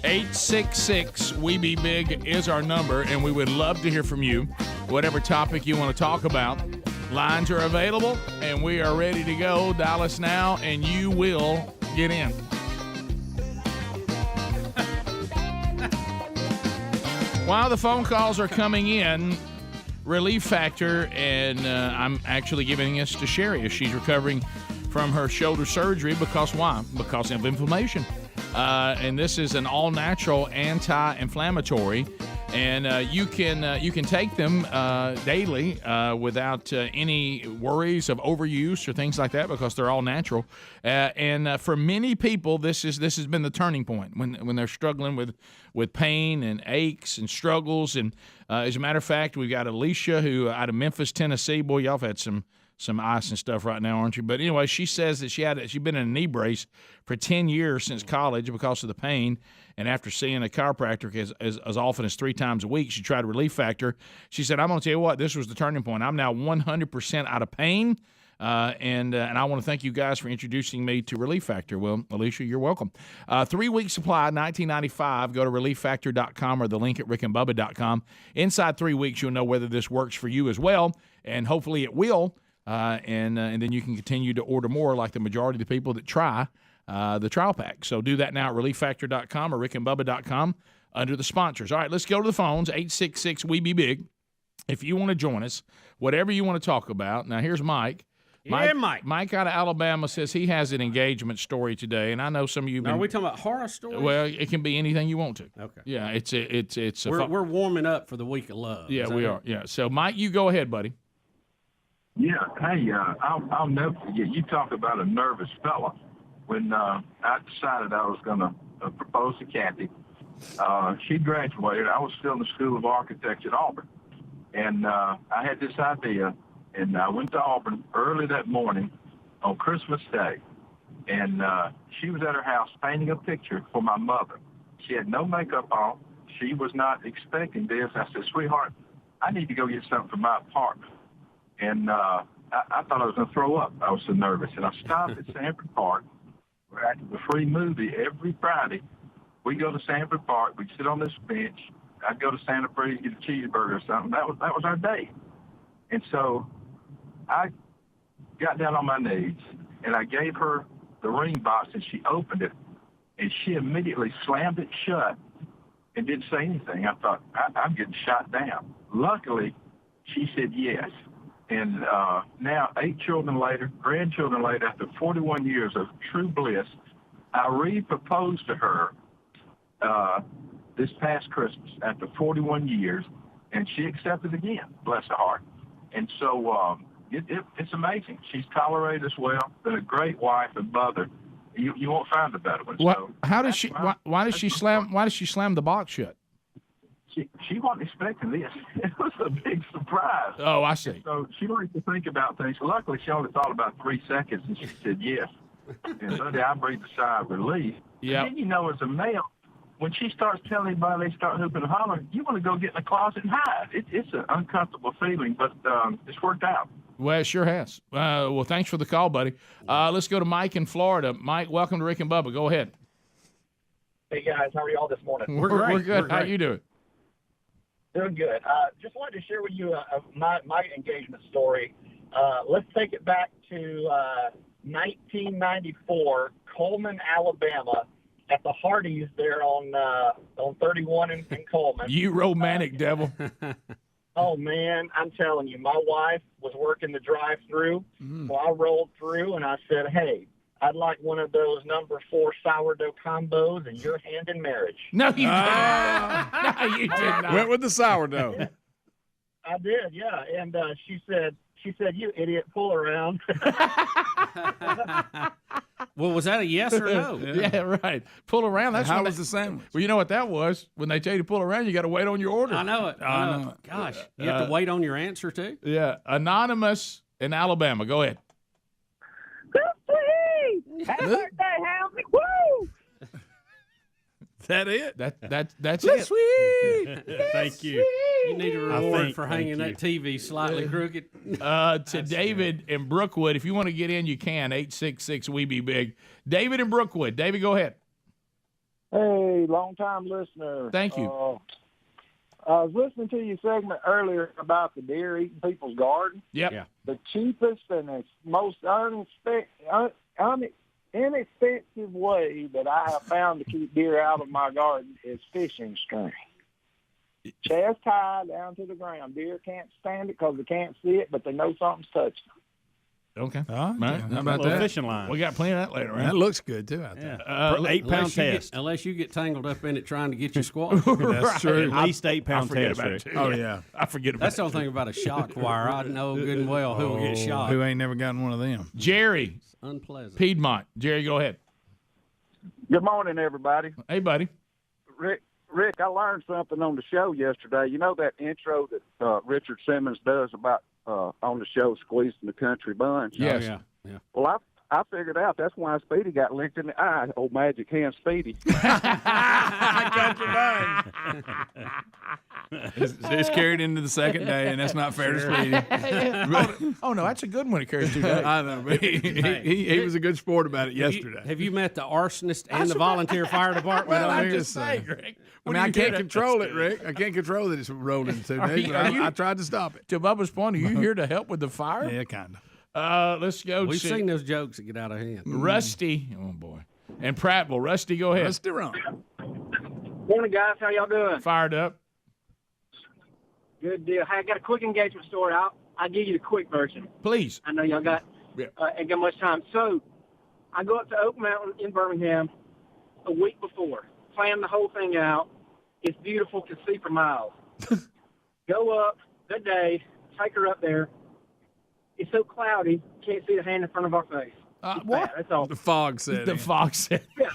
866-WE-BE-BIG is our number, and we would love to hear from you. Whatever topic you want to talk about, lines are available, and we are ready to go. Dial us now, and you will get in. While the phone calls are coming in, Relief Factor, and I'm actually giving this to Sherry as she's recovering from her shoulder surgery. Because why? Because of inflammation. And this is an all-natural anti-inflammatory. And you can take them daily without any worries of overuse or things like that, because they're all natural. And for many people, this has been the turning point when they're struggling with pain and aches and struggles. And as a matter of fact, we've got Alicia, who out of Memphis, Tennessee. Boy, y'all have had some ice and stuff right now, aren't you? But anyway, she says that she'd been in a knee brace for 10 years since college because of the pain. And after seeing a chiropractor as often as 3 times a week, she tried Relief Factor. She said, I'm going to tell you what, this was the turning point. I'm now 100% out of pain. And I want to thank you guys for introducing me to Relief Factor. Well, Alicia, you're welcome. 3-week supply, $19.95. Go to relieffactor.com or the link at rickandbubba.com. Inside 3 weeks, you'll know whether this works for you as well, and hopefully it will. And then you can continue to order more, like the majority of the people that try the trial pack. So do that now at relieffactor.com or rickandbubba.com under the sponsors. All right, let's go to the phones, 866-WE-BE-BIG. If you want to join us, whatever you want to talk about. Now, here's Mike. Mike out of Alabama says he has an engagement story today, and I know some of you. Are we talking about horror stories? Well, it can be anything you want to. Okay. Yeah, it's. We're warming up for the week of love. Yeah, we are. Yeah. So, Mike, you go ahead, buddy. Yeah. Hey, I'll never forget. You talk about a nervous fella. When I decided I was going to propose to Kathy, she graduated. I was still in the School of Architecture at Auburn, and I had this idea. And I went to Auburn early that morning on Christmas Day, and she was at her house painting a picture for my mother. She had no makeup on. She was not expecting this. I said, sweetheart, I need to go get something for my apartment. And I thought I was going to throw up. I was so nervous. And I stopped at Sanford Park. We're at the free movie every Friday. We go to Sanford Park. We sit on this bench. I'd go to Santa Fe, get a cheeseburger or something. That was our date. And so I got down on my knees, and I gave her the ring box, and she opened it, and she immediately slammed it shut and didn't say anything. I thought, I'm getting shot down. Luckily, she said yes. And now, 8 children later, grandchildren later, after 41 years of true bliss, I re-proposed to her this past Christmas after 41 years, and she accepted again, bless her heart. And so it's amazing. She's tolerated us well, been a great wife and mother. You won't find a better one. What, So how does she? Why does she slam? Why does she slam the box shut? She wasn't expecting this. It was a big surprise. Oh, I see. So she likes to think about things. Luckily, she only thought about 3 seconds, and she said yes. And Sunday, I breathed a sigh of relief. Yeah. Then, as a male, when she starts telling everybody they start hooping and hollering, you want to go get in the closet and hide. It's an uncomfortable feeling, but it's worked out. Well, it sure has. Well, thanks for the call, buddy. Let's go to Mike in Florida. Mike, welcome to Rick and Bubba. Go ahead. Hey, guys. How are y'all this morning? We're great. We're good. How you doing? Doing good. Just wanted to share with you my engagement story. Let's take it back to 1994, Coleman, Alabama, at the Hardee's there on 31 in Coleman. You romantic devil. Oh, man, I'm telling you, my wife was working the drive-thru. So I rolled through, and I said, hey, I'd like one of those number 4 sourdough combos and your hand in marriage. No, you didn't. No, you did not. Went with the sourdough. I did, yeah. And she said, you idiot, pull around. Well, was that a yes or no? Yeah, right. Pull around. That's How when was the sandwich? Well, you know what that was? When they tell you to pull around, you got to wait on your order. I know it. I know it. Gosh, you have to wait on your answer, too? Yeah. Anonymous in Alabama. Go ahead. Happy birthday, Helmsey! Woo! Is that it? That's it. Sweet. Thank you. You need a reward for hanging that TV slightly crooked. To David in Brookwood. If you want to get in, you can. 866-WE-BE-BIG. David in Brookwood. David, go ahead. Hey, long-time listener. Thank you. I was listening to your segment earlier about the deer eating people's garden. Yep. Yeah. The cheapest and the most inexpensive way that I have found to keep deer out of my garden is fishing string. Chest high down to the ground. Deer can't stand it because they can't see it, but they know something's touching them. Okay. How about little that? fishing line. We got plenty of that later. Right? That looks good too out there. 8-pound test. Unless you get tangled up in it trying to get you squat. That's true. At least 8-pound forget test. about it, Rick. too. Oh yeah. I forget about That's it. the only thing about a shock wire. I know good and well who will get shot. Who ain't never gotten one of them? Jerry, Unpleasant. Piedmont. Jerry, go ahead. Good morning, everybody. Hey, buddy. Rick, I learned something on the show yesterday. You know that intro that Richard Simmons does about on the show, Squeezing the Country Bunch? Yes. Oh, yeah. Well, I figured out that's why Speedy got licked in the eye. Old Magic Hand Speedy. It's carried into the second day, and that's not fair to Speedy. Oh, no, that's a good one. It carries 2 days. I know, but he was a good sport about it yesterday. Have you met the arsonist and the volunteer fire department? Well, on I'm here? just saying, Greg. I mean, I can't control it, Rick. I can't control that it's rolling 2 days, but I tried to stop it. To Bubba's point, are you here to help with the fire? Yeah, kind of. Let's go. We've to seen those jokes that get out of hand. Rusty. Oh, boy. And Prattville. Rusty, go ahead. Rusty wrong. Morning, guys. How y'all doing? Fired up. Good deal. Hey, I got a quick engagement story. I'll give you the quick version. Please. I know y'all ain't got much time. So I go up to Oak Mountain in Birmingham a week before, plan the whole thing out. It's beautiful, can see for miles. Go up that day, take her up there. It's so cloudy, can't see the hand in front of our face. What? That's all. The fog said. The fog said. Yeah.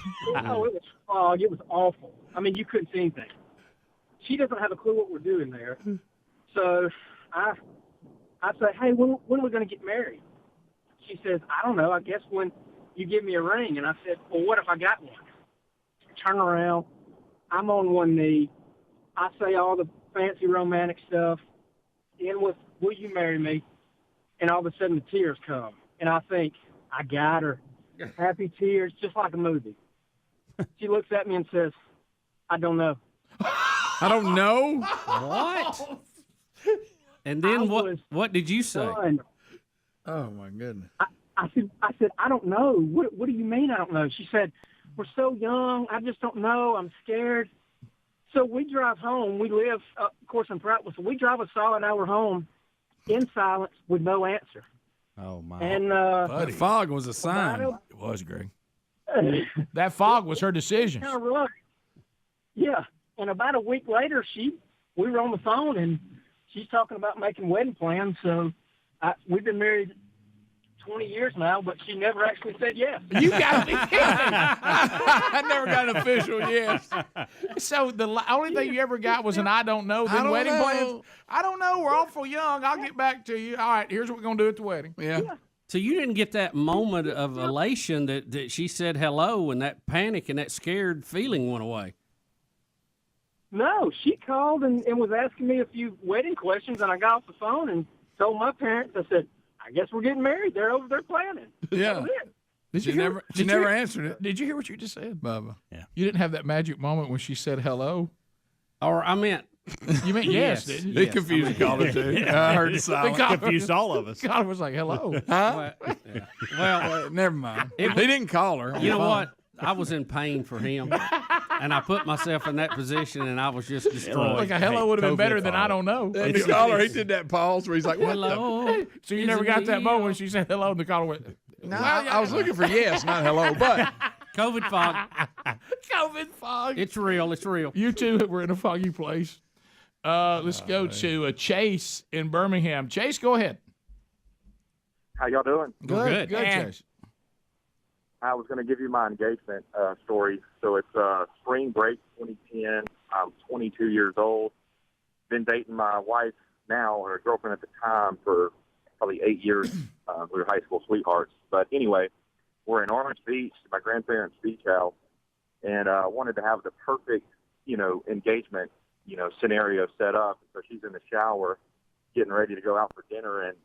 Oh, it was fog. It was awful. I mean, you couldn't see anything. She doesn't have a clue what we're doing there. So I say, hey, when are we going to get married? She says, I don't know. I guess when you give me a ring. And I said, well, what if I got one? Turn around. I'm on one knee. I say all the fancy romantic stuff. End with, will you marry me? And all of a sudden the tears come. And I think, I got her. Happy tears, just like a movie. She looks at me and says, I don't know. I don't know. What? And then what did you say? Son. Oh, my goodness. I said, I don't know. What do you mean I don't know? She said, we're so young. I just don't know. I'm scared. So we drive home. We live, of course, in Prattville. So we drive a solid hour home in silence with no answer. Oh, my. And the fog was a sign. It was, Greg. That fog was her decision. Kind of rough. Yeah. And about a week later, we were on the phone, and she's talking about making wedding plans. So we've been married 20 years now, but she never actually said yes. You got to be kidding me. I never got an official yes. So the only thing you ever got was an I don't know, then wedding plans? I don't know. We're awful young. I'll get back to you. All right, here's what we're going to do at the wedding. Yeah. So you didn't get that moment of elation that she said hello and that panic and that scared feeling went away. No, she called and was asking me a few wedding questions, and I got off the phone and told my parents, I said, I guess we're getting married. They're over there planning. Yeah. She never answered it. Did you hear what you just said, Bubba? Yeah. You didn't have that magic moment when she said hello? Or I meant... You meant yes, didn't you? They confused the caller, too. Yeah. I heard the silence. Confused all of us. God was like, hello. Huh? Well, never mind. They didn't call her. You know what? I was in pain for him, and I put myself in that position, and I was just destroyed. Like a hello would have been better than I don't know. And the caller, he did that pause where he's like, what hello. So you never got that moment when she said hello, and the caller went, No, I was looking for yes, not hello, but. COVID fog. COVID fog. It's real. It's real. You two were in a foggy place. Let's go to Chase in Birmingham. Chase, go ahead. How y'all doing? Good, Chase. I was going to give you my engagement story. So it's spring break 2010. I'm 22 years old. Been dating my wife now, or girlfriend at the time, for probably 8 years. We were high school sweethearts. But anyway, we're in Orange Beach, my grandparents' beach house, and wanted to have the perfect, engagement, scenario set up. So she's in the shower, getting ready to go out for dinner, and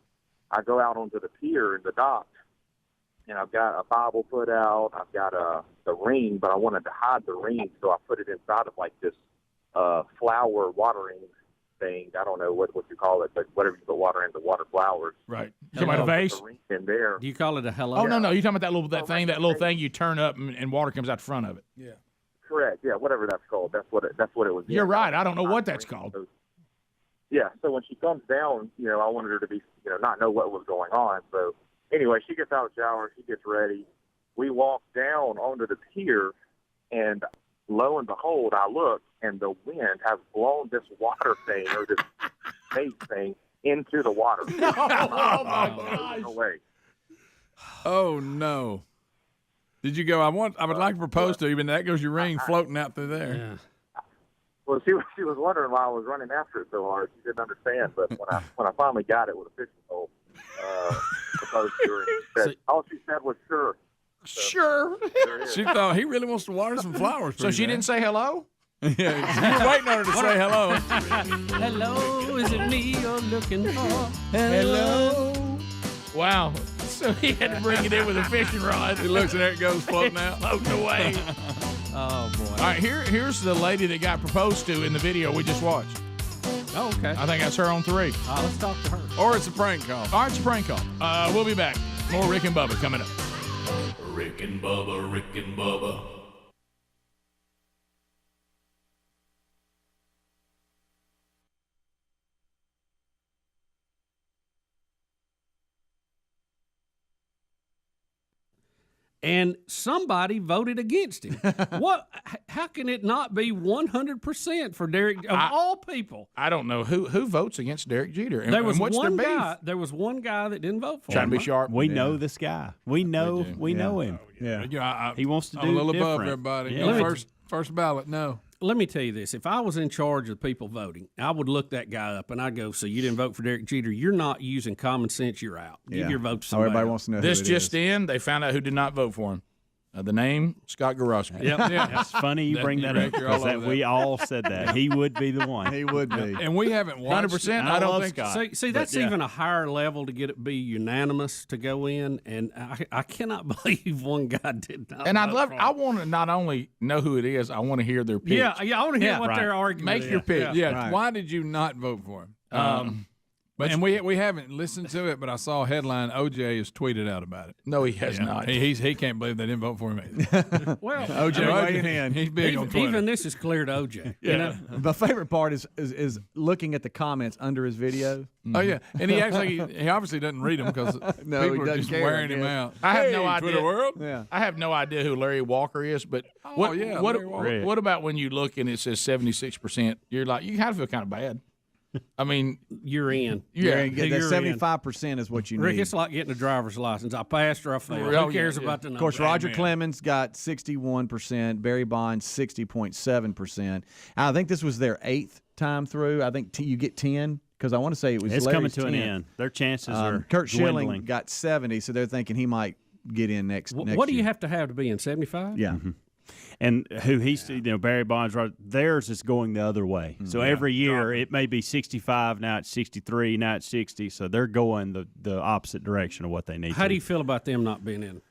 I go out onto the pier in the dock, and I've got a Bible put out. I've got the ring, but I wanted to hide the ring, so I put it inside of like this flower watering thing. I don't know what you call it, but whatever you put water in, the water flowers. Right. You talking about a vase? The ring in there. Do you call it a hello? Oh, no. You're talking about that little thing you turn up and water comes out the front of it. Yeah. Correct. Yeah, whatever that's called. That's what it was. You're right. I don't know what that's called. Yeah. So when she comes down, I wanted her to be, not know what was going on. So Anyway, she gets out of the shower. She gets ready. We walk down onto the pier, and lo and behold, I look, and the wind has blown this water thing or this bait thing into the water. No, oh my gosh. No way. Oh no! Did you go? I would like to propose to you, but that goes your ring floating out through there. Yeah. Well, she was wondering why I was running after it so hard. She didn't understand, but when I finally got it with a fishing pole, proposed to her, all she said was sure. So, Sure. She thought he really wants to water some flowers. So she didn't say hello? Yeah, you were waiting on her to say hello. Hello, is it me you're looking for? Hello. Wow. So he had to bring it in with a fishing rod. He looks and there it goes floating out. Floating away. Oh, boy. All right, here's the lady that got proposed to in the video we just watched. Oh, okay. I think that's her on 3. Let's talk to her. Or it's a prank call. All right, it's a prank call. We'll be back. More Rick and Bubba coming up. Rick and Bubba, Rick and Bubba. And somebody voted against him. What? How can it not be 100% for Derek? Of all people, I don't know who votes against Derek Jeter. And, there was and what's one their beef? guy. There was one guy that didn't vote for Trying him. to be sharp. We know this guy. We know him. Yeah. He wants to do I'm a little above different. everybody. Yeah. No, first ballot, no. Let me tell you this. If I was in charge of the people voting, I would look that guy up and I'd go, so you didn't vote for Derek Jeter. You're not using common sense. You're out. Give your vote to somebody Everybody else. wants to know This who it just is. in, they found out who did not vote for him. The name, Scott Garosky. Yep. Yeah. It's funny you bring that up because we all said that. He would be the one. He would be. And we haven't watched 100%. I don't love think. Scott. See, that's even a higher level to get it be unanimous to go in, and I cannot believe one guy did not. And vote for him. I want to not only know who it is, I want to hear their pitch. Yeah, I want to hear what their argument Make is. your pitch. Yeah. Right. Why did you not vote for him? And we haven't listened to it, but I saw a headline. OJ has tweeted out about it. No, he has not. He can't believe they didn't vote for him either. Well, OJ weighing in. He's big on Twitter. even this is clear to OJ. You know? My favorite part is looking at the comments under his video. Oh yeah, and he actually he obviously doesn't read them because No, he people are doesn't just care, wearing I him guess. out. I have Hey, no idea. Twitter world. Yeah. I have no idea who Larry Walker is, but Larry Walker. what about when you look and it says 76%? You're like, you kind of feel kind of bad. I mean, You're in. yeah. That You're in. 75% is what you Rick, need. it's like getting a driver's license. I passed or I failed. Oh, Who cares yeah. about the Of numbers? course, Roger Amen. Clemens got 61%, Barry Bonds 60.7%. I think this was their 8th time through. I think you get 10 because I want to say it was It's Larry's coming to an 10th. end. Their chances are Kurt Schilling dwindling. got 70, so they're thinking he might get in next What year. do you have to be in 75? Yeah. And who Barry Bonds, theirs is going the other way. So every year it may be 65, now it's 63, now it's 60. So they're going the opposite direction of what they need. How do you feel about them not being in?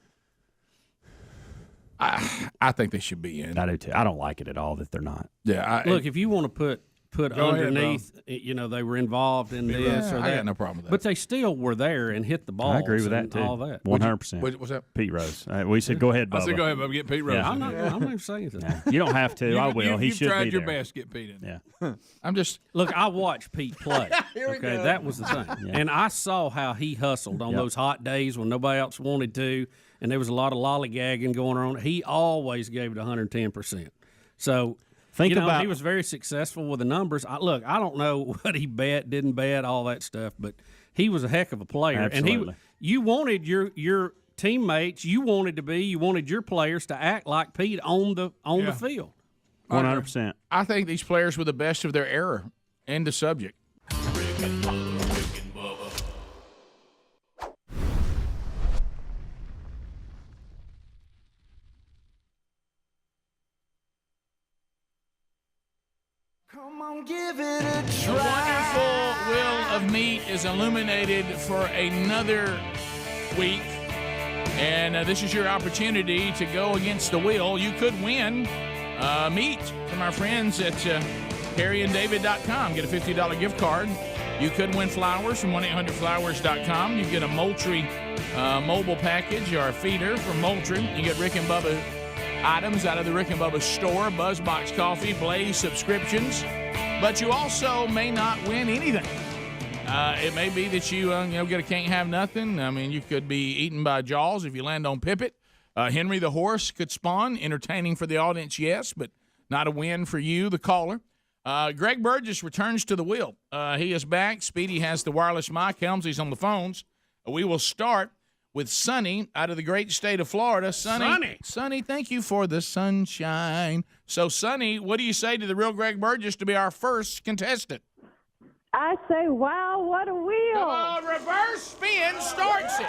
I think they should be in. I do too. I don't like it at all that they're not. Yeah. Look, if you want to put Go ahead, bro. underneath, they were involved in this or I that. got no problem with that. But they still were there and hit the balls. I agree with that and too. all that. 100%. What's that? Pete Rose. We said go ahead, Bubba. I said, go ahead, Bubba, get Pete Rose. Yeah. in I'm there. not even saying anything. You don't have to. I will. He You've should tried be your there. best to get Pete in. Yeah. I'm just Look, I watched Pete play. Okay, that was the thing. Yeah. And I saw how he hustled on those hot days when nobody else wanted to, and there was a lot of lollygagging going on. He always gave it 110%. So Think about he was very successful with the numbers. I don't know what he bet, didn't bet, all that stuff, but he was a heck of a player. Absolutely. And you wanted your teammates, you wanted your players to act like Pete on the field. 100%. I think these players were the best of their era. End of subject. Rick and Bubba, Rick and Bubba. Come on, give it a The try. wonderful wheel of meat is illuminated for another week. And this is your opportunity to go against the wheel. You could win meat from our friends at HarryandDavid.com. Get a $50 gift card. You could win flowers from 1-800-Flowers.com. You get a Moultrie mobile package or a feeder from Moultrie. You get Rick and Bubba items out of the Rick and Bubba store, BuzzBox Coffee, Blaze subscriptions. But you also may not win anything. It may be that you get a can't have nothing. I mean, you could be eaten by Jaws if you land on Pippet. Henry the horse could spawn. Entertaining for the audience, yes, but not a win for you, the caller. Greg Burgess returns to the wheel. He is back. Speedy has the wireless mic. Helmsey's on the phones. We will start with Sonny out of the great state of Florida. Sonny, thank you for the sunshine. So, Sonny, what do you say to the real Greg Burgess to be our first contestant? I say, wow, what a wheel. Come on, reverse spin starts it.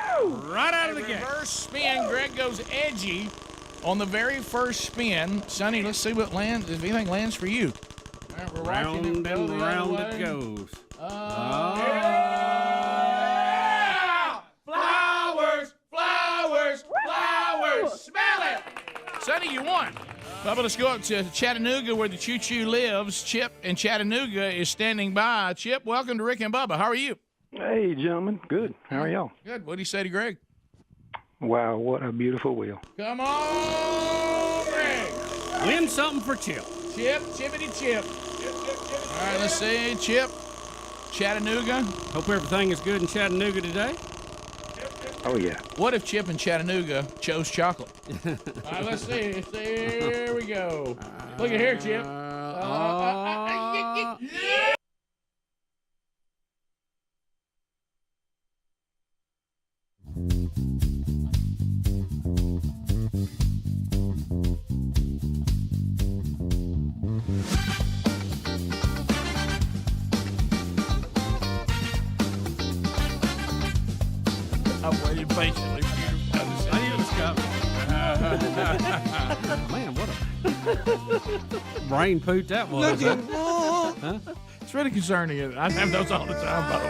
Right out of the gate. Reverse spin. Greg goes edgy on the very first spin. Sonny, let's see what lands, if anything lands for you. All right, we're round and round it goes. Yeah! Flowers, flowers, flowers. Smell it. Sonny, you won. Bubba, let's go up to Chattanooga where the choo-choo lives. Chip in Chattanooga is standing by. Chip, welcome to Rick and Bubba. How are you? Hey, gentlemen. Good. How are y'all? Good. What do you say to Greg? Wow, what a beautiful wheel. Come on, Greg. Win something for Chip. Chip, chippity chip. All right, let's see. Chip, Chattanooga. Hope everything is good in Chattanooga today. Oh, yeah. What if Chip in Chattanooga chose chocolate? All right, let's see. Here we go. Look at here, Chip. Yeah. I'm waiting patiently for you. I knew it was coming. Man, what a brain poot that was. Huh? It's really concerning. I have those all the time, by the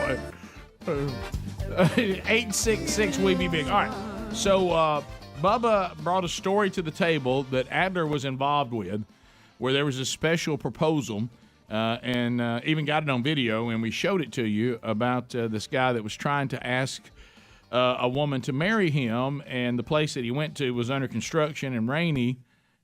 way. 866 We Be Big. All right. So Bubba brought a story to the table that Adler was involved with, where there was a special proposal, and even got it on video, and we showed it to you about this guy that was trying to ask a woman to marry him, and the place that he went to was under construction and rainy,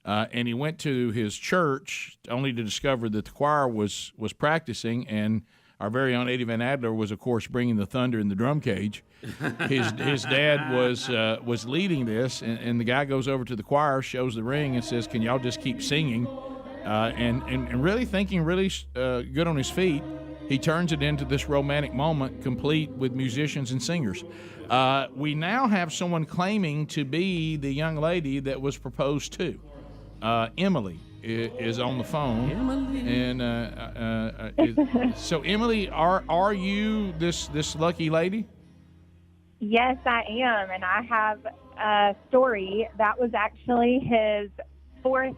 and he went to his church only to discover that the choir was practicing, and our very own Eddie Van Adler was, of course, bringing the thunder in the drum cage. His dad was leading this, and the guy goes over to the choir, shows the ring, and says, "Can y'all just keep singing?" And really thinking really good on his feet, he turns it into this romantic moment, complete with musicians and singers. We now have someone claiming to be the young lady that was proposed to. Emily is on the phone. Emily. And so, Emily, are you this lucky lady? Yes, I am, and I have a story that was actually his fourth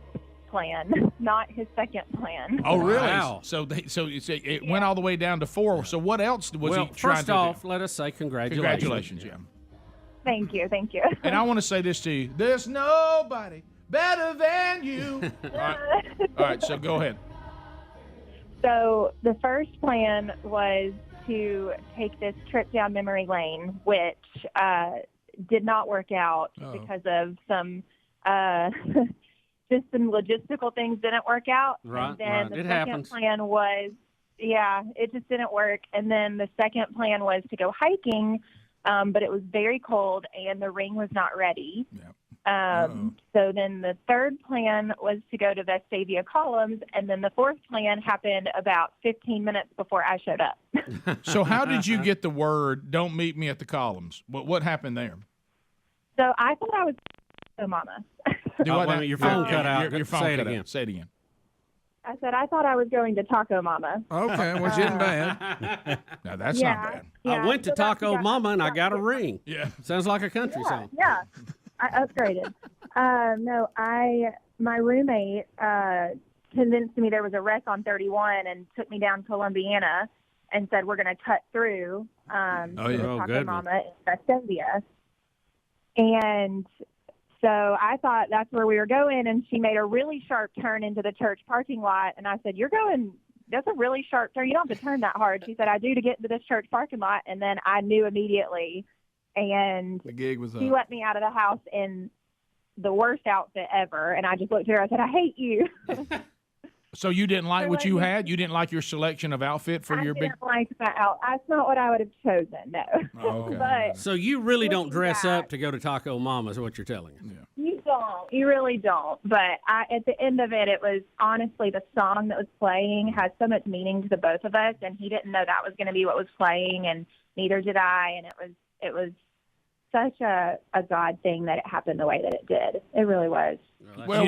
plan, not his second plan. Oh, really? Wow. So it went all the way down to 4. So what else was he trying to do? First off, let us say congratulations. Congratulations, yeah. Thank you. And I want to say this to you. There's nobody better than you. All right, so go ahead. So the first plan was to take this trip down memory lane, which did not work out because of some just some logistical things didn't work out. Right, and then the it second happens. plan was, it just didn't work. And then the second plan was to go hiking, but it was very cold and the ring was not ready. So then the third plan was to go to Vestavia Columns, and then the fourth plan happened about 15 minutes before I showed up. So how did you get the word, "Don't meet me at the Columns"? What happened there? So I thought I was Mama. Your phone cut out. Your phone Say it cut again. out. Say it again. I said I thought I was going to Taco Mama. Okay, which isn't bad. Now that's not bad. I went to so that's Taco Mama and I got a ring. Yeah. Sounds like a country song. Yeah, I upgraded. No, my roommate convinced me there was a wreck on 31 and took me down to Columbiana and said we're going to cut through to Taco Mama in Vestavia. And so I thought that's where we were going, and she made a really sharp turn into the church parking lot, and I said, that's a really sharp turn. You don't have to turn that hard. She said, I do to get into this church parking lot, and then I knew immediately, and the gig was she up. let me out of the house in the worst outfit ever, and I just looked at her, I said, I hate you. So you didn't like what you had? You didn't like your selection of outfit for your big? I didn't like that out. That's not what I would have chosen, no. Oh, okay. But So you really don't dress up to go to Taco Mama, is what you're telling us. you don't. You really don't. But at the end of it, it was honestly the song that was playing had so much meaning to the both of us, and he didn't know that was going to be what was playing, and neither did I. And it was such a God thing that it happened the way that it did. It really was. Well,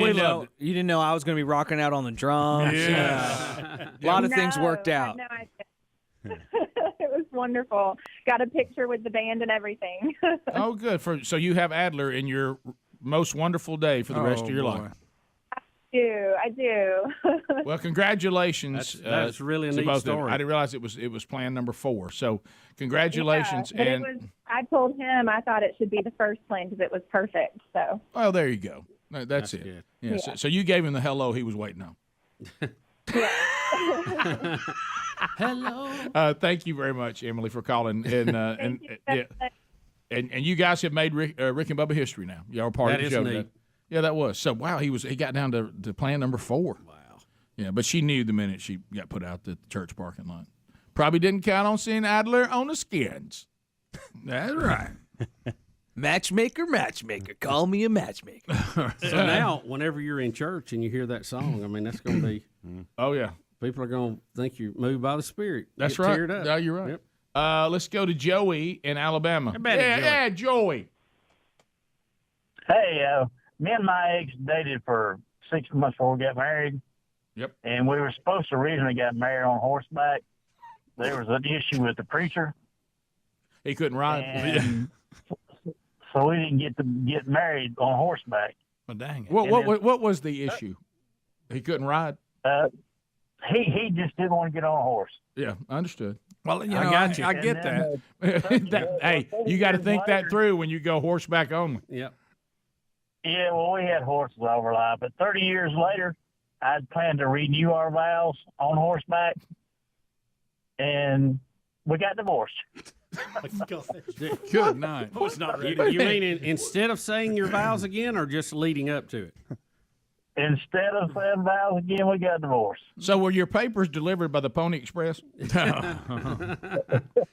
you didn't know I was going to be rocking out on the drums. Yeah. A lot of things worked I out. had no idea. It was wonderful. Got a picture with the band and everything. Oh, good. So you have Adler in your most wonderful day for the rest of your life. I do. Well, congratulations. That's really a to neat both of them. story. I didn't realize it was plan number 4. So congratulations. Yeah, but and I told him I thought it should be the first plan because it was perfect. So. well, there you go. That's it. good. Yeah. Yeah. So you gave him the hello he was waiting on. Hello. Thank you very much, Emily, for calling. And and you guys have made Rick and Bubba history now. Y'all are part That of the is show. neat. Yeah, that was. So wow, he got down to plan number 4. Wow. Yeah, but she knew the minute she got put out the church parking lot. Probably didn't count on seeing Adler on the skins. That's right. Matchmaker, call me a matchmaker. So now, whenever you're in church and you hear that song, I mean, that's going to be. Oh yeah. People are going to think you're moved by the Spirit. That's Get right. teared up. No, you're right. Yep. Let's go to Joey in Alabama. Joey. Hey, me and my ex dated for 6 months before we got married. Yep. And we were supposed to originally get married on horseback. There was an issue with the preacher. He couldn't ride. And so we didn't get married on horseback. Well, dang it. What was the issue? He couldn't ride? He just didn't want to get on a horse. Yeah, understood. Well, I got you. I get And that. Hey, you got to think that through when you go horseback only. Yep. Yeah, well, we had horses all our life, but 30 years later, I'd planned to renew our vows on horseback, and we got divorced. Good night. Oh, it's not ready. You mean instead of saying your vows again, or just leading up to it? Instead of saying vows again, we got divorced. So were your papers delivered by the Pony Express?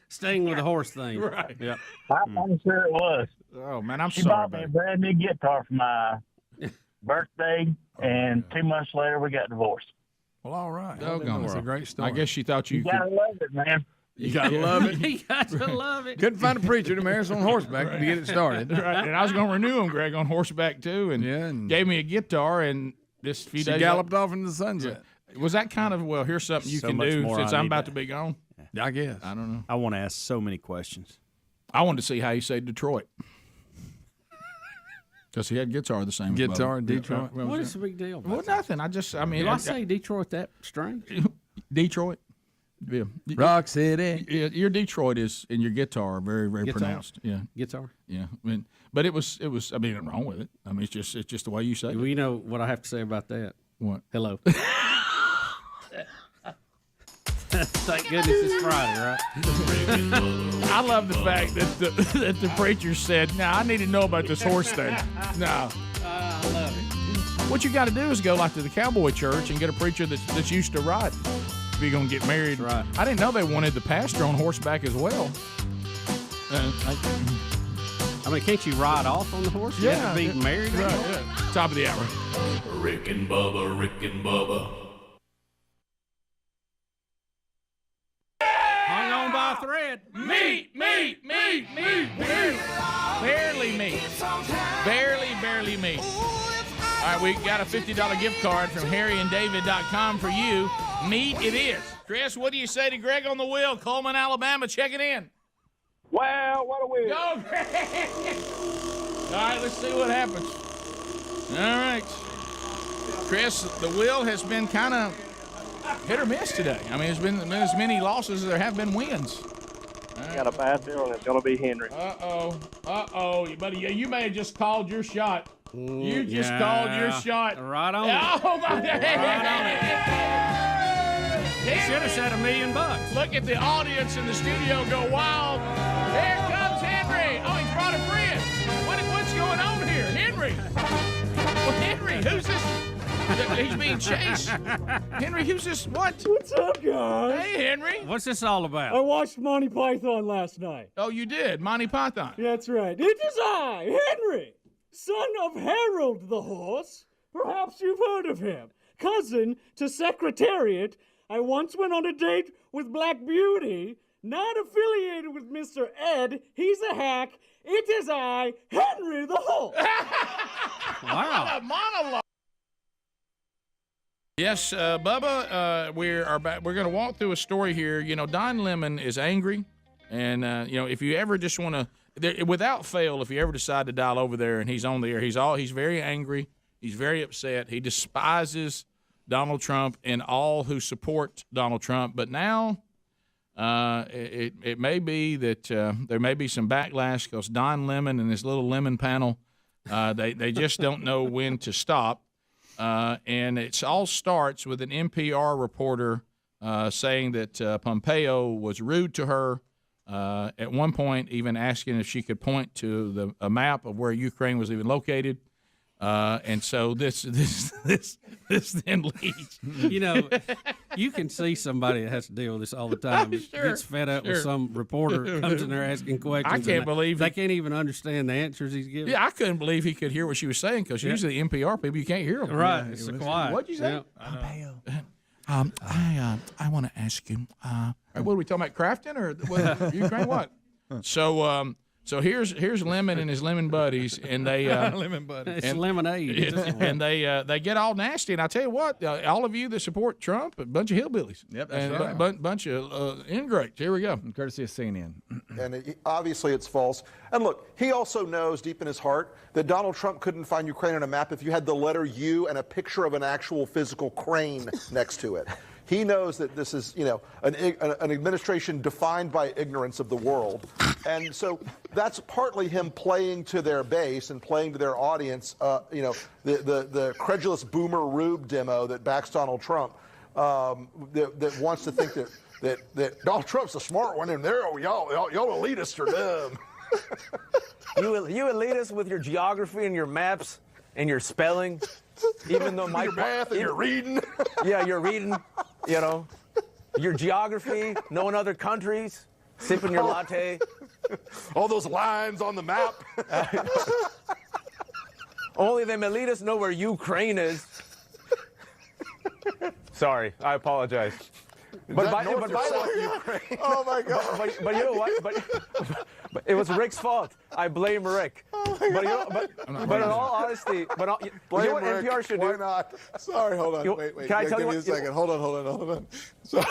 Staying with the horse thing. Right. Yep. I'm sure it was. Oh, man, I'm she sorry. bought me a brand new guitar for my birthday, and 2 months later, we got divorced. Well, all right. Doggone, That's a great story. I guess she thought you You gotta love it, man. You gotta love it. You got to love it. Couldn't find a preacher to marry us on horseback to get it started. Right. And I was going to renew him, Greg, on horseback too, and gave me a guitar. And this few days, galloped off into the sunset. Was that kind of here's something you So can much do more since I I'm need about to- to be gone? I guess. I don't know. I want to ask so many questions. I wanted to see how you say Detroit. Because he had guitar the same. as Guitar Bubba. in Detroit. Yeah, What is the big deal? Well, nothing. I mean, Do I say Detroit that strange? Detroit. Yeah. Rock City. Yeah, your Detroit is and your guitar are very, very Guitar? pronounced. Yeah. Guitar. Yeah. I mean, but it was. I mean, nothing wrong with it. I mean, it's just the way you say it. Well, you know what I have to say about that? What? Hello. Thank goodness it's Friday, right? I love the fact that the preacher said, "Now I need to know about this horse thing." No. I love it. What you got to do is go like to the cowboy church and get a preacher that's used to riding. If you're gonna get married, right? I didn't know they wanted the pastor on horseback as well. I mean, can't you ride off on the horse? You have to be married. Right, yeah. Top of the hour. Rick and Bubba, Rick and Bubba. Hung on by a thread. Meat. Barely meat. All right, we got a $50 gift card from harryanddavid.com for you. Meat it is. Chris, what do you say to Greg on the wheel? Coleman, Alabama, checking in. Wow, what a wheel. Go, Greg. All right, let's see what happens. All right. Chris, the wheel has been kind of hit or miss today. I mean, there's been as many losses as there have been wins. I got a bad feeling it's going to be Henry. Uh-oh. Buddy, you may have just called your shot. You just called your shot. Right on. Oh, my God. Right on it. Should have said $1 million. Look at the audience in the studio go wild. Here comes Henry. Oh, he's brought a friend. What's going on here? Henry. Well, Henry, who's this? He's being chased. Henry, who's this? What? What's up, guys? Hey, Henry. What's this all I about? watched Monty Python last night. Oh, you did? Monty Python. That's right. It is I, Henry, son of Harold the Horse. Perhaps you've heard of him. Cousin to Secretariat. I once went on a date with Black Beauty. Not affiliated with Mr. Ed. He's a hack. It is I, Henry the Horse. Wow. Monologue. Yes, Bubba, we're going to walk through a story here. You know, Don Lemon is angry. And, if you ever just want to, without fail, if you ever decide to dial over there and he's on the air, he's very angry. He's very upset. He despises Donald Trump and all who support Donald Trump. But now it may be that there may be some backlash because Don Lemon and his little lemon panel, they just don't know when to stop. And it all starts with an NPR reporter saying that Pompeo was rude to her, at one point even asking if she could point to a map of where Ukraine was even located. And so this then leads. You know, you can see somebody that has to deal with this all the time. Sure, gets fed up with some reporter who comes in there asking questions. I can't believe they can't even understand the answers he's giving. Yeah, I couldn't believe he could hear what she was saying because usually the NPR people, you can't hear them. Right, it's so quiet. What'd you say? Pompeo. I want to ask you. What are we talking about? Crafting or what, Ukraine? What? So here's Lemon and his lemon buddies, and they Lemon buddies. It's lemonade. and they get all nasty. And I tell you what, all of you that support Trump, a bunch of hillbillies. Yep, that's and right. Bunch of ingrates. Here we go. Courtesy of CNN. And obviously it's false. And look, he also knows deep in his heart that Donald Trump couldn't find Ukraine on a map if you had the letter U and a picture of an actual physical crane next to it. He knows that this is, an administration defined by ignorance of the world. And so that's partly him playing to their base and playing to their audience, the credulous boomer Rube demo that backs Donald Trump, that wants to think that Donald Trump's the smart one and y'all elitists are dumb. You elitists with your geography and your maps and your spelling, even though your math and your reading. Yeah, you're reading, your geography, knowing other countries, sipping your latte. All those lines on the map. Only them elitists know where Ukraine is. Sorry, I apologize. But by the way, oh my God! But you know what? But it was Rick's fault. I blame Rick. But in all honesty, Blame you know what Rick. NPR should Why do? not? Sorry, hold on. Wait. Can I tell you Give me what? a second. Hold on. Sorry.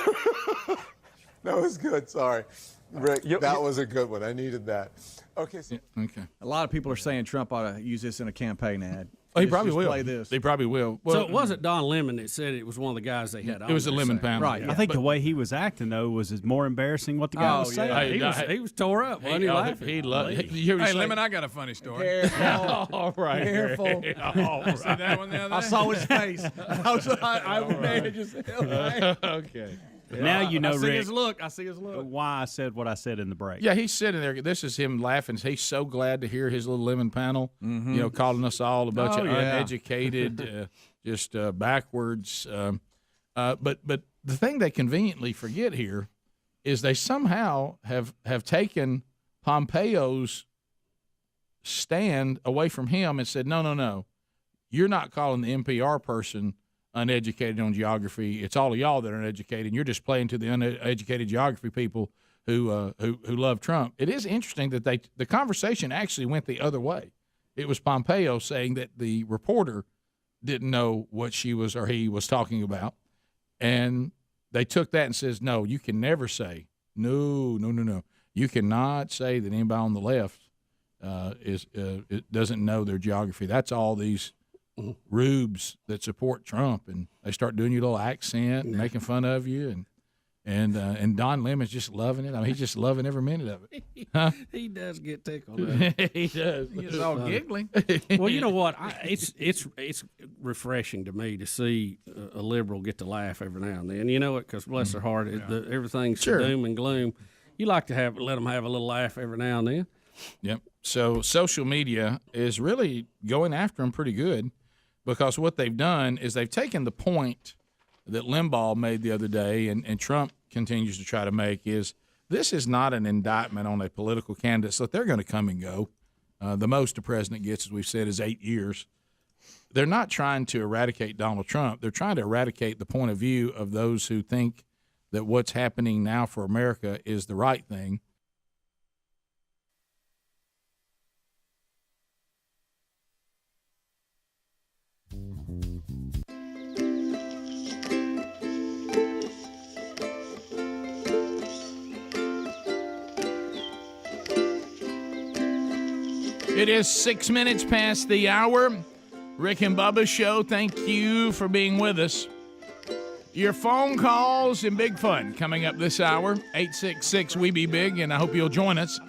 No, it was good. Sorry, Rick. That was a good one. I needed that. Okay. So. Okay. A lot of people are saying Trump ought to use this in a campaign ad. Oh, he Just probably will. Play this. They probably will. Well, So it wasn't Don Lemon that said it was one of the guys they had on. It was a lemon panel. Right. I think the way he was acting, though, was more embarrassing what the guy was saying. He was tore up. Wasn't he laughing? He loved it. Hey, Lemon, I got a funny story. All right. Careful. All right. See that one the other day? I saw his face. I was mad just Okay. Now you know, I see Rick, his look. I see his look. why I said what I said in the break. Yeah, he's sitting there. This is him laughing. He's so glad to hear his little lemon panel, calling us all a bunch of uneducated, just backwards. But the thing they conveniently forget here is they somehow have taken Pompeo's stand away from him and said, no, you're not calling the NPR person uneducated on geography. It's all of y'all that are uneducated, and you're just playing to the uneducated geography people who love Trump. It is interesting that the conversation actually went the other way. It was Pompeo saying that the reporter didn't know what she was or he was talking about, and they took that and says, no, you can never say, no. You cannot say that anybody on the left it doesn't know their geography. That's all these rubes that support Trump, and they start doing your little accent and making fun of you, and Don Lemon's just loving it. I mean, he's just loving every minute of it. Huh? He does get tickled. He does. He's all giggling. Well, you know what? It's refreshing to me to see a liberal get to laugh every now and then. You know it, because bless their heart, everything's doom and gloom. You like to let them have a little laugh every now and then. Yep. So social media is really going after him pretty good. because what they've done is they've taken the point that Limbaugh made the other day, and Trump continues to try to make, is this is not an indictment on a political candidate. So they're going to come and go. The most the president gets, as we've said, is 8 years. They're not trying to eradicate Donald Trump. They're trying to eradicate the point of view of those who think that what's happening now for America is the right thing. It is 6 minutes past the hour. Rick and Bubba Show, thank you for being with us. Your phone calls and big fun coming up this hour, 866-WE-BE-BIG, and I hope you'll join us.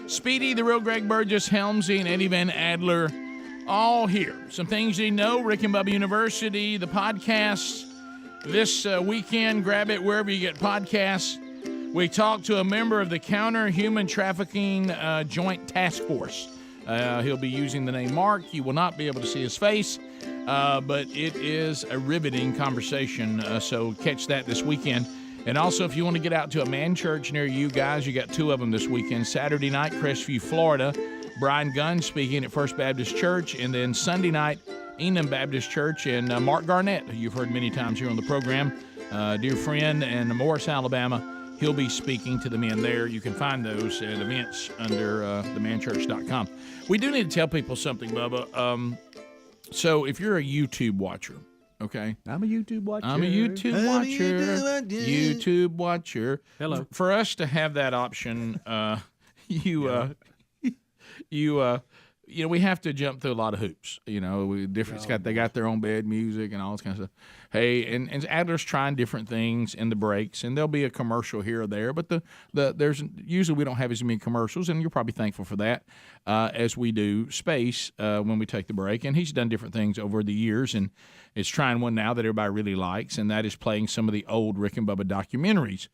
Speedy, the real Greg Burgess, Helmsey, and Eddie Van Adler, all here. Some things you know, Rick and Bubba University, the podcast. This weekend, grab it wherever you get podcasts. We talked to a member of the Counter Human Trafficking Joint Task Force. He'll be using the name Mark. You will not be able to see his face, but it is a riveting conversation, so catch that this weekend. And also, if you want to get out to a man church near you guys, you got 2 of them this weekend. Saturday night, Crestview, Florida, Brian Gunn speaking at First Baptist Church, and then Sunday night, Enum Baptist Church, and Mark Garnett, who you've heard many times here on the program, dear friend, in Morris, Alabama. He'll be speaking to the men there. You can find those at events under themanchurch.com. We do need to tell people something, Bubba. So if you're a YouTube watcher, okay? I'm a YouTube watcher. YouTube watcher. Hello. For us to have that option, we have to jump through a lot of hoops. They got their own bed music and all this kind of stuff. Hey, and Adler's trying different things in the breaks, and there'll be a commercial here or there. But there's usually we don't have as many commercials, and you're probably thankful for that, as we do space when we take the break. And he's done different things over the years, and is trying one now that everybody really likes, and that is playing some of the old Rick and Bubba documentaries.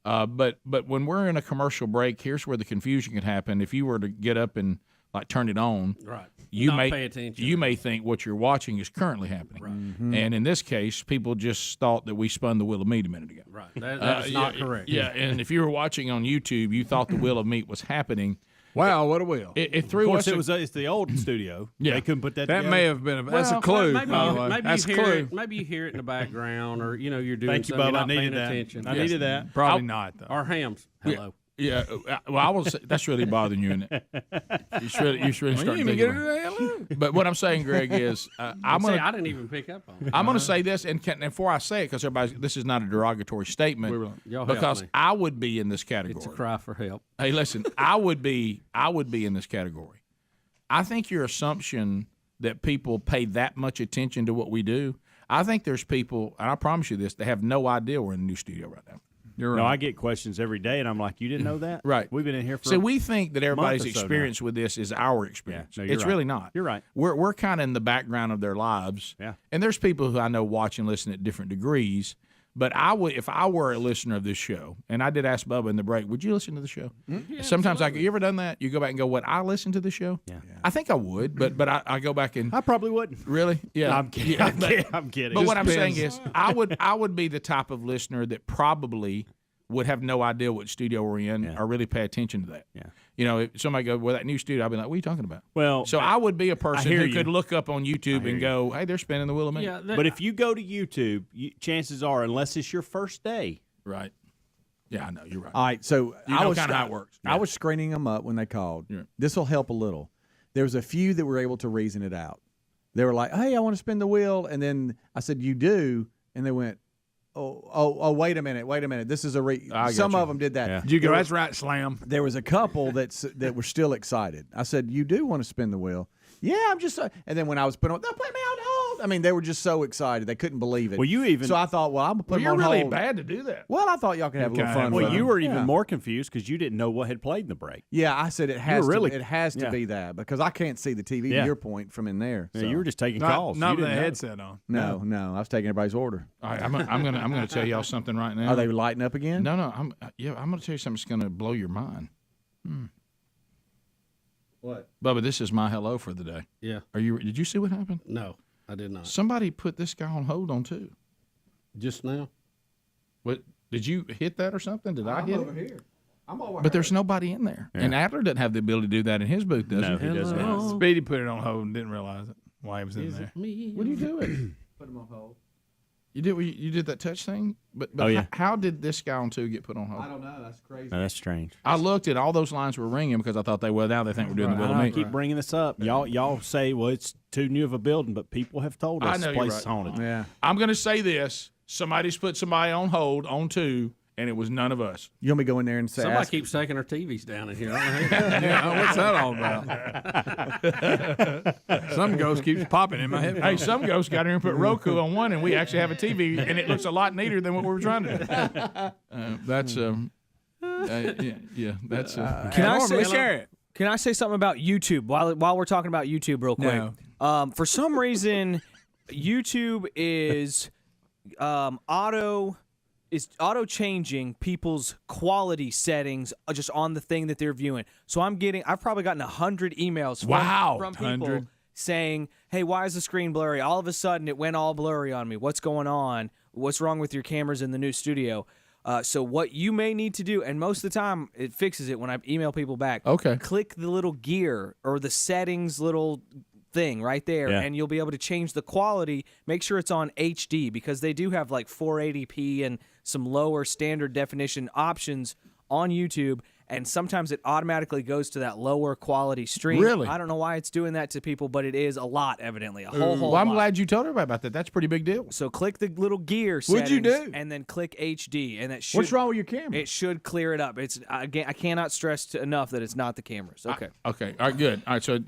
But when we're in a commercial break, here's where the confusion can happen. If you were to get up and turn it on, right? You Not pay attention. You may think what you're watching is currently happening, right? Mm-hmm. And in this case, people just thought that we spun the wheel of meat a minute ago. Right, that is not correct. Yeah, and if you were watching on YouTube, you thought the wheel of meat was happening. Wow, what a wheel! It threw us. It's the old studio. Yeah, they couldn't put that. That together. may have been. That's a clue. Maybe you hear it in the background, or you're doing. Thank you, something, Bubba. you're not I needed paying that. attention. I needed that. Probably not though. Or hams. Hello. Yeah, well, I will say that's really bothering you, isn't it? You should start thinking about it. But what I'm saying, Greg, is I didn't even pick up on it. I'm going to say this, and before I say it, because this is not a derogatory statement, because I would be in this category. It's a cry for help. Hey, listen, I would be in this category. I think your assumption that people pay that much attention to what we do, I think there's people, and I promise you this, they have no idea we're in a new studio right now. You're right. No, I get questions every day, and I'm like, you didn't know that? Right. We've been in here for So we think that everybody's experience with this is our experience. Yeah, no, it's right. really not. You're right. We're kind of in the background of their lives. Yeah. And there's people who I know watch and listen at different degrees. But if I were a listener of this show, and I did ask Bubba in the break, would you listen to the show? Yeah, sometimes you ever done that? You go back and go, "What, I listen to the show?" Yeah. I think I would, but I go back and I probably wouldn't. Really? Yeah. No, I'm kidding. Yeah, I'm kidding. But what I'm saying is, I would be the type of listener that probably would have no idea what studio we're in or really pay attention to that. Yeah. If somebody go, well, that new studio, I'd be like, what are you talking about? Well, so I would be a person who could look up on YouTube and go, hey, they're spinning the wheel of me. Yeah, but if you go to YouTube, chances are, unless it's your first day. Right. Yeah, I know. You're right. All right. So you know kind of how it works. I was screening them up when they called. Yeah. This will help a little. There was a few that were able to reason it out. They were like, hey, I want to spin the wheel. And then I said, you do? And they went, Oh! Wait a minute. This is some of them did that. Yeah. Did you go? That's right, Slam. There was a couple that were still excited. I said, "You do want to spin the wheel?" Yeah, I'm just. And then when I was putting on, they'll put me on hold. I mean, they were just so excited they couldn't believe it. Well, you even. So I thought, well, I'm gonna put them on you're really hold. bad to do that. Well, I thought y'all could have a little fun. Well, with you them. were even more confused because you didn't know what had played in the break. Yeah, I said it has to be that because I can't see the TV. To your point, from in there. Yeah, so. you were just taking calls. Not with a headset on. No, I was taking everybody's order. All right, I'm gonna tell y'all something right now. Are they lighting up again? No. I'm gonna tell you something that's gonna blow your mind. What? Bubba, this is my hello for the day. Yeah. Did you see what happened? No. I did not. Somebody put this guy on hold on 2. Just now. What? Did you hit that or something? Did I hit it? here. I'm over But there's nobody in there. Yeah. And Adler doesn't have the ability to do that in his booth, does No, he? he does not. Speedy put it on hold and didn't realize it while he was in Is there. it me? What are you doing? Put him on hold. You did that touch thing? But Oh, yeah. how did this guy on 2 get put on hold? I don't know. That's crazy. No, that's strange. I looked at all those lines were ringing because I thought now they think we're doing the will of I me. keep bringing this up. Y'all say, well, it's too new of a building, but people have told us I know the you're place is right. haunted. Yeah. I'm going to say this. Somebody's put somebody on hold on 2, and it was none of us. You want me to go in there and say, Somebody ask- keeps taking our TVs down in here. I don't know. Yeah, what's that all about? Some ghost keeps popping in my head. Hey, some ghosts got here and put Roku on one, and we actually have a TV, and it looks a lot neater than what we were trying to do. That's that's. Can I say share it? Can I say something about YouTube while we're talking about YouTube real quick? No. For some reason, YouTube is auto changing people's quality settings just on the thing that they're viewing. So I've probably gotten 100 emails from people 100. saying, "Hey, why is the screen blurry? All of a sudden, it went all blurry on me. What's going on? What's wrong with your cameras in the new studio?" So what you may need to do, and most of the time it fixes it when I email people back. Okay. Click the little gear or the settings little thing right there, Yeah. and you'll be able to change the quality. Make sure it's on HD because they do have like 480p and some lower standard definition options on YouTube. And sometimes it automatically goes to that lower quality stream. Really? I don't know why it's doing that to people, but it is a lot, evidently. A whole Well, I'm lot. glad you told everybody about that. That's a pretty big deal. So click the little gear What'd you settings do? and then click HD, and that should. What's wrong with your camera? It should clear it up. It's again, I cannot stress enough that it's not the cameras. Okay. Okay. All right. Good. All right. So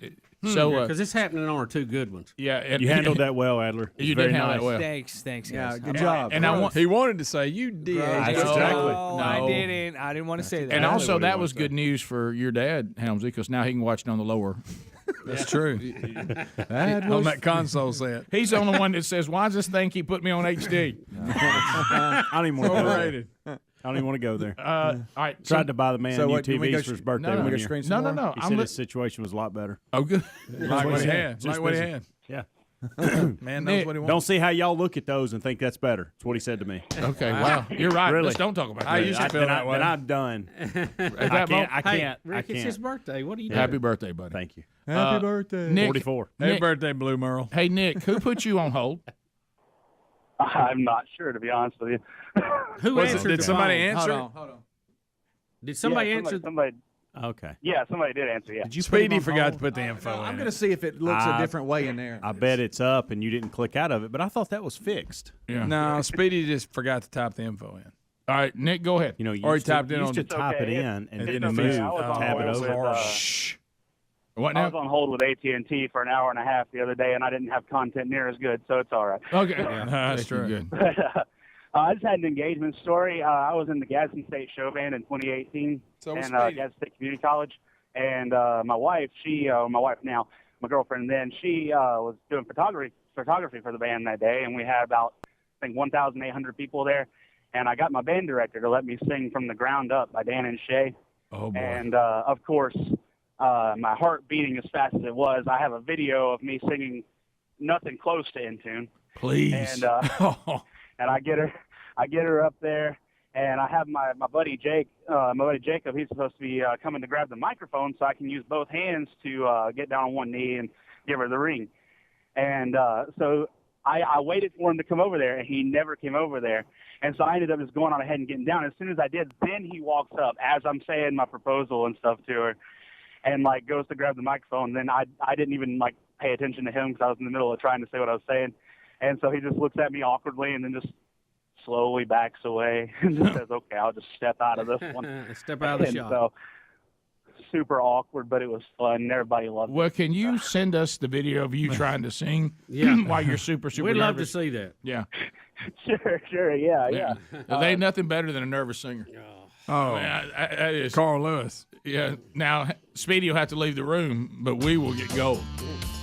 Because it's happening on our 2 good ones. yeah, and You handled that well, Adler. You Very did handle nice. that well. Thanks, Yeah, guys. good job. And I want. He wanted to say you did. That's No. exactly. No, I didn't. I didn't want to say that. And also, what he that wants was good news for your dad, Helmsey, because now he can watch it on the lower. That's true. On that console set. He's the only one that says, "Why does this thing keep putting me on HD?" I don't even want to go there. Overrated. I don't even want to go there. All right. Tried to buy the man So new what, can we go TVs for his birthday no, one we go year. screen No, some no, more? no. He I'm said li- his situation was a lot better. Oh, good. Like what he said. had. Just Like what he busy. had. Yeah. Man knows Nick, what he Don't wants. see how y'all look at those and think that's better. That's what he said to me. Okay. Wow. You're right. Really? Let's don't talk about that. I used to feel that way. Then I'm done. that moment- I can't. Rick, I it's his can't. birthday. What are you doing? Happy birthday, buddy. Thank you. Happy birthday. Nick, 44. Happy Nick, birthday, Blue Merle. hey, Nick, who put you on hold? I'm not sure, to be honest with you. Who answered Did the somebody phone? answer? Hold on. Did somebody Yeah, answer? Somebody, Okay. yeah, somebody did answer. Yeah. Did you put him Speedy on forgot hold? to put the info I'm in. going to see if it looks a different way in there. I bet it's up and you didn't click out of it, but I thought that was fixed. Yeah. No, Speedy just forgot to type the info in. All right, Nick, go ahead. You know, you Or he used to, typed it used on- to It's type okay. it in and It's then okay. move, I was on tab it hold with, over. Shh. What I now? was on hold with AT&T for an hour and a half the other day, and I didn't have content near as good, so it's all right. Okay. That's true. Good. I just had an engagement story. I was in the Gadsden State Show Band in 2018 So was and Speedy. Gadsden State Community College. And my wife, my wife now, my girlfriend then, she was doing photography for the band that day, and we had about, I think, 1,800 people there. And I got my band director to let me sing From the Ground Up by Dan and Shay. Oh, boy. And, of course, my heart beating as fast as it was, I have a video of me singing nothing close to in tune. Please. And and I get her up there, and I have my buddy Jacob. He's supposed to be coming to grab the microphone so I can use both hands to get down on one knee and give her the ring. And so I waited for him to come over there, and he never came over there. And so I ended up just going on ahead and getting down. As soon as I did, then he walks up as I'm saying my proposal and stuff to her, and like goes to grab the microphone. Then I didn't even like pay attention to him because I was in the middle of trying to say what I was saying. And so he just looks at me awkwardly and then just slowly backs away and just says, "Okay, I'll just step out of this one." Step out of the And shot. So super awkward, but it was fun. And everybody loved it. Well, can you send us the video of you trying to sing Yeah. while you're super We'd love to nervous? see that. Yeah. Sure, yeah. Well, they ain't nothing better than a nervous singer. Oh, That is, Carl Lewis. yeah. Now, Speedy will have to leave the room, but we will get gold.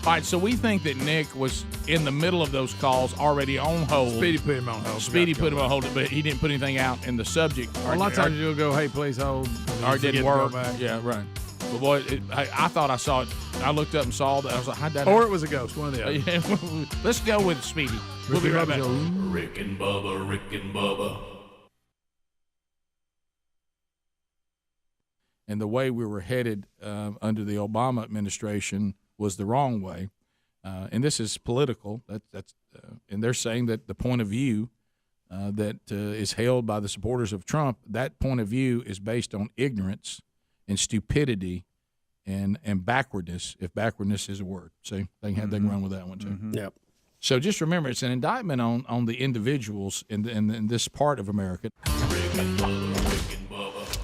All right, so we think that Nick was in the middle of those calls already on hold. Speedy put him on hold. Speedy put him on hold, but he didn't put anything out in the subject. A lot of times you'll go, hey, please hold. Or it didn't work. Back. Yeah, right. But boy, I thought I saw it. I looked up and saw that. I was like, how'd that Or it was a ghost, one of the other. Let's go with Speedy. We'll be right back. Rick and Bubba, Rick and Bubba. And the way we were headed under the Obama administration was the wrong way. And this is political. And they're saying that the point of view that is held by the supporters of Trump, that point of view is based on ignorance and stupidity and backwardness, if backwardness is a word. See, they can run with that one too. Mm-hmm. Yep. So just remember, it's an indictment on the individuals in this part of America. Rick and Bubba, Rick and Bubba.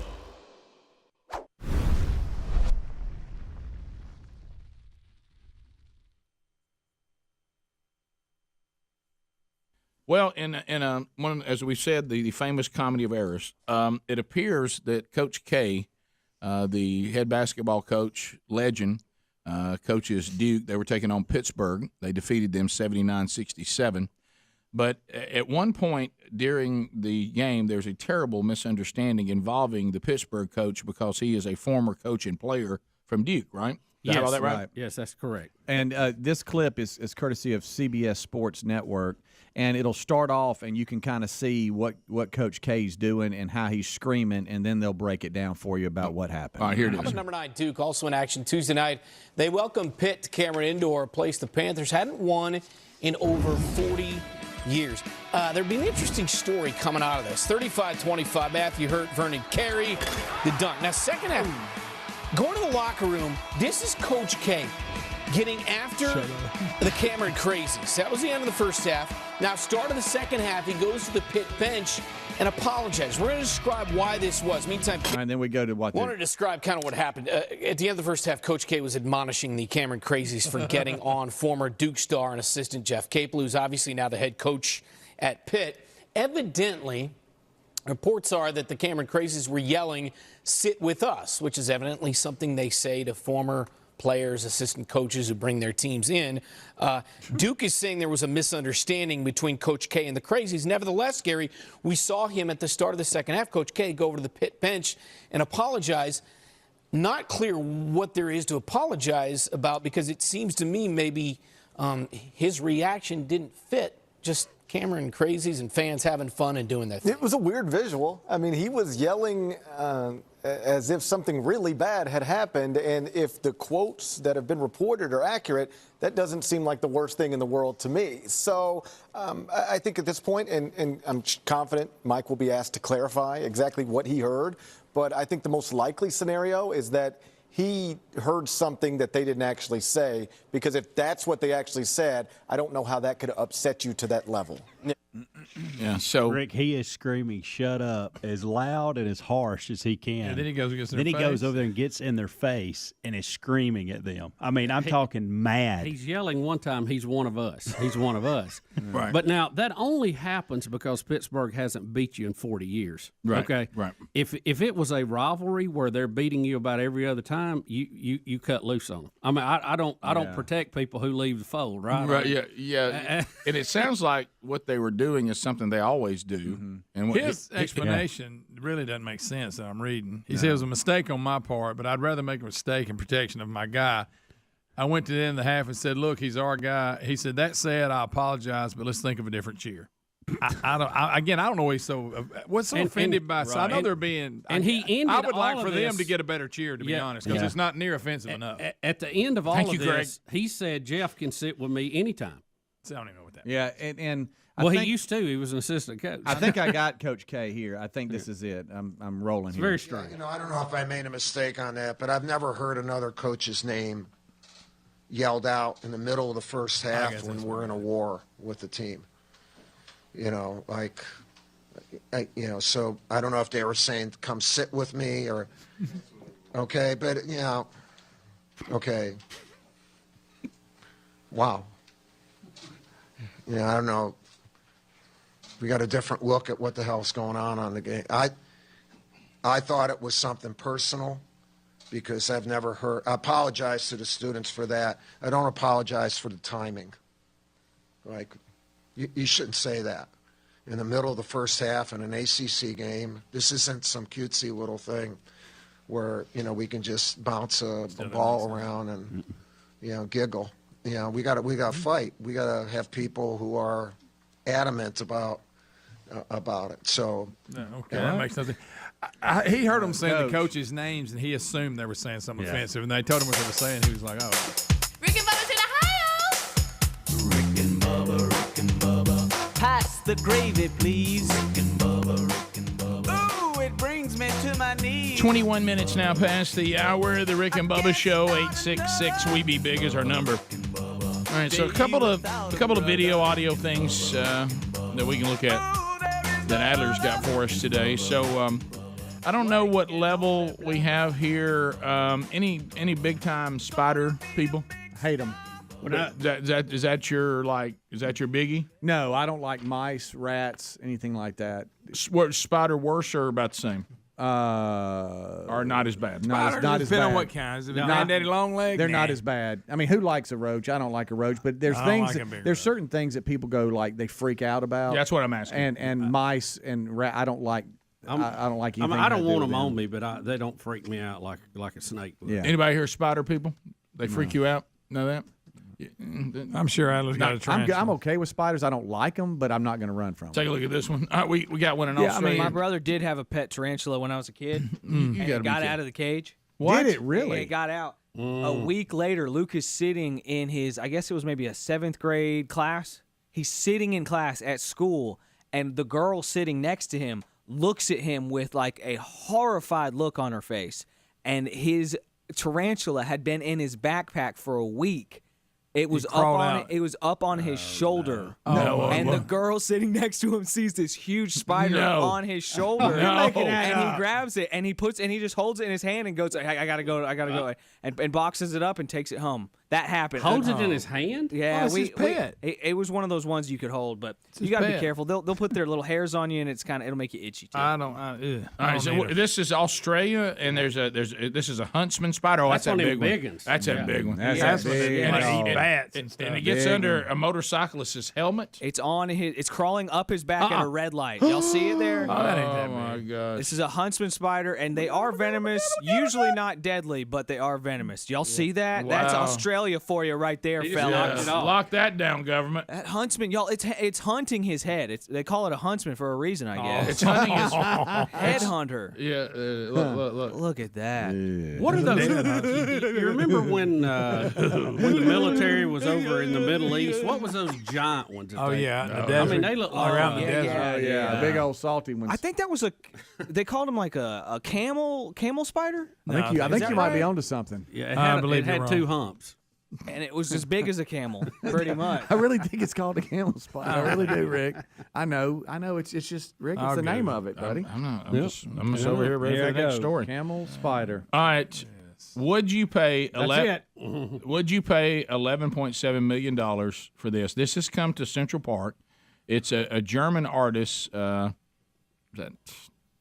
Well, in one, as we said, the famous comedy of errors, it appears that Coach K, the head basketball coach, legend, coaches Duke, they were taking on Pittsburgh. They defeated them 79-67. But at one point during the game, there was a terrible misunderstanding involving the Pittsburgh coach because he is a former coach and player from Duke, right? Yes, Have all that right? Yes, that's correct. And this clip is courtesy of CBS Sports Network, and it'll start off, and you can kind of see what Coach K's doing and how he's screaming, and then they'll break it down for you about what happened. All right, here it How is. about number 9, Duke, also in action Tuesday night. They welcomed Pitt to Cameron Indoor, a place the Panthers hadn't won in over 40 years. There'd be an interesting story coming out of this. 35-25, Matthew Hurt, Vernon Carey, the dunk. Now, second half, going to the locker room, this is Coach K getting after the Cameron Crazies. That was the end of the first half. Now, start of the second half, he goes to the Pitt bench and apologizes. We're going to describe why this was. Meantime, And then we go to what I want to describe kind of what happened. At the end of the first half, Coach K was admonishing the Cameron Crazies for getting on former Duke star and assistant Jeff Capel, who's obviously now the head coach at Pitt. Evidently, reports are that the Cameron Crazies were yelling, "Sit with us," which is evidently something they say to former players, assistant coaches who bring their teams in. Duke is saying there was a misunderstanding between Coach K and the Crazies. Nevertheless, Gary, we saw him at the start of the second half, Coach K, go over to the Pitt bench and apologize. Not clear what there is to apologize about, because it seems to me maybe his reaction didn't fit just Cameron Crazies and fans having fun and doing that thing. It was a weird visual. I mean, he was yelling as if something really bad had happened, and if the quotes that have been reported are accurate, that doesn't seem like the worst thing in the world to me. So I think at this point, and I'm confident Mike will be asked to clarify exactly what he heard, but I think the most likely scenario is that he heard something that they didn't actually say, because if that's what they actually said, I don't know how that could upset you to that level. Yeah, so Rick, he is screaming "shut up" as loud and as harsh as he can. And then he goes against their Then he face. goes over there and gets in their face and is screaming at them. I mean, I'm talking mad. He's yelling one time, "He's one of us. He's one of us." Right. But now that only happens because Pittsburgh hasn't beat you in 40 years. Right, Okay. right. If it was a rivalry where they're beating you about every other time, you cut loose on them. I mean, I don't protect people who leave the fold. Right. Right, yeah. And it sounds like what they were doing is something they always do. And what His explanation really doesn't make sense that I'm reading. He said it was a mistake on my part, but I'd rather make a mistake in protection of my guy. I went to the end of the half and said, "Look, he's our guy." He said, "That said, I apologize, but let's think of a different cheer." I don't know what's so offended by. So I know they're being. he ended I would like all for of them this- to get a better cheer, to be honest, because it's not near offensive enough. At the end of all Thank of you, Greg. this, he said Jeff can sit with me anytime. So I don't even know what that. Yeah, and Well, he used to. He was an assistant coach. I think I got Coach K here. I think this is it. I'm rolling here. very strange. I don't know if I made a mistake on that, but I've never heard another coach's name yelled out in the middle of the first half when we're in a war with the team. So I don't know if they were saying, "Come sit with me," or, okay, but, okay. Wow. I don't know. We got a different look at what the hell's going on the game. I thought it was something personal, because I've never heard. I apologize to the students for that. I don't apologize for the timing. Like, you shouldn't say that in the middle of the first half in an ACC game. This isn't some cutesy little thing. where we can just bounce a ball around and giggle. We got to fight. We got to have people who are adamant about it. So that makes nothing. He heard them saying the coaches' names, and he assumed they were saying something offensive. And they told him what they were saying. He was like, "Oh." Rick and Bubba's in Ohio. Rick and Bubba. Pass the gravy, please. Rick and Bubba. Ooh, it brings me to my knees. 21 minutes now past the hour of the Rick and Bubba Show. 866-WE-BE-BIG is our number. All right, so a couple of video, audio things that we can look at that Adler's got for us today. So I don't know what level we have here. Any big time spider people? Hate them. Is that your biggie? No, I don't like mice, rats, anything like that. Spider worse or about the same? Or not as bad? Not as bad. Depending on what kind. Is it Granddaddy long leg? They're not as bad. I mean, who likes a roach? I don't like a roach, but there's there's certain things that people go like they freak out about. Yeah, that's what I'm asking. And mice and rat, I don't like. I don't like anything. I don't want them on me, but they don't freak me out like a snake would. Yeah. Anybody here spider people? They freak you out? Know that? I'm sure Adler's got a tarantula. I'm okay with spiders. I don't like them, but I'm not going to run from them. Take a look at this one. All right, we got one in Australia. My brother did have a pet tarantula when I was a kid, and it got out of the cage. What? Did it really? It got out. A week later, Luke is sitting in his, I guess it was maybe a 7th grade class. He's sitting in class at school, and the girl sitting next to him looks at him with like a horrified look on her face, and his tarantula had been in his backpack for a week. It was up on his shoulder. No. And the girl sitting next to him sees this huge spider on his shoulder. No. And he grabs it and he just holds it in his hand and goes, I gotta go. And boxes it up and takes it home. That happened. Holds it in his hand? Yeah, it's his pet. It was one of those ones you could hold, but you got to be careful. They'll put their little hairs on you, and it'll make you itchy too. All right, so this is Australia, and this is a huntsman spider. Oh, that's a big one. That's a big one. That's big. Bats and stuff. And it gets under a motorcyclist's helmet. It's crawling up his back at a red light. Y'all see it there? Oh, that ain't that my gosh. This is a huntsman spider, and they are venomous. Usually not deadly, but they are venomous. Y'all see that? Wow. That's Australia for you right there, fellas. Lock that down, government. That huntsman, y'all, it's hunting his head. They call it a huntsman for a reason, I guess. It's hunting his head hunter. Yeah, look. Look at that. What are those? You remember when the military was over in the Middle East? What was those giant ones? Oh, yeah. The I desert. mean, they look like around the desert. Yeah, big old salty ones. I think that was they called him like a camel spider. I think you might be onto something. Yeah, it had 2 humps. And it was as big as a camel, pretty much. I really think it's called a camel spider. I really do, Rick. I know. It's just Rick. It's the name of it, buddy. I'm just over here ready for the next story. Camel spider. All right. Would you pay Would you pay $11.7 million for this? This has come to Central Park. It's a German artist. Is that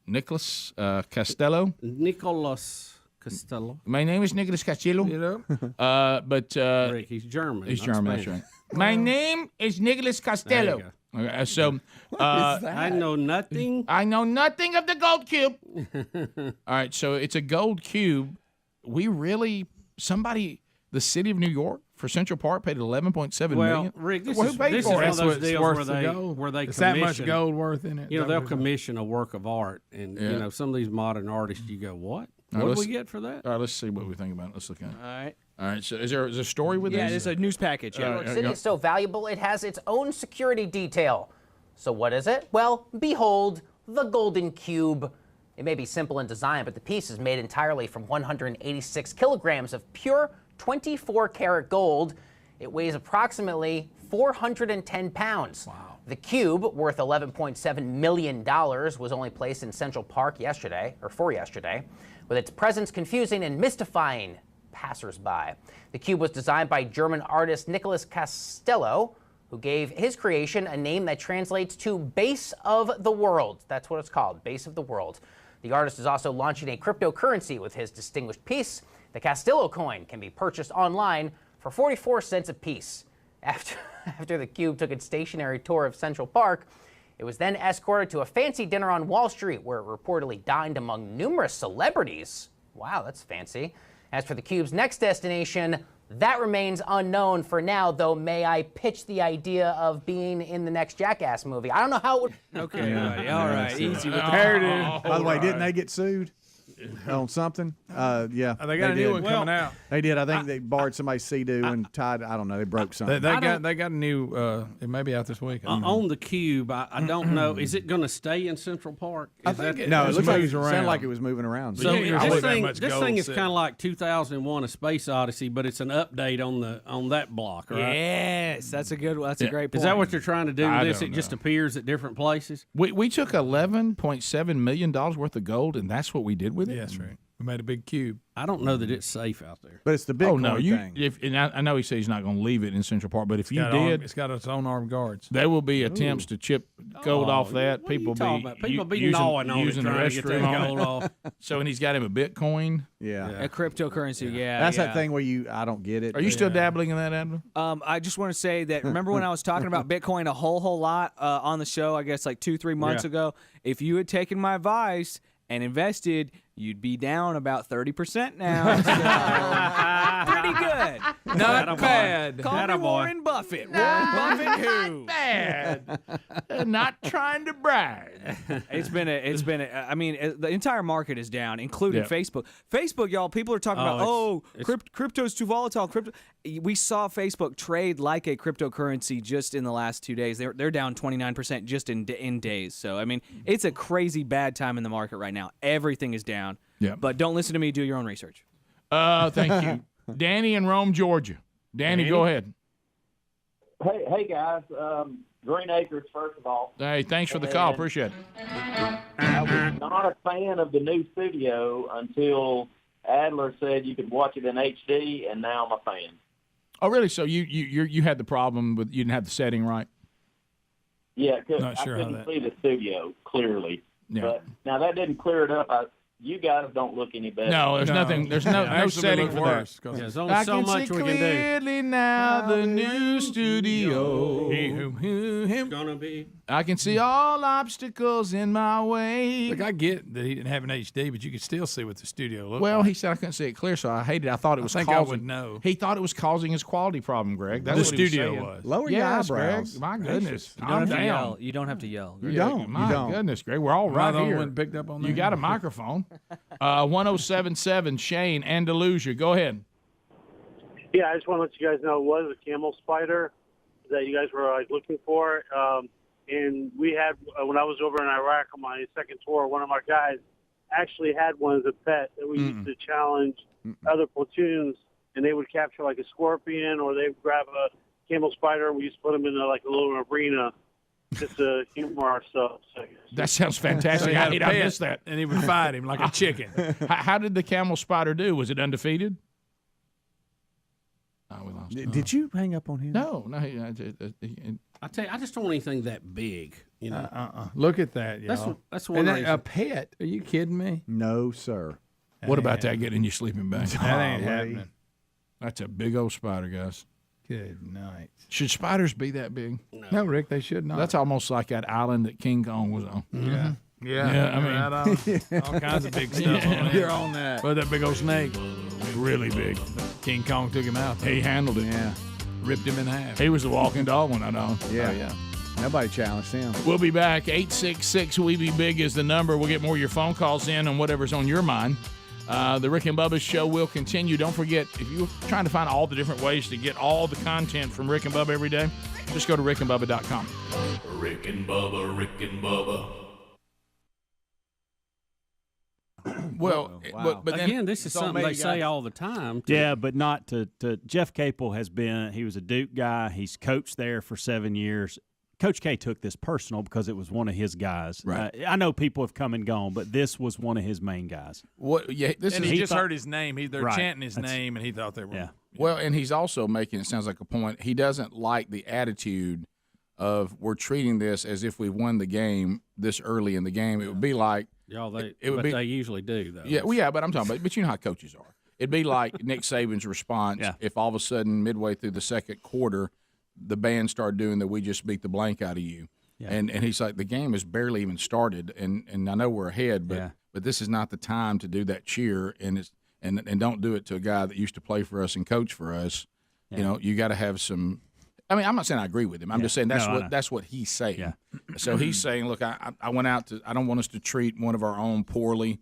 Nicholas Castello? Nicholas Castello. My name is Nicholas Castello. But Rick, he's German. He's German. That's right. My name is Nicholas Castello. Okay, so I know nothing. I know nothing of the gold cube. All right, so it's a gold cube. The city of New York for Central Park paid $11.7 million. Rick, this Who is paid one for it? of those deals where they Is commission. that much gold worth in it? They'll commission a work of art, and some of these modern artists, you go, what? What do we get for that? All right, let's see what we think about it. Let's look at it. All right. So is there a story with this? Yeah, it's a news package. New York City is so valuable, it has its own security detail. So what is it? Well, behold, the Golden Cube. It may be simple in design, but the piece is made entirely from 186 kilograms of pure 24-karat gold. It weighs approximately 410 pounds. Wow. The cube, worth $11.7 million, was only placed in Central Park yesterday, with its presence confusing and mystifying passersby. The cube was designed by German artist Nicholas Castello, who gave his creation a name that translates to Base of the World. That's what it's called, Base of the World. The artist is also launching a cryptocurrency with his distinguished piece. The Castillo coin can be purchased online for 44 cents a piece. After the cube took its stationary tour of Central Park, it was then escorted to a fancy dinner on Wall Street, where it reportedly dined among numerous celebrities. Wow, that's fancy. As for the Cube's next destination, that remains unknown for now, though may I pitch the idea of being in the next Jackass movie. I don't know how it would... Okay, buddy. All right, easy with the hairdo. By the way, didn't they get sued on something? Yeah. They got a new one coming out. They did. I think they borrowed somebody's Sea-Doo and tied, I don't know, they broke something. They got a new, it may be out this week. On the Cube, I don't know. Is it going to stay in Central Park? No, it looks like it sounded like it was moving around. So this thing is kind of like 2001: A Space Odyssey, but it's an update on that block, right? Yes, that's a good one. That's a great point. Is that what they're trying to do with this? It know. just appears at different places. We took $11.7 million worth of gold, and that's what we did with it. Yeah, that's right. We made a big cube. I don't know that it's safe out there. But it's the Bitcoin thing. And I know he says he's not going to leave it in Central Park, but if you did, it's got its own armed guards. there will be attempts to chip gold off that. People be gnawing on it, using the trying to get that restroom gold on it. So, and he's got him a Bitcoin. Yeah. A cryptocurrency, yeah. That's that thing where I don't get it. Are you still dabbling in that, Admiral? I just want to say that, remember when I was talking about Bitcoin a whole lot on the show, I guess like 2-3 months ago? If you had taken my advice and invested, you'd be down about 30% now. So, pretty good. Not bad. Call me Warren Buffett. Warren Buffett who? Bad. Not trying to brag. It's been I mean, the entire market is down, including Facebook. Facebook, y'all, people are talking about, crypto's too volatile. We saw Facebook trade like a cryptocurrency just in the last 2 days. They're down 29% just in days. So, I mean, it's a crazy bad time in the market right now. Everything is down. Yeah. But don't listen to me. Do your own research. Thank you. Danny in Rome, Georgia. Danny, go ahead. Hey guys. Green Acres, first of all. Hey, thanks for the call. Appreciate it. I was not a fan of the new studio until Adler said you could watch it in HD, and now I'm a fan. Oh, really? So you had the problem with you didn't have the setting right? Yeah, because Not sure I how couldn't that- see the studio clearly. Yeah. But now that didn't clear it up. You guys don't look any better. No, there's nothing. There's no setting for that. Yeah, there's only so much we can do. Clearly now the new studio. It's gonna be. I can see all obstacles in my way. Look, I get that he didn't have an HD, but you could still see what the studio looked Well, like. he said I couldn't see it clear, so I hated it. I thought it was think causing. I would know. He thought it was causing his quality problem, Greg. That's The what he studio saying. was. Lower your Yes, eyebrows. Greg. My goodness. You don't I'm have to down. yell. You don't have to yell. You don't. My You don't. goodness, Greg. We're all Am I right the only here. one picked up on that? You got a microphone. 1077 Shane, Andalusia. Go ahead. Yeah, I just want to let you guys know it was a camel spider that you guys were looking for. And we had, when I was over in Iraq on my second tour, one of our guys actually had one as a pet that we used to challenge other platoons, and they would capture like a scorpion, or they would grab a camel spider, and we used to put them in like a little arena just to humor ourselves. That sounds fantastic. So I I missed that. And he would fight him like a chicken. How did the camel spider do? Was it undefeated? Oh, we lost. Did you hang up on him? No. I tell you, I just don't want anything that big. You know. Look at that, y'all. That's one And reason. a pet? Are you kidding me? No, sir. What about that getting in your sleeping bag? That ain't happening. That's a big old spider, guys. Good night. Should spiders be that big? No, Rick, they should not. That's almost like that island that King Kong was on. Yeah. Yeah, I mean, all kinds of big stuff on it. You're on that. But that big old snake, really big. King Kong took him out. He handled it. Yeah. Ripped him in half. He was the walking dog when I know. Yeah. Oh, yeah. Nobody challenged him. We'll be back. 866-WE-BE-BIG is the number. We'll get more of your phone calls in on whatever's on your mind. The Rick and Bubba show will continue. Don't forget, if you're trying to find all the different ways to get all the content from Rick and Bubba every day, just go to rickandbubba.com. Rick and Bubba, Rick and Bubba. Well, Wow. but then, again, this is something they say all the time. Yeah, but not to Jeff Capel he was a Duke guy. He's coached there for 7 years. Coach K took this personal because it was one of his guys. Right. I know people have come and gone, but this was one of his main guys. What? Yeah, And he just heard his name. They're Right. chanting his name, and he thought they were. Yeah. Well, and he's also making, it sounds like a point, he doesn't like the attitude of we're treating this as if we won the game this early in the game. It would be like Y'all, they be, they usually do though. Yeah, well, yeah, but I'm talking about. But you know how coaches are. It'd be like Nick Saban's response if all of a sudden midway through the second quarter, the band started doing that. We just beat the blank out of you, and he's like, the game has barely even started, and I know we're ahead, but but this is not the time to do that cheer, and don't do it to a guy that used to play for us and coach for us. You know, you got to have some. I mean, I'm not saying I agree with him. I'm just saying that's what he's saying. Yeah. So he's saying, look, I went out to. I don't want us to treat one of our own poorly.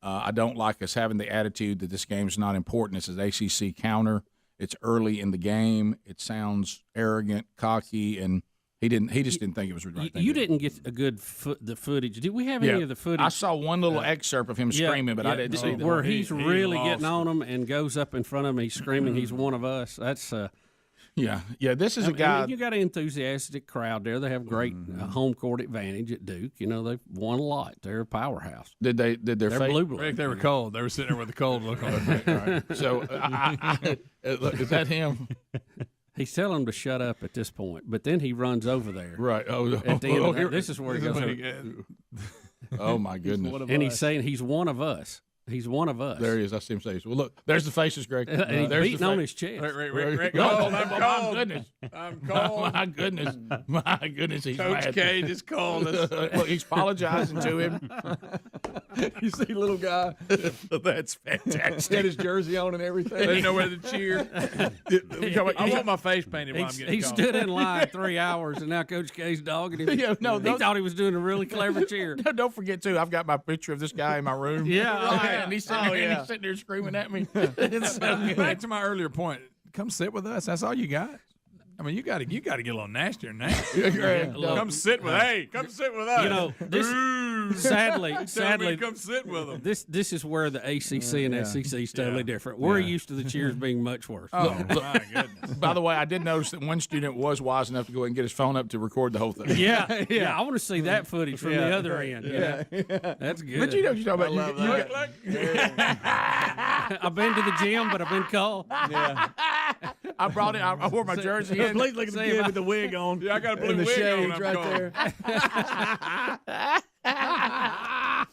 I don't like us having the attitude that this game's not important. This is ACC counter. It's early in the game. It sounds arrogant, cocky, and he just didn't think it was the right thing. You didn't get a good the footage. Did we have any of the footage? I saw one little excerpt of him screaming, but I didn't see where he's really getting on them and goes up in front of him. He's screaming, "He's one of us." That's yeah. This is a guy. I mean, you got an enthusiastic crowd there. They have great home court advantage at Duke. You know, they've won a lot. They're a powerhouse. Did their They're blue blood. Rick, they were cold. They were sitting there with a cold look on their face. Right? So look, is that him? He's telling him to shut up at this point, but then he runs over there. Right. At the end of that, this is where he goes. Oh my goodness! And he's saying he's one of us. He's one of us. There he is. I see him say, "Well, look, there's the faces, Greg. And he's there's beating on his chest. Rick, oh, I'm my cold. goodness! I'm cold. My goodness! My goodness! He's Coach mad. K just called us. Look, he's apologizing to him. You see, little guy. That's fantastic. He had his jersey on and everything. They didn't know where to cheer. I want my face painted while I'm getting He called. stood in line 3 hours, and now Coach K's dogging him. Yeah, no, he thought he was doing a really clever cheer. No, don't forget too. I've got my picture of this guy in my room. Yeah, and he's sitting there screaming at me. It's so good. Back to my earlier point. Come sit with us. That's all you got. I mean, you got to get a little nastier than that. Come sit with. Hey, come sit with us. You know, this, sadly, come sit with them. This is where the ACC and SEC is totally different. We're used to the cheers being much worse. Oh my goodness! By the way, I did notice that one student was wise enough to go ahead and get his phone up to record the whole thing. Yeah. I want to see that footage from the other end. Yeah. That's good. But you know what you're talking about. I've been to the gym, but I've been called. Yeah. I brought it. I wore my jersey in. Please look at the kid with the wig on. Yeah, I got a blue wig on. right there.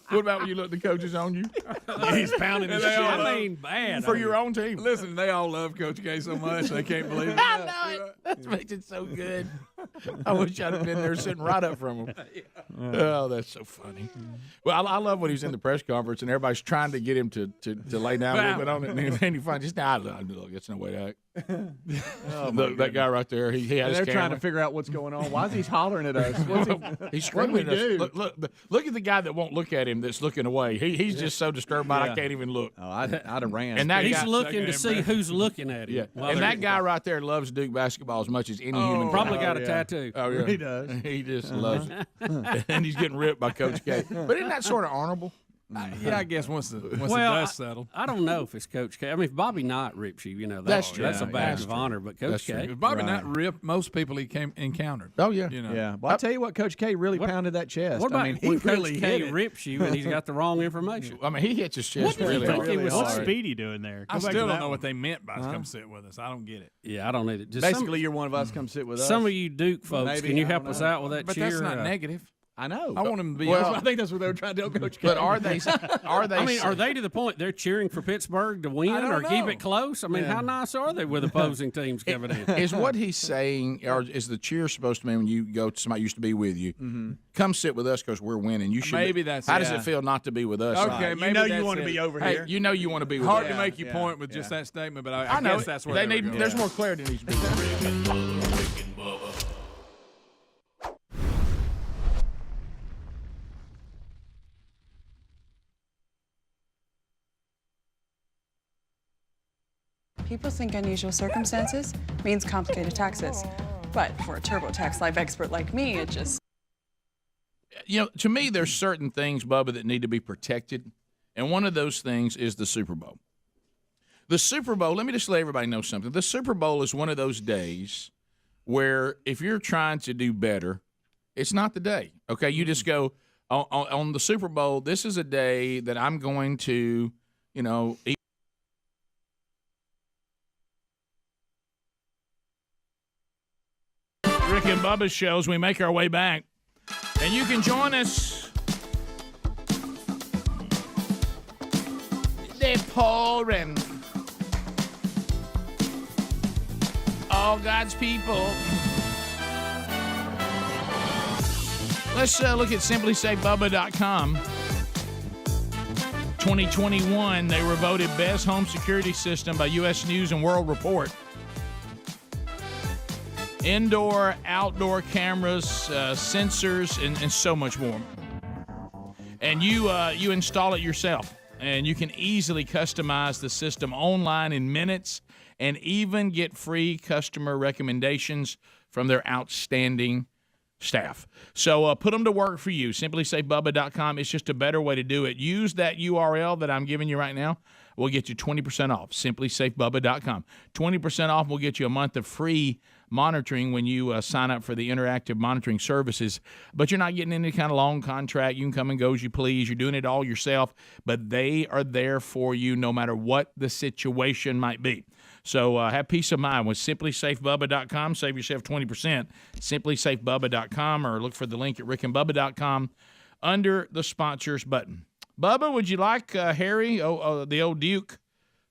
What about when you look, the coaches on you? He's pounding his shit. I mean, bad. For your own team. Listen, they all love Coach K so much they can't believe it. I know it. That makes it so good. I wish I'd have been there sitting right up from him. Oh, that's so funny. Well, I love when he's in the press conference and everybody's trying to get him to lay down a little bit on it, and then he finds just look, it's no way to act. That guy right there, he has. They're trying to figure out what's going on. Why is he hollering at us? He's screaming at us. Look at the guy that won't look at him. That's looking away. He's just so disturbed by it, I can't even look. Oh, I'd have ran. And that he's guy, looking to see who's looking at him. Yeah. And that guy right there loves Duke basketball as much as any human. Probably got a tattoo. Oh yeah, he does. He just loves it, and he's getting ripped by Coach K. But isn't that sort of honorable? Yeah, I guess once the dust settled. I don't know if it's Coach K. I mean, if Bobby Knight rips you, that's true. That's a badge of honor. But Coach K, if Bobby Knight ripped most people he encountered. Oh yeah, yeah. Well, I'll tell you what, Coach K really pounded that chest. What about he when really Coach K rips you and he's got the wrong information? I mean, he hits his chest really hard. What's Speedy doing there? I still don't know what they meant by come sit with us. I don't get it. Yeah, I don't need it. Just basically, you're one of us. Come sit with us. Some of you Duke folks, can you help us out with that but cheer? But that's not negative. I know. I want him to be. Well, I think that's what they were trying to tell Coach K. But are they? I mean, are they to the point they're cheering for Pittsburgh to win or keep it close? I mean, how nice are they with opposing teams coming in? Is what he's saying, or is the cheer supposed to mean when you go to somebody who used to be with you? Mm-hmm. Come sit with us because we're winning. You should. Maybe that's. How does it feel not to be with us? Okay, maybe you want to be over here. You know you want to be. with Hard us. to make your point with just that statement, but I guess that's where they need. There's more clarity in these people. Rick and Bubba. People think unusual circumstances means complicated taxes. But for a TurboTax Live expert like me, it just... To me, there's certain things, Bubba, that need to be protected. And one of those things is the Super Bowl. The Super Bowl, let me just let everybody know something. The Super Bowl is one of those days where if you're trying to do better, it's not the day. Okay, you just go, on the Super Bowl, this is a day that I'm going to, eat. Rick and Bubba's shows, we make our way back. And you can join us. They're pouring. All God's people. Let's look at simplysafebubba.com. 2021, they were voted best home security system by U.S. News and World Report. Indoor, outdoor cameras, sensors, and so much more. And you install it yourself, and you can easily customize the system online in minutes and even get free customer recommendations from their outstanding staff. So put them to work for you. SimplySafeBubba.com. It's just a better way to do it. Use that URL that I'm giving you right now. We'll get you 20% off. SimplySafeBubba.com. 20% off. We'll get you a month of free monitoring when you sign up for the interactive monitoring services. But you're not getting any kind of long contract. You can come and go as you please. You're doing it all yourself. But they are there for you no matter what the situation might be. So have peace of mind with SimplySafeBubba.com. Save yourself 20%. SimplySafeBubba.com, or look for the link at rickandbubba.com under the sponsors button. Bubba, would you like Harry, the old Duke,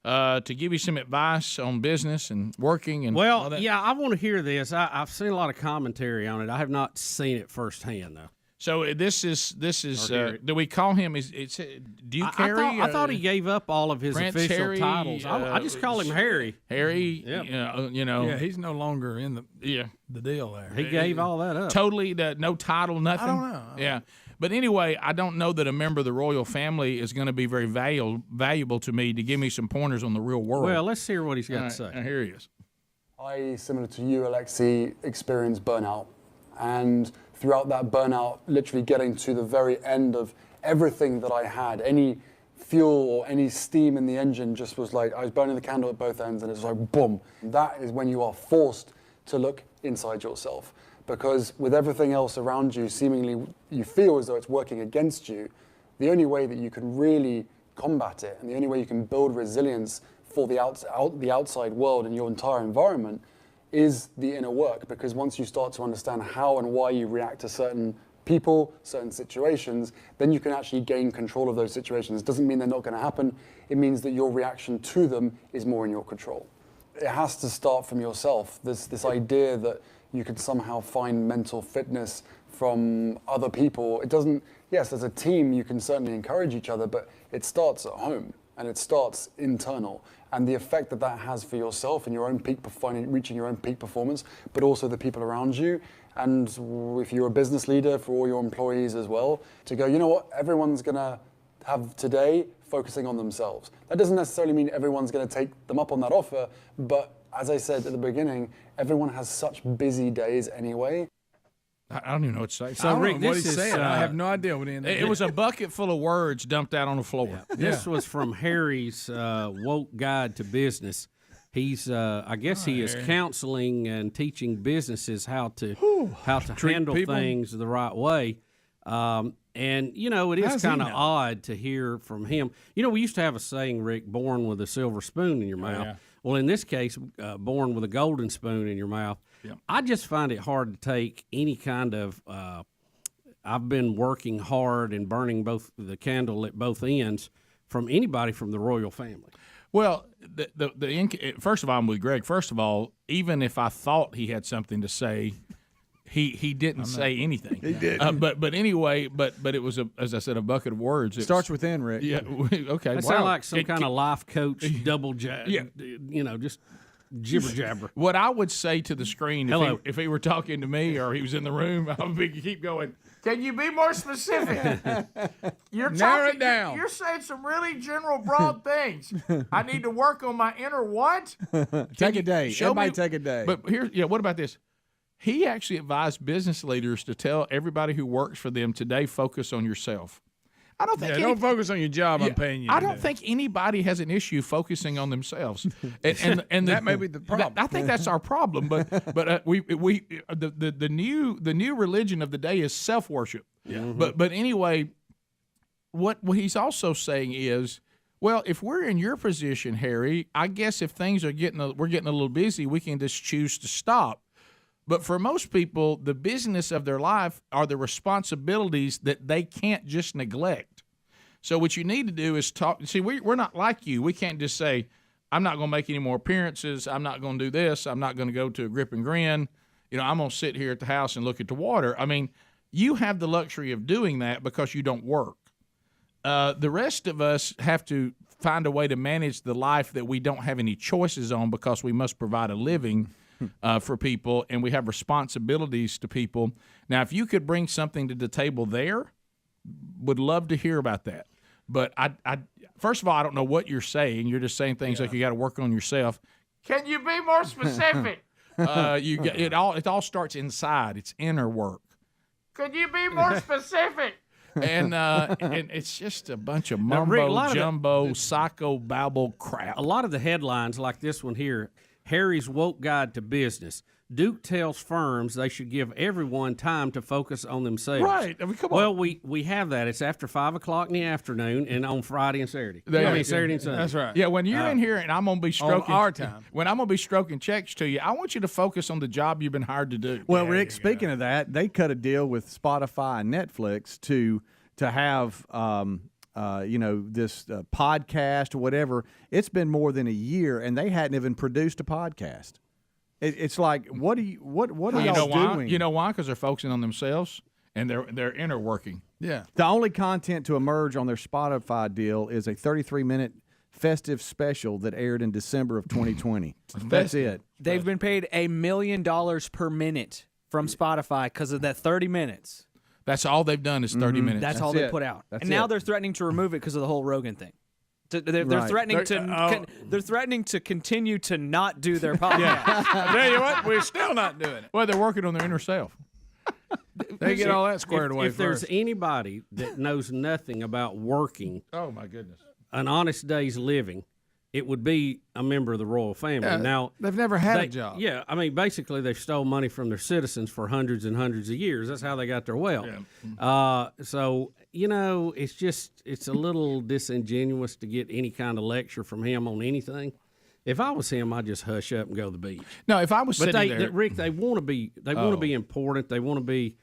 to give you some advice on business and working and all that? Yeah, I want to hear this. I've seen a lot of commentary on it. I have not seen it firsthand, though. So this is. Do we call him? It's Duke Harry? I thought he gave up all of his Prince official Harry, titles. I just call him Harry. Harry. Yep. Yeah, he's no longer in the deal there. He gave all that up. Totally, no title, nothing. I don't know. Yeah, but anyway, I don't know that a member of the royal family is going to be very valuable to me to give me some pointers on the real world. Well, let's hear what he's got to say. Here he is. I, similar to you, Alexi, experienced burnout, and throughout that burnout, literally getting to the very end of everything that I had, any fuel or any steam in the engine just was like, I was burning the candle at both ends, and it's like, boom. That is when you are forced to look inside yourself, because with everything else around you, seemingly you feel as though it's working against you. The only way that you can really combat it, and the only way you can build resilience for the outside world and your entire environment, is the inner work. Because once you start to understand how and why you react to certain people, certain situations, then you can actually gain control of those situations. It doesn't mean they're not going to happen. It means that your reaction to them is more in your control. It has to start from yourself. This idea that you can somehow find mental fitness from other people. It doesn't, yes, as a team, you can certainly encourage each other, but it starts at home and it starts internal. And the effect that that has for yourself and your own reaching your own peak performance, but also the people around you. And if you're a business leader, for all your employees as well, to go, you know what, everyone's gonna have today focusing on themselves. That doesn't necessarily mean everyone's gonna take them up on that offer, but as I said at the beginning, everyone has such busy days anyway. I don't even know what to say. So, Rick, what he's saying, I have no idea what he ended up. It was a bucket full of words dumped out on the floor. Yeah. This was from Harry's Woke Guide to Business. He's, I guess, he is counseling and teaching businesses how to handle people. things the right way. And you know, it is kind of odd to hear from him. You know, we used to have a saying, Rick, "Born with a silver spoon in your mouth." Yeah. Well, in this case, born with a golden spoon in your mouth. Yeah. I just find it hard to take any kind of. I've been working hard and burning both the candle at both ends from anybody from the royal family. Well, first of all, I'm with Greg. First of all, even if I thought he had something to say, he didn't say anything. He did. But anyway, but it was as I said, a bucket of words. It starts within, Rick. Yeah. Okay. That sounds like some kind of life coach double jab. Yeah. You know, just jibber jabber. What I would say to the screen, if he were talking to me or he was in the room, I would keep going. Can you be more specific? You're Narrow it down. You're saying some really general, broad things. I need to work on my inner what? Take a day. Everybody take a day. But what about this? He actually advised business leaders to tell everybody who works for them today, focus on yourself. I don't think don't focus on your job. I'm paying you. I don't think anybody has an issue focusing on themselves, and that may be the problem. I think that's our problem. But the new religion of the day is self worship. Yeah. But anyway, what he's also saying is, well, if we're in your position, Harry, I guess if things are we're getting a little busy, we can just choose to stop. But for most people, the business of their life are the responsibilities that they can't just neglect. So what you need to do is talk. See, we're not like you. We can't just say, I'm not going to make any more appearances. I'm not going to do this. I'm not going to go to a grip and grin. You know, I'm going to sit here at the house and look at the water. I mean, you have the luxury of doing that because you don't work. The rest of us have to find a way to manage the life that we don't have any choices on because we must provide a living for people, and we have responsibilities to people. Now, if you could bring something to the table there, would love to hear about that. But I first of all, I don't know what you're saying. You're just saying things like you got to work on yourself. Can you be more specific? It all starts inside. It's inner work. Could you be more specific? And it's just a bunch of mumbo-jumbo, psycho-babble crap. A lot of the headlines like this one here, Harry's woke guide to business. Duke tells firms they should give everyone time to focus on themselves. Right. I mean, come on. Well, we have that. It's after 5 o'clock in the afternoon and on Friday and Saturday. Saturday and Sunday. That's right. Yeah, when you're in here and I'm going to be stroking our time. When I'm going to be stroking checks to you, I want you to focus on the job you've been hired to do. Well, Rick, speaking of that, they cut a deal with Spotify and Netflix to have this podcast or whatever. It's been more than a year, and they hadn't even produced a podcast. It's like, what are y'all doing? You know why? Because they're focusing on themselves and they're inner working. Yeah. The only content to emerge on their Spotify deal is a 33-minute festive special that aired in December of 2020. That's it. They've been paid $1 million per minute from Spotify because of that 30 minutes. That's all they've done is 30 minutes. That's all they put out. And now they're threatening to remove it because of the whole Rogan thing. They're threatening they're threatening to continue to not do their podcast. I tell you what, we're still not doing it. Well, they're working on their inner self. They get all that squared away If there's anybody that knows nothing about working, oh my goodness, an honest day's living, it would be a member of the royal family. Yeah, now they've never had a job. Yeah, I mean, basically they've stole money from their citizens for hundreds and hundreds of years. That's how they got their wealth. Yeah. So it's a little disingenuous to get any kind of lecture from him on anything. If I was him, I'd just hush up and go to the beach. No, if I was sitting there, Rick, they want to be important. They want to be,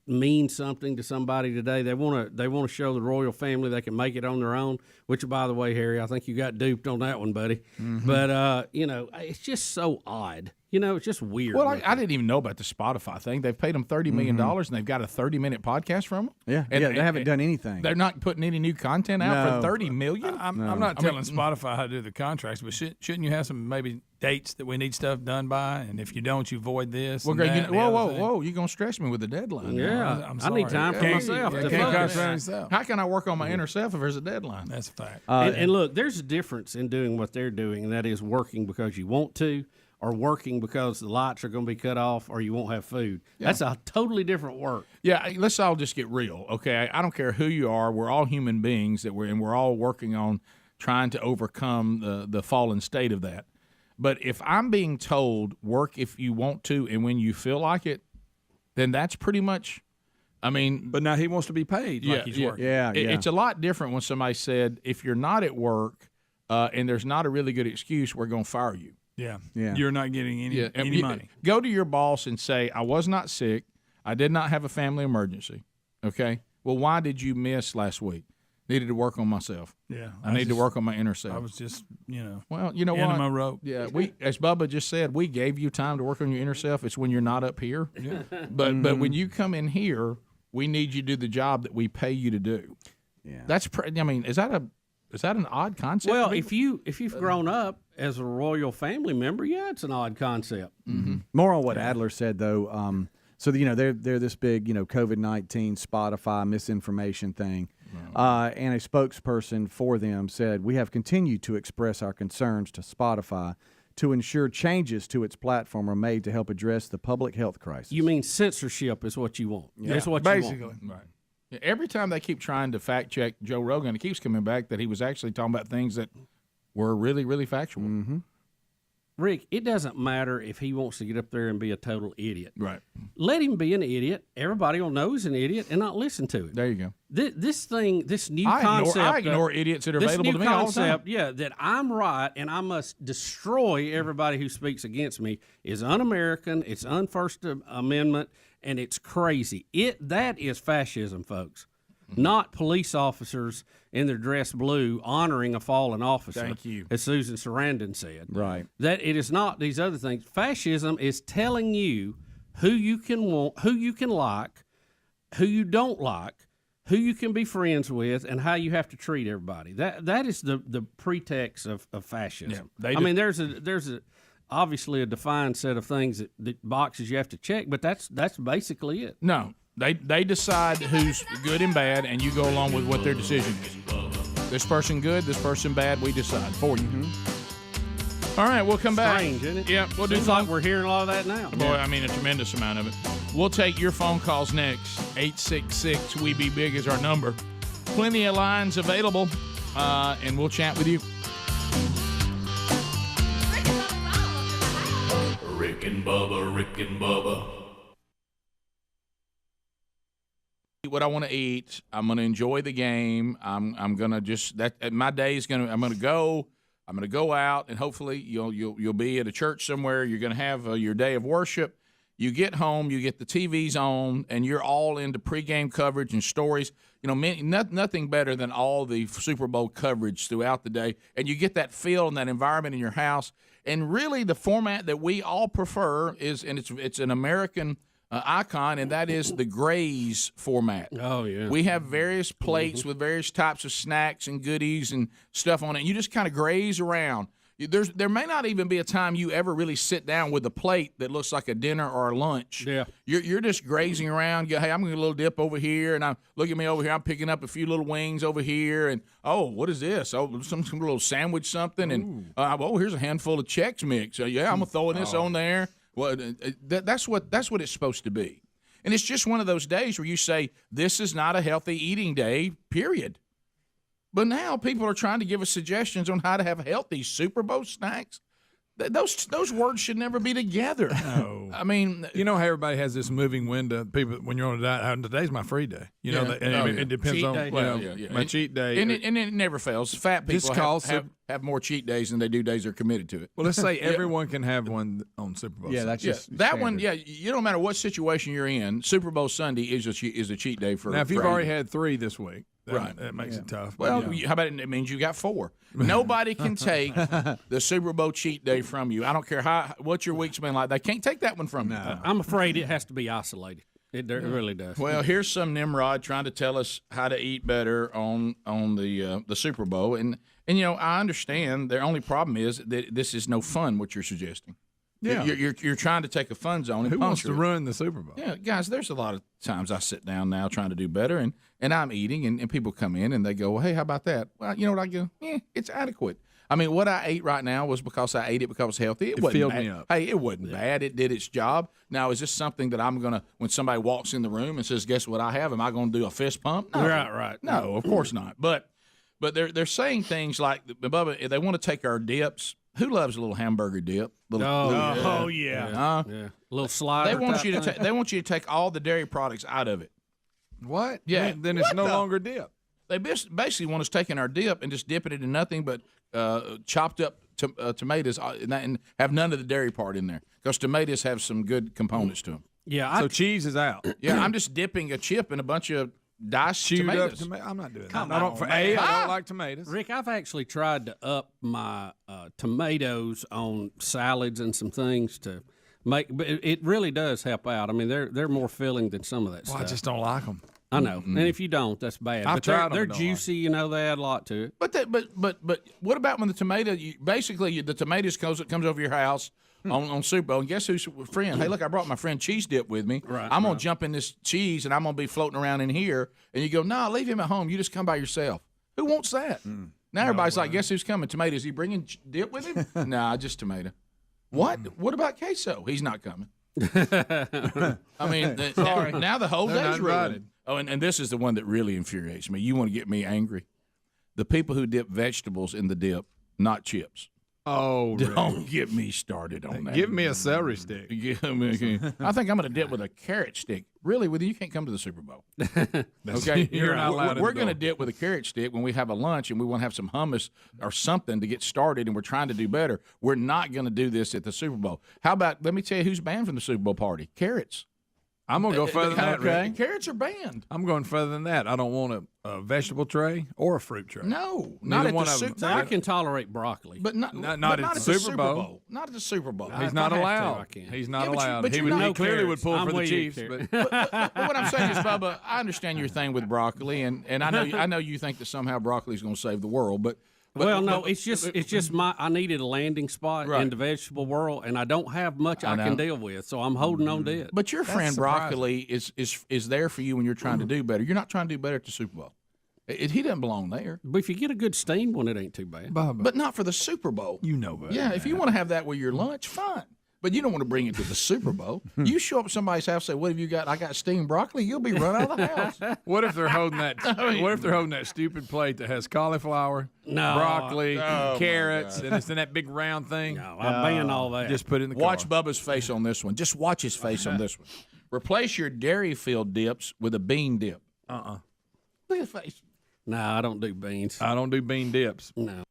mean something to somebody today. They want to show the royal family they can make it on their own. Which, by the way, Harry, I think you got duped on that one, buddy. Mm-hmm. But it's just so odd. It's just weird. Well, I didn't even know about the Spotify thing. They've paid them $30 million, and they've got a 30-minute podcast from them. Yeah, and they haven't done anything. They're not putting any new content out for $30 million. I'm not telling Spotify how to do the contracts, but shouldn't you have some maybe dates that we need stuff done by? And if you don't, you void this. Well, and whoa! You're gonna stress me with the deadline. Yeah, I'm I need time for myself. How can I work on my inner self if there's a deadline? That's a fact. And look, there's a difference in doing what they're doing, and that is working because you want to, or working because the lights are going to be cut off or you won't have food. Yeah. That's a totally different work. Yeah, let's all just get real, okay? I don't care who you are. We're all human beings we're all working on trying to overcome the fallen state of that. But if I'm being told work if you want to and when you feel like it, then that's pretty much, But now he wants to be paid like he's working. Yeah. It's a lot different when somebody said, if you're not at work and there's not a really good excuse, we're going to fire you. Yeah. You're not getting any money. Go to your boss and say, I was not sick. I did not have a family emergency. Okay? Well, why did you miss last week? Needed to work on myself. Yeah. I need to work on my inner self. I was just, Well, you know what? my rope. Yeah, as Bubba just said, we gave you time to work on your inner self. It's when you're not up here. Yeah. But when you come in here, we need you to do the job that we pay you to do. Yeah. That's is that an odd concept? Well, if you've grown up as a royal family member, yeah, it's an odd concept. Mm-hmm. More on what Adler said, though. So they're this big COVID-19 Spotify misinformation thing, and a spokesperson for them said, "We have continued to express our concerns to Spotify to ensure changes to its platform are made to help address the public health crisis." You mean censorship is what you want? Yeah, that's what basically. you want. Right. Every time they keep trying to fact check Joe Rogan, it keeps coming back that he was actually talking about things that were really, really factual. Mm-hmm. Rick, it doesn't matter if he wants to get up there and be a total idiot. Right. Let him be an idiot. Everybody will know he's an idiot and not listen to it. There you go. This new concept. I ignore idiots that are available to me all the time. Yeah, that I'm right and I must destroy everybody who speaks against me is un-American. It's un-First Amendment, and it's crazy. That is fascism, folks. Not police officers in their dress blue honoring a fallen officer. Thank you. As Susan Sarandon said. Right. That it is not these other things. Fascism is telling you who you can want, who you can like, who you don't like, who you can be friends with and how you have to treat everybody. That is the pretext of fascism. Yeah, I mean, there's obviously a defined set of things that boxes you have to check, but that's basically it. No, they decide who's good and bad, and you go along with what their decision is. This person good, this person bad, we decide for you. All right, we'll come back. Strange, isn't it? Yeah, we'll do Seems like we're hearing a lot of that now. Boy, I mean, a tremendous amount of it. We'll take your phone calls next. 866-WE-BE-BIG is our number. Plenty of lines available, and we'll chat with you. Rick and Bubba, Rick and Bubba. What I want to eat. I'm going to enjoy the game. I'm going to just my day is going to. I'm going to go out, and hopefully you'll be at a church somewhere. You're going to have your day of worship. You get home, you get the TVs on, and you're all into pregame coverage and stories. You know, nothing better than all the Super Bowl coverage throughout the day, and you get that feel and that environment in your house. And really, the format that we all prefer is, and it's an American icon, and that is the graze format. Oh, yeah. We have various plates with various types of snacks and goodies and stuff on it, and you just kind of graze around. There may not even be a time you ever really sit down with a plate that looks like a dinner or a lunch. Yeah. You're just grazing around. Hey, I'm going to get a little dip over here, and look at me over here. I'm picking up a few little wings over here, and what is this? Oh, some little sandwich something, and here's a handful of Chex Mix. Yeah, I'm going to throw this on there. Well, that's what it's supposed to be. And it's just one of those days where you say, this is not a healthy eating day, period. But now people are trying to give us suggestions on how to have healthy Super Bowl snacks. Those words should never be together. No. I mean, you know how everybody has this moving window. People, when you're on a diet, today's my free day. You know, it depends cheat on day. My cheat day. And it never fails. Fat people have more cheat days than they do days they're committed to it. Well, let's say everyone can have one on Super Bowl. Yeah, that's just that standard. one. Yeah, you don't matter what situation you're in. Super Bowl Sunday is a cheat day for. Now, if you've for already eating. had 3 this week, right, that makes it tough. Well, how about it means you got 4. Nobody can take the Super Bowl cheat day from you. I don't care what your week's been like. They can't take that one from you. I'm afraid it has to be isolated. It really does. Well, here's some Nimrod trying to tell us how to eat better on the Super Bowl, and I understand. Their only problem is that this is no fun. What you're suggesting. Yeah, you're trying to take a fun zone. And who wants to puncture it. run the Super Bowl? Yeah, guys, there's a lot of times I sit down now trying to do better, and I'm eating, and people come in and they go, well, hey, how about that? Well, you know what I go? It's adequate. I mean, what I ate right now was because I ate it because it was healthy. It wasn't filled bad. me up. Hey, it wasn't bad. It did its job. Now, is this something that I'm going to, when somebody walks in the room and says, guess what I have, am I going to do a fist pump? No. Right. No, of course not. But they're saying things like, Bubba, they want to take our dips. Who loves a little hamburger dip? Yeah. A little slider. They want you to take all the dairy products out of it. What? Yeah. Then it's no longer dip. They basically want us taking our dip and just dipping it in nothing but chopped up tomatoes and have none of the dairy part in there because tomatoes have some good components to them. Yeah. So cheese is out. Yeah, I'm just dipping a chip in a bunch of diced Chewed tomatoes. up I'm not doing Come that. I don't like tomatoes. Rick, I've actually tried to up my tomatoes on salads and some things to make, but it really does help out. I mean, they're more filling than some of that stuff. I just don't like them. I know, and if you don't, that's bad. I've But tried 'em they're and don't juicy. They add a lot to it. But what about when the tomato? The tomatoes comes over your house on Super Bowl, and guess who's friend? Hey, look, I brought my friend Cheese Dip with me. Right, I'm gonna jump in this cheese, and I'm gonna be floating around in here. And you go, no, leave him at home. You just come by yourself. Who wants that? Now everybody's like, guess who's coming? Tomato. Is he bringing dip with him? Nah, just tomato. What? What about queso? He's not coming. I mean, now the whole day's ruined. Oh, and this is the one that really infuriates me. You want to get me angry? The people who dip vegetables in the dip, not chips. Oh, don't get me started on that. Give me a celery stick. I think I'm going to dip with a carrot stick. Really, with you can't come to the Super Bowl. Okay, You're not allowed. We're going to dip with a carrot stick when we have a lunch and we want to have some hummus or something to get started, and we're trying to do better. We're not going to do this at the Super Bowl. How about? Let me tell you who's banned from the Super Bowl party. Carrots. I'm going to go further than that. Okay. Rick. Carrots are banned. I'm going further than that. I don't want a vegetable tray or a fruit tray. No, Neither not at one the of them. Super So I can tolerate broccoli. But not at the Super Bowl. Not at the Super Bowl. He's not allowed. I can. He's not Yeah, but you- allowed. but He you're would not- he clearly would pull I'm for the with you, Chiefs. Carrot. But But what I'm saying is, Bubba, I understand your thing with broccoli, and I know you think that somehow broccoli is going to save the world, but Well, no, it's just I needed a landing spot Right. in the vegetable world, and I don't have much I can know. deal with, so I'm holding on to it. But your That's friend surprising. broccoli is there for you when you're trying to do better. You're not trying to do better at the Super Bowl. He doesn't belong there. But if you get a good steamed one, it ain't too bad. But not for the Super Bowl. You know better. Yeah, if you want to have that with your lunch, fine. But you don't want to bring it to the Super Bowl. You show up at somebody's house, say, "What have you got?" "I got steamed broccoli." You'll be run out of the house. What if they're holding that? What if they're holding that stupid plate that has cauliflower, broccoli, carrots, and it's in that big round thing? No, I ban all that. Just put it in the car. Watch Bubba's face on this one. Just watch his face on this one. Replace your dairy-filled dips with a bean dip. Look at his face. No, I don't do beans. I don't do bean dips. No.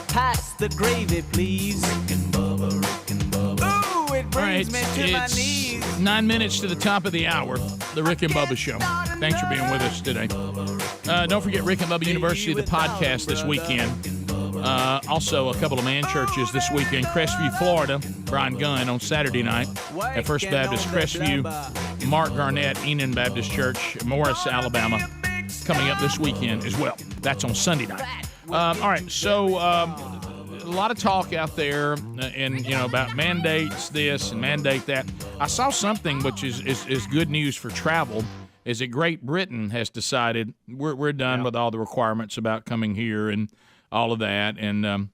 Pass the gravy, please. Ooh, it brings me to my knees. 9 minutes to the top of the hour, the Rick and Bubba Show. Thanks for being with us today. Don't forget Rick and Bubba University, the podcast this weekend. Also, a couple of man churches this weekend. Crestview, Florida, Brian Gunn on Saturday night at First Baptist Crestview. Mark Garnett, Enon Baptist Church, Morris, Alabama, coming up this weekend as well. That's on Sunday night. All right, so a lot of talk out there, and about mandates this and mandate that. I saw something which is good news for travel. Is that Great Britain has decided we're done with all the requirements about coming here and all of that, and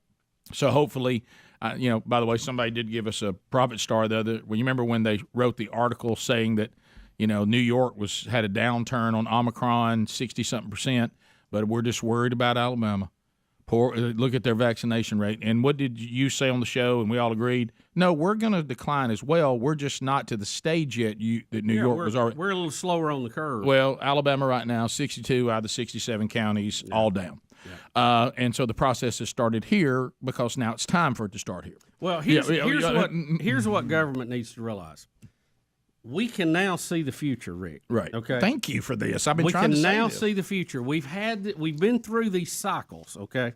so hopefully, by the way, somebody did give us a profit star the other. Well, you remember when they wrote the article saying that New York had a downturn on Omicron, 60-something%, but we're just worried about Alabama. Look at their vaccination rate. And what did you say on the show? And we all agreed, no, we're going to decline as well. We're just not to the stage yet that New York was already. We're a little slower on the curve. Well, Alabama right now, 62 out of the 67 counties, all down. Yeah. And so the process has started here because now it's time for it to start here. Well, here's what government needs to realize. We can now see the future, Rick. Right. Okay. Thank you for this. I've been trying to say We can now this. see the future. We've been through these cycles. Okay.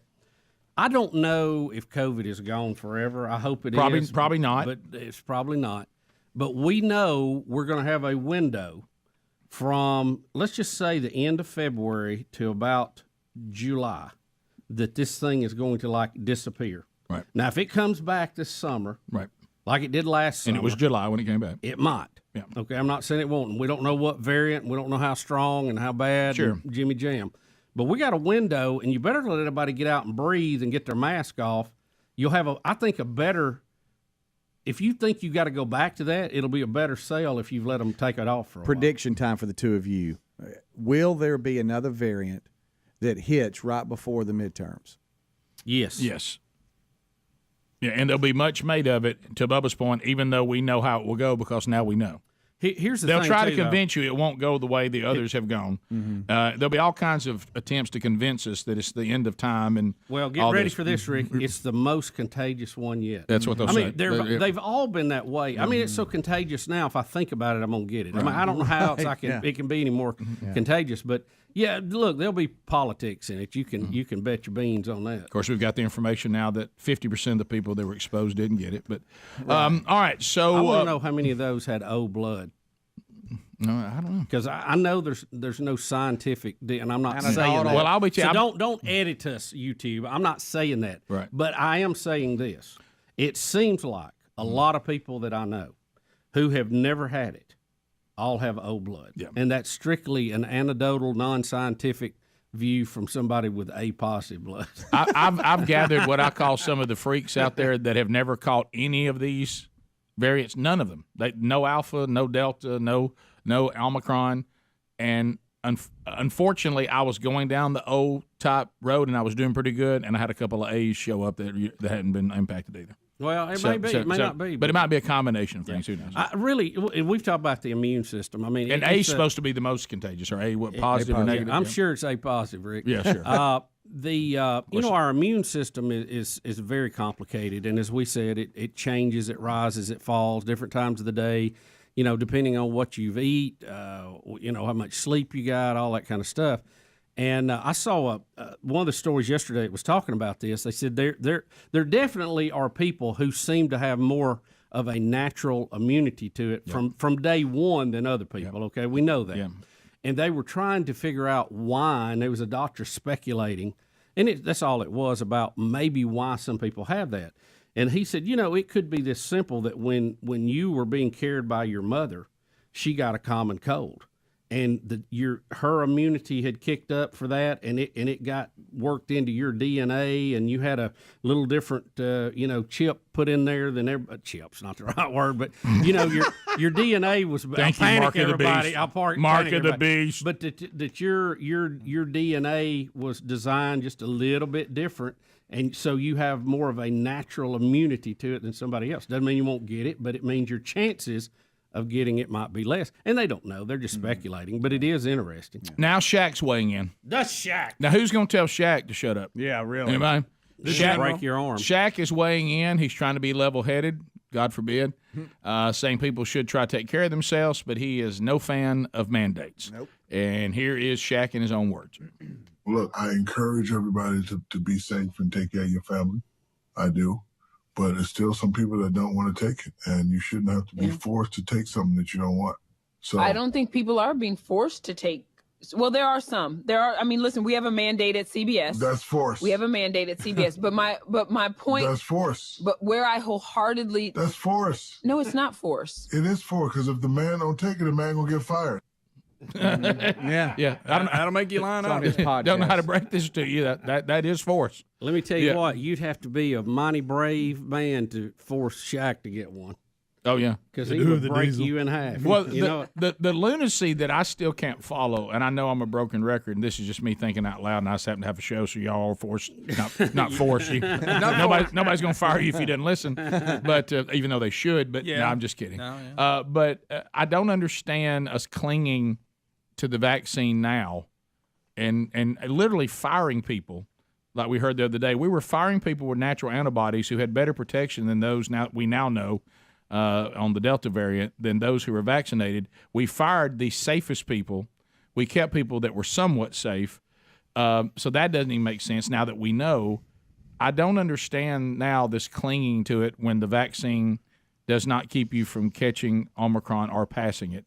I don't know if COVID is gone forever. I hope it is. Probably not. But it's probably not. But we know we're going to have a window from, let's just say, the end of February to about July that this thing is going to disappear. Right. Now, if it comes back this summer, right, like it did last summer, and it was July when it came back, it might. Yeah. Okay, I'm not saying it won't. We don't know what variant. We don't know how strong and how bad. Sure. And Jimmy Jam. But we got a window, and you better let everybody get out and breathe and get their mask off. You'll have a better. If you think you got to go back to that, it'll be a better sale if you've let them take it off for a Prediction time for the two of you. Will there be another variant that hits right before the midterms? Yes. Yes. Yeah, and there'll be much made of it, to Bubba's point, even though we know how it will go because now we know. Here's the They'll thing, try too, to convince you it won't go the way the others have gone. There'll be all kinds of attempts to convince us that it's the end of time. And Well, get ready for this, Rick. It's the most contagious one yet. That's what they'll say. They've all been that way. I mean, it's so contagious now. If I think about it, I'm gonna get it. I mean, I don't know how else it can be any more contagious. But yeah, look, there'll be politics in it. You can bet your beans on that. Of course, we've got the information now that 50% of the people that were exposed didn't get it. But all right, so I want to know how many of those had O blood. No, I don't know, because I know there's no scientific, and I'm not saying that. Well, I'll bet you. So don't edit us, YouTube. I'm not saying that. Right. But I am saying this. It seems like a lot of people that I know who have never had it all have O blood, and that's strictly an anecdotal, non-scientific view from somebody with A positive blood. I've gathered what I call some of the freaks out there that have never caught any of these variants. None of them. No Alpha, no Delta, no Omicron, and unfortunately, I was going down the O-type road, and I was doing pretty good, and I had a couple of A's show up that hadn't been impacted either. Well, it may be, it may not be. But it might be a combination of things. Who knows? Really, we've talked about the immune system. I mean, and A is supposed to be the most contagious, or A, what, positive or negative? I'm sure it's A positive, Rick. Yeah, sure. our immune system is very complicated, and as we said, it changes, it rises, it falls, different times of the day, depending on what you've eat, how much sleep you got, all that kind of stuff. And I saw one of the stories yesterday that was talking about this. They said there definitely are people who seem to have more of a natural immunity to it from day one than other people. Okay, we know that. And they were trying to figure out why, and there was a doctor speculating, and that's all it was, about maybe why some people have that. And he said, it could be this simple, that when you were being cared by your mother, she got a common cold. And her immunity had kicked up for that, and it got worked into your DNA, and you had a little different, chip put in there than everybody. Chip's not the right word, but your DNA was. Thank you, Mark of the Beast. Mark of the Beast. But that your DNA was designed just a little bit different, and so you have more of a natural immunity to it than somebody else. Doesn't mean you won't get it, but it means your chances of getting it might be less. And they don't know. They're just speculating, but it is interesting. Now Shaq's weighing in. That's Shaq. Now who's going to tell Shaq to shut up? Yeah, really. Anybody? Shaq, break your arm. Shaq is weighing in. He's trying to be level-headed, God forbid, saying people should try to take care of themselves, but he is no fan of mandates. Nope. And here is Shaq in his own words. Look, I encourage everybody to be safe and take care of your family. I do. But there's still some people that don't want to take it, and you shouldn't have to be forced to take something that you don't want. So I don't think people are being forced to take. Well, there are some. Listen, we have a mandate at CBS. That's force. We have a mandate at CBS. but my point. That's force. But where I wholeheartedly. That's force. No, it's not force. It is force, because if the man don't take it, the man gonna get fired. Yeah. That'll make you line up. Don't know how to break this to you. That is force. Let me tell you what, you'd have to be a mighty brave man to force Shaq to get one. Oh, yeah. Because he would break you in half. Well, the lunacy that I still can't follow, and I know I'm a broken record, and this is just me thinking out loud, and I just happen to have a show, so y'all are forced, not force you. Nobody's going to fire you if you didn't listen, but even though they should. But no, I'm just kidding. But I don't understand us clinging to the vaccine now and literally firing people. Like we heard the other day, we were firing people with natural antibodies who had better protection than those we now know on the Delta variant than those who were vaccinated. We fired the safest people. We kept people that were somewhat safe. So that doesn't even make sense now that we know. I don't understand now this clinging to it when the vaccine does not keep you from catching Omicron or passing it.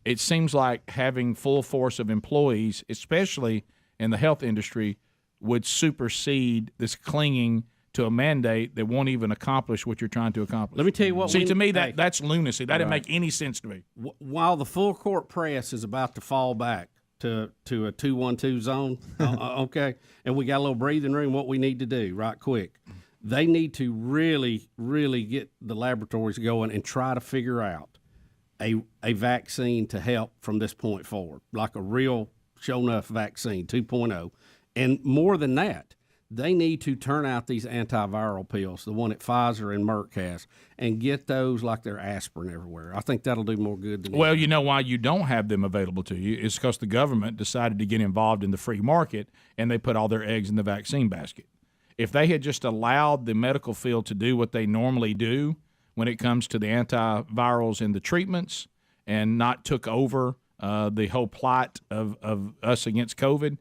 It seems like having full force of employees, especially in the health industry, would supersede this clinging to a mandate that won't even accomplish what you're trying to accomplish. Let me tell you what. See, to me, that's lunacy. That didn't make any sense to me. While the full court press is about to fall back to a 2-1-2 zone, okay, and we got a little breathing room, what we need to do right quick, they need to really, really get the laboratories going and try to figure out a vaccine to help from this point forward, like a real show-enough vaccine 2.0. And more than that, they need to turn out these antiviral pills, the one that Pfizer and Merck has, and get those like they're aspirin everywhere. I think that'll do more good than Well, you know why you don't have them available to you is because the government decided to get involved in the free market, and they put all their eggs in the vaccine basket. If they had just allowed the medical field to do what they normally do when it comes to the antivirals and the treatments and not took over the whole plot of us against COVID,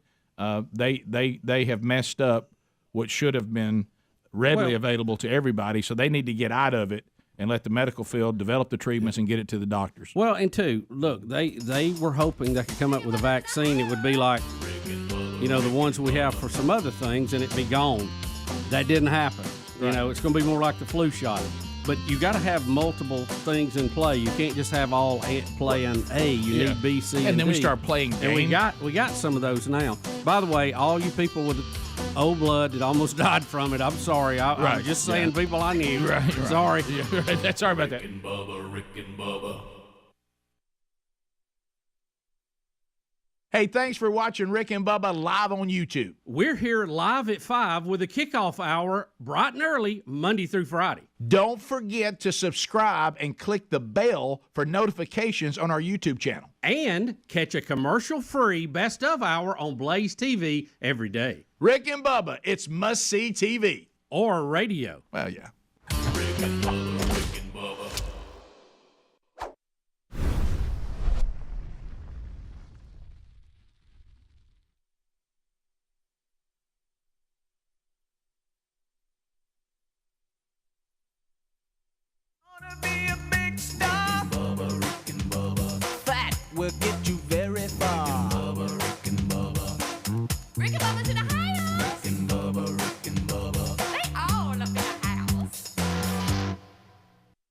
they have messed up what should have been readily available to everybody. So they need to get out of it and let the medical field develop the treatments and get it to the doctors. Well, and two, look, they were hoping they could come up with a vaccine that would be like, the ones we have for some other things, and it'd be gone. That didn't happen. Right. It's going to be more like the flu shot. But you got to have multiple things in play. You can't just have all playing A. You need B, C, and then D. we start playing games. And we got some of those now. By the way, all you people with old blood that almost died from it, I'm sorry. I'm just saying people I knew. Right. Sorry. Yeah, right. Sorry about that. Rick and Bubba. Hey, thanks for watching Rick and Bubba live on YouTube. We're here live at 5 with a kickoff hour, bright and early, Monday through Friday. Don't forget to subscribe and click the bell for notifications on our YouTube channel. And catch a commercial-free Best of Hour on Blaze TV every day. Rick and Bubba, it's must-see TV. Or radio. Well, yeah.